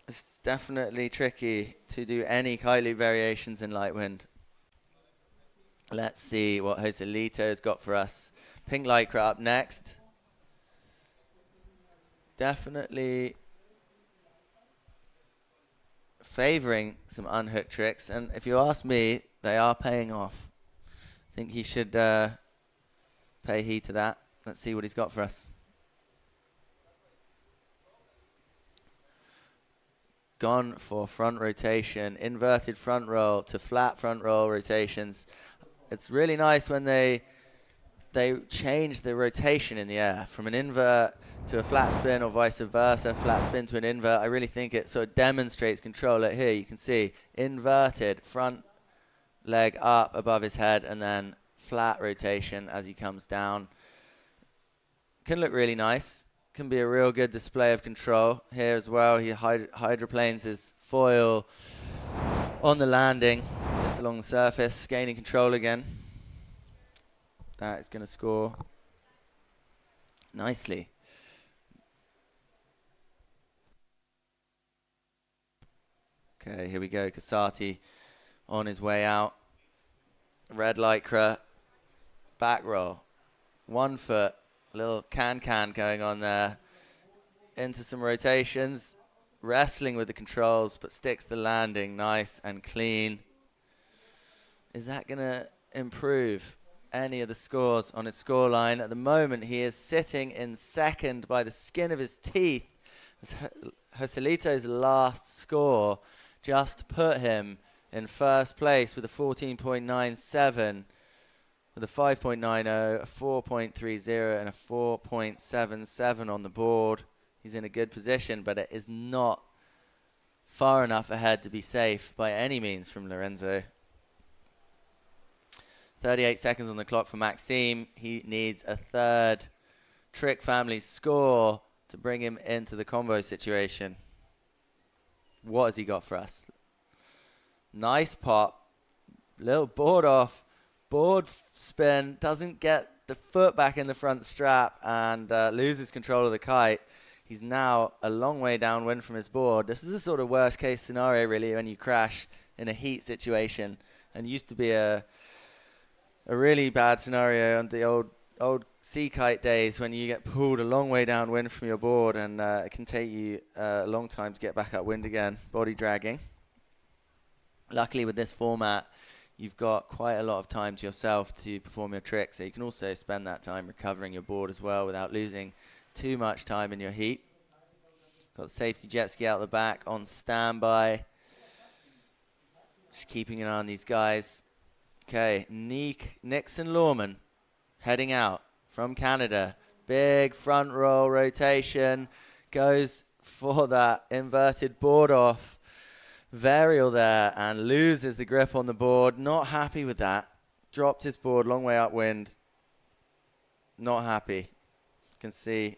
It's definitely tricky to do any kite loop variations in light wind. Let's see what Joselito's got for us. Pink lycra up next. Definitely favoring some unhooked tricks, and if you ask me, they are paying off. I think he should pay heed to that. Let's see what he's got for us. Gone for front rotation, inverted front roll to flat front roll rotations. It's really nice when they change the rotation in the air from an invert to a flat spin or vice versa, flat spin to an invert. I really think it sort of demonstrates control. Like here, you can see inverted front leg up above his head and then flat rotation as he comes down. Can look really nice. Can be a real good display of control here as well. He hydroplanes his foil on the landing, just along the surface, gaining control again. That is going to score nicely. Okay, here we go. Casati on his way out. Red lycra, back roll, 1 foot, little can going on there. Into some rotations, wrestling with the controls, but sticks the landing nice and clean. Is that going to improve any of the scores on his scoreline? At the moment, he is sitting in second by the skin of his teeth. Joselito's last score just put him in first place with a 14.97, with a 5.90, a 4.30, and a 4.77 on the board. He's in a good position, but it is not far enough ahead to be safe by any means from Lorenzo. 38 seconds on the clock for Maxime. He needs a third trick family score to bring him into the combo situation. What has he got for us? Nice pop. Little board off. Board spin. Doesn't get the foot back in the front strap and loses control of the kite. He's now a long way downwind from his board. This is a sort of worst case scenario, really, when you crash in a heat situation. And used to be a really bad scenario on the old sea kite days when you get pulled a long way downwind from your board, and it can take you a long time to get back upwind again, body dragging. Luckily with this format, you've got quite a lot of time to yourself to perform your trick, so you can also spend that time recovering your board as well without losing too much time in your heat. Got the safety jet ski out the back on standby. Just keeping an eye on these guys. Okay, Nixon Lawman heading out from Canada. Big front roll rotation. Goes for that inverted board off varial there and loses the grip on the board. Not happy with that. Dropped his board long way upwind. Not happy. You can see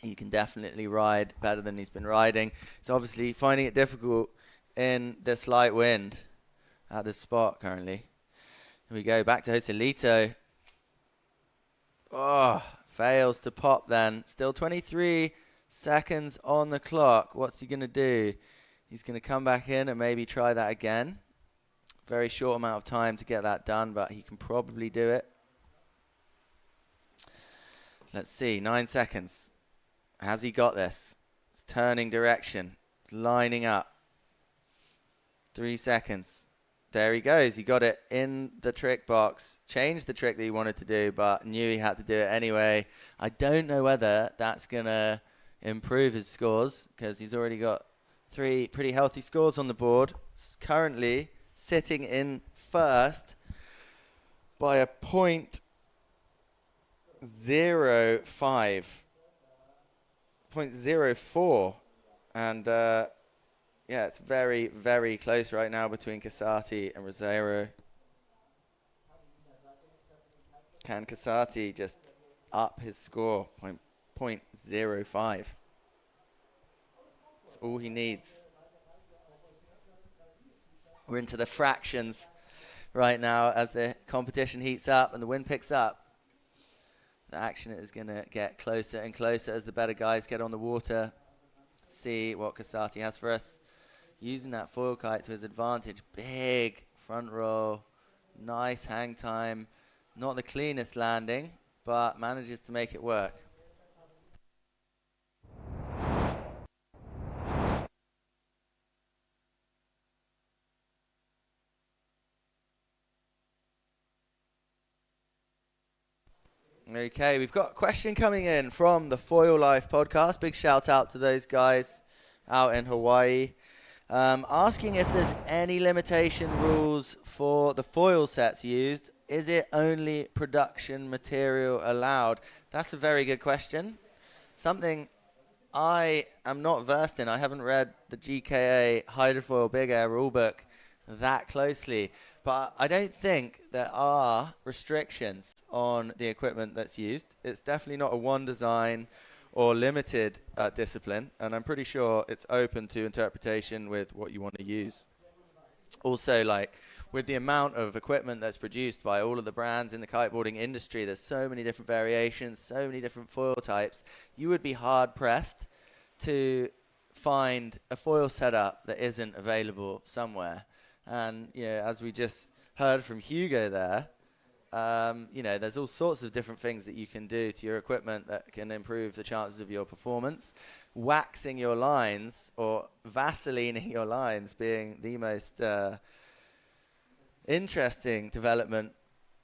he can definitely ride better than he's been riding. He's obviously finding it difficult in this light wind at this spot currently. Here we go, back to Joselito. Oh, fails to pop then. Still 23 seconds on the clock. What's he going to do? He's going to come back in and maybe try that again. Very short amount of time to get that done, but he can probably do it. Let's see, 9 seconds. Has he got this? It's turning direction. It's lining up. 3 seconds. There he goes. He got it in the trick box. Changed the trick that he wanted to do, but knew he had to do it anyway. I don't know whether that's going to improve his scores, because he's already got 3 pretty healthy scores on the board. He's currently sitting in first by a 0.05. 0.04. And yeah, it's very, very close right now between Casati and Rosero. Can Casati just up his score? 0.05. That's all he needs. We're into the fractions right now as the competition heats up and the wind picks up. The action is going to get closer and closer as the better guys get on the water. See what Casati has for us. Using that foil kite to his advantage. Big front roll. Nice hang time. Not the cleanest landing, but manages to make it work. Okay, we've got a question coming in from the Foil Life podcast. Big shout out to those guys out in Hawaii. Asking if there's any limitation rules for the foil sets used. Is it only production material allowed? That's a very good question. Something I am not versed in. I haven't read the GKA Hydrofoil Big Air rulebook that closely. But I don't think there are restrictions on the equipment that's used. It's definitely not a one design or limited discipline, and I'm pretty sure it's open to interpretation with what you want to use. Also, like with the amount of equipment that's produced by all of the brands in the kiteboarding industry, there's so many different variations, so many different foil types. You would be hard pressed to find a foil setup that isn't available somewhere. And you know, as we just heard from Hugo there, you know, there's all sorts of different things that you can do to your equipment that can improve the chances of your performance. Waxing your lines or vaselining your lines being the most interesting development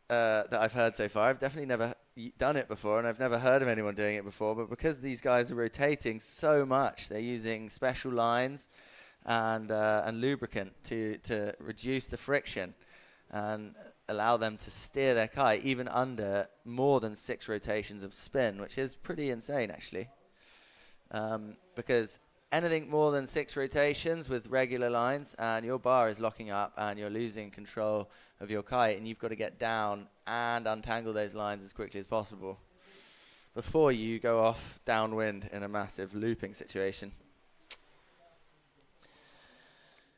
that I've heard so far. I've definitely never done it before, and I've never heard of anyone doing it before, but because these guys are rotating so much, they're using special lines and lubricant to reduce the friction and allow them to steer their kite even under more than 6 rotations of spin, which is pretty insane actually. Because anything more than 6 rotations with regular lines and your bar is locking up and you're losing control of your kite, and you've got to get down and untangle those lines as quickly as possible before you go off downwind in a massive looping situation.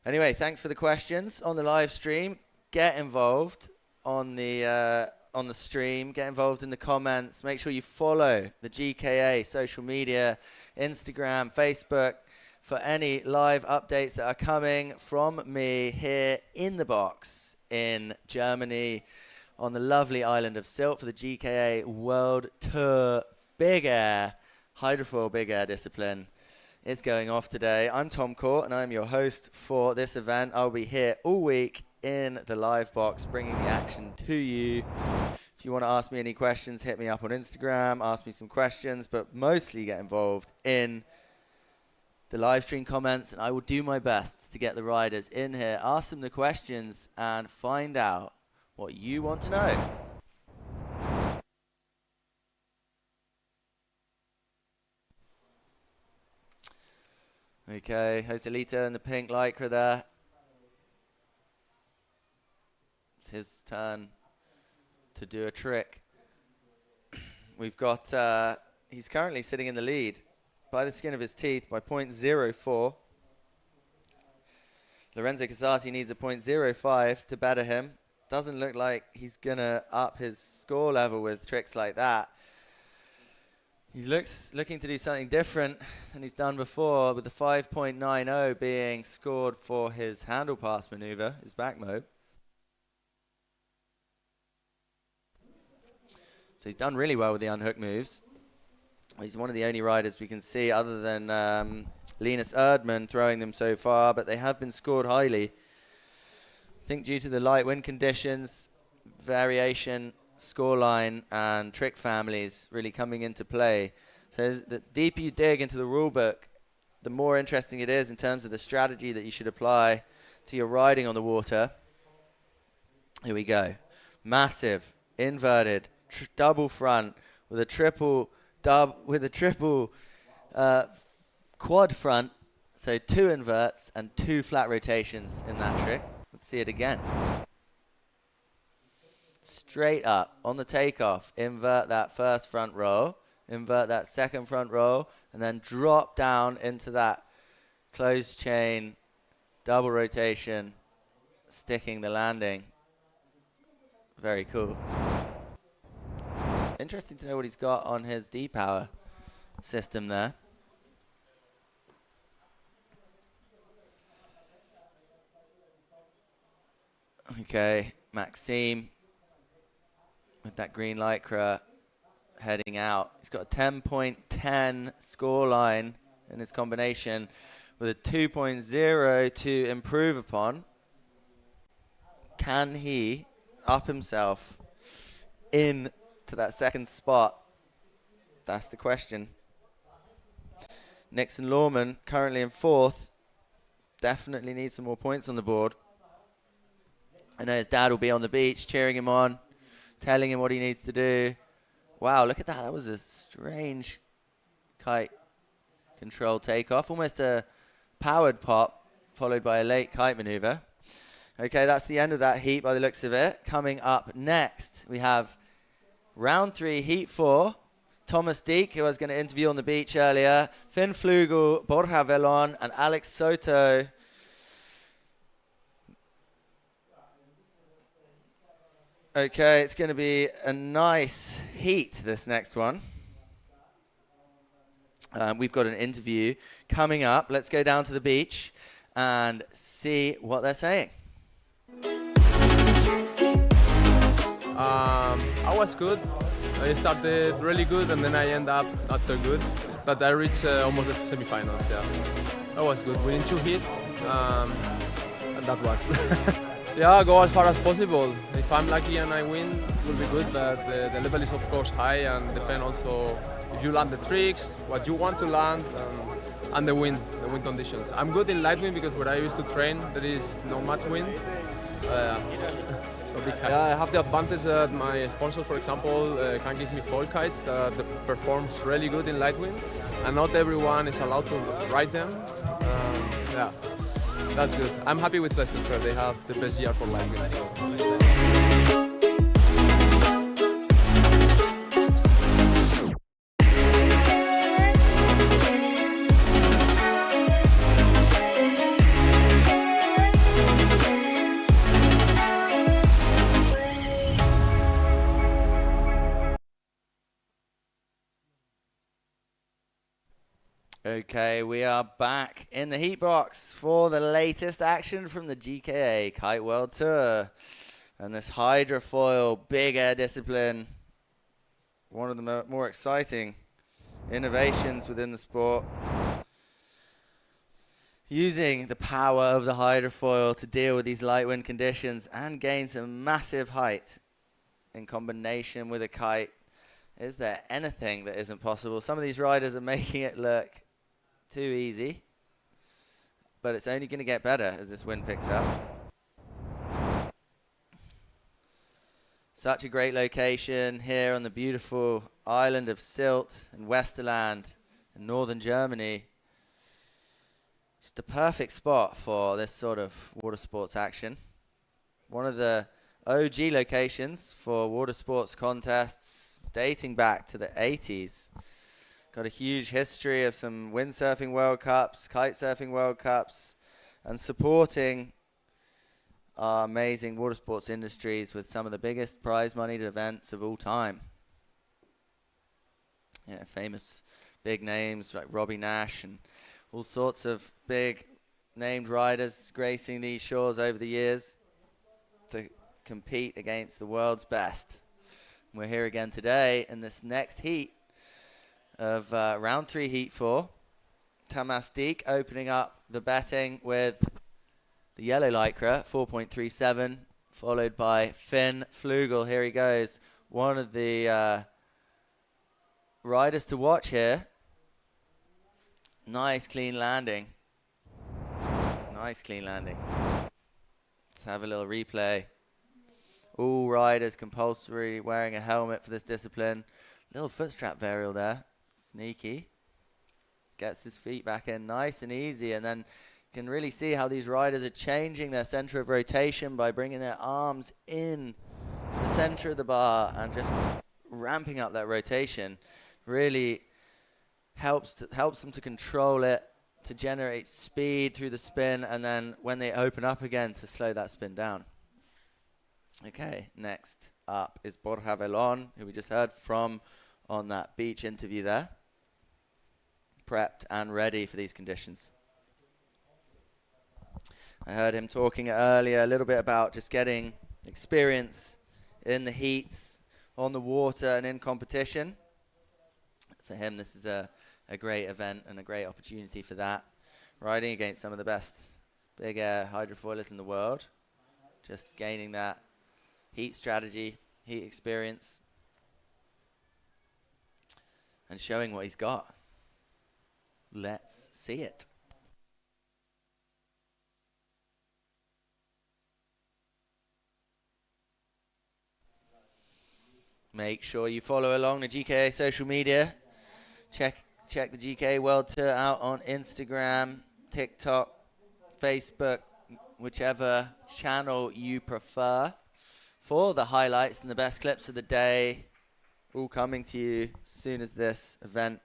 Anyway, thanks for the questions on the live stream. Get involved on the stream. Get involved in the comments. Make sure you follow the GKA social media, Instagram, Facebook, for any live updates that are coming from me here in the box in Germany on the lovely island of Sylt for the GKA World Tour Big Air, hydrofoil big air discipline. It's going off today. I'm Tom Court, and I'm your host for this event. I'll be here all week in the live box, bringing the action to you. If you want to ask me any questions, hit me up on Instagram, ask me some questions, but mostly get involved in the live stream comments, and I will do my best to get the riders in here, ask them the questions, and find out what you want to know. Okay, Joselito in the pink lycra there. It's his turn to do a trick. We've got, he's currently sitting in the lead by the skin of his teeth by 0.04. Lorenzo Casati needs a 0.05 to better him. Doesn't look like he's going to up his score level with tricks like that. He looking to do something different than he's done before, with the 5.90 being scored for his handle pass maneuver, his back mode. So he's done really well with the unhook moves. He's one of the only riders we can see other than Linus Erdmann throwing them so far, but they have been scored highly. I think due to the light wind conditions, variation, scoreline and trick families really coming into play. So the deeper you dig into the rule book, the more interesting it is in terms of the strategy that you should apply to your riding on the water. Here we go. Massive, inverted, double front with a triple quad front. So 2 inverts and 2 flat rotations in that trick. Let's see it again. Straight up on the takeoff, invert that first front roll, invert that second front roll, and then drop down into that closed chain, double rotation, sticking the landing. Very cool. Interesting to know what he's got on his D-Power system there. Okay, Maxime with that green lycra heading out. He's got a 10.10 score line in his combination with a 2.0 to improve upon. Can he up himself in to that second spot? That's the question. Nixon Lawman currently in 4th. Definitely needs some more points on the board. I know his dad will be on the beach cheering him on, telling him what he needs to do. Wow, look at that. That was a strange kite control takeoff. Almost a powered pop, followed by a late kite maneuver. Okay, that's the end of that heat by the looks of it. Coming up next, we have round 3, heat 4. Thomas Dieck, who I was going to interview on the beach earlier. Finn Flugel, Borja Velon, and Alex Soto. Okay, it's going to be a nice heat, this next one. We've got an interview coming up. Let's go down to the beach and see what they're saying. I was good. I started really good and then I end up not so good. But I reached almost the semi-finals, yeah. That was good. Winning 2 hits, and that was. Yeah, go as far as possible. If I'm lucky and I win, it will be good, but the level is of course high and depend also if you land the tricks, what you want to land, and the wind conditions. I'm good in light wind because where I used to train, there is not much wind. Yeah, I have the advantage that my sponsor, for example, can give me foil kites that performs really good in light wind, and not everyone is allowed to ride them. Yeah. That's good. I'm happy with Pleasant Fair. They have the best year for light wind. So. Okay, we are back in the heat box for the latest action from the GKA Kite World Tour. And this hydrofoil big air discipline, one of the more exciting innovations within the sport. Using the power of the hydrofoil to deal with these light wind conditions and gain some massive height in combination with a kite. Is there anything that isn't possible? Some of these riders are making it look too easy, but it's only going to get better as this wind picks up. Such a great location here on the beautiful island of Sylt in Westerland in northern Germany. It's the perfect spot for this sort of water sports action. One of the OG locations for water sports contests dating back to the 80s. Got a huge history of some windsurfing World Cups, kite surfing World Cups, and supporting our amazing water sports industries with some of the biggest prize money events of all time. Yeah, famous big names like Robbie Nash and all sorts of big named riders gracing these shores over the years to compete against the world's best. We're here again today in this next heat of round 3, heat 4. Tamas Deek opening up the betting with the yellow lycra, 4.37, followed by Finn Flugel. Here he goes. One of the riders to watch here. Nice clean landing. Nice clean landing. Let's have a little replay. All riders compulsory wearing a helmet for this discipline. Little foot strap varial there. Sneaky. Gets his feet back in nice and easy, and then you can really see how these riders are changing their center of rotation by bringing their arms in to the center of the bar and just ramping up that rotation. Really helps them to control it, to generate speed through the spin, and then when they open up again to slow that spin down. Okay, next up is Borja Velon, who we just heard from on that beach interview there. Prepped and ready for these conditions. I heard him talking earlier a little bit about just getting experience in the heats, on the water, and in competition. For him, this is a great event and a great opportunity for that. Riding against some of the best big air hydrofoilers in the world. Just gaining that heat strategy, heat experience, and showing what he's got. Let's see it. Make sure you follow along the GKA social media. Check the GKA World Tour out on Instagram, TikTok, Facebook, whichever channel you prefer, for the highlights and the best clips of the day, all coming to you as soon as this event,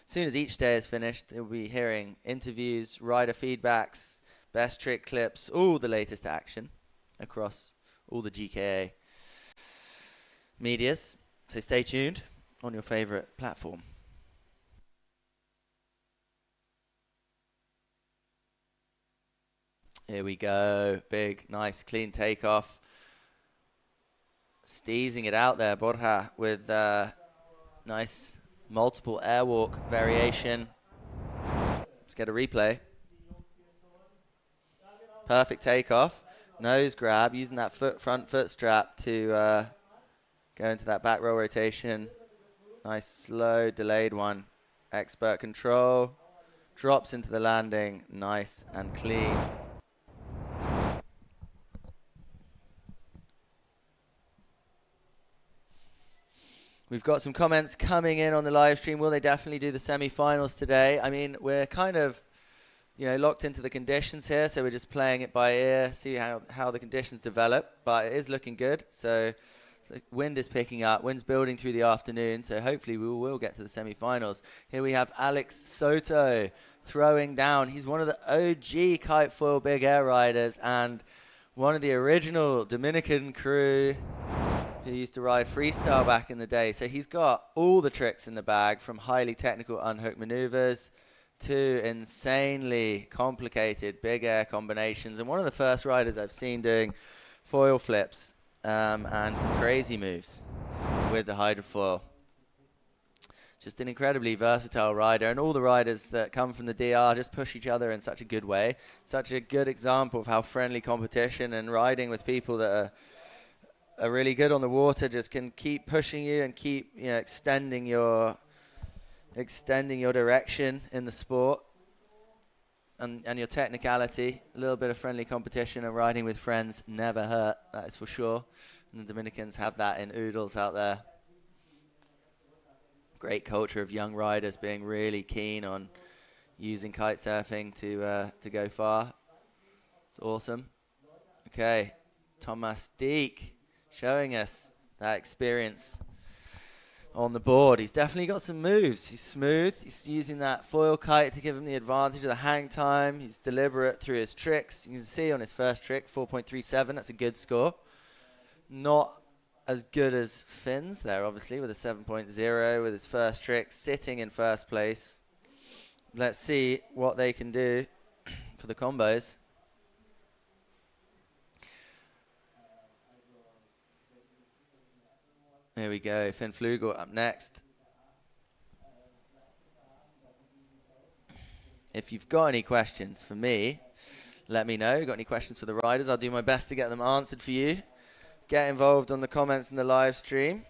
as soon as each day is finished. You'll be hearing interviews, rider feedbacks, best trick clips, all the latest action across all the GKA medias. So stay tuned on your favorite platform. Here we go. Big, nice, clean takeoff. Steezing it out there, Borja, with nice multiple airwalk variation. Let's get a replay. Perfect takeoff. Nose grab, using that front foot strap to go into that back roll rotation. Nice, slow, delayed one. Expert control. Drops into the landing. Nice and clean. We've got some comments coming in on the live stream. Will they definitely do the semi-finals today? I mean, we're kind of, locked into the conditions here, so we're just playing it by ear, see how the conditions develop. But it is looking good. So wind is picking up. Wind's building through the afternoon, so hopefully we will get to the semi-finals. Here we have Alex Soto throwing down. He's one of the OG kite foil big air riders and one of the original Dominican crew who used to ride freestyle back in the day. So he's got all the tricks in the bag, from highly technical unhook maneuvers two insanely complicated big air combinations, and one of the first riders I've seen doing foil flips and some crazy moves with the hydrofoil. Just an incredibly versatile rider, and all the riders that come from the DR just push each other in such a good way. Such a good example of how friendly competition and riding with people that are really good on the water just can keep pushing you and keep, you know, extending your direction in the sport and your technicality. A little bit of friendly competition and riding with friends never hurt, that is for sure. And the Dominicans have that in oodles out there. Great culture of young riders being really keen on using kite surfing to go far. It's awesome. Okay, Thomas Dieck showing us that experience on the board. He's definitely got some moves. He's smooth. He's using that foil kite to give him the advantage of the hang time. He's deliberate through his tricks. You can see on his first trick, 4.37. That's a good score. Not as good as Finn's there, obviously, with a 7.0 with his first trick, sitting in first place. Let's see what they can do for the combos. There we go, Finn Flugel up next. If you've got any questions for me, let me know. Got any questions for the riders? I'll do my best to get them answered for you. Get involved on the comments in the live stream.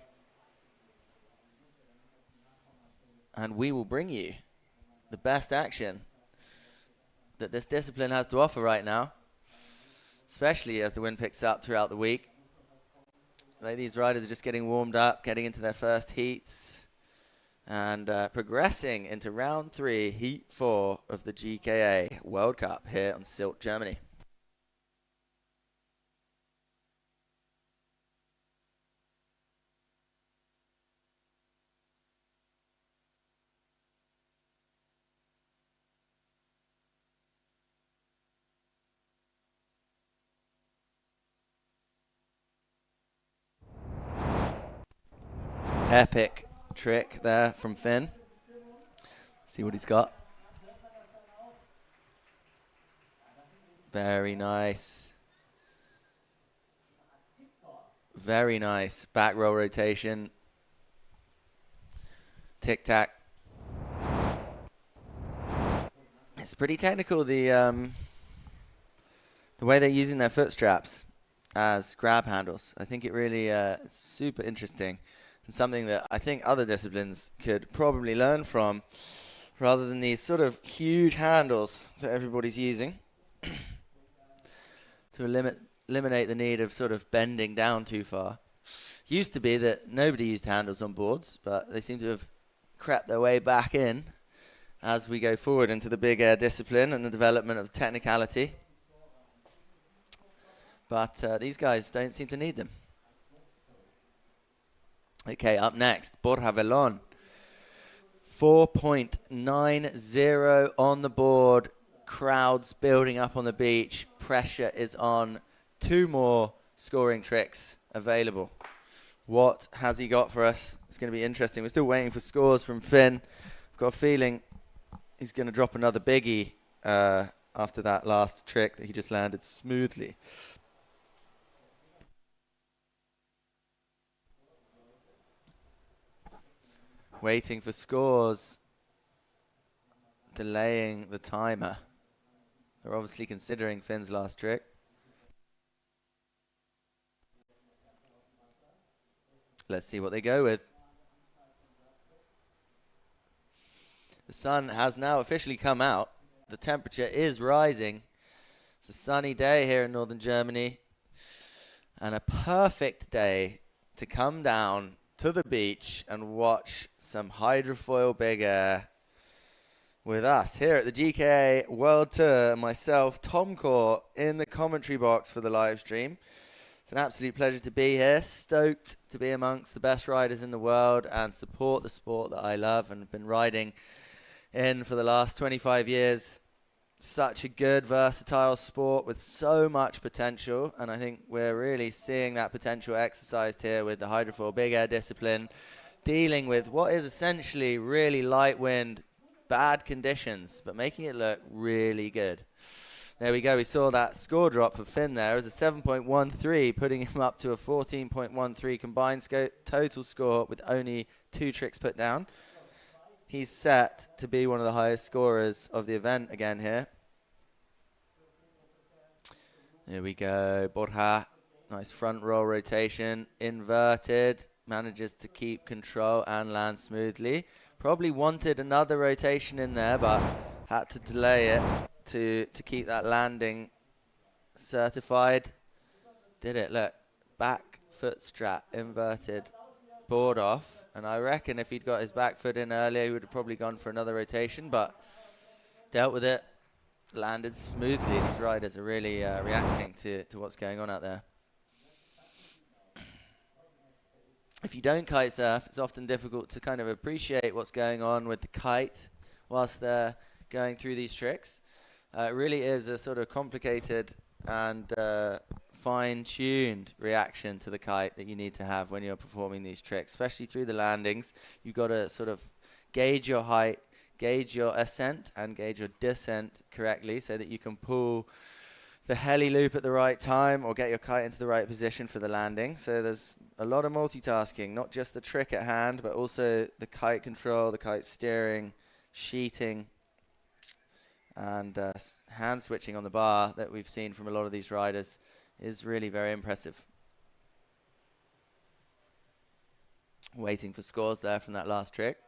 And we will bring you the best action that this discipline has to offer right now, especially as the wind picks up throughout the week. Like, these riders are just getting warmed up, getting into their first heats, and progressing into round 3, heat 4 of the GKA World Cup here on Sylt, Germany. Epic trick there from Finn. See what he's got. Very nice. Very nice. Back roll rotation. Tic-tac. It's pretty technical, the way they're using their foot straps as grab handles. I think it really it's super interesting. And something that I think other disciplines could probably learn from, rather than these sort of huge handles that everybody's using to eliminate the need of sort of bending down too far. Used to be that nobody used handles on boards, but they seem to have crept their way back in as we go forward into the big air discipline and the development of technicality. But these guys don't seem to need them. Okay, up next, Borja Velon. 4.90 on the board. Crowds building up on the beach. Pressure is on. 2 more scoring tricks available. What has he got for us? It's going to be interesting. We're still waiting for scores from Finn. I've got a feeling he's going to drop another biggie after that last trick that he just landed smoothly. Waiting for scores, delaying the timer. They're obviously considering Finn's last trick. Let's see what they go with. The sun has now officially come out. The temperature is rising. It's a sunny day here in northern Germany, and a perfect day to come down to the beach and watch some hydrofoil big air with us here at the GKA World Tour. Myself, Tom Court, in the commentary box for the live stream. It's an absolute pleasure to be here. Stoked to be amongst the best riders in the world and support the sport that I love and have been riding in for the last 25 years. Such a good, versatile sport with so much potential, and I think we're really seeing that potential exercised here with the hydrofoil big air discipline, dealing with what is essentially really light wind, bad conditions, but making it look really good. There we go. We saw that score drop for Finn there as a 7.13, putting him up to a 14.13 combined total score with only 2 tricks put down. He's set to be one of the highest scorers of the event again here. There we go. Borja, nice front roll rotation, inverted, manages to keep control and land smoothly. Probably wanted another rotation in there, but had to delay it to keep that landing certified. Did it, look, back foot strap, inverted, board off. And I reckon if he'd got his back foot in earlier, he would have probably gone for another rotation, but dealt with it, landed smoothly. These riders are really reacting to what's going on out there. If you don't kite surf, it's often difficult to kind of appreciate what's going on with the kite whilst they're going through these tricks. It really is a sort of complicated and fine-tuned reaction to the kite that you need to have when you're performing these tricks, especially through the landings. You've got to sort of gauge your height, gauge your ascent, and gauge your descent correctly so that you can pull the heli loop at the right time or get your kite into the right position for the landing. So there's a lot of multitasking, not just the trick at hand, but also the kite control, the kite steering, sheeting, and hand switching on the bar that we've seen from a lot of these riders is really very impressive. Waiting for scores there from that last trick.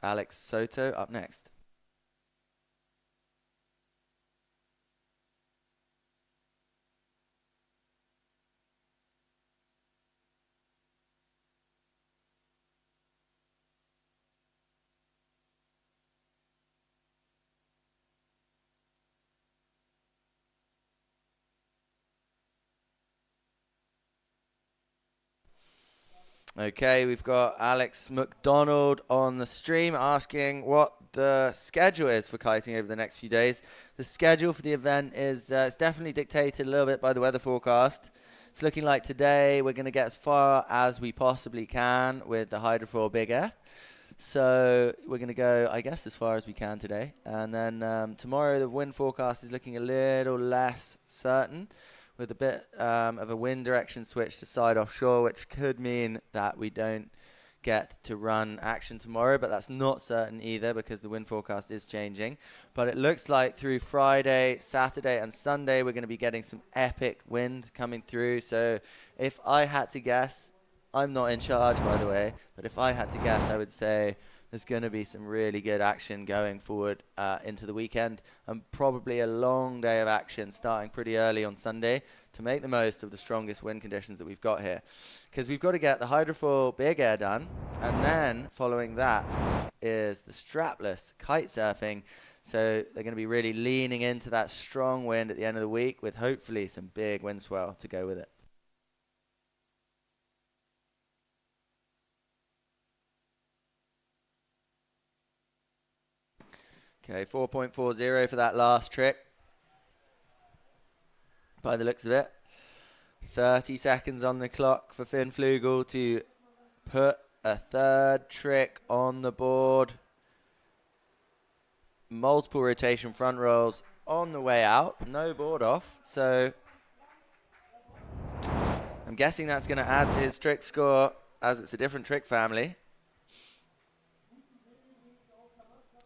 Alex Soto up next. Okay, we've got Alex McDonald on the stream asking what the schedule is for kiting over the next few days. The schedule for the event is it's definitely dictated a little bit by the weather forecast. It's looking like today we're going to get as far as we possibly can with the hydrofoil big air. So we're going to go, I guess, as far as we can today. And then tomorrow the wind forecast is looking a little less certain, with a bit of a wind direction switch to side offshore, which could mean that we don't get to run action tomorrow, but that's not certain either because the wind forecast is changing. But it looks like through Friday, Saturday and Sunday we're going to be getting some epic wind coming through. So if I had to guess, I'm not in charge by the way, but if I had to guess, I would say there's going to be some really good action going forward into the weekend, and probably a long day of action starting pretty early on Sunday to make the most of the strongest wind conditions that we've got here. Because we've got to get the hydrofoil big air done, and then following that is the strapless kite surfing. So they're going to be really leaning into that strong wind at the end of the week with hopefully some big wind swell to go with it. Okay, 4.40 for that last trick, by the looks of it. 30 seconds on the clock for Finn Flugel to put a third trick on the board. Multiple rotation front rolls on the way out, no board off. So I'm guessing that's going to add to his trick score as it's a different trick family.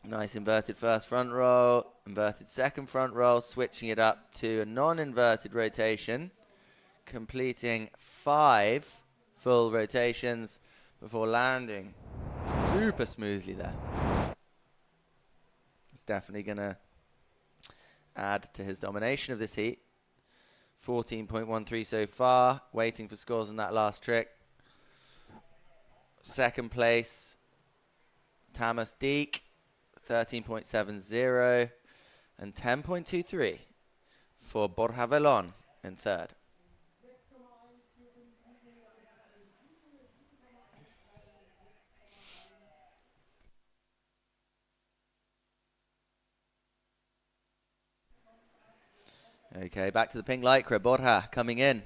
Nice inverted first front roll, inverted second front roll, switching it up to a non-inverted rotation, completing 5 full rotations before landing super smoothly there. It's definitely going to add to his domination of this heat. 14.13 so far, waiting for scores on that last trick. Second place, Tamas Deek. 13.70 and 10.23 for Borja Velon in third. Okay, back to the pink lycra. Borja coming in.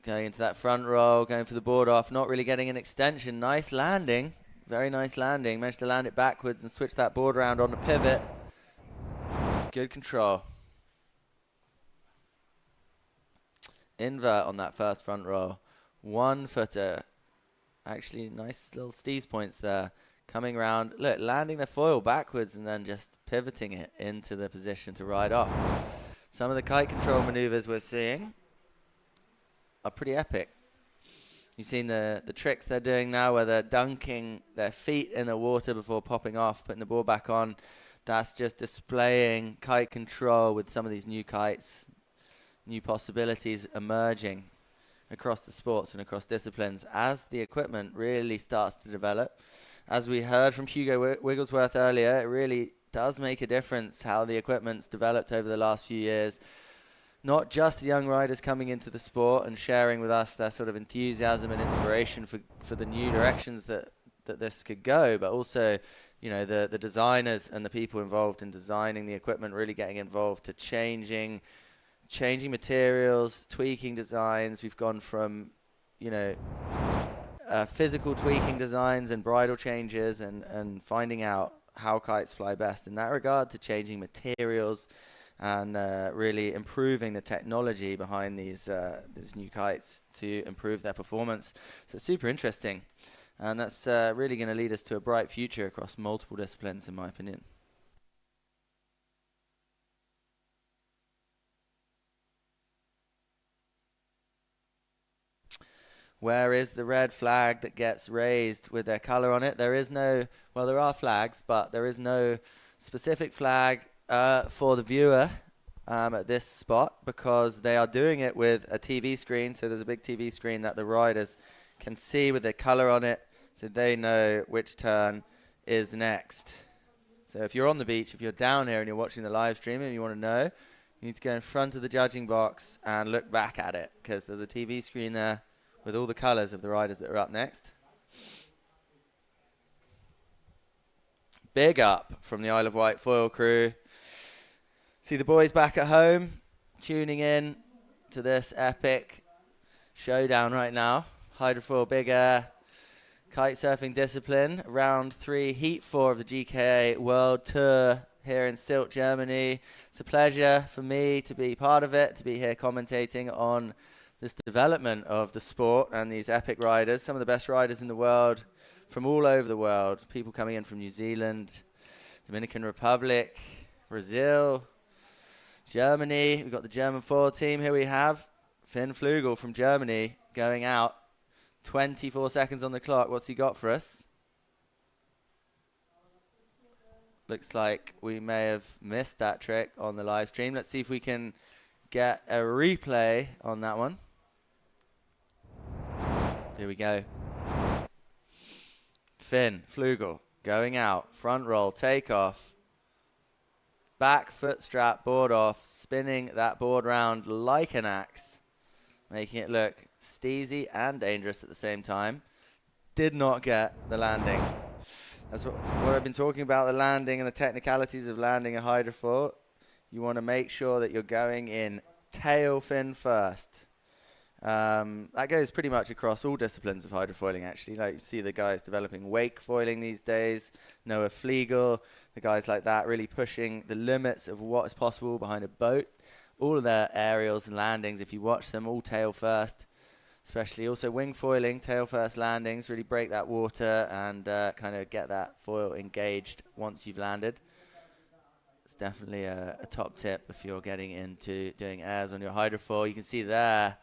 Going into that front roll, going for the board off, not really getting an extension. Nice landing, very nice landing. Managed to land it backwards and switch that board around on the pivot. Good control. Invert on that first front roll. 1 footer. Actually, nice little Steez points there. Coming around, look, landing the foil backwards and then just pivoting it into the position to ride off. Some of the kite control maneuvers we're seeing are pretty epic. You've seen the tricks they're doing now where they're dunking their feet in the water before popping off, putting the board back on. That's just displaying kite control with some of these new kites, new possibilities emerging across the sports and across disciplines as the equipment really starts to develop. As we heard from Hugo Wigglesworth earlier, it really does make a difference how the equipment's developed over the last few years. Not just the young riders coming into the sport and sharing with us their sort of enthusiasm and inspiration for the new directions that this could go, but also, you know, the designers and the people involved in designing the equipment really getting involved to changing materials, tweaking designs. We've gone from, you know, physical tweaking designs and bridle changes and finding out how kites fly best in that regard, to changing materials and really improving the technology behind these new kites to improve their performance. So it's super interesting, and that's really going to lead us to a bright future across multiple disciplines, in my opinion. Where is the red flag that gets raised with their color on it? There is no, well, there are flags, but there is no specific flag for the viewer at this spot, because they are doing it with a TV screen. So there's a big TV screen that the riders can see with their color on it, so they know which turn is next. So if you're on the beach, if you're down here and you're watching the live stream and you want to know, you need to go in front of the judging box and look back at it, because there's a TV screen there with all the colours of the riders that are up next. Big up from the Isle of Wight foil crew. See the boys back at home tuning in to this epic showdown right now. Hydrofoil Big Air kite surfing discipline, round 3, heat 4 of the GKA World Tour here in Sylt, Germany. It's a pleasure for me to be part of it, to be here commentating on this development of the sport and these epic riders, some of the best riders in the world from all over the world. People coming in from New Zealand, Dominican Republic, Brazil, Germany. We've got the German foil team. Here we have Finn Flugel from Germany going out. 24 seconds on the clock. What's he got for us? Looks like we may have missed that trick on the live stream. Let's see if we can get a replay on that one. Here we go. Finn Flugel going out. Front roll, take off. Back foot strap, board off. Spinning that board round like an axe. Making it look steezy and dangerous at the same time. Did not get the landing. That's what I've been talking about, the landing and the technicalities of landing a hydrofoil. You want to make sure that you're going in tail fin first. That goes pretty much across all disciplines of hydrofoiling, actually. Like, you see the guys developing wake foiling these days, Noah Flegel, the guys like that really pushing the limits of what is possible behind a boat. All of their aerials and landings, if you watch them, all tail first. Especially also wing foiling, tail first landings, really break that water and kind of get that foil engaged once you've landed. It's definitely a top tip if you're getting into doing airs on your hydrofoil. You can see there,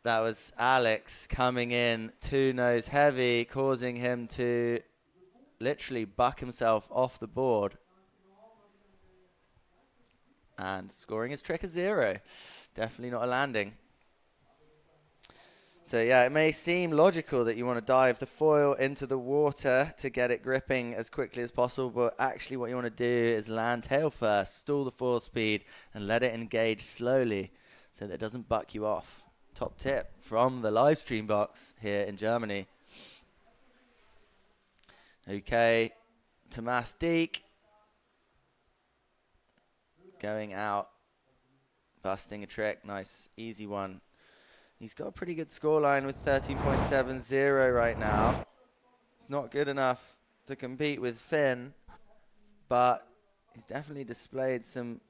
that was Alex coming in too nose heavy, causing him to literally buck himself off the board and scoring his trick a 0. Definitely not a landing. So yeah, it may seem logical that you want to dive the foil into the water to get it gripping as quickly as possible, but actually what you want to do is land tail first, stall the foil speed, and let it engage slowly so that it doesn't buck you off. Top tip from the live stream box here in Germany. Okay, Tomas Deek going out, busting a trick, nice easy one. He's got a pretty good scoreline with 13.70 right now. It's not good enough to compete with Finn, but he's definitely displayed some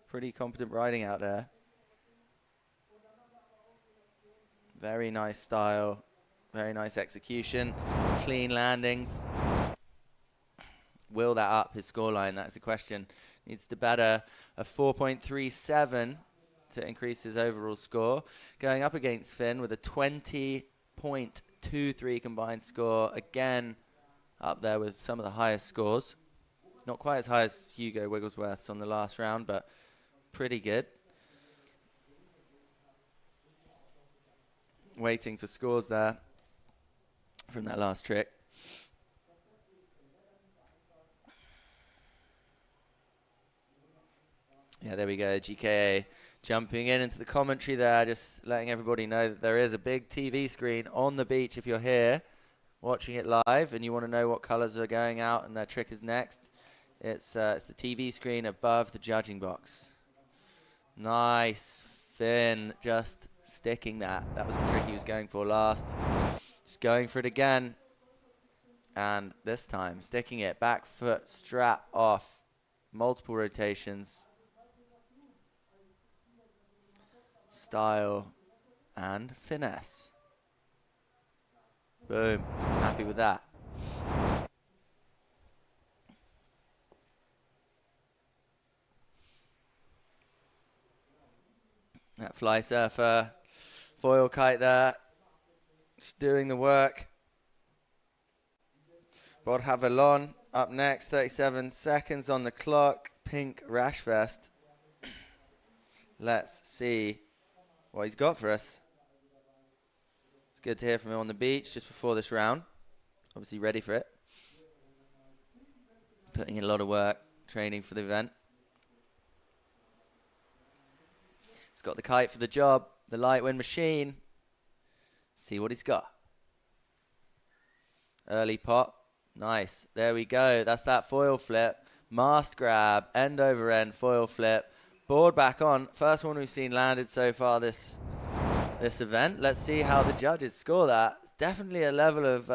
pretty competent riding out there. Very nice style, very nice execution, clean landings. Will that up his scoreline? That's the question. Needs to better a 4.37 to increase his overall score. Going up against Finn with a 20.23 combined score. Again, up there with some of the highest scores. Not quite as high as Hugo Wigglesworth's on the last round, but pretty good. Waiting for scores there from that last trick. Yeah, there we go. GKA jumping into the commentary there, just letting everybody know that there is a big TV screen on the beach if you're here watching it live and you want to know what colors are going out and their trick is next. It's the TV screen above the judging box. Nice. Finn just sticking that. That was the trick he was going for last. Just going for it again. And this time, sticking it. Back foot, strap off. Multiple rotations. Style and finesse. Boom. Happy with that. That fly surfer, foil kite there. Just doing the work. Borja Velon up next, 37 seconds on the clock. Pink rash vest. Let's see what he's got for us. It's good to hear from him on the beach just before this round. Obviously ready for it. Putting in a lot of work, training for the event. He's got the kite for the job, the light wind machine. See what he's got. Early pop. Nice. There we go. That's that foil flip. Mast grab, end over end, foil flip. Board back on. First one we've seen landed so far this event. Let's see how the judges score that. It's definitely a level of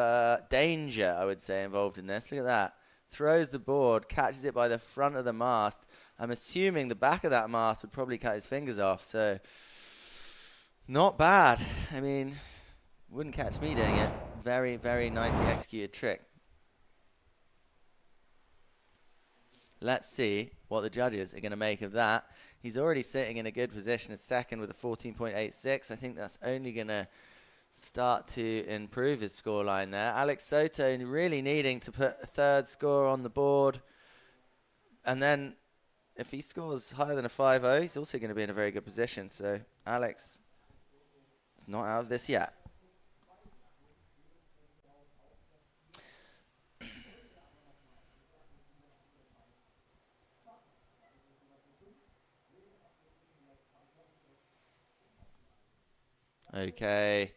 danger, I would say, involved in this. Look at that. Throws the board, catches it by the front of the mast. I'm assuming the back of that mast would probably cut his fingers off. So, not bad. I mean, wouldn't catch me doing it. Very, very nicely executed trick. Let's see what the judges are going to make of that. He's already sitting in a good position as second with a 14.86. I think that's only going to start to improve his scoreline there. Alex Soto really needing to put a third score on the board. And then if he scores higher than a 5-0, he's also going to be in a very good position. So Alex is not out of this yet. Okay,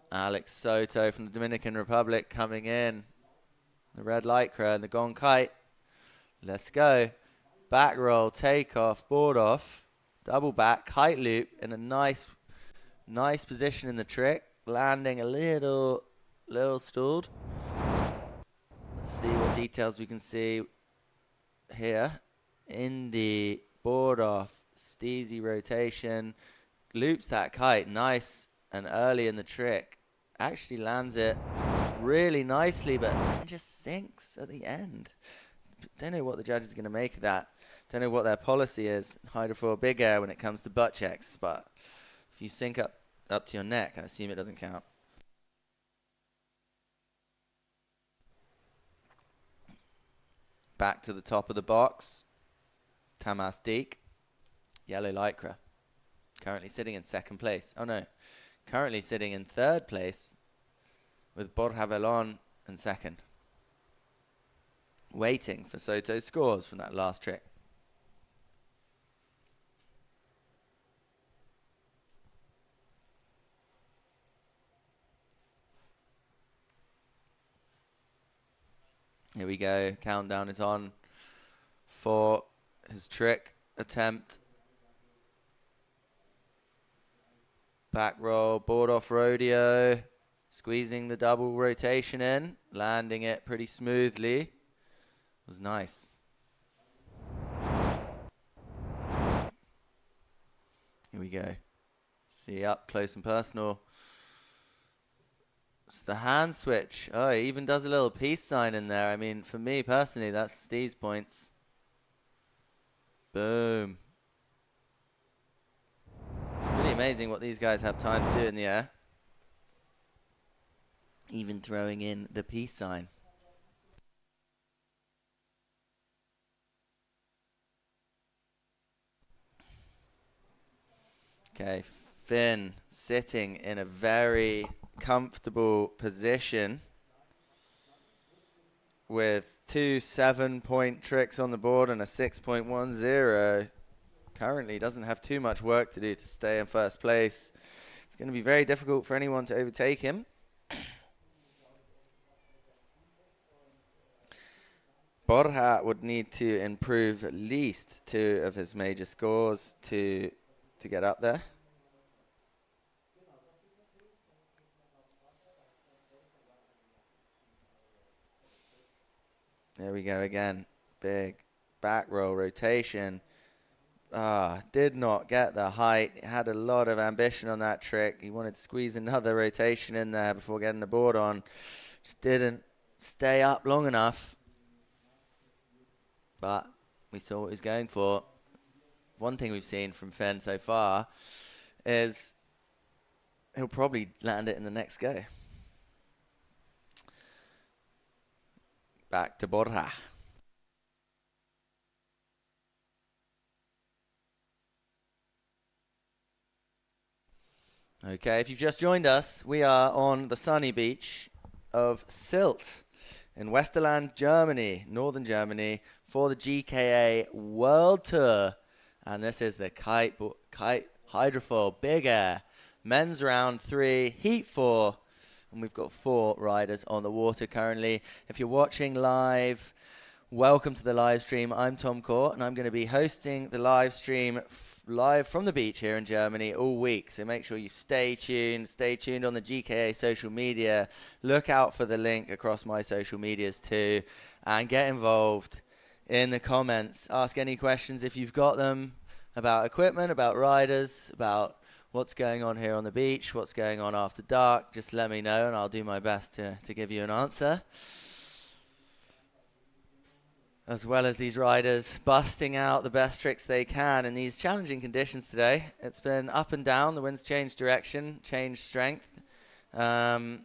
Alex Soto from the Dominican Republic coming in. The red lycra and the gong kite. Let's go. Back roll, take off, board off, double back, kite loop in a nice position in the trick. Landing a little stalled. Let's see what details we can see here. Indy, board off, steezy rotation. Loops that kite nice and early in the trick. Actually lands it really nicely, but then just sinks at the end. Don't know what the judge is going to make of that. Don't know what their policy is. Hydrofoil big air when it comes to butt checks, but if you sink up to your neck, I assume it doesn't count. Back to the top of the box. Tamas Deek, yellow lycra. Currently sitting in second place. Oh no, currently sitting in third place with Borja Velon in second. Waiting for Soto's scores from that last trick. Here we go. Countdown is on for his trick attempt. Back roll, board off rodeo. Squeezing the double rotation in. Landing it pretty smoothly. Was nice. Here we go. See up close and personal. It's the hand switch. Oh, he even does a little peace sign in there. I mean, for me personally, that's Steve's points. Boom. Really amazing what these guys have time to do in the air. Even throwing in the peace sign. Okay, Finn sitting in a very comfortable position with 2 7-point tricks on the board and a 6.10. Currently doesn't have too much work to do to stay in first place. It's going to be very difficult for anyone to overtake him. Borja would need to improve at least 2 of his major scores to get up there. There we go again. Big back roll rotation. Did not get the height. Had a lot of ambition on that trick. He wanted to squeeze another rotation in there before getting the board on. Just didn't stay up long enough. But we saw what he was going for. One thing we've seen from Finn so far is he'll probably land it in the next go. Back to Borja. Okay, if you've just joined us, we are on the sunny beach of Sylt in Westerland, Germany, northern Germany, for the GKA World Tour. And this is the kite hydrofoil big air men's round 3, heat 4. And we've got 4 riders on the water currently. If you're watching live, welcome to the live stream. I'm Tom Court, and I'm going to be hosting the live stream live from the beach here in Germany all week. So make sure you stay tuned on the GKA social media. Look out for the link across my social medias too, and get involved in the comments. Ask any questions if you've got them about equipment, about riders, about what's going on here on the beach, what's going on after dark. Just let me know and I'll do my best to give you an answer. As well as these riders busting out the best tricks they can in these challenging conditions today. It's been up and down. The wind's changed direction, changed strength. Just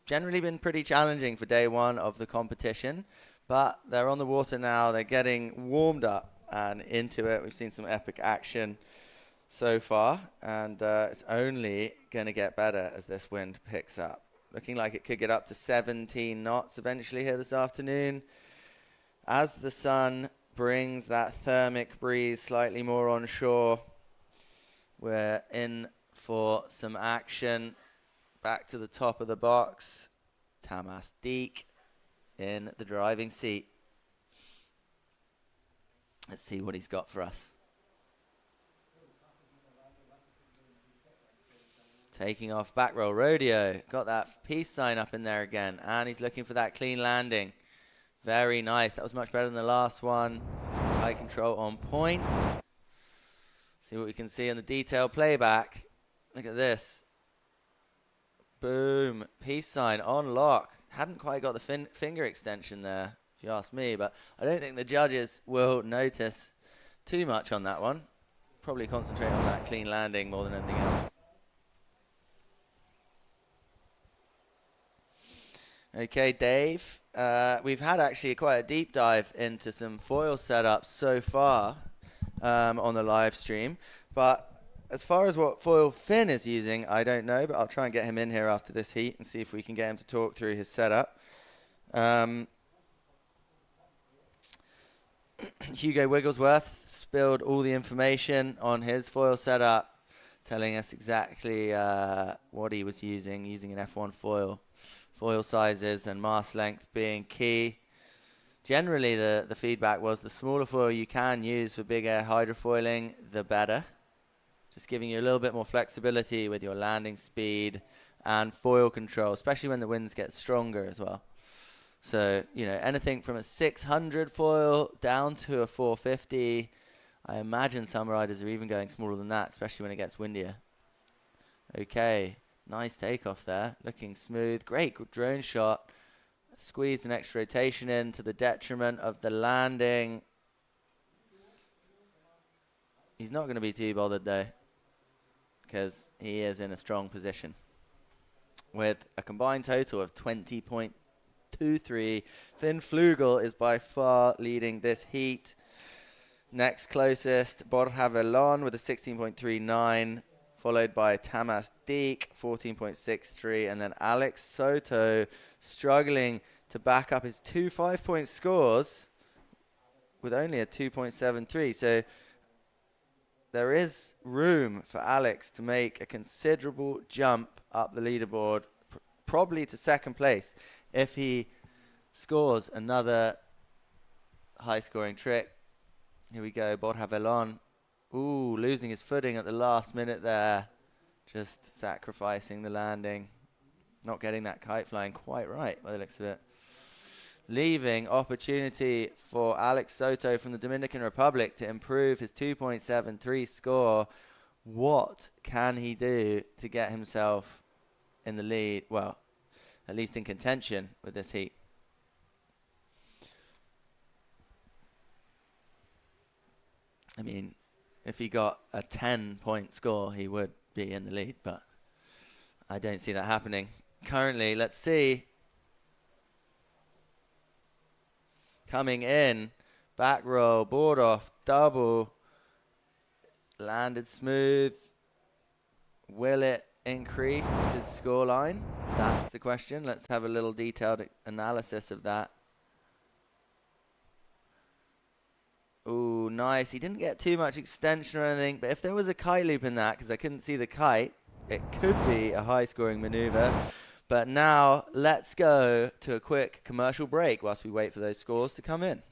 generally been pretty challenging for day 1 of the competition. But they're on the water now. They're getting warmed up and into it. We've seen some epic action so far. And it's only going to get better as this wind picks up. Looking like it could get up to 17 knots eventually here this afternoon. As the sun brings that thermic breeze slightly more on shore, we're in for some action. Back to the top of the box. Tamas Deek in the driving seat. Let's see what he's got for us. Taking off back roll rodeo. Got that peace sign up in there again. And he's looking for that clean landing. Very nice. That was much better than the last one. High control on point. See what we can see in the detail playback. Look at this. Boom. Peace sign on lock. Hadn't quite got the finger extension there, if you ask me. But I don't think the judges will notice too much on that one. Probably concentrate on that clean landing more than anything else. Okay, Dave, we've had actually quite a deep dive into some foil setups so far on the live stream. But as far as what foil Finn is using, I don't know, but I'll try and get him in here after this heat and see if we can get him to talk through his setup. Hugo Wigglesworth spilled all the information on his foil setup, telling us exactly what he was using an F1 foil. Foil sizes and mast length being key. Generally, the feedback was the smaller foil you can use for big air hydrofoiling, the better. just giving you a little bit more flexibility with your landing speed and foil control, especially when the winds get stronger as well. So, you know, anything from a 600 foil down to a 450. I imagine some riders are even going smaller than that, especially when it gets windier. Okay, nice takeoff there. Looking smooth. Great drone shot. Squeezed an extra rotation in to the detriment of the landing. He's not going to be too bothered though, because he is in a strong position. With a combined total of 20.23. Finn Flugel is by far leading this heat. Next closest, Borja Velon with a 16.39, followed by Tamas Deek, 14.63, and then Alex Soto struggling to back up his 2 5-point scores with only a 2.73. So there is room for Alex to make a considerable jump up the leaderboard, probably to second place, if he scores another high-scoring trick. Here we go, Borja Velon. Ooh, losing his footing at the last minute there. Just sacrificing the landing. Not getting that kite flying quite right by the looks of it. Leaving opportunity for Alex Soto from the Dominican Republic to improve his 2.73 score. What can he do to get himself in the lead? Well, at least in contention with this heat. I mean, if he got a 10-point score, he would be in the lead, but I don't see that happening. Currently, let's see. Coming in, back roll, board off, double, landed smooth. Will it increase his scoreline? That's the question. Let's have a little detailed analysis of that. Ooh, nice. He didn't get too much extension or anything, but if there was a kite loop in that, because I couldn't see the kite, it could be a high-scoring maneuver. But now, let's go to a quick commercial break whilst we wait for those scores to come in.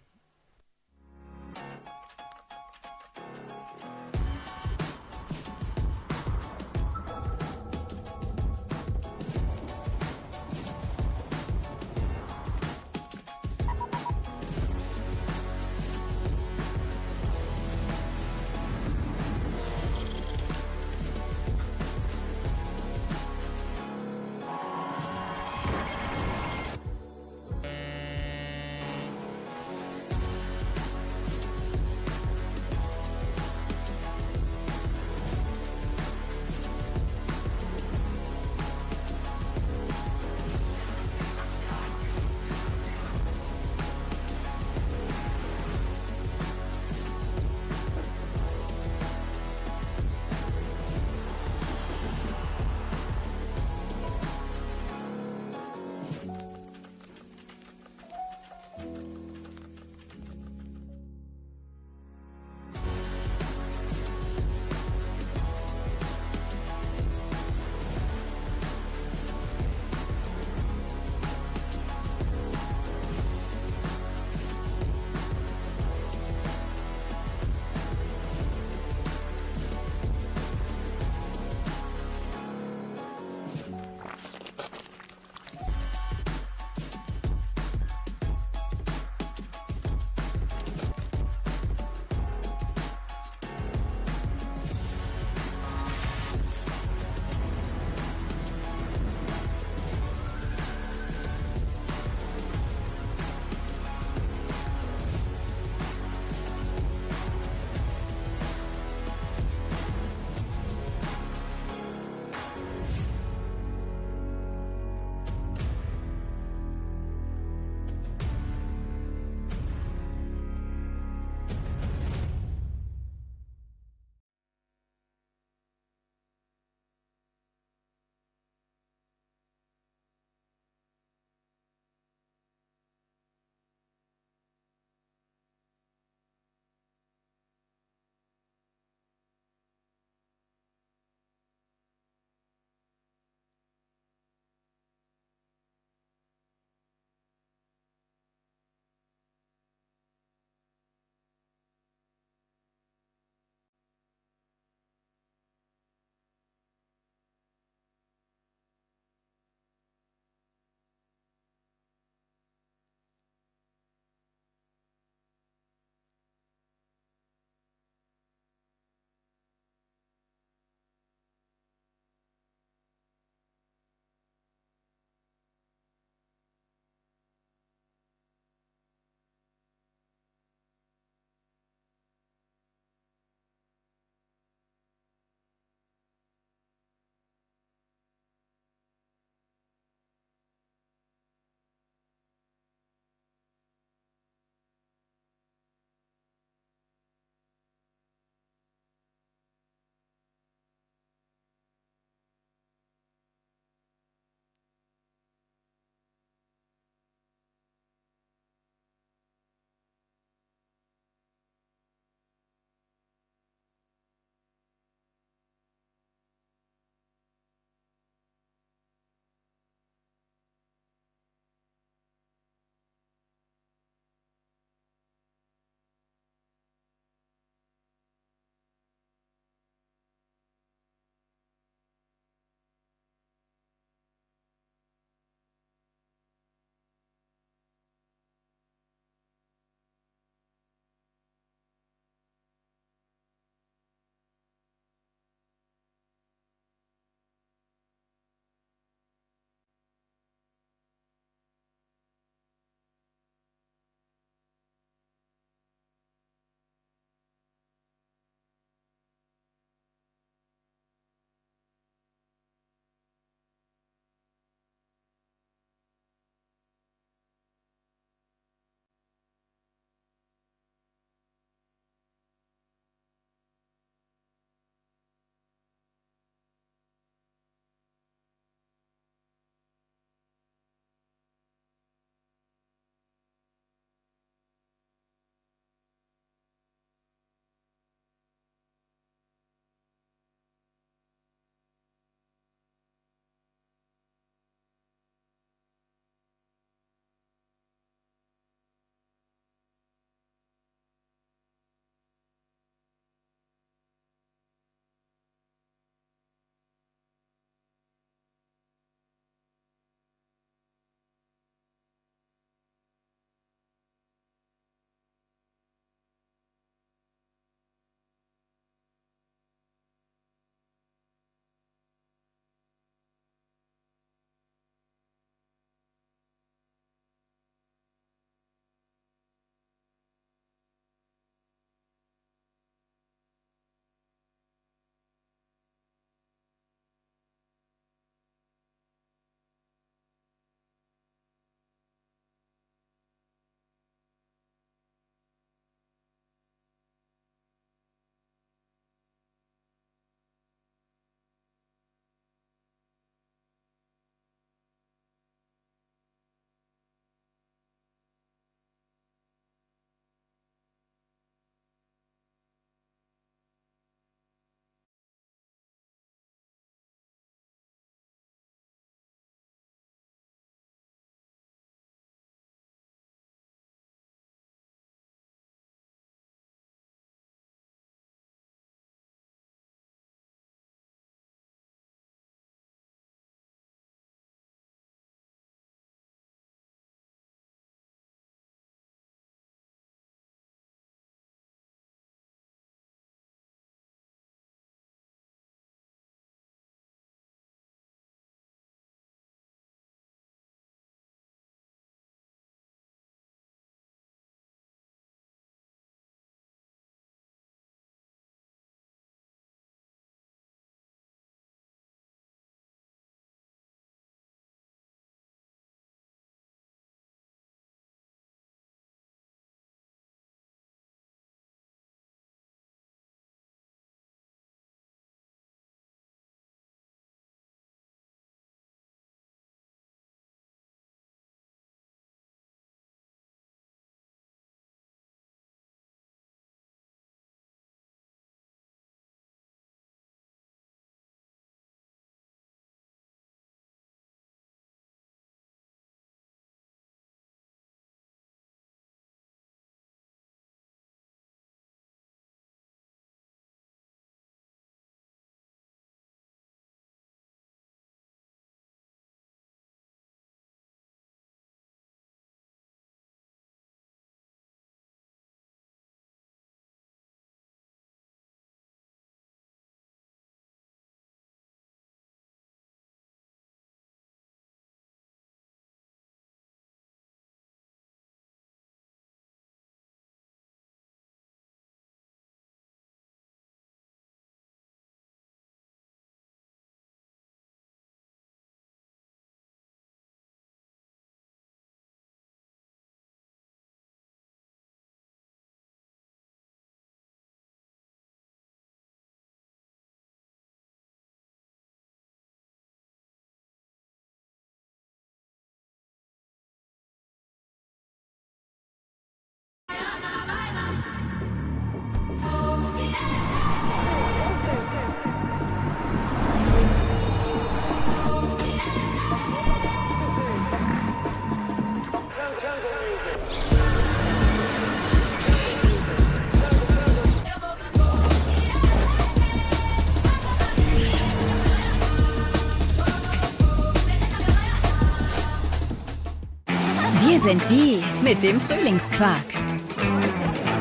sind die mit dem Frühlingsquark.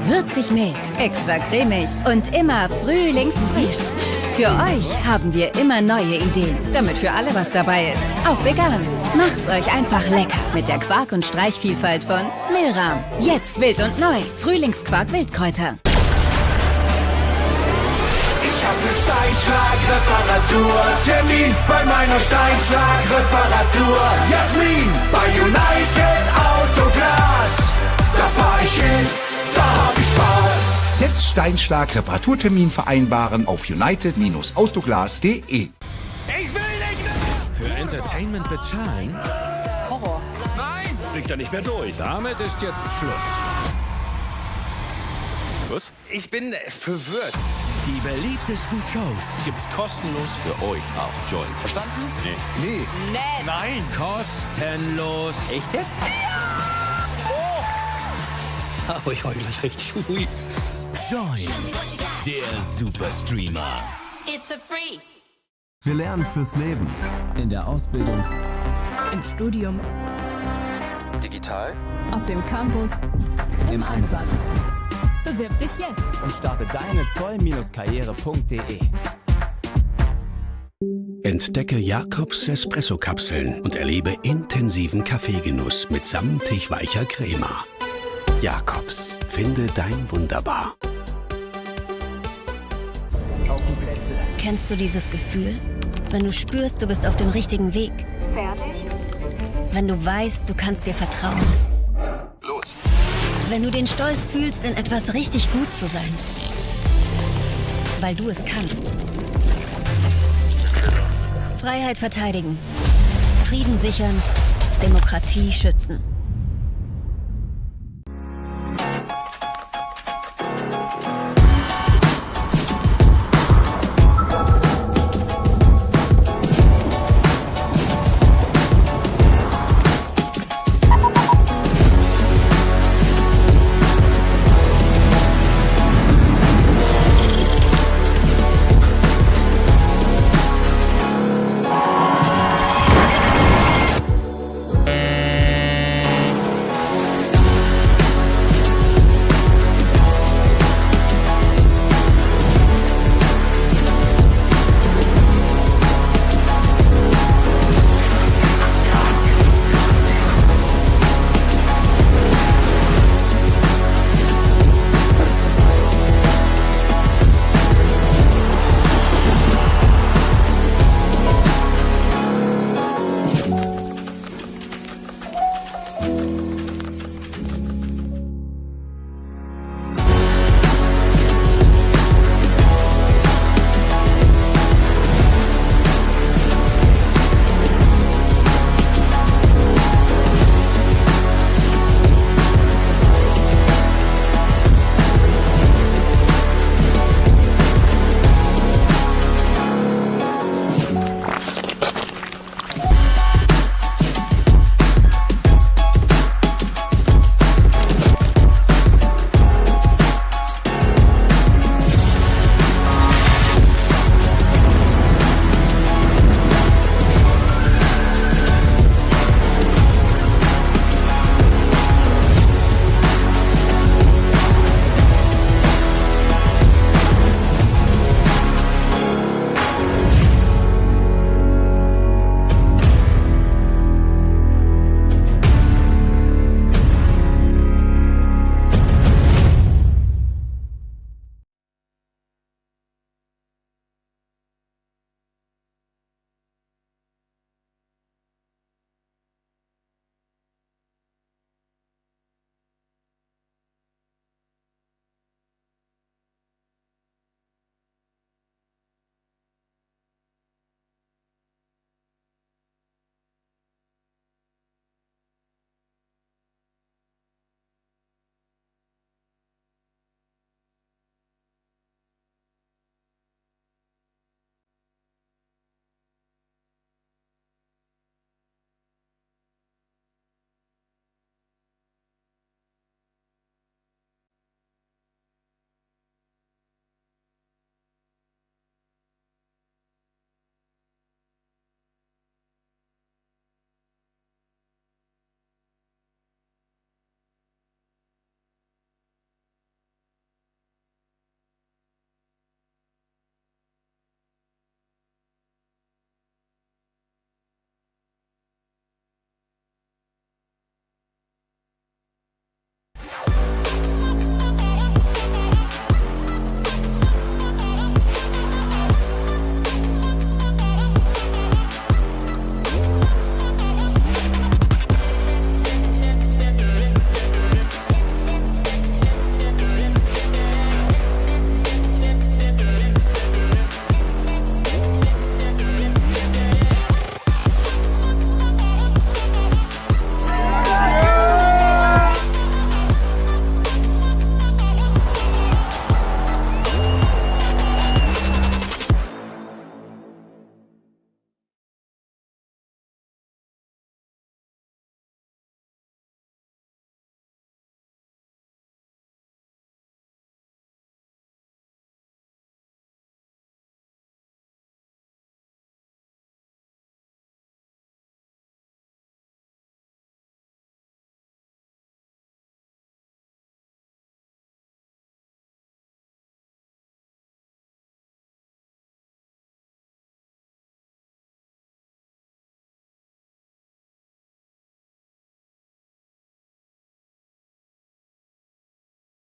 Würzig mild, extra cremig und immer frühlingsfrisch. Für euch haben wir immer neue Ideen, damit für alle was dabei ist. Auch vegan. Macht's euch einfach lecker mit der Quark- und Streichvielfalt von Milram. Jetzt wild und neu. Frühlingsquark Wildkräuter. Ich hab ne Steinschlag-Reparatur-Termin bei meiner Steinschlag-Reparatur. Jasmin bei United Autoglas. Da fahr ich hin, da hab ich Spaß. Jetzt Steinschlag-Reparaturtermin vereinbaren auf united-autoglas.de. Ich will nicht mehr! Für Entertainment bezahlen? Horror. Nein! Kriegt er nicht mehr durch. Damit ist jetzt Schluss. Was? Ich bin verwirrt. Die beliebtesten Shows Gibt's kostenlos für euch auf Join. Verstanden? Nee. Nein. Kostenlos. Echt jetzt? Aber ich war gleich richtig hui. Join, der Superstreamer. It's for free. Wir lernen fürs Leben. In der Ausbildung. Im Studium. Digital? Auf dem Campus. Im Einsatz. Bewirb dich jetzt. Und starte deine zoll-karriere.de. Entdecke Jakobs Espresso-Kapseln und erlebe intensiven Kaffeegenuss mit samtig weicher Crema. Jakobs, finde dein Wunderbar. Auf die Plätze. Kennst du dieses Gefühl? Wenn du spürst, du bist auf dem richtigen Weg. Fertig? Wenn du weißt, du kannst dir vertrauen. Los. Wenn du den Stolz fühlst, in etwas richtig gut zu sein. Weil du es kannst. Freiheit verteidigen. Frieden sichern. Demokratie schützen.